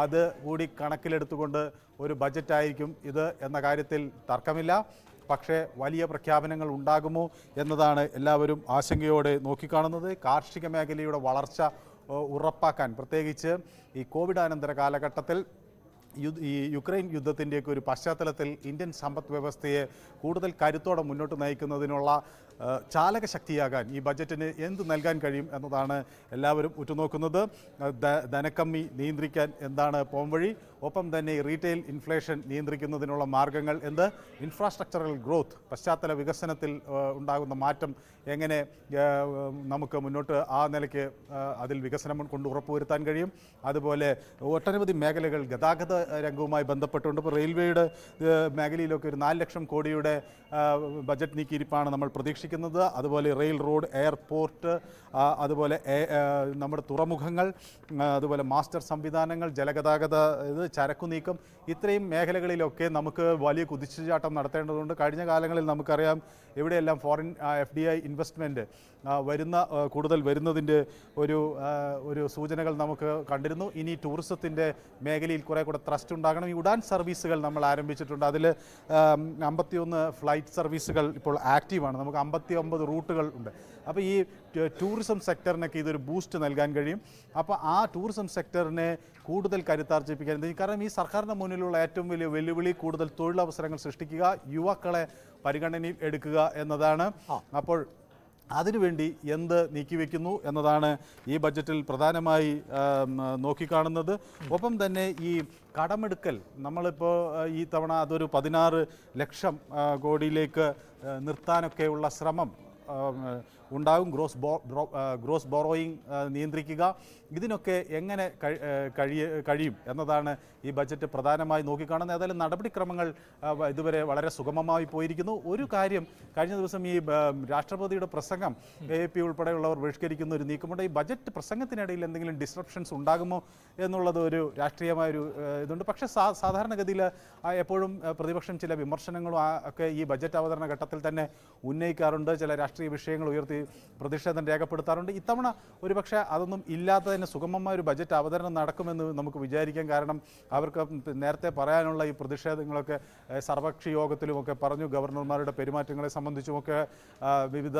അത് കൂടി കണക്കിലെടുത്തുകൊണ്ട് ഒരു ബജറ്റായിരിക്കും ഇത് എന്ന കാര്യത്തിൽ തർക്കമില്ല. പക്ഷേ വലിയ പ്രഖ്യാപനങ്ങൾ ഉണ്ടാകുമോ എന്നതാണ് എല്ലാവരും ആശങ്കയോടെ നോക്കിക്കാണുന്നത്. കാർഷിക മേഖലയുടെ വളർച്ച ഉറപ്പാക്കാൻ, പ്രത്യേകിച്ച് ഈ കോവിഡാനന്തര കാലഘട്ടത്തിൽ ഈ യുക്രൈൻ യുദ്ധത്തിൻ്റെയൊക്കെ ഒരു പശ്ചാത്തലത്തിൽ ഇന്ത്യൻ സമ്പദ് വ്യവസ്ഥയെ കൂടുതൽ കരുത്തോടെ മുന്നോട്ട് നയിക്കുന്നതിനുള്ള ചാലകശക്തിയാകാൻ ഈ ബജറ്റിന് എന്ത് നൽകാൻ കഴിയും എന്നതാണ് എല്ലാവരും ഉറ്റുനോക്കുന്നത്. ധനക്കമ്മി നിയന്ത്രിക്കാൻ എന്താണ് പോംവഴി, ഒപ്പം തന്നെ റീറ്റെയിൽ ഇൻഫ്ലേഷൻ നിയന്ത്രിക്കുന്നതിനുള്ള മാർഗങ്ങൾ എന്ത്, ഇൻഫ്രാസ്ട്രക്ചറൽ ഗ്രോത്ത്, പശ്ചാത്തല വികസനത്തിൽ ഉണ്ടാകുന്ന മാറ്റം എങ്ങനെ നമുക്ക് മുന്നോട്ട് ആ നിലയ്ക്ക് അതിൽ വികസനം കൊണ്ട് ഉറപ്പുവരുത്താൻ കഴിയും. അതുപോലെ ഒട്ടനവധി മേഖലകൾ ഗതാഗത രംഗവുമായി ബന്ധപ്പെട്ടുകൊണ്ട് ഇപ്പോൾ റെയിൽവേയുടെ മേഖലയിലൊക്കെ ഒരു 4 ലക്ഷം കോടിയുടെ ബജറ്റ് നീക്കിയിരിപ്പാണ് നമ്മൾ പ്രതീക്ഷിക്കുന്നത്. അതുപോലെ റെയിൽ, റോഡ്, എയർപോർട്ട്, അതുപോലെ നമ്മുടെ തുറമുഖങ്ങൾ, അതുപോലെ മാസ്റ്റർ സംവിധാനങ്ങൾ, ജലഗതാഗത ചരക്കു നീക്കം, ഇത്രയും മേഖലകളിലൊക്കെ നമുക്ക് വലിയ കുതിച്ചുചാട്ടം നടത്തേണ്ടതുണ്ട്. കഴിഞ്ഞ കാലങ്ങളിൽ നമുക്കറിയാം എവിടെയെല്ലാം ഫോറിൻ FDI ഇൻവെസ്റ്റ്മെൻറ്റ് കൂടുതൽ വരുന്നതിൻ്റെ ഒരു സൂചനകൾ നമുക്ക് കണ്ടിരുന്നു. ഇനി ടൂറിസത്തിൻ്റെ മേഖലയിൽ കുറേ കൂടെ ത്രസ്റ്റ് ഉണ്ടാകണം. ഈ ഉഡാൻ സർവീസുകൾ നമ്മൾ ആരംഭിച്ചിട്ടുണ്ട്. അതിൽ 51 ഫ്ലൈറ്റ് സർവീസുകൾ ഇപ്പോൾ ആക്റ്റീവാണ്. നമുക്ക് 59 റൂട്ടുകൾ ഉണ്ട്. അപ്പോൾ ഈ ടൂറിസം സെക്ടറിനൊക്കെ ഇതൊരു ബൂസ്റ്റ് നൽകാൻ കഴിയും. അപ്പോൾ ആ ടൂറിസം സെക്ടറിനെ കൂടുതൽ കരുത്താർജിപ്പിക്കാൻ, കാരണം ഈ സർക്കാരിൻ്റെ മുന്നിലുള്ള ഏറ്റവും വലിയ വെല്ലുവിളി കൂടുതൽ തൊഴിലവസരങ്ങൾ സൃഷ്ടിക്കുക, യുവാക്കളെ പരിഗണനയിൽ എടുക്കുക എന്നതാണ്. അപ്പോൾ അതിനുവേണ്ടി എന്ത് നീക്കിവെക്കുന്നു എന്നതാണ് ഈ ബഡ്ജറ്റിൽ പ്രധാനമായി നോക്കിക്കാണുന്നത്. ഒപ്പം തന്നെ ഈ കടമെടുക്കൽ നമ്മളിപ്പോൾ ഈ തവണ അതൊരു 16 ലക്ഷം കോടിയിലേക്ക് നിർത്താനൊക്കെയുള്ള ശ്രമം ഉണ്ടാകും. ഗ്രോസ് ബോറോയിങ് നിയന്ത്രിക്കുക, ഇതിനൊക്കെ എങ്ങനെ കഴിയും എന്നതാണ് ഈ ബഡ്ജറ്റ് പ്രധാനമായി നോക്കിക്കാണുന്നത്. ഏതായാലും നടപടിക്രമങ്ങൾ ഇതുവരെ വളരെ സുഗമമായി പോയിരിക്കുന്നു. ഒരു കാര്യം, കഴിഞ്ഞ ദിവസം ഈ രാഷ്ട്രപതിയുടെ പ്രസംഗം AAP ഉൾപ്പെടെയുള്ളവർ ബഹിഷ്കരിക്കുന്ന ഒരു നീക്കമുണ്ട്. ഈ ബഡ്ജറ്റ് പ്രസംഗത്തിനിടയിൽ എന്തെങ്കിലും ഡിസ്റപ്ഷൻസ് ഉണ്ടാകുമോ എന്നുള്ളത് ഒരു രാഷ്ട്രീയമായൊരു ഇതുണ്ട്. പക്ഷേ സാധാരണഗതിയിൽ എപ്പോഴും പ്രതിപക്ഷം ചില വിമർശനങ്ങളും ഒക്കെ ഈ ബഡ്ജറ്റ് അവതരണ ഘട്ടത്തിൽ തന്നെ ഉന്നയിക്കാറുണ്ട്. ചില രാഷ്ട്രീയ വിഷയങ്ങൾ ഉയർത്തി പ്രതിഷേധം രേഖപ്പെടുത്താറുണ്ട്. ഇത്തവണ ഒരുപക്ഷെ അതൊന്നും ഇല്ലാതെ തന്നെ സുഗമമായ ഒരു ബഡ്ജറ്റ് അവതരണം നടക്കുമെന്ന് നമുക്ക് വിചാരിക്കാം. കാരണം അവർക്ക് നേരത്തെ പറയാനുള്ള ഈ പ്രതിഷേധങ്ങളൊക്കെ സർവകക്ഷി യോഗത്തിലുമൊക്കെ പറഞ്ഞു. ഗവർണർമാരുടെ പെരുമാറ്റങ്ങളെ സംബന്ധിച്ചുമൊക്കെ വിവിധ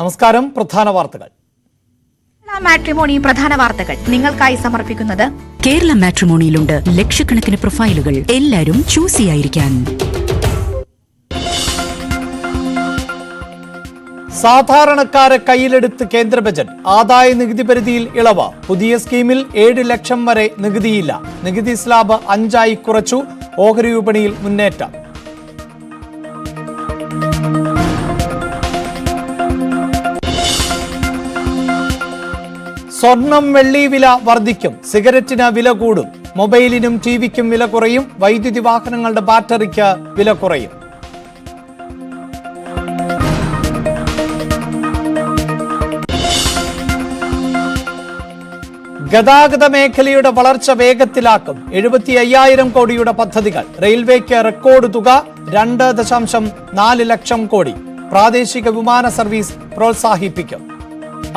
നമസ്കാരം. പ്രധാന വാർത്തകൾ. മാട്രിമോണി പ്രധാന വാർത്തകൾ നിങ്ങൾക്കായി സമർപ്പിക്കുന്നത് കേരള മാട്രിമോണിയിലുണ്ട് ലക്ഷക്കണക്കിന് പ്രൊഫൈലുകൾ, എല്ലാവരും ചൂസിയായിരിക്കാൻ. സാധാരണക്കാരെ കയ്യിലെടുത്ത് കേന്ദ്ര ബജറ്റ്. ആദായ നികുതി പരിധിയിൽ ഇളവ്. പുതിയ സ്കീമിൽ 7 ലക്ഷം വരെ നികുതിയില്ല. നികുതി സ്ലാബ് 5 കുറച്ചു. ഓഹരി വിപണിയിൽ മുന്നേറ്റം. സ്വർണം വെള്ളി വില വർദ്ധിക്കും. സിഗരറ്റിന് വില കൂടും. മൊബൈലിനും ടിവിക്കും വില കുറയും. വൈദ്യുതി വാഹനങ്ങളുടെ ബാറ്ററിക്ക് വില കുറയും. ഗതാഗത മേഖലയുടെ വളർച്ച വേഗത്തിലാക്കും. 75,000 കോടിയുടെ പദ്ധതികൾ. റെയിൽവേക്ക് റെക്കോർഡ് തുക 2.4 ലക്ഷം കോടി. പ്രാദേശിക വിമാന സർവീസ് പ്രോത്സാഹിപ്പിക്കും.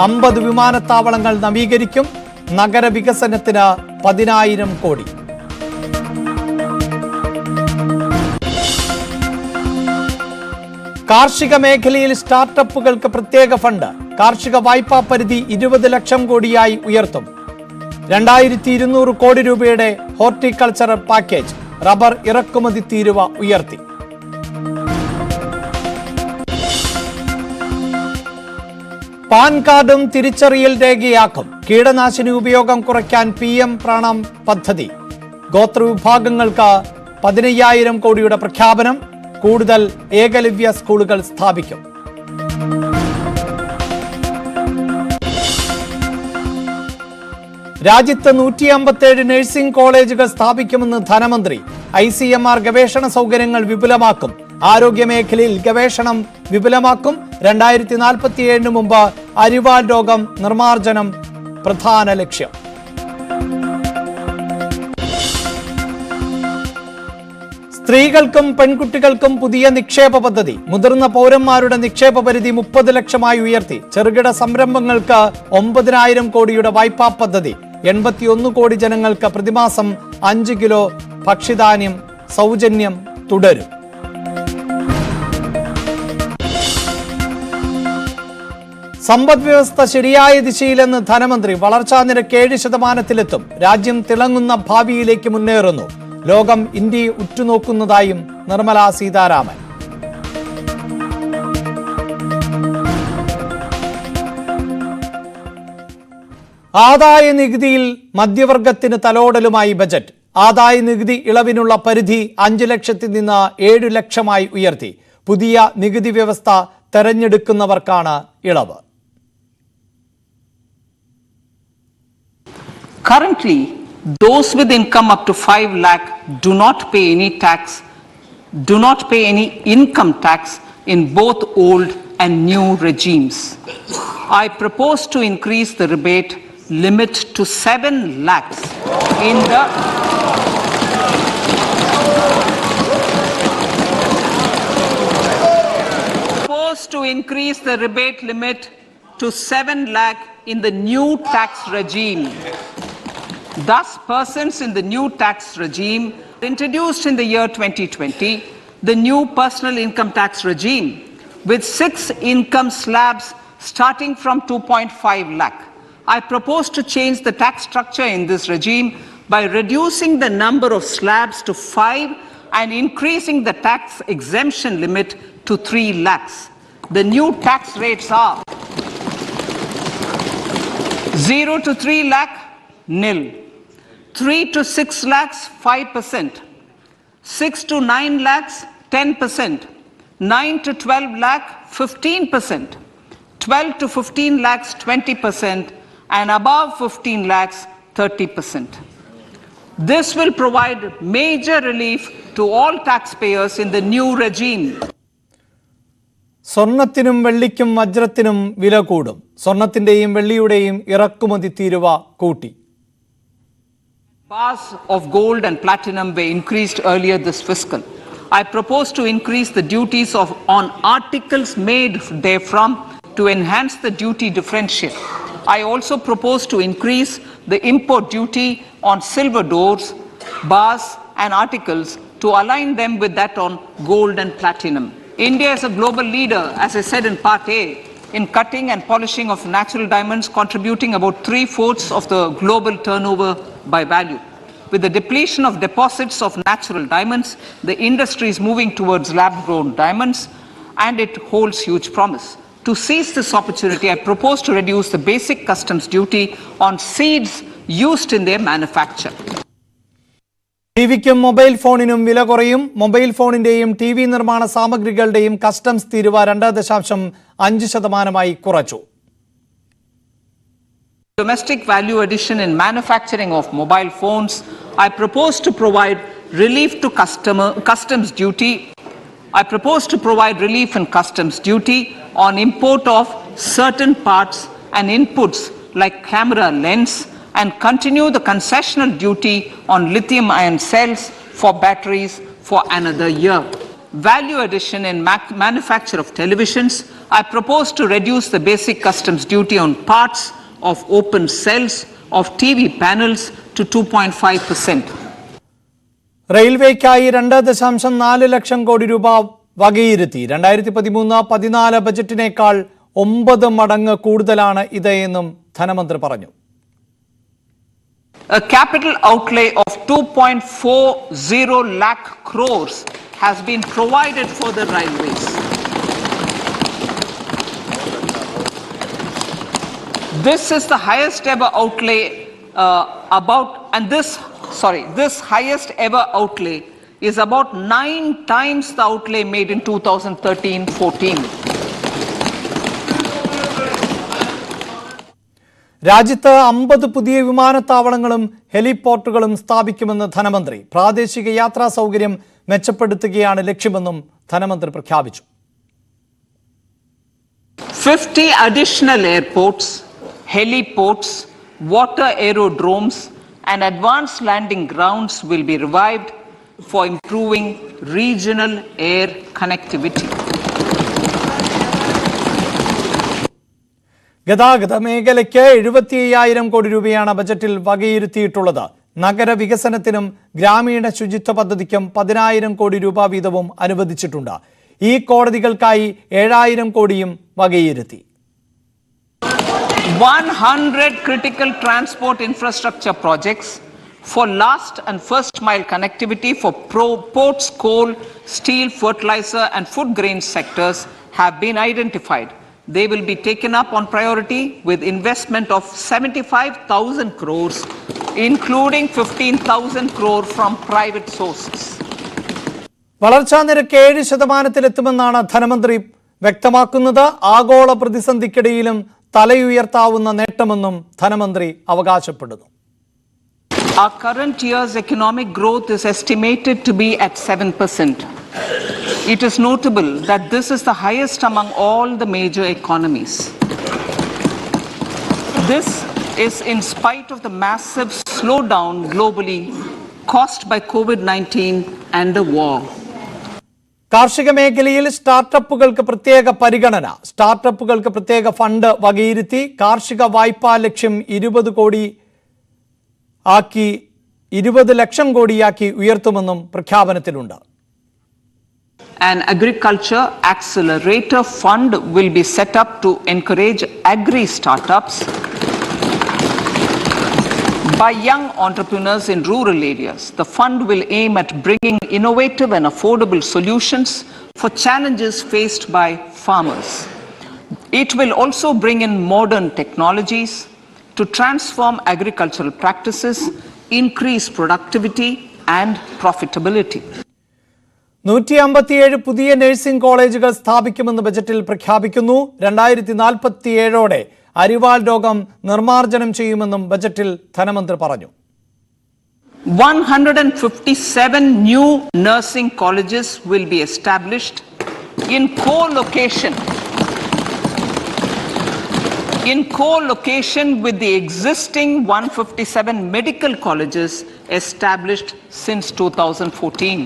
50 വിമാനത്താവളങ്ങൾ നവീകരിക്കും. നഗരവികസനത്തിന് 10,000 കോടി. കാർഷിക മേഖലയിൽ സ്റ്റാർട്ടപ്പുകൾക്ക് പ്രത്യേക ഫണ്ട്. കാർഷിക വായ്പാ പരിധി 20 ലക്ഷം കോടിയായി ഉയർത്തും. 2200 കോടി രൂപയുടെ ഹോർട്ടിക്കൾച്ചറൽ പാക്കേജ്. റബ്ബർ ഇറക്കുമതി തീരുവ ഉയർത്തി. പാൻ കാർഡും തിരിച്ചറിയൽ രേഖയാക്കും. കീടനാശിനി ഉപയോഗം കുറയ്ക്കാൻ PM പ്രാണം പദ്ധതി. ഗോത്രവിഭാഗങ്ങൾക്ക് 15,000 കോടിയുടെ പ്രഖ്യാപനം. കൂടുതൽ ഏകലവ്യ സ്കൂളുകൾ സ്ഥാപിക്കും. രാജ്യത്ത് 157 നഴ്സിംഗ് കോളേജുകൾ സ്ഥാപിക്കുമെന്ന് ധനമന്ത്രി. ICMR ഗവേഷണ സൗകര്യങ്ങൾ വിപുലമാക്കും. ആരോഗ്യമേഖലയിൽ ഗവേഷണം വിപുലമാക്കും. 2047 മുമ്പ് അരിവാൾ രോഗം നിർമ്മാർജ്ജനം പ്രധാന ലക്ഷ്യം. സ്ത്രീകൾക്കും പെൺകുട്ടികൾക്കും പുതിയ നിക്ഷേപ പദ്ധതി. മുതിർന്ന പൗരന്മാരുടെ നിക്ഷേപ പരിധി 30 ലക്ഷമായി ഉയർത്തി. ചെറുകിട സംരംഭങ്ങൾക്ക് 9,000 കോടിയുടെ വായ്പാ പദ്ധതി. 81 കോടി ജനങ്ങൾക്ക് പ്രതിമാസം 5 കിലോ ഭക്ഷ്യധാന്യം സൗജന്യം തുടരും. സമ്പദ് വ്യവസ്ഥ ശരിയായ ദിശയിലെന്ന് ധനമന്ത്രി. വളർച്ചാ നിരക്ക് 7%-ലെത്തും. രാജ്യം തിളങ്ങുന്ന ഭാവിയിലേക്ക് മുന്നേറുന്നു. ലോകം ഇന്ത്യയെ ഉറ്റുനോക്കുന്നതായും നിർമ്മലാ സീതാരാമൻ. ആദായ നികുതിയിൽ മധ്യവർഗത്തിന് തലോടലുമായി ബജറ്റ്. ആദായ നികുതി ഇളവിനുള്ള പരിധി 5 ലക്ഷത്തിൽ നിന്ന് 7 ലക്ഷമായി ഉയർത്തി. പുതിയ നികുതി വ്യവസ്ഥ തെരഞ്ഞെടുക്കുന്നവർക്കാണ് ഇളവ്. Currently, those with income up to 5 lakh do not pay any income tax in both old and new regimes. I propose to increase the rebate limit to 7 lakhs in the to 7 lakh in the new tax regime. Thus, persons in the new tax regime introduced in the year 2020, the new personal income tax regime with 6 income slabs starting from 2.5 lakh. I propose to change the tax structure in this regime by reducing the number of slabs to 5 and increasing the tax exemption limit to 3 lakhs. The new tax rates are 0 to 3 lakh, nil. 3 to 6 lakhs, 5%. 6 to 9 lakhs, 10%. 9 to 12 lakh, 15%. 12 to 15 lakhs, 20%. And above 15 lakhs, 30%. This will provide major relief to all taxpayers in the new regime. സ്വർണത്തിനും വെള്ളിക്കും വജ്രത്തിനും വില കൂടും. സ്വർണത്തിന്റെയും വെള്ളിയുടെയും ഇറക്കുമതി തീരുവ കൂട്ടി. Bars of gold and platinum were increased earlier this fiscal. I propose to increase the duties on articles made therefrom to enhance the duty differential. I also propose to increase the import duty on silver doors, bars and articles to align them with that on gold and platinum. India is a global leader, as I said in Part A, in cutting and polishing of natural diamonds, contributing about 3/4 of the global turnover by value. With the depletion of deposits of natural diamonds, the industry is moving towards lab-grown diamonds, and it holds huge promise. To seize this opportunity, I propose to reduce the basic customs duty on seeds used in their manufacture. ടിവിക്കും mobile ഫോണിനും വില കുറയും. Mobile ഫോണിന്റെയും T V നിർമ്മാണ സാമഗ്രികളുടെയും customs തീരുവ 2.5% കുറച്ചു. Domestic value addition in manufacturing of mobile phones, I propose to provide relief to customs duty. I propose to provide relief in customs duty on import of certain parts and inputs like camera lens, and continue the concessional duty on lithium ion cells for batteries for another year. Value addition in manufacture of televisions, I propose to reduce the basic customs duty on parts of open cells of TV panels to 2.5%. റെയിൽവേക്കായി 2.4 lakh crore രൂപ വകയിരുത്തി. 2013-14 ബജറ്റിനേക്കാൾ 9 മടങ്ങ് കൂടുതലാണ് ഇത് എന്നും ധനമന്ത്രി പറഞ്ഞു. A capital outlay of 2.40 lakh crores has been provided for the railways. This is the highest ever outlay this highest ever outlay is about 9 times the outlay made in 2013-14. രാജ്യത്ത് 50 പുതിയ വിമാനത്താവളങ്ങളും ഹെലിപോർട്ടുകളും സ്ഥാപിക്കുമെന്ന് ധനമന്ത്രി. പ്രാദേശിക യാത്രാ സൗകര്യം മെച്ചപ്പെടുത്തുകയാണ് ലക്ഷ്യമെന്നും ധനമന്ത്രി പ്രഖ്യാപിച്ചു. 50 additional airports, heliports, water aerodromes and advanced landing grounds will be revived for improving regional air connectivity. ഗതാഗത മേഖലയ്ക്ക് 75,000 കോടി രൂപയാണ് ബജറ്റിൽ വകയിരുത്തിയിട്ടുള്ളത്. നഗരവികസനത്തിനും ഗ്രാമീണ ശുചിത്വ പദ്ധതിക്കും 10,000 കോടി രൂപ വീതവും അനുവദിച്ചിട്ടുണ്ട്. ഈ കോടതികൾക്കായി 7,000 കോടിയും വകയിരുത്തി. 100 critical transport infrastructure projects for last and first mile connectivity for ports, coal, steel, fertilizer and food grain sectors have been identified. They will be taken up on priority with investment of 75,000 crores, including 15,000 crore from private sources. വളർച്ചാ നിരക്ക് 7% ധനമന്ത്രി വ്യക്തമാക്കുന്നത്. ആഗോള പ്രതിസന്ധിക്കിടയിലും തലയുയർത്താവുന്ന നേട്ടമെന്നും ധനമന്ത്രി അവകാശപ്പെടുന്നു. Our current year's economic growth is estimated to be at 7%. It is notable that this is the highest among all the major economies. This is in spite of the massive slowdown globally caused by COVID-19 and the war. കാർഷിക മേഖലയിൽ സ്റ്റാർട്ടപ്പുകൾക്ക് പ്രത്യേക പരിഗണന. സ്റ്റാർട്ടപ്പുകൾക്ക് പ്രത്യേക fund വകയിരുത്തി. കാർഷിക വായ്പാ ലക്ഷ്യം 20 ലക്ഷം കോടിയാക്കി ഉയർത്തുമെന്നും പ്രഖ്യാപനത്തിലുണ്ട്. An agriculture accelerator fund will be set up to encourage agri startups. by young entrepreneurs in rural areas. The fund will aim at bringing innovative and affordable solutions for challenges faced by farmers. It will also bring in modern technologies to transform agricultural practices, increase productivity and profitability. 157 പുതിയ nursing കോളേജുകൾ സ്ഥാപിക്കുമെന്ന് ബജറ്റിൽ പ്രഖ്യാപിക്കുന്നു. 2047ഓടെ അരിവാൾ രോഗം നിർമ്മാർജ്ജനം ചെയ്യുമെന്നും ബജറ്റിൽ ധനമന്ത്രി പറഞ്ഞു. 157 new nursing colleges will be established in co-location with the existing 157 medical colleges established since 2014.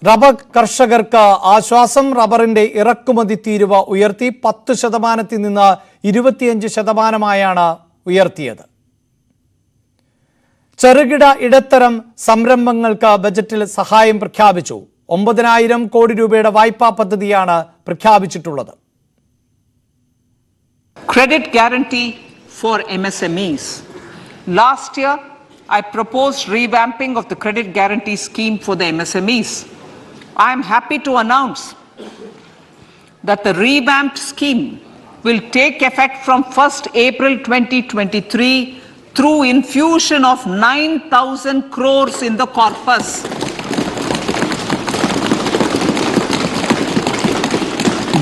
Rubber കർഷകർക്ക് ആശ്വാസം. റബ്ബറിന്റെ ഇറക്കുമതി തീരുവ ഉയർത്തി 10% നിന്ന് 25%ആയാണ് ഉയർത്തിയത്. ചെറുകിട ഇടത്തരം സംരംഭങ്ങൾക്ക് ബജറ്റിൽ സഹായം പ്രഖ്യാപിച്ചു. 9,000 കോടി രൂപയുടെ വായ്പാ പദ്ധതിയാണ് പ്രഖ്യാപിച്ചിട്ടുള്ളത്. Credit guarantee for MSMEs. Last year, I proposed revamping of the credit guarantee scheme for the MSMEs. I am happy to announce that the revamped scheme will take effect from 1st April 2023 through infusion of 9,000 crores in the corpus.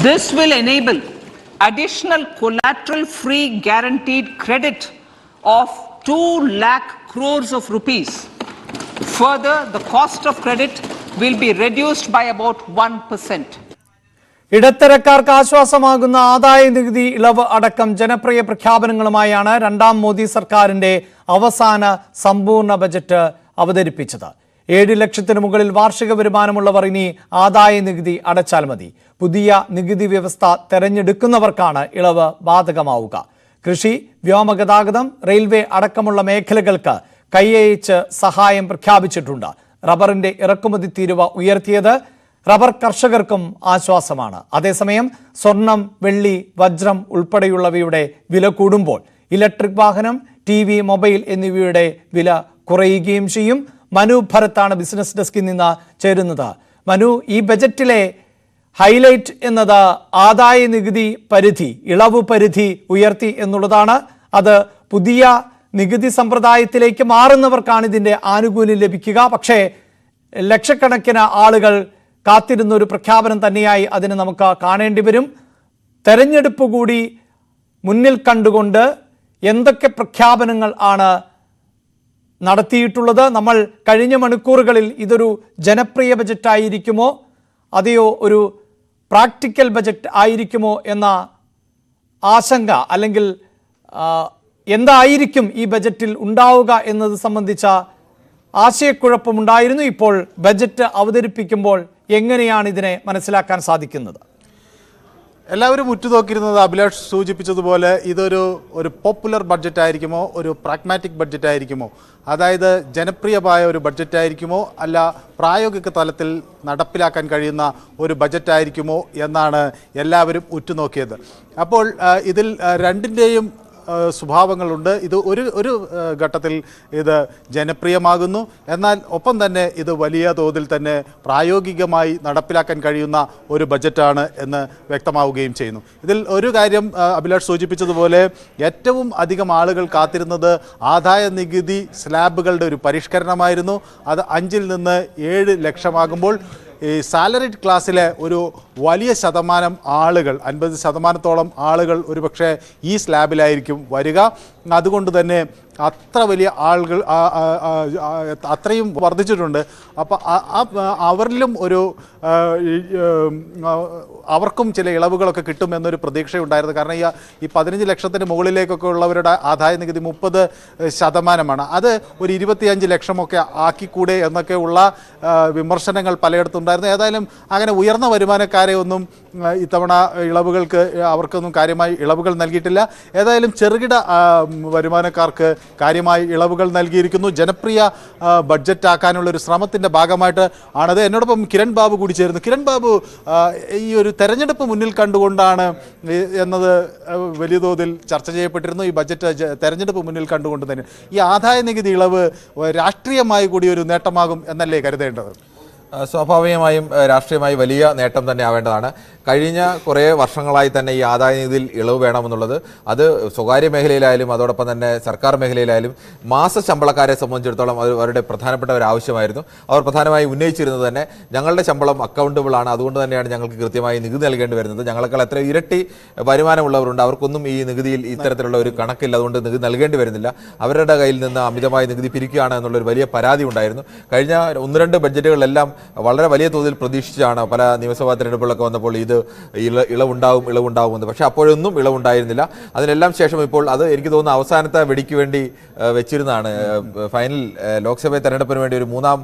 This will enable additional collateral-free guaranteed credit of 2 lakh crores of rupees. Further, the cost of credit will be reduced by about 1%. ഇടത്തരക്കാർക്ക് ആശ്വാസമാകുന്ന ആദായ നികുതി ഇളവ് അടക്കം ജനപ്രിയ പ്രഖ്യാപനങ്ങളുമായാണ് രണ്ടാം മോദി സർക്കാരിന്റെ അവസാന സമ്പൂർണ്ണ budget അവതരിപ്പിച്ചത്. 7 ലക്ഷത്തിന് മുകളിൽ വാർഷിക വരുമാനമുള്ളവർ ഇനി ആദായ നികുതി അടച്ചാൽ മതി. പുതിയ നികുതി വ്യവസ്ഥ തെരഞ്ഞെടുക്കുന്നവർക്കാണ് ഇളവ് ബാധകമാവുക. കൃഷി, വ്യോമഗതാഗതം, റെയിൽവേ അടക്കമുള്ള മേഖലകൾക്ക് കൈയയച്ച് സഹായം പ്രഖ്യാപിച്ചിട്ടുണ്ട്. റബ്ബറിന്റെ ഇറക്കുമതി തീരുവ ഉയർത്തിയത് റബ്ബർ കർഷകർക്കും ആശ്വാസമാണ്. അതേസമയം സ്വർണം, വെള്ളി, വജ്രം ഉൾപ്പെടെയുള്ളവയുടെ വില കൂടുമ്പോൾ ഇലക്ട്രിക് വാഹനം, TV, മൊബൈൽ എന്നിവയുടെ വില കുറയുകയും ചെയ്യും. മനു ഭരത്താണ് ബിസിനസ് ഡെസ്കിൽ നിന്ന് ചേരുന്നത്. മനു, ഈ ബജറ്റിലെ ഹൈലൈറ്റ് എന്നത് ആദായ നികുതി പരിധി, ഇളവ് പരിധി ഉയർത്തി എന്നുള്ളതാണ്. അത് പുതിയ നികുതി സമ്പ്രദായത്തിലേക്ക് മാറുന്നവർക്കാണ് ഇതിൻ്റെ ആനുകൂല്യം ലഭിക്കുക. പക്ഷേ ലക്ഷക്കണക്കിന് ആളുകൾ കാത്തിരുന്ന ഒരു പ്രഖ്യാപനം തന്നെയായി അതിന് നമുക്ക് കാണേണ്ടി വരും. തെരഞ്ഞെടുപ്പ് കൂടി മുന്നിൽ കണ്ടുകൊണ്ട് എന്തൊക്കെ പ്രഖ്യാപനങ്ങൾ ആണ് നടത്തിയിട്ടുള്ളത്? നമ്മൾ കഴിഞ്ഞ മണിക്കൂറുകളിൽ ഇതൊരു ജനപ്രിയ ബജറ്റായിരിക്കുമോ അതെയോ ഒരു പ്രാക്ടിക്കൽ ബജറ്റ് ആയിരിക്കുമോ എന്ന ആശങ്ക, അല്ലെങ്കിൽ എന്തായിരിക്കും ഈ ബജറ്റിൽ ഉണ്ടാവുക എന്നത് സംബന്ധിച്ച ആശയക്കുഴപ്പമുണ്ടായിരുന്നു. ഇപ്പോൾ ബജറ്റ് അവതരിപ്പിക്കുമ്പോൾ എങ്ങനെയാണ് ഇതിനെ മനസ്സിലാക്കാൻ സാധിക്കുന്നത്? എല്ലാവരും ഉറ്റുനോക്കിയിരുന്നത് അഭിലാഷ് സൂചിപ്പിച്ചതുപോലെ ഇതൊരു പോപ്പുലർ ബഡ്ജറ്റ് ആയിരിക്കുമോ, ഒരു പ്രാഗ്മാറ്റിക് ബഡ്ജറ്റ് ആയിരിക്കുമോ, അതായത് ജനപ്രിയമായ ഒരു ബഡ്ജറ്റ് ആയിരിക്കുമോ, അല്ല പ്രായോഗിക തലത്തിൽ നടപ്പിലാക്കാൻ കഴിയുന്ന ഒരു ബഡ്ജറ്റ് ആയിരിക്കുമോ എന്നാണ് എല്ലാവരും ഉറ്റുനോക്കിയത്. അപ്പോൾ ഇതിൽ രണ്ടിൻ്റെയും സ്വഭാവങ്ങളുണ്ട്. ഇത് ഒരു ഘട്ടത്തിൽ ഇത് ജനപ്രിയമാകുന്നു, എന്നാൽ ഒപ്പം തന്നെ ഇത് വലിയ തോതിൽ തന്നെ പ്രായോഗികമായി നടപ്പിലാക്കാൻ കഴിയുന്ന ഒരു ബജറ്റാണ് എന്ന് വ്യക്തമാവുകയും ചെയ്യുന്നു. ഇതിൽ ഒരു കാര്യം അഭിലാഷ് സൂചിപ്പിച്ചതുപോലെ ഏറ്റവും അധികം ആളുകൾ കാത്തിരുന്നത് ആദായ നികുതി സ്ലാബുകളുടെ ഒരു പരിഷ്കരണമായിരുന്നു. അത് 5 നിന്ന് 7 ലക്ഷമാകുമ്പോൾ ഈ സാലറിഡ് ക്ലാസ്സിലെ ഒരു വലിയ ശതമാനം ആളുകൾ, 50%ഓളം ആളുകൾ ഒരുപക്ഷെ ഈ സ്ലാബിലായിരിക്കും വരിക. അതുകൊണ്ട് തന്നെ അത്ര വലിയ ആളുകൾ അത്രയും വർദ്ധിച്ചിട്ടുണ്ട്. അപ്പോൾ അവരിലും അവർക്കും ചില ഇളവുകളൊക്കെ കിട്ടുമെന്നൊരു പ്രതീക്ഷയുണ്ടായിരുന്നു. കാരണം ഈ 15 ലക്ഷത്തിന് മുകളിലേക്കൊക്കെ ഉള്ളവരുടെ ആദായ നികുതി 30%. അത് ഒരു 25 ലക്ഷമൊക്കെ ആക്കിക്കൂടെ എന്നൊക്കെയുള്ള വിമർശനങ്ങൾ പലയിടത്തുണ്ടായിരുന്നു. ഏതായാലും അങ്ങനെ ഉയർന്ന വരുമാനക്കാരെ ഒന്നും ഇത്തവണ അവർക്കൊന്നും കാര്യമായി ഇളവുകൾ നൽകിയിട്ടില്ല. ഏതായാലും ചെറുകിട വരുമാനക്കാർക്ക് കാര്യമായി ഇളവുകൾ നൽകിയിരിക്കുന്നു. ജനപ്രിയ ബഡ്ജറ്റ് ആക്കാനുള്ള ഒരു ശ്രമത്തിൻ്റെ ഭാഗമായിട്ട് ആണത്. എന്നോടൊപ്പം കിരൺ ബാബു കൂടി ചേരുന്നു. കിരൺ ബാബു, ഈ ഒരു തെരഞ്ഞെടുപ്പ് മുന്നിൽ കണ്ടുകൊണ്ടാണ് എന്നത് വലിയ തോതിൽ ചർച്ച ചെയ്യപ്പെട്ടിരുന്നു. ഈ ബഡ്ജറ്റ് തെരഞ്ഞെടുപ്പ് മുന്നിൽ കണ്ടുകൊണ്ട് തന്നെ ഈ ആദായ നികുതി ഇളവ് രാഷ്ട്രീയമായി കൂടി ഒരു നേട്ടമാകും എന്നല്ലേ കരുതേണ്ടത്? സ്വാഭാവികമായും രാഷ്ട്രീയമായി വലിയ നേട്ടം തന്നെ ആവേണ്ടതാണ്. കഴിഞ്ഞ കുറേ വർഷങ്ങളായി തന്നെ ഈ ആദായ നികുതിയിൽ ഇളവ് വേണമെന്നുള്ളത് അത് സ്വകാര്യ മേഖലയിലായാലും അതോടൊപ്പം തന്നെ സർക്കാർ മേഖലയിലായാലും മാസ ശമ്പളക്കാരെ സംബന്ധിച്ചിടത്തോളം അത് അവരുടെ പ്രധാനപ്പെട്ട ഒരു ആവശ്യമായിരുന്നു. അവർ പ്രധാനമായി ഉന്നയിച്ചിരുന്നത് തന്നെ ഞങ്ങളുടെ ശമ്പളം അക്കൗണ്ടബിൾ ആണ്, അതുകൊണ്ട് തന്നെയാണ് ഞങ്ങൾക്ക് കൃത്യമായി നികുതി നൽകേണ്ടി വരുന്നത്. ഞങ്ങളെക്കാൾ എത്ര ഇരട്ടി വരുമാനമുള്ളവരുണ്ട്, അവർക്കൊന്നും ഈ നികുതിയിൽ ഇത്തരത്തിലുള്ള ഒരു കണക്കില്ല, അതുകൊണ്ട് നികുതി നൽകേണ്ടി വരുന്നില്ല, അവരുടെ കയ്യിൽ നിന്ന് അമിതമായി നികുതി പിരിക്കുകയാണ് എന്നുള്ളൊരു വലിയ പരാതി ഉണ്ടായിരുന്നു. കഴിഞ്ഞ 1-2 ബഡ്ജറ്റുകളിലെല്ലാം വളരെ വലിയ തോതിൽ പ്രതീക്ഷിച്ചാണ് പല നിയമസഭാ തെരഞ്ഞെടുപ്പുകളൊക്കെ വന്നപ്പോൾ ഇത് ഇളവുണ്ടാവുമെന്ന്. പക്ഷേ അപ്പോഴൊന്നും ഇളവുണ്ടായിരുന്നില്ല. അതിനെല്ലാം ശേഷം ഇപ്പോൾ അത് എനിക്ക് തോന്നുന്നു അവസാനത്തെ വെടിക്ക് വേണ്ടി വെച്ചിരുന്നതാണ്. ഫൈനൽ ലോക്സഭ തെരഞ്ഞെടുപ്പിന് വേണ്ടി ഒരു 3-ാം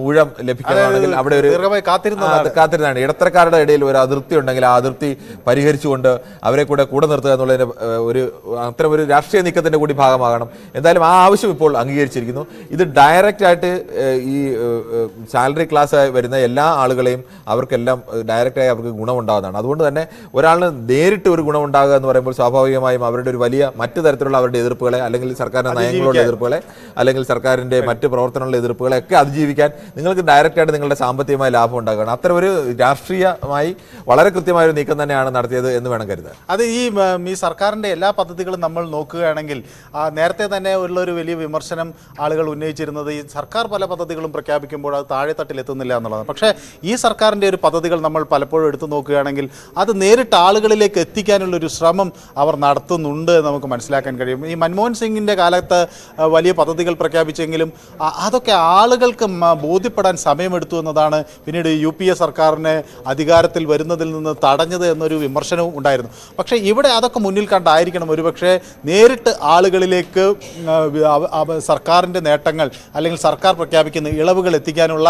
ഊഴം ലഭിക്കുകയാണെങ്കിൽ അവിടെ ഒരു കാത്തിരുന്നതാണ്. ഇടത്തരക്കാരുടെ ഇടയിൽ ഒരു അതിർത്തി ഉണ്ടെങ്കിൽ ആ അതിർത്തി പരിഹരിച്ചുകൊണ്ട് അവരെ കൂടെ നിർത്തുക എന്നുള്ളതിന് അത്തരം ഒരു രാഷ്ട്രീയ നീക്കത്തിന്റെ കൂടി ഭാഗമാകണം. എന്തായാലും ആ ആവശ്യം ഇപ്പോൾ അംഗീകരിച്ചിരിക്കുന്നു. ഇത് ഡയറക്റ്റ് ആയിട്ട് ഈ സാലറി ക്ലാസ് വരുന്ന എല്ലാ ആളുകളെയും അവർക്കെല്ലാം ഡയറക്റ്റായി അവർക്ക് ഗുണമുണ്ടാകുന്നതാണ്. അതുകൊണ്ട് തന്നെ ഒരാളിന് നേരിട്ട് ഒരു ഗുണമുണ്ടാകുക എന്ന് പറയുമ്പോൾ സ്വാഭാവികമായും അവരുടെ ഒരു വലിയ മറ്റു തരത്തിലുള്ള അവരുടെ എതിർപ്പുകളെ, അല്ലെങ്കിൽ സർക്കാരിന്റെ നയങ്ങളുടെ എതിർപ്പുകളെ, അല്ലെങ്കിൽ സർക്കാരിന്റെ മറ്റ് പ്രവർത്തനങ്ങളുടെ എതിർപ്പുകളെ ഒക്കെ അതിജീവിക്കാൻ നിങ്ങൾക്ക് ഡയറക്റ്റായിട്ട് നിങ്ങളുടെ സാമ്പത്തികമായ ലാഭം ഉണ്ടാകുകയാണ്. അത്തരം ഒരു രാഷ്ട്രീയമായി വളരെ കൃത്യമായ ഒരു നീക്കം തന്നെയാണ് നടത്തിയത് എന്ന് വേണം കരുതാൻ. അത് ഈ സർക്കാരിന്റെ എല്ലാ പദ്ധതികളും നമ്മൾ നോക്കുകയാണെങ്കിൽ നേരത്തെ തന്നെ ഉള്ളൊരു വലിയ വിമർശനം ആളുകൾ ഉന്നയിച്ചിരുന്നത് ഈ സർക്കാർ പല പദ്ധതികളും പ്രഖ്യാപിക്കുമ്പോൾ അത് താഴെത്തട്ടിൽ എത്തുന്നില്ല എന്നുള്ളതാണ്. പക്ഷേ ഈ സർക്കാരിൻ്റെ ഒരു പദ്ധതികൾ നമ്മൾ പലപ്പോഴും എടുത്തു നോക്കുകയാണെങ്കിൽ അത് നേരിട്ട് ആളുകളിലേക്ക് എത്തിക്കാനുള്ളൊരു ശ്രമം അവർ നടത്തുന്നുണ്ട് എന്ന് നമുക്ക് മനസ്സിലാക്കാൻ കഴിയും. ഈ മൻമോഹൻ സിംഗിൻ്റെ കാലത്ത് വലിയ പദ്ധതികൾ പ്രഖ്യാപിച്ചെങ്കിലും അതൊക്കെ ആളുകൾക്ക് ബോധ്യപ്പെടാൻ സമയമെടുത്തു എന്നതാണ് പിന്നീട് UPA സർക്കാരിനെ അധികാരത്തിൽ വരുന്നതിൽ നിന്ന് തടഞ്ഞത് എന്നൊരു വിമർശനവും ഉണ്ടായിരുന്നു. പക്ഷേ ഇവിടെ അതൊക്കെ മുന്നിൽ കണ്ടായിരിക്കണം ഒരുപക്ഷെ നേരിട്ട് ആളുകളിലേക്ക് സർക്കാരിൻ്റെ നേട്ടങ്ങൾ അല്ലെങ്കിൽ സർക്കാർ പ്രഖ്യാപിക്കുന്ന ഇളവുകൾ എത്തിക്കാനുള്ള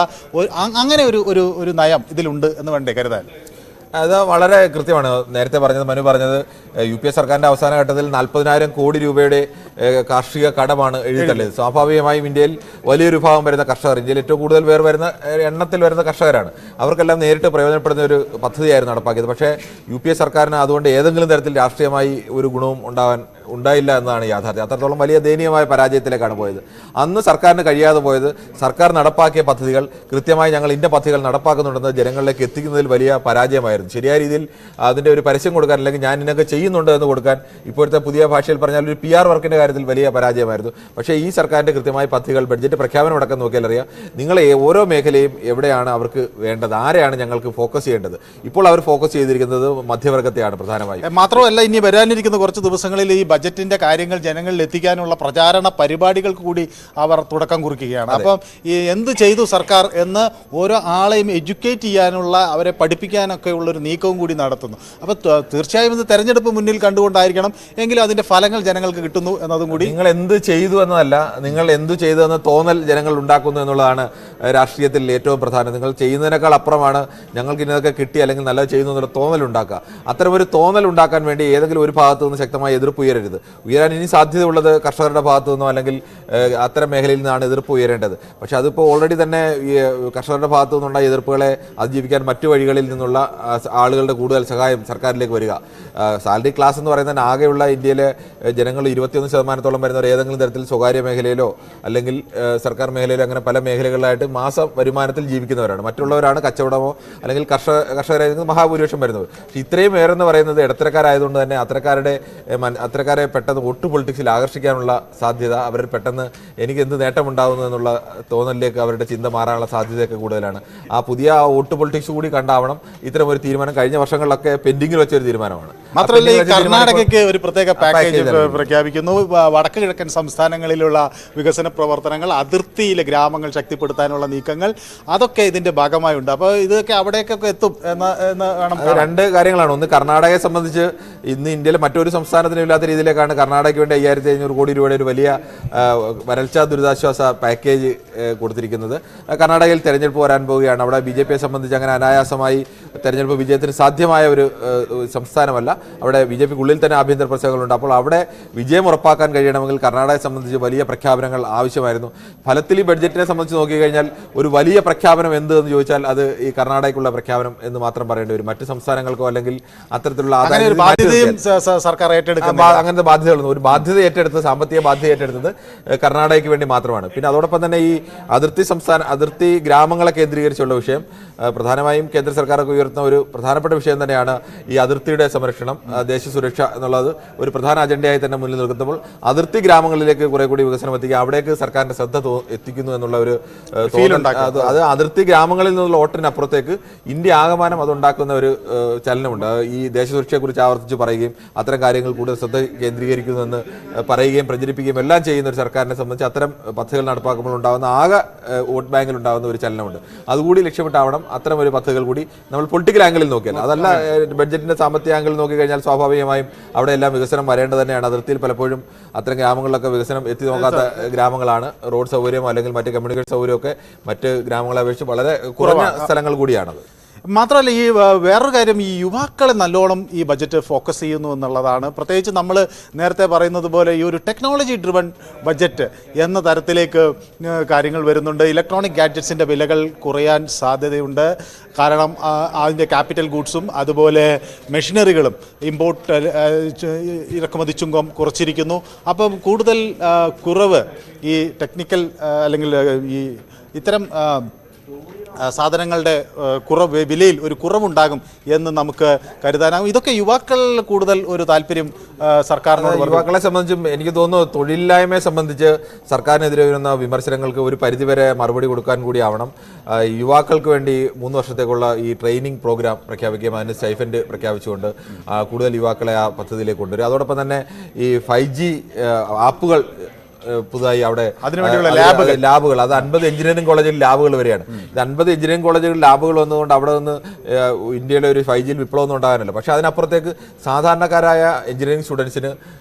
അങ്ങനെ ഒരു നയം ഇതിലുണ്ട് എന്ന് വേണ്ടേ കരുതാൻ? അത് വളരെ കൃത്യമാണ്. നേരത്തെ മനു പറഞ്ഞത് UPA സർക്കാരിന്റെ അവസാന ഘട്ടത്തിൽ 40,000 കോടി രൂപയുടെ കാർഷിക കടമാണ് എഴുതിത്തള്ളിയത്. സ്വാഭാവികമായും ഇന്ത്യയിൽ വലിയൊരു വിഭാഗം വരുന്ന കർഷകർ, ഇന്ത്യയിൽ ഏറ്റവും കൂടുതൽ പേർ വരുന്ന എണ്ണത്തിൽ വരുന്ന കർഷകരാണ്, അവർക്കെല്ലാം നേരിട്ട് പ്രയോജനപ്പെടുന്ന ഒരു പദ്ധതിയായിരുന്നു നടപ്പാക്കിയത്. പക്ഷേ UPA സർക്കാരിന് അതുകൊണ്ട് ഏതെങ്കിലും തരത്തിൽ രാഷ്ട്രീയമായി ഒരു ഗുണവും ഉണ്ടായില്ല എന്നതാണ് യാഥാർത്ഥ്യം. അത്രത്തോളം വലിയ ദയനീയമായ പരാജയത്തിലേക്കാണ് പോയത്. അന്ന് സർക്കാരിന് കഴിയാതെ പോയത് സർക്കാർ നടപ്പാക്കിയ പദ്ധതികൾ കൃത്യമായി ഞങ്ങൾ ഇന്ന പദ്ധതികൾ നടപ്പാക്കുന്നുണ്ടെന്ന് ജനങ്ങളിലേക്ക് എത്തിക്കുന്നതിൽ വലിയ പരാജയമായിരുന്നു. ശരിയായ രീതിയിൽ അതിൻ്റെ ഒരു പരസ്യം കൊടുക്കാൻ, അല്ലെങ്കിൽ ഞാൻ ഇതിനൊക്കെ ചെയ്യുന്നുണ്ട് എന്ന് കൊടുക്കാൻ, ഇപ്പോഴത്തെ പുതിയ ഭാഷയിൽ പറഞ്ഞാൽ ഒരു PR വർക്കിൻ്റെ കാര്യത്തിൽ വലിയ പരാജയമായിരുന്നു. പക്ഷേ ഈ സർക്കാരിൻ്റെ കൃത്യമായ പദ്ധതികൾ ബഡ്ജറ്റ് പ്രഖ്യാപനം അടക്കം നോക്കിയാൽ അറിയാം നിങ്ങൾ ഓരോ മേഖലയും എവിടെയാണ് അവർക്ക് വേണ്ടത്, ആരെയാണ് ഞങ്ങൾക്ക് ഫോക്കസ് ചെയ്യേണ്ടത്. ഇപ്പോൾ അവർ ഫോക്കസ് ചെയ്തിരിക്കുന്നത് മധ്യവർഗത്തെയാണ് പ്രധാനമായും. മാത്രമല്ല ഇനി വരാനിരിക്കുന്ന കുറച്ച് ദിവസങ്ങളിൽ ഈ ബജറ്റിന്റെ കാര്യങ്ങൾ ജനങ്ങളിൽ എത്തിക്കാനുള്ള പ്രചാരണ പരിപാടികൾക്ക് കൂടി അവർ തുടക്കം കുറിക്കുകയാണ്. അപ്പം ഈ എന്ത് ചെയ്തു സർക്കാർ എന്ന് ഓരോ ആളെയും എഡ്യൂക്കേറ്റ് ചെയ്യാനുള്ള, അവരെ പഠിപ്പിക്കാനൊക്കെ ഉള്ളൊരു നീക്കവും കൂടി നടത്തുന്നു. അപ്പോൾ തീർച്ചയായും ഇത് തെരഞ്ഞെടുപ്പ് മുന്നിൽ കണ്ടുകൊണ്ടായിരിക്കണം, എങ്കിലും അതിന്റെ ഫലങ്ങൾ ജനങ്ങൾക്ക് കിട്ടുന്നു എന്നതും കൂടി. നിങ്ങൾ എന്ത് ചെയ്തു എന്നതല്ല, നിങ്ങൾ എന്തു ചെയ്തു എന്ന തോന്നൽ ജനങ്ങൾ ഉണ്ടാക്കുന്നു എന്നുള്ളതാണ് രാഷ്ട്രീയത്തിൽ ഏറ്റവും പ്രധാനം. നിങ്ങൾ ചെയ്യുന്നതിനേക്കാൾ അപ്പുറമാണ് ഞങ്ങൾക്ക് ഇന്നതൊക്കെ കിട്ടി അല്ലെങ്കിൽ നല്ലത് ചെയ്യുന്നു എന്നുള്ള തോന്നൽ ഉണ്ടാക്കുക. അത്തരമൊരു തോന്നൽ ഉണ്ടാക്കാൻ വേണ്ടി ഏതെങ്കിലും ഒരു ഭാഗത്തു നിന്ന് ശക്തമായ എതിർപ്പ് ഉയരാൻ ഇനി സാധ്യതയുള്ളത് കർഷകരുടെ ഭാഗത്തു നിന്നോ അല്ലെങ്കിൽ അത്തരം മേഖലയിൽ നിന്നാണ് എതിർപ്പ് ഉയരേണ്ടത്. പക്ഷെ അതിപ്പോൾ ഓൾറെഡി തന്നെ ഈ കർഷകരുടെ ഭാഗത്തു നിന്നുണ്ടായ എതിർപ്പുകളെ അതിജീവിക്കാൻ മറ്റു വഴികളിൽ നിന്നുള്ള ആളുകളുടെ കൂടുതൽ സഹായം സർക്കാരിലേക്ക് വരിക. സാലറി ക്ലാസ് എന്ന് പറയുന്നത് ആകെയുള്ള ഇന്ത്യയിലെ ജനങ്ങൾ 21% വരുന്നവർ ഏതെങ്കിലും തരത്തിൽ സ്വകാര്യ മേഖലയിലോ അല്ലെങ്കിൽ സർക്കാർ മേഖലയിലോ അങ്ങനെ പല മേഖലകളിലായിട്ട് മാസ വരുമാനത്തിൽ ജീവിക്കുന്നവരാണ്. മറ്റുള്ളവരാണ് കച്ചവടമോ അല്ലെങ്കിൽ കർഷകരായിരിക്കും മഹാഭൂരിപക്ഷം വരുന്നത്. പക്ഷേ ഇത്രയും ഏറെന്ന് പറയുന്നത് ഇടത്തരക്കാരായതുകൊണ്ട് തന്നെ അത്തരക്കാരെ പെട്ടെന്ന് വോട്ട് പൊളിറ്റിക്സിൽ ആകർഷിക്കാനുള്ള സാധ്യത, അവർ പെട്ടെന്ന് എനിക്ക് എന്ത് നേട്ടമുണ്ടാകുന്നു എന്നുള്ള തോന്നലിലേക്ക് അവരുടെ ചിന്ത മാറാനുള്ള സാധ്യതയൊക്കെ കൂടുതലാണ്. ആ പുതിയ വോട്ട് പൊളിറ്റിക്സ് കൂടി കണ്ടാവണം ഇത്തരം ഒരു തീരുമാനം. കഴിഞ്ഞ വർഷങ്ങളിൽ പെൻഡിങ്ങിൽ വെച്ചൊരു തീരുമാനമാണ്. മാത്രമല്ല ഈ കർണാടകയ്ക്ക് ഒരു പ്രത്യേക പാക്കേജ് പ്രഖ്യാപിക്കുന്നു. വടക്ക് കിഴക്കൻ സംസ്ഥാനങ്ങളിലുള്ള വികസന പ്രവർത്തനങ്ങൾ, അതിർത്തിയിലെ ഗ്രാമങ്ങൾ ശക്തിപ്പെടുത്താനുള്ള നീക്കങ്ങൾ, അതൊക്കെ ഇതിന്റെ ഭാഗമായുണ്ട്. അപ്പോൾ ഇതൊക്കെ അവിടേക്കൊക്കെ എത്തും എന്ന് വേണം. രണ്ട് കാര്യങ്ങളാണ്. ഒന്ന്, കർണാടകയെ സംബന്ധിച്ച് ഇന്ന് ഇന്ത്യയിലെ മറ്റൊരു സംസ്ഥാനത്തിനും ഇല്ലാത്ത രീതിയിലേക്കാണ് കർണാടകയ്ക്ക് വേണ്ടി 5500 കോടി രൂപയുടെ ഒരു വലിയ വരൾച്ചാ ദുരിതാശ്വാസ പാക്കേജ് കൊടുത്തിരിക്കുന്നത്. കർണാടകയിൽ തെരഞ്ഞെടുപ്പ് വരാൻ പോവുകയാണ്. അവിടെ BJPയെ സംബന്ധിച്ച് അങ്ങനെ അനായാസമായി തെരഞ്ഞെടുപ്പ് വിജയത്തിന് സാധ്യമായ ഒരു സംസ്ഥാനമല്ല. അവിടെ BJPക്കുള്ളിൽ തന്നെ ആഭ്യന്തര പ്രശ്നങ്ങളുണ്ട്. അപ്പോൾ അവിടെ വിജയം ഉറപ്പാക്കാൻ കഴിയണമെങ്കിൽ കർണാടകയെ സംബന്ധിച്ച് വലിയ പ്രഖ്യാപനങ്ങൾ ആവശ്യമായിരുന്നു. ഫലത്തിൽ ഈ ബഡ്ജറ്റിനെ സംബന്ധിച്ച് നോക്കിക്കഴിഞ്ഞാൽ ഒരു വലിയ പ്രഖ്യാപനം എന്ത് എന്ന് ചോദിച്ചാൽ അത് ഈ കർണാടകയ്ക്കുള്ള പ്രഖ്യാപനം എന്ന് മാത്രം പറയേണ്ടി വരും. മറ്റ് സംസ്ഥാനങ്ങൾക്കോ അല്ലെങ്കിൽ അത്തരത്തിലുള്ള സർക്കാർ അങ്ങനത്തെ ബാധ്യതകളൊന്നും, ഒരു ബാധ്യത ഏറ്റെടുത്തത്, സാമ്പത്തിക ബാധ്യത ഏറ്റെടുത്തത് കർണാടകയ്ക്ക് വേണ്ടി മാത്രമാണ്. പിന്നെ അതോടൊപ്പം തന്നെ ഈ അതിർത്തി ഗ്രാമങ്ങളെ കേന്ദ്രീകരിച്ചുള്ള വിഷയം പ്രധാനമായും കേന്ദ്ര സർക്കാരൊക്കെ ഉയർത്തുന്ന ഒരു പ്രധാനപ്പെട്ട വിഷയം തന്നെയാണ്. ഈ അതിർത്തിയുടെ സംരക്ഷണം, ദേശീയ സുരക്ഷ എന്നുള്ളത് ഒരു പ്രധാന അജണ്ടയായി തന്നെ മുന്നിൽ നിൽക്കുമ്പോൾ അതിർത്തി ഗ്രാമങ്ങളിലേക്ക് കുറെ കൂടി വികസനം എത്തിക്കുക, അവിടേക്ക് സർക്കാരിന്റെ ശ്രദ്ധ എത്തിക്കുന്നു എന്നുള്ള ഒരു അത് അതിർത്തി ഗ്രാമങ്ങളിൽ നിന്നുള്ള വോട്ടിനപ്പുറത്തേക്ക് ഇന്ത്യ ആകമാനം അതുണ്ടാക്കുന്ന ഒരു ചലനമുണ്ട്. ഈ ദേശസുരക്ഷയെക്കുറിച്ച് ആവർത്തിച്ച് പറയുകയും അത്തരം കാര്യങ്ങൾ കൂടുതൽ ശ്രദ്ധ കേന്ദ്രീകരിക്കുന്നുവെന്ന് പറയുകയും പ്രചരിപ്പിക്കുകയും എല്ലാം ചെയ്യുന്ന ഒരു സർക്കാരിനെ സംബന്ധിച്ച് അത്തരം പദ്ധതികൾ നടപ്പാക്കുമ്പോൾ ഉണ്ടാകുന്ന ആകെ വോട്ട് ബാങ്കിൽ ഉണ്ടാകുന്ന ഒരു ചലനമുണ്ട്. അതുകൂടി ലക്ഷ്യമിട്ടാവണം അത്തരം ഒരു പദ്ധതികൾ കൂടി നമ്മൾ പൊളിറ്റിക്കൽ ആംഗിളിൽ നോക്കിയാൽ, അതല്ല ബഡ്ജറ്റിന്റെ സാമ്പത്തിക ആംഗിളിൽ നോക്കിക്കഴിഞ്ഞാൽ സ്വാഭാവികമായും അവിടെ എല്ലാം വികസനം വരേണ്ടത് തന്നെയാണ്. അതിർത്തിയിൽ പലപ്പോഴും അത്തരം ഗ്രാമങ്ങളിലൊക്കെ വികസനം എത്തി നോക്കാത്ത ഗ്രാമങ്ങളാണ്. റോഡ് സൗകര്യം അല്ലെങ്കിൽ മറ്റ് കമ്മ്യൂണിക്കേഷൻ സൗകര്യമൊക്കെ മറ്റ് ഗ്രാമങ്ങളെ അപേക്ഷിച്ച് വളരെ കുറഞ്ഞ സ്ഥലങ്ങൾ കൂടിയാണത്. മാത്രമല്ല ഈ വേറൊരു കാര്യം, ഈ യുവാക്കളെ നല്ലോണം ഈ ബജറ്റ് ഫോക്കസ് ചെയ്യുന്നു എന്നുള്ളതാണ്. പ്രത്യേകിച്ച് നമ്മൾ നേരത്തെ പറയുന്നത് പോലെ ഈ ഒരു ടെക്നോളജി ഡ്രിവൺ ബജറ്റ് എന്ന തരത്തിലേക്ക് കാര്യങ്ങൾ വരുന്നുണ്ട്. ഇലക്ട്രോണിക് ഗാഡ്ജറ്റ്സിൻ്റെ വിലകൾ കുറയാൻ സാധ്യതയുണ്ട്. കാരണം അതിൻ്റെ ക്യാപിറ്റൽ ഗൂഡ്സും അതുപോലെ മെഷീനറികളും ഇമ്പോർട്ട് ഇറക്കുമതി ചുങ്കം കുറച്ചിരിക്കുന്നു. അപ്പം കൂടുതൽ കുറവ് ഈ ടെക്നിക്കൽ അല്ലെങ്കിൽ ഈ ഇത്തരം സാധനങ്ങളുടെ വിലയിൽ ഒരു കുറവുണ്ടാകും എന്ന് നമുക്ക് കരുതാനാകും. ഇതൊക്കെ യുവാക്കളിൽ കൂടുതൽ ഒരു താല്പര്യം സർക്കാരിനോട്. യുവാക്കളെ സംബന്ധിച്ചും എനിക്ക് തോന്നുന്നു തൊഴിലില്ലായ്മയെ സംബന്ധിച്ച് സർക്കാരിനെതിരെ വരുന്ന വിമർശനങ്ങൾക്ക് ഒരു പരിധിവരെ മറുപടി കൊടുക്കാൻ കൂടിയാവണം യുവാക്കൾക്ക് വേണ്ടി 3 വർഷത്തേക്കുള്ള ഈ ട്രെയിനിങ് പ്രോഗ്രാം പ്രഖ്യാപിക്കുകയും അതിന് സ്റ്റൈഫൻഡ് പ്രഖ്യാപിച്ചുകൊണ്ട് കൂടുതൽ യുവാക്കളെ ആ പദ്ധതിയിലേക്ക് കൊണ്ടുവരും. അതോടൊപ്പം തന്നെ ഈ 5G ആപ്പുകൾ പുതുതായി അവിടെ ലാബുകൾ, അത് 50 എഞ്ചിനീയറിംഗ് കോളേജിൽ ലാബുകൾ വരെയാണ്. ഇത് 50 എഞ്ചിനീയറിംഗ് കോളേജുകളിൽ ലാബുകൾ വന്നതുകൊണ്ട് അവിടെ നിന്ന് ഇന്ത്യയിലെ ഒരു 5G വിപ്ലവമൊന്നും ഉണ്ടാകാനല്ല. പക്ഷേ അതിനപ്പുറത്തേക്ക് സാധാരണക്കാരായ എഞ്ചിനീയറിംഗ് സ്റ്റുഡൻസിന്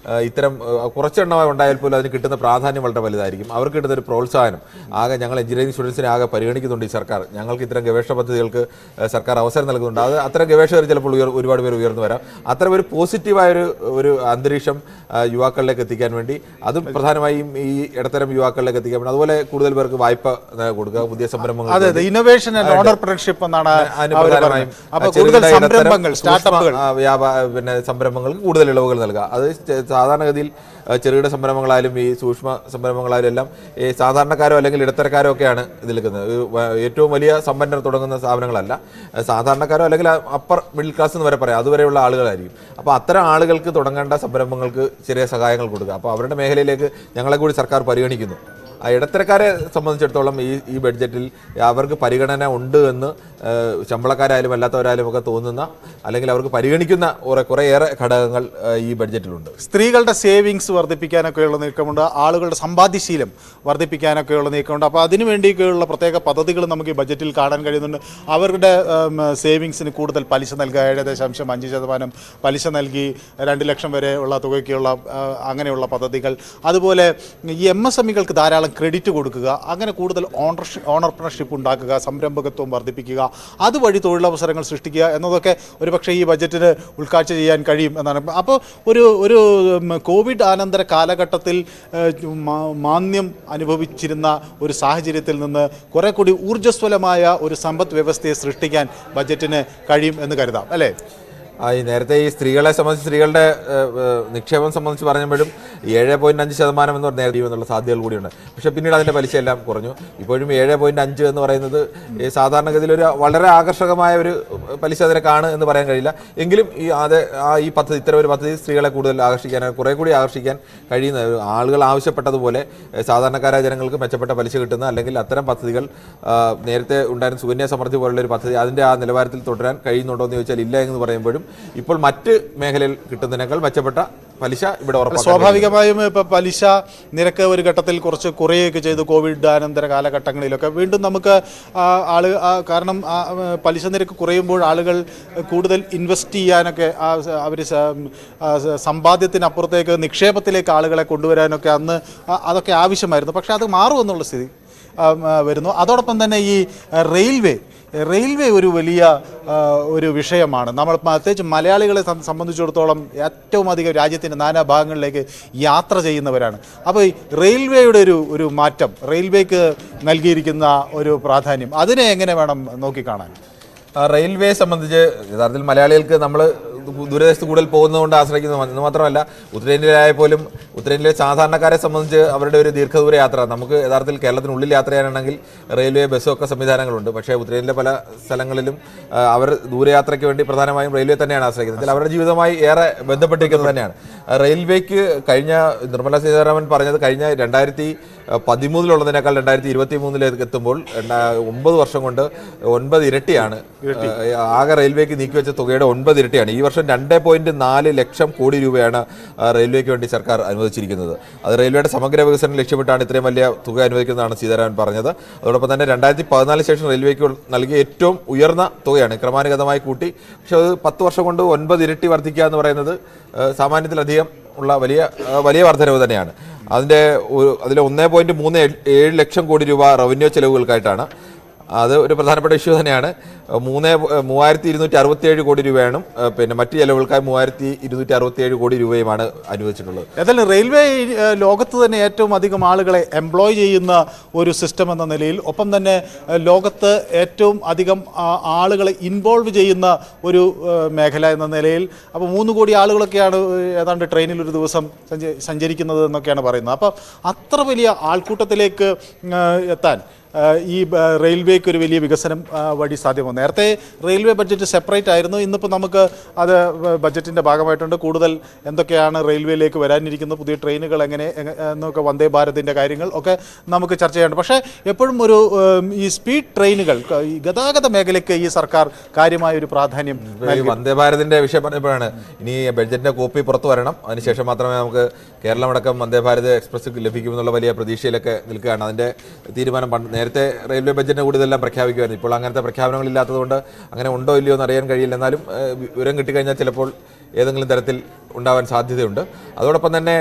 ഇത്തരം കുറച്ചെണ്ണമായി ഉണ്ടായാൽ പോലും അതിന് കിട്ടുന്ന പ്രാധാന്യം വളരെ വലുതായിരിക്കും. അവർക്ക് കിട്ടുന്ന ഒരു പ്രോത്സാഹനം ആകെ ഞങ്ങൾ എഞ്ചിനീയറിംഗ് സ്റ്റുഡൻസിനെ ആകെ പരിഗണിക്കുന്നുണ്ട് ഈ സർക്കാർ. ഞങ്ങൾക്ക് ഇത്തരം ഗവേഷണ പദ്ധതികൾക്ക് സർക്കാർ അവസരം നൽകുന്നുണ്ട്. അത് അത്തരം ഗവേഷകർ ചിലപ്പോൾ ഒരുപാട് പേർ ഉയർന്നു വരാം. അത്തരം ഒരു പോസിറ്റീവായ ഒരു അന്തരീക്ഷം യുവാക്കളിലേക്ക് എത്തിക്കാൻ വേണ്ടി, അതും പ്രധാനമായും ഈ ഇടത്തരം യുവാക്കളിലേക്ക് എത്തിക്കാൻ വേണ്ടി, അതുപോലെ കൂടുതൽ പേർക്ക് വായ്പ കൊടുക്കുക, പുതിയ സംരംഭങ്ങൾ, ഇന്നോവേഷൻ ആൻഡ് ഓണ്ടർപ്രണർഷിപ്പ് എന്നാണ് പിന്നെ സംരംഭങ്ങൾക്ക് കൂടുതൽ ഇളവുകൾ നൽകുക. അത് സാധാരണഗതിയിൽ ചെറുകിട സംരംഭങ്ങളായാലും ഈ സൂക്ഷ്മ സംരംഭങ്ങളായാലും എല്ലാം ഈ സാധാരണക്കാരോ അല്ലെങ്കിൽ ഇടത്തരക്കാരോ ഒക്കെയാണ് ഇതിൽ നിൽക്കുന്നത്. ഏറ്റവും വലിയ സമ്പന്നർ തുടങ്ങുന്ന സ്ഥാപനങ്ങളല്ല, സാധാരണക്കാരോ അല്ലെങ്കിൽ അപ്പർ മിഡിൽ ക്ലാസ് എന്ന് വരെ പറയാം, അതുവരെയുള്ള ആളുകളായിരിക്കും. അപ്പോൾ അത്തരം ആളുകൾക്ക് തുടങ്ങേണ്ട സംരംഭങ്ങൾക്ക് ചെറിയ സഹായങ്ങൾ കൊടുക്കുക. അപ്പോൾ അവരുടെ മേഖലയിലേക്ക് ഞങ്ങളെ കൂടി സർക്കാർ പരിഗണിക്കുന്നു. ആ ഇടത്തരക്കാരെ സംബന്ധിച്ചിടത്തോളം ഈ ബഡ്ജറ്റിൽ അവർക്ക് പരിഗണന ഉണ്ട് എന്ന് ശമ്പളക്കാരായാലും അല്ലാത്തവരായാലും ഒക്കെ തോന്നുന്ന, അല്ലെങ്കിൽ അവർക്ക് പരിഗണിക്കുന്ന കുറേയേറെ ഘടകങ്ങൾ ഈ ബഡ്ജറ്റിലുണ്ട്. സ്ത്രീകളുടെ സേവിങ്സ് വർദ്ധിപ്പിക്കാനൊക്കെയുള്ള നീക്കമുണ്ട്, ആളുകളുടെ സമ്പാദ്യശീലം വർദ്ധിപ്പിക്കാനൊക്കെയുള്ള നീക്കമുണ്ട്. അപ്പോൾ അതിനു വേണ്ടിയൊക്കെയുള്ള പ്രത്യേക പദ്ധതികൾ നമുക്ക് ഈ ബഡ്ജറ്റിൽ കാണാൻ കഴിയുന്നുണ്ട്. അവരുടെ സേവിങ്സിന് കൂടുതൽ പലിശ നൽകുക, 7.5% പലിശ നൽകി 2 ലക്ഷം വരെ ഉള്ള തുകയ്ക്കുള്ള അങ്ങനെയുള്ള പദ്ധതികൾ. അതുപോലെ ഈ MSMEകൾക്ക് ധാരാളം ക്രെഡിറ്റ് കൊടുക്കുക, അങ്ങനെ കൂടുതൽ ഓണർപ്രണർഷിപ്പ് ഉണ്ടാക്കുക, സംരംഭകത്വം വർദ്ധിപ്പിക്കുക, അതുവഴി തൊഴിലവസരങ്ങൾ സൃഷ്ടിക്കുക എന്നതൊക്കെ ഒരുപക്ഷെ ഈ ബജറ്റിന് ഉൾക്കാഴ്ച ചെയ്യാൻ കഴിയും എന്നാണ്. അപ്പോൾ ഒരു കോവിഡ് അനന്തര കാലഘട്ടത്തിൽ മാന്ദ്യം അനുഭവിച്ചിരുന്ന ഒരു സാഹചര്യത്തിൽ നിന്ന് കുറെ കൂടി ഊർജ്ജസ്വലമായ ഒരു സമ്പദ് വ്യവസ്ഥയെ സൃഷ്ടിക്കാൻ ബജറ്റിന് കഴിയും എന്ന് കരുതാം, അല്ലേ? ഈ നേരത്തെ ഈ സ്ത്രീകളെ സംബന്ധിച്ച്, സ്ത്രീകളുടെ നിക്ഷേപം സംബന്ധിച്ച് പറഞ്ഞപ്പോഴും 7.5% എന്ന് പറഞ്ഞാൽ എന്നുള്ള സാധ്യതകൾ കൂടിയുണ്ട്. പക്ഷേ പിന്നീട് അതിൻ്റെ പലിശയെല്ലാം കുറഞ്ഞു. ഇപ്പോഴും 7.5 എന്ന് പറയുന്നത് സാധാരണഗതിയിൽ ഒരു വളരെ ആകർഷകമായ ഒരു പലിശ നിരക്കാണ് എന്ന് പറയാൻ കഴിയില്ല. എങ്കിലും ഈ പദ്ധതി, ഇത്തരം ഒരു പദ്ധതി സ്ത്രീകളെ കൂടുതൽ ആകർഷിക്കാൻ, കുറേ കൂടി ആകർഷിക്കാൻ കഴിയുന്ന, ആളുകൾ ആവശ്യപ്പെട്ടതുപോലെ സാധാരണക്കാരായ ജനങ്ങൾക്ക് മെച്ചപ്പെട്ട പലിശ കിട്ടുന്ന, അല്ലെങ്കിൽ അത്തരം പദ്ധതികൾ നേരത്തെ ഉണ്ടായിരുന്ന സുകന്യ സമൃദ്ധി പോലുള്ള ഒരു പദ്ധതി അതിൻ്റെ ആ നിലവാരത്തിൽ തുടരാൻ കഴിയുന്നുണ്ടോ എന്ന് ചോദിച്ചാൽ ഇല്ല എന്ന് പറയുമ്പോഴും ഇപ്പോൾ മറ്റ് മേഖലയിൽ കിട്ടുന്നതിനേക്കാൾ മെച്ചപ്പെട്ട പലിശ ഇവിടെ ഉറപ്പാക്കും. സ്വാഭാവികമായും ഇപ്പോൾ പലിശ നിരക്ക് ഒരു ഘട്ടത്തിൽ കുറച്ച് കുറയുകയൊക്കെ ചെയ്തു കോവിഡ് അനന്തര കാലഘട്ടങ്ങളിലൊക്കെ. വീണ്ടും നമുക്ക് കാരണം പലിശ നിരക്ക് കുറയുമ്പോൾ ആളുകൾ കൂടുതൽ ഇൻവെസ്റ്റ് ചെയ്യാനൊക്കെ, അവർ സമ്പാദ്യത്തിനപ്പുറത്തേക്ക് നിക്ഷേപത്തിലേക്ക് ആളുകളെ കൊണ്ടുവരാനൊക്കെ അതൊക്കെ ആവശ്യമായിരുന്നു. പക്ഷേ അത് മാറുമെന്നുള്ള സ്ഥിതി വരുന്നു. അതോടൊപ്പം തന്നെ ഈ റെയിൽവേ റെയിൽവേ ഒരു വലിയ ഒരു വിഷയമാണ്. നമ്മൾ പ്രത്യേകിച്ച് മലയാളികളെ സംബന്ധിച്ചിടത്തോളം ഏറ്റവും അധികം രാജ്യത്തിൻ്റെ നാനാഭാഗങ്ങളിലേക്ക് യാത്ര ചെയ്യുന്നവരാണ്. അപ്പോൾ ഈ റെയിൽവേയുടെ ഒരു മാറ്റം, റെയിൽവേക്ക് നൽകിയിരിക്കുന്ന ഒരു പ്രാധാന്യം, അതിനെ എങ്ങനെ വേണം നോക്കിക്കാണാൻ? റെയിൽവേ സംബന്ധിച്ച് യഥാർത്ഥത്തിൽ മലയാളികൾക്ക് നമ്മൾ ദൂരദേശത്ത് കൂടുതൽ പോകുന്നതുകൊണ്ട് ആശ്രയിക്കുന്നു എന്ന് മാത്രമല്ല, ഉത്തരേന്ത്യയിലായ പോലും ഉത്തരേന്ത്യയിലെ സാധാരണക്കാരെ സംബന്ധിച്ച് അവരുടെ ഒരു ദീർഘദൂര യാത്ര, നമുക്ക് യഥാർത്ഥത്തിൽ കേരളത്തിനുള്ളിൽ യാത്ര ചെയ്യാനാണെങ്കിൽ റെയിൽവേ ബസ്സൊക്കെ സംവിധാനങ്ങളുണ്ട്. പക്ഷേ ഉത്തരേന്ത്യയിലെ പല സ്ഥലങ്ങളിലും അവർ ദൂരയാത്രയ്ക്ക് വേണ്ടി പ്രധാനമായും റെയിൽവേ തന്നെയാണ് ആശ്രയിക്കുന്നത്. അതിൽ അവരുടെ ജീവിതവുമായി ഏറെ ബന്ധപ്പെട്ടിരിക്കുന്നത് തന്നെയാണ്. റെയിൽവേക്ക് കഴിഞ്ഞ നിർമ്മലാ സീതാരാമൻ പറഞ്ഞത് കഴിഞ്ഞ 2013 2023 എത്തുമ്പോൾ 9 വർഷം കൊണ്ട് 9 ഇരട്ടിയാണ് ആകെ റെയിൽവേക്ക് നീക്കിവെച്ച തുകയുടെ 9 ഇരട്ടിയാണ്. ഈ വർഷം 2.4 ലക്ഷം കോടി രൂപയാണ് റെയിൽവേക്ക് വേണ്ടി സർക്കാർ അനുവദിച്ചിരിക്കുന്നത്. അത് റെയിൽവേയുടെ സമഗ്ര വികസനം ലക്ഷ്യമിട്ടാണ് ഇത്രയും വലിയ തുക അനുവദിക്കുന്നതാണ് സീതാരാമൻ പറഞ്ഞത്. അതോടൊപ്പം തന്നെ 2014 ശേഷം റെയിൽവേക്ക് നൽകിയ ഏറ്റവും ഉയർന്ന തുകയാണ്, ക്രമാനുഗതമായി കൂട്ടി. പക്ഷെ അത് 10 വർഷം കൊണ്ട് 9 ഇരട്ടി വർദ്ധിക്കുക എന്ന് പറയുന്നത് സാമാന്യത്തിലധികം ഉള്ള വലിയ വർധനവ് തന്നെയാണ്. അതിൽ 1.37 ലക്ഷം കോടി രൂപ റവന്യൂ ചെലവുകൾക്കായിട്ടാണ്. അത് ഒരു പ്രധാനപ്പെട്ട ഇഷ്യൂ തന്നെയാണ്. 3267 കോടി രൂപയാണ്, പിന്നെ മറ്റ് ചെലവുകൾക്കായി 3267 കോടി രൂപയുമാണ് അനുവദിച്ചിട്ടുള്ളത്. ഏതായാലും റെയിൽവേ ലോകത്ത് തന്നെ ഏറ്റവും അധികം ആളുകളെ എംപ്ലോയ് ചെയ്യുന്ന ഒരു സിസ്റ്റം എന്ന നിലയിൽ, ഒപ്പം തന്നെ ലോകത്ത് ഏറ്റവും അധികം ആളുകളെ ഇൻവോൾവ് ചെയ്യുന്ന ഒരു മേഖല എന്ന നിലയിൽ, അപ്പോൾ 3 കോടി ആളുകളൊക്കെയാണ് ഏതാണ്ട് ട്രെയിനിൽ ഒരു ദിവസം സഞ്ചരിക്കുന്നത് എന്നൊക്കെയാണ് പറയുന്നത്. അപ്പോൾ അത്ര വലിയ ആൾക്കൂട്ടത്തിലേക്ക് എത്താൻ ഈ റെയിൽവേക്ക് ഒരു വലിയ വികസനം വഴി സാധ്യമാകും. നേരത്തെ റെയിൽവേ ബഡ്ജറ്റ് സെപ്പറേറ്റ് ആയിരുന്നു. ഇന്നിപ്പോൾ നമുക്ക് അത് ബഡ്ജറ്റിൻ്റെ ഭാഗമായിട്ടുണ്ട്. കൂടുതൽ എന്തൊക്കെയാണ് റെയിൽവേയിലേക്ക് വരാനിരിക്കുന്നത്, പുതിയ ട്രെയിനുകൾ എങ്ങനെ എന്നൊക്കെ, വന്ദേ ഭാരതിൻ്റെ കാര്യങ്ങൾ ഒക്കെ നമുക്ക് ചർച്ച ചെയ്യേണ്ട. പക്ഷേ എപ്പോഴും ഈ സ്പീഡ് ട്രെയിനുകൾ, ഈ ഗതാഗത മേഖലയ്ക്ക് ഈ സർക്കാർ കാര്യമായ ഒരു പ്രാധാന്യം നൽകി. വന്ദേ ഭാരതിൻ്റെ വിഷയം പറഞ്ഞപ്പോഴാണ് ഇനി ബഡ്ജറ്റിൻ്റെ കോപ്പി പുറത്തു വരണം. അതിനുശേഷം മാത്രമേ നമുക്ക് കേരളമടക്കം വന്ദേ ഭാരത് എക്സ്പ്രസ് ലഭിക്കുമെന്നുള്ള വലിയ പ്രതീക്ഷയിലൊക്കെ നിൽക്കുകയാണ്. അതിൻ്റെ തീരുമാനം നേരത്തെ റെയിൽവേ ബഡ്ജറ്റിനെ കൂടി ഇതെല്ലാം പ്രഖ്യാപിക്കുമായിരുന്നു. ഇപ്പോൾ അങ്ങനത്തെ പ്രഖ്യാപനങ്ങളില്ലാത്തതുകൊണ്ട് അങ്ങനെ ഉണ്ടോ ഇല്ലയോ എന്ന് അറിയാൻ കഴിയില്ല. എന്നാലും വിവരം കിട്ടിക്കഴിഞ്ഞാൽ ചിലപ്പോൾ ഏതെങ്കിലും തരത്തിൽ ഉണ്ടാവാൻ സാധ്യതയുണ്ട്. അതോടൊപ്പം തന്നെ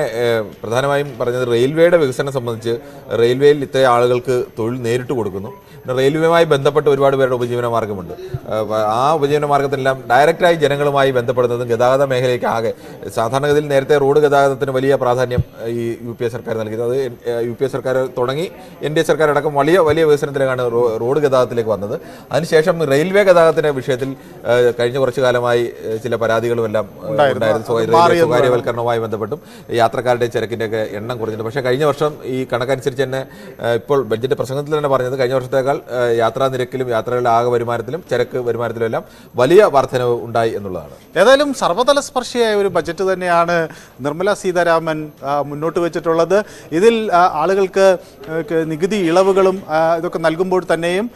പ്രധാനമായും പറഞ്ഞത് റെയിൽവേയുടെ വികസനം സംബന്ധിച്ച് റെയിൽവേയിൽ ഇത്രയും ആളുകൾക്ക് തൊഴിൽ നേരിട്ട് കൊടുക്കുന്നു. പിന്നെ റെയിൽവേയുമായി ബന്ധപ്പെട്ട് ഒരുപാട് പേരുടെ ഉപജീവന മാർഗ്ഗമുണ്ട്. ആ ഉപജീവന മാർഗ്ഗത്തിനെല്ലാം ഡയറക്റ്റായി ജനങ്ങളുമായി ബന്ധപ്പെടുന്നതും ഗതാഗത മേഖലയ്ക്ക് ആകെ സാധാരണഗതിയിൽ നേരത്തെ റോഡ് ഗതാഗതത്തിന് വലിയ പ്രാധാന്യം ഈ UPA സർക്കാർ നൽകിയത്. അത് UPA സർക്കാർ തുടങ്ങി NDA സർക്കാർ അടക്കം വലിയ വികസനത്തിലേക്കാണ് റോഡ് ഗതാഗതത്തിലേക്ക് വന്നത്. അതിനുശേഷം റെയിൽവേ ഗതാഗതത്തിൻ്റെ വിഷയത്തിൽ കഴിഞ്ഞ കുറച്ചു കാലമായി ചില പരാതികളും എല്ലാം ഉണ്ടായിരുന്നു. സ്വകാര്യവൽക്കരണവുമായി ബന്ധപ്പെട്ടും യാത്രക്കാരുടെ ചരക്കിൻ്റെയൊക്കെ എണ്ണം കുറഞ്ഞിട്ടുണ്ട്. പക്ഷേ കഴിഞ്ഞ വർഷം ഈ കണക്കനുസരിച്ച് തന്നെ ഇപ്പോൾ ബഡ്ജറ്റ് പ്രസംഗത്തിൽ തന്നെ പറഞ്ഞത് കഴിഞ്ഞ വർഷത്തേക്കാൾ യാത്രാ നിരക്കിലും യാത്രകളുടെ ആകെ വരുമാനത്തിലും ചരക്ക് വരുമാനത്തിലും എല്ലാം വലിയ വർധനവ് ഉണ്ടായി എന്നുള്ളതാണ്. ഏതായാലും സർവ്വതല സ്പർശിയായ ഒരു ബഡ്ജറ്റ് തന്നെയാണ് നിർമ്മലാ സീതാരാമൻ മുന്നോട്ട് വെച്ചിട്ടുള്ളത്. ഇതിൽ ആളുകൾക്ക് നികുതി ഇളവുകളും ഇതൊക്കെ നൽകുമ്പോൾ തന്നെയും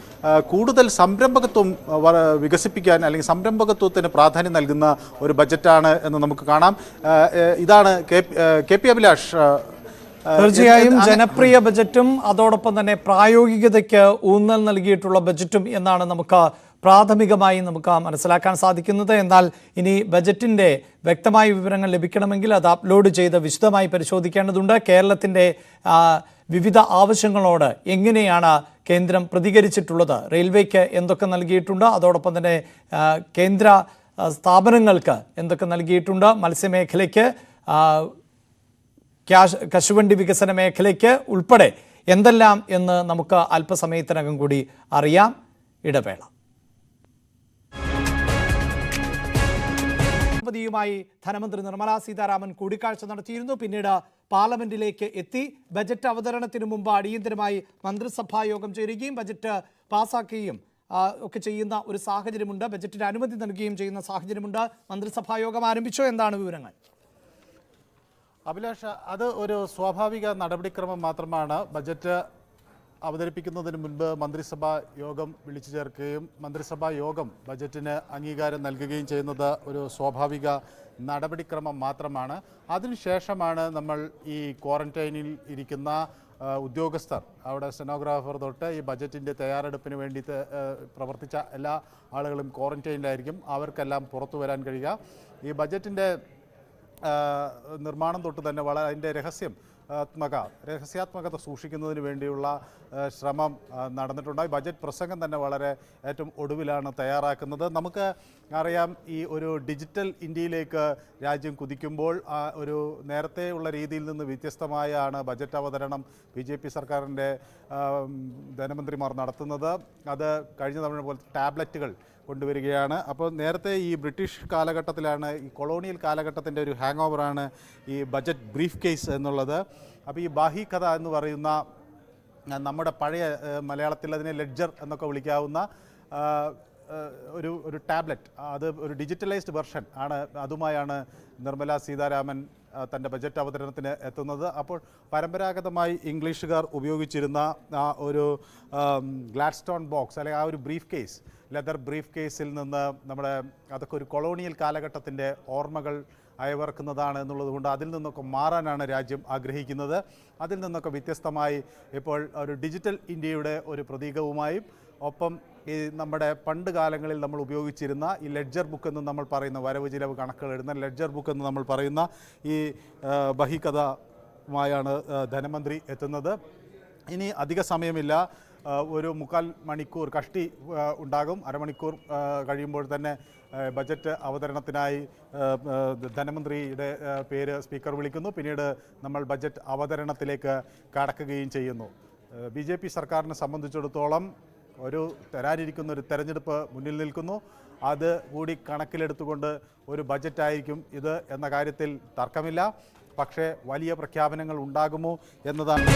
കൂടുതൽ സംരംഭകത്വം വികസിപ്പിക്കാൻ, അല്ലെങ്കിൽ സംരംഭകത്വത്തിന് പ്രാധാന്യം നൽകുന്ന ഒരു ബഡ്ജറ്റാണ് എന്ന് നമുക്ക് കാണാം. ഇതാണ് KP അഭിലാഷ്. തീർച്ചയായും ജനപ്രിയ ബജറ്റും അതോടൊപ്പം തന്നെ പ്രായോഗികതയ്ക്ക് ഊന്നൽ നൽകിയിട്ടുള്ള ബജറ്റും എന്നാണ് നമുക്ക് പ്രാഥമികമായി നമുക്ക് മനസ്സിലാക്കാൻ സാധിക്കുന്നത്. എന്നാൽ ഇനി ബജറ്റിൻ്റെ വ്യക്തമായ വിവരങ്ങൾ ലഭിക്കണമെങ്കിൽ അത് അപ്ലോഡ് ചെയ്ത് വിശദമായി പരിശോധിക്കേണ്ടതുണ്ട്. കേരളത്തിൻ്റെ വിവിധ ആവശ്യങ്ങളോട് എങ്ങനെയാണ് കേന്ദ്രം പ്രതികരിച്ചിട്ടുള്ളത്, റെയിൽവേക്ക് എന്തൊക്കെ നൽകിയിട്ടുണ്ട്, അതോടൊപ്പം തന്നെ കേന്ദ്ര സ്ഥാപനങ്ങൾക്ക് എന്തൊക്കെ നൽകിയിട്ടുണ്ട്, മത്സ്യമേഖലയ്ക്ക്, കശുവണ്ടി വികസന മേഖലയ്ക്ക് ഉൾപ്പെടെ എന്തെല്ലാം എന്ന് നമുക്ക് അല്പസമയത്തിനകം കൂടി അറിയാം. ഇടവേള. യുമായി ധനമന്ത്രി നിർമ്മലാ സീതാരാമൻ കൂടിക്കാഴ്ച നടത്തിയിരുന്നു. പിന്നീട് പാർലമെന്റിലേക്ക് എത്തി. ബജറ്റ് അവതരണത്തിന് മുമ്പ് അടിയന്തരമായി മന്ത്രിസഭാ യോഗം ചേരുകയും ബജറ്റ് പാസാക്കുകയും ഒക്കെ ചെയ്യുന്ന ഒരു സാഹചര്യമുണ്ട്. ബജറ്റിന് അനുമതി നൽകുകയും ചെയ്യുന്ന സാഹചര്യമുണ്ട്. മന്ത്രിസഭാ യോഗം ആരംഭിച്ചോ? എന്താണ് വിവരങ്ങൾ? അഭിലാഷ്, അത് ഒരു സ്വാഭാവിക നടപടിക്രമം മാത്രമാണ്. ബജറ്റ് അവതരിപ്പിക്കുന്നതിന് മുൻപ് മന്ത്രിസഭാ യോഗം വിളിച്ചു ചേർക്കുകയും മന്ത്രിസഭാ യോഗം ബജറ്റിന് അംഗീകാരം നൽകുകയും ചെയ്യുന്നത് ഒരു സ്വാഭാവിക നടപടിക്രമം മാത്രമാണ്. അതിനുശേഷമാണ് നമ്മൾ ഈ ക്വാറന്റൈനിൽ ഇരിക്കുന്ന ഉദ്യോഗസ്ഥർ, അവിടെ സ്റ്റെനോഗ്രാഫർ തൊട്ട് ഈ ബജറ്റിൻ്റെ തയ്യാറെടുപ്പിന് വേണ്ടി പ്രവർത്തിച്ച എല്ലാ ആളുകളും ക്വാറന്റൈനിലായിരിക്കും. അവർക്കെല്ലാം പുറത്തു വരാൻ കഴിയുക. ഈ ബജറ്റിൻ്റെ നിർമ്മാണം തൊട്ട് തന്നെ അതിൻ്റെ രഹസ്യം രഹസ്യാത്മകത സൂക്ഷിക്കുന്നതിന് വേണ്ടിയുള്ള ശ്രമം നടന്നിട്ടുണ്ടായി. ബജറ്റ് പ്രസംഗം തന്നെ വളരെ ഏറ്റവും ഒടുവിലാണ് തയ്യാറാക്കുന്നത്. നമുക്ക് അറിയാം, ഈ ഒരു ഡിജിറ്റൽ ഇന്ത്യയിലേക്ക് രാജ്യം കുതിക്കുമ്പോൾ ഒരു നേരത്തെ ഉള്ള രീതിയിൽ നിന്ന് വ്യത്യസ്തമായാണ് ബജറ്റ് അവതരണം BJP സർക്കാരിൻ്റെ ധനമന്ത്രിമാർ നടത്തുന്നത്. അത് കഴിഞ്ഞ തവണ പോലെ ടാബ്ലറ്റുകൾ കൊണ്ടുവരികയാണ്. അപ്പോൾ നേരത്തെ ഈ ബ്രിട്ടീഷ് കാലഘട്ടത്തിലാണ്, ഈ കൊളോണിയൽ കാലഘട്ടത്തിൻ്റെ ഒരു ഹാങ് ഓവറാണ് ഈ ബജറ്റ് ബ്രീഫ് കേസ് എന്നുള്ളത്. അപ്പോൾ ഈ ബാഹി കഥ എന്ന് പറയുന്ന നമ്മുടെ പഴയ മലയാളത്തിൽ അതിനെ ലെഡ്ജർ എന്നൊക്കെ വിളിക്കാവുന്ന ഒരു ടാബ്ലറ്റ്, അത് ഒരു ഡിജിറ്റലൈസ്ഡ് വെർഷൻ ആണ്. അതുമായാണ് നിർമ്മല സീതാരാമൻ തൻ്റെ ബജറ്റ് അവതരണത്തിന് എത്തുന്നത്. അപ്പോൾ പരമ്പരാഗതമായി ഇംഗ്ലീഷുകാർ ഉപയോഗിച്ചിരുന്ന ആ ഒരു ഗ്ലാഡ്സ്റ്റോൺ ബോക്സ് അല്ലെങ്കിൽ ആ ഒരു ബ്രീഫ് കേസ്, ലെതർ ബ്രീഫ് കേസിൽ നിന്ന് അതൊക്കെ ഒരു കൊളോണിയൽ കാലഘട്ടത്തിൻ്റെ ഓർമ്മകൾ അയവർക്കുന്നതാണ് എന്നുള്ളത് കൊണ്ട് അതിൽ നിന്നൊക്കെ മാറാനാണ് രാജ്യം ആഗ്രഹിക്കുന്നത്. അതിൽ നിന്നൊക്കെ വ്യത്യസ്തമായി ഇപ്പോൾ ഒരു ഡിജിറ്റൽ ഇന്ത്യയുടെ ഒരു പ്രതീകവുമായും ഒപ്പം ഈ നമ്മുടെ പണ്ട് കാലങ്ങളിൽ നമ്മൾ ഉപയോഗിച്ചിരുന്ന ഈ ലെഡ്ജർ ബുക്ക് എന്ന് നമ്മൾ പറയുന്ന വരവ് ചിലവ് കണക്കുകൾ എഴുതുന്ന ലെഡ്ജർ ബുക്ക് എന്ന് നമ്മൾ പറയുന്ന ഈ ബഹിക്കഥയുമായാണ് ധനമന്ത്രി എത്തുന്നത്. ഇനി അധിക സമയമില്ല, ഒരു 3/4 മണിക്കൂർ കഷ്ടി ഉണ്ടാകും. അരമണിക്കൂർ കഴിയുമ്പോൾ തന്നെ ബജറ്റ് അവതരണത്തിനായി ധനമന്ത്രിയുടെ പേര് സ്പീക്കർ വിളിക്കുന്നു. പിന്നീട് നമ്മൾ ബജറ്റ് അവതരണത്തിലേക്ക് കടക്കുകയും ചെയ്യുന്നു. BJP സർക്കാരിനെ സംബന്ധിച്ചിടത്തോളം തരാനിരിക്കുന്ന ഒരു തെരഞ്ഞെടുപ്പ് മുന്നിൽ നിൽക്കുന്നു. അത് കൂടി കണക്കിലെടുത്തുകൊണ്ട് ഒരു ബജറ്റായിരിക്കും ഇത് എന്ന കാര്യത്തിൽ തർക്കമില്ല. പക്ഷേ വലിയ പ്രഖ്യാപനങ്ങൾ ഉണ്ടാകുമോ എന്നതാണ്.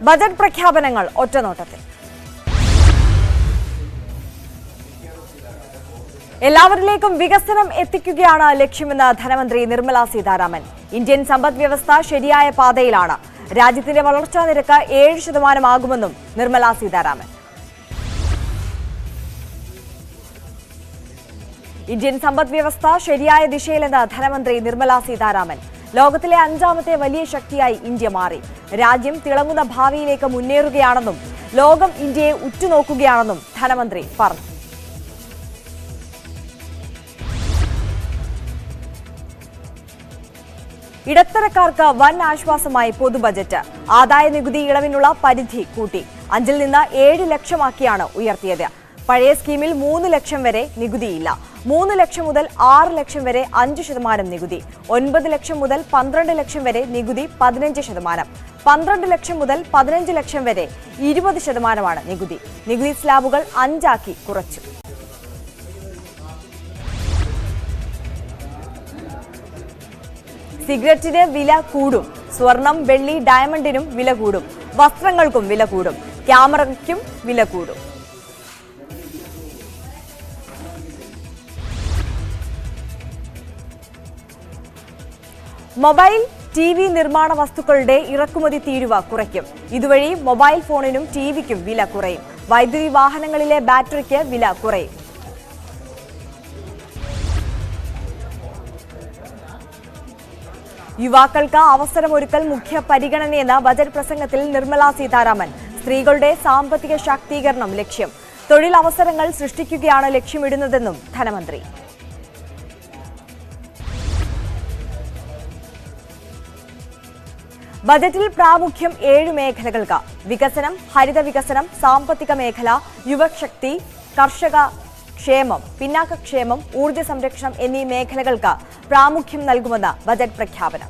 ബജറ്റ് പ്രഖ്യാപനങ്ങൾ ഒറ്റനോട്ടത്തിൽ. എല്ലാവരിലേക്കും വികസനം എത്തിക്കുകയാണ് ലക്ഷ്യമെന്ന് ധനമന്ത്രി നിർമ്മല സീതാരാമൻ. ഇന്ത്യൻ സമ്പദ് വ്യവസ്ഥ ശരിയായ പാതയിലാണ്. രാജ്യത്തിന്റെ വളർച്ചാ നിരക്ക് 7% ആകുമെന്നും നിർമ്മല സീതാരാമൻ. ഇന്ത്യൻ സമ്പദ് വ്യവസ്ഥ ശരിയായ ദിശയിലെന്ന് ധനമന്ത്രി നിർമ്മല സീതാരാമൻ. ലോകത്തിലെ 5ാമത്തെ വലിയ ശക്തിയായി ഇന്ത്യ മാറി. രാജ്യം തിളങ്ങുന്ന ഭാവിയിലേക്ക് മുന്നേറുകയാണെന്നും ലോകം ഇന്ത്യയെ ഉറ്റുനോക്കുകയാണെന്നും ധനമന്ത്രി പറഞ്ഞു. ഇടത്തരക്കാർക്ക് വൻ ആശ്വാസമായി പൊതുബജറ്റ്. ആദായ നികുതി ഇളവിനുള്ള പരിധി കൂട്ടി. 5 നിന്ന് 7 ലക്ഷമാക്കിയാണ് ഉയർത്തിയത്. പഴയ സ്കീമിൽ 3 ലക്ഷം വരെ നികുതിയില്ല. 3 ലക്ഷം മുതൽ 6 ലക്ഷം വരെ 5% നികുതി. 9 ലക്ഷം മുതൽ 12 ലക്ഷം വരെ നികുതി 15%. 12 ലക്ഷം മുതൽ 15 ലക്ഷം വരെ 20% നികുതി. നികുതി സ്ലാബുകൾ 5 ആക്കി കുറച്ചു. സിഗരറ്റിന് വില കൂടും. സ്വർണം, വെള്ളി, ഡയമണ്ടിനും വില കൂടും. വസ്ത്രങ്ങൾക്കും വില കൂടും. ക്യാമറയ്ക്കും വില കൂടും. മൊബൈൽ TV നിർമ്മാണ വസ്തുക്കളുടെ ഇറക്കുമതി തീരുവ കുറയ്ക്കും. ഇതുവഴി മൊബൈൽ ഫോണിനും TVക്കും വില കുറയും. വൈദ്യുതി വാഹനങ്ങളിലെ ബാറ്ററിക്ക് വില കുറയും. യുവാക്കൾക്ക് അവസരമൊരുക്കൽ മുഖ്യ പരിഗണനയെന്ന ബജറ്റ് പ്രസംഗത്തിൽ നിർമ്മല സീതാരാമൻ. സ്ത്രീകളുടെ സാമ്പത്തിക ശാക്തീകരണം ലക്ഷ്യം. തൊഴിലവസരങ്ങൾ സൃഷ്ടിക്കുകയാണ് ലക്ഷ്യമിടുന്നതെന്നും ധനമന്ത്രി. ബജറ്റിൽ പ്രാമുഖ്യം 7 മേഖലകൾക്ക്. വികസനം, ഹരിത വികസനം, സാമ്പത്തിക മേഖല, യുവശക്തി, കർഷക ക്ഷേമം, പിന്നാക്കക്ഷേമം, ഊർജ്ജ സംരക്ഷണം എന്നീ മേഖലകൾക്ക് പ്രാമുഖ്യം നൽകുമെന്ന് ബജറ്റ് പ്രഖ്യാപനം.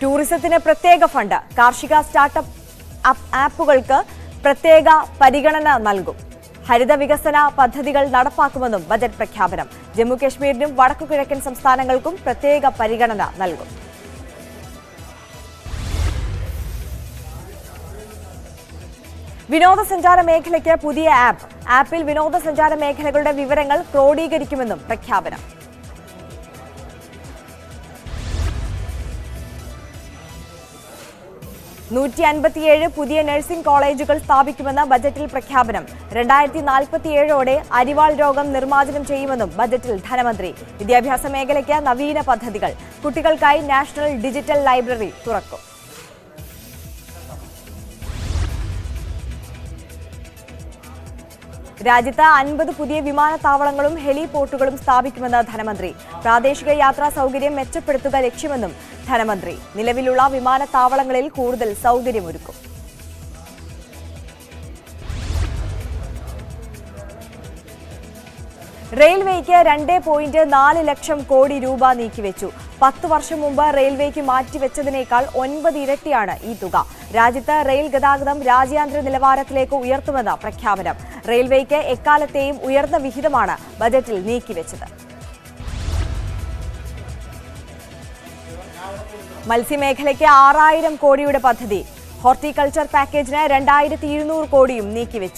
ടൂറിസത്തിന് പ്രത്യേക ഫണ്ട്. കാർഷിക സ്റ്റാർട്ടപ്പ് ആപ്പുകൾക്ക് പ്രത്യേക പരിഗണന നൽകും. ഹരിത വികസന പദ്ധതികൾ നടപ്പാക്കുമെന്നും ബജറ്റ് പ്രഖ്യാപനം. ജമ്മുകശ്മീരിനും വടക്കുകിഴക്കൻ സംസ്ഥാനങ്ങൾക്കും പ്രത്യേക പരിഗണന നൽകും. വിനോദസഞ്ചാര മേഖലയ്ക്ക് പുതിയ ആപ്പ്. ആപ്പിൽ വിനോദസഞ്ചാര മേഖലകളുടെ വിവരങ്ങൾ ക്രോഡീകരിക്കുമെന്നും പ്രഖ്യാപനം. പുതിയ നഴ്സിംഗ് കോളേജുകൾ സ്ഥാപിക്കുമെന്ന ബജറ്റിൽ പ്രഖ്യാപനം. 2047ഓടെ അരിവാൾ രോഗം നിർമ്മാർജ്ജനം ചെയ്യുമെന്നും ബജറ്റിൽ ധനമന്ത്രി. വിദ്യാഭ്യാസ മേഖലയ്ക്ക് നവീന പദ്ധതികൾ. കുട്ടികൾക്കായി നാഷണൽ ഡിജിറ്റൽ ലൈബ്രറി തുറക്കും. രാജ്യത്ത് 50 പുതിയ വിമാനത്താവളങ്ങളും ഹെലിപോർട്ടുകളും സ്ഥാപിക്കുമെന്ന് ധനമന്ത്രി. പ്രാദേശിക യാത്രാ സൗകര്യം മെച്ചപ്പെടുത്തുക ലക്ഷ്യമെന്നും ധനമന്ത്രി. നിലവിലുള്ള വിമാനത്താവളങ്ങളിൽ കൂടുതൽ സൗകര്യമൊരുക്കും. റെയിൽവേക്ക് 2.4 ലക്ഷം കോടി രൂപ നീക്കിവെച്ചു. 10 വർഷം മുമ്പ് റെയിൽവേക്ക് മാറ്റിവെച്ചതിനേക്കാൾ 9 ഇരട്ടിയാണ് ഈ തുക. രാജ്യത്ത് റെയിൽ ഗതാഗതം രാജ്യാന്തര നിലവാരത്തിലേക്ക് ഉയർത്തുമെന്ന് പ്രഖ്യാപനം. റെയിൽവേക്ക് എക്കാലത്തെയും ഉയർന്ന വിഹിതമാണ് ബജറ്റിൽ നീക്കിവെച്ചത്. മത്സ്യമേഖലയ്ക്ക് 6000 കോടിയുടെ പദ്ധതി. ഹോർട്ടിക്കൾച്ചർ പാക്കേജിന് 2200 കോടിയും നീക്കിവെച്ചു.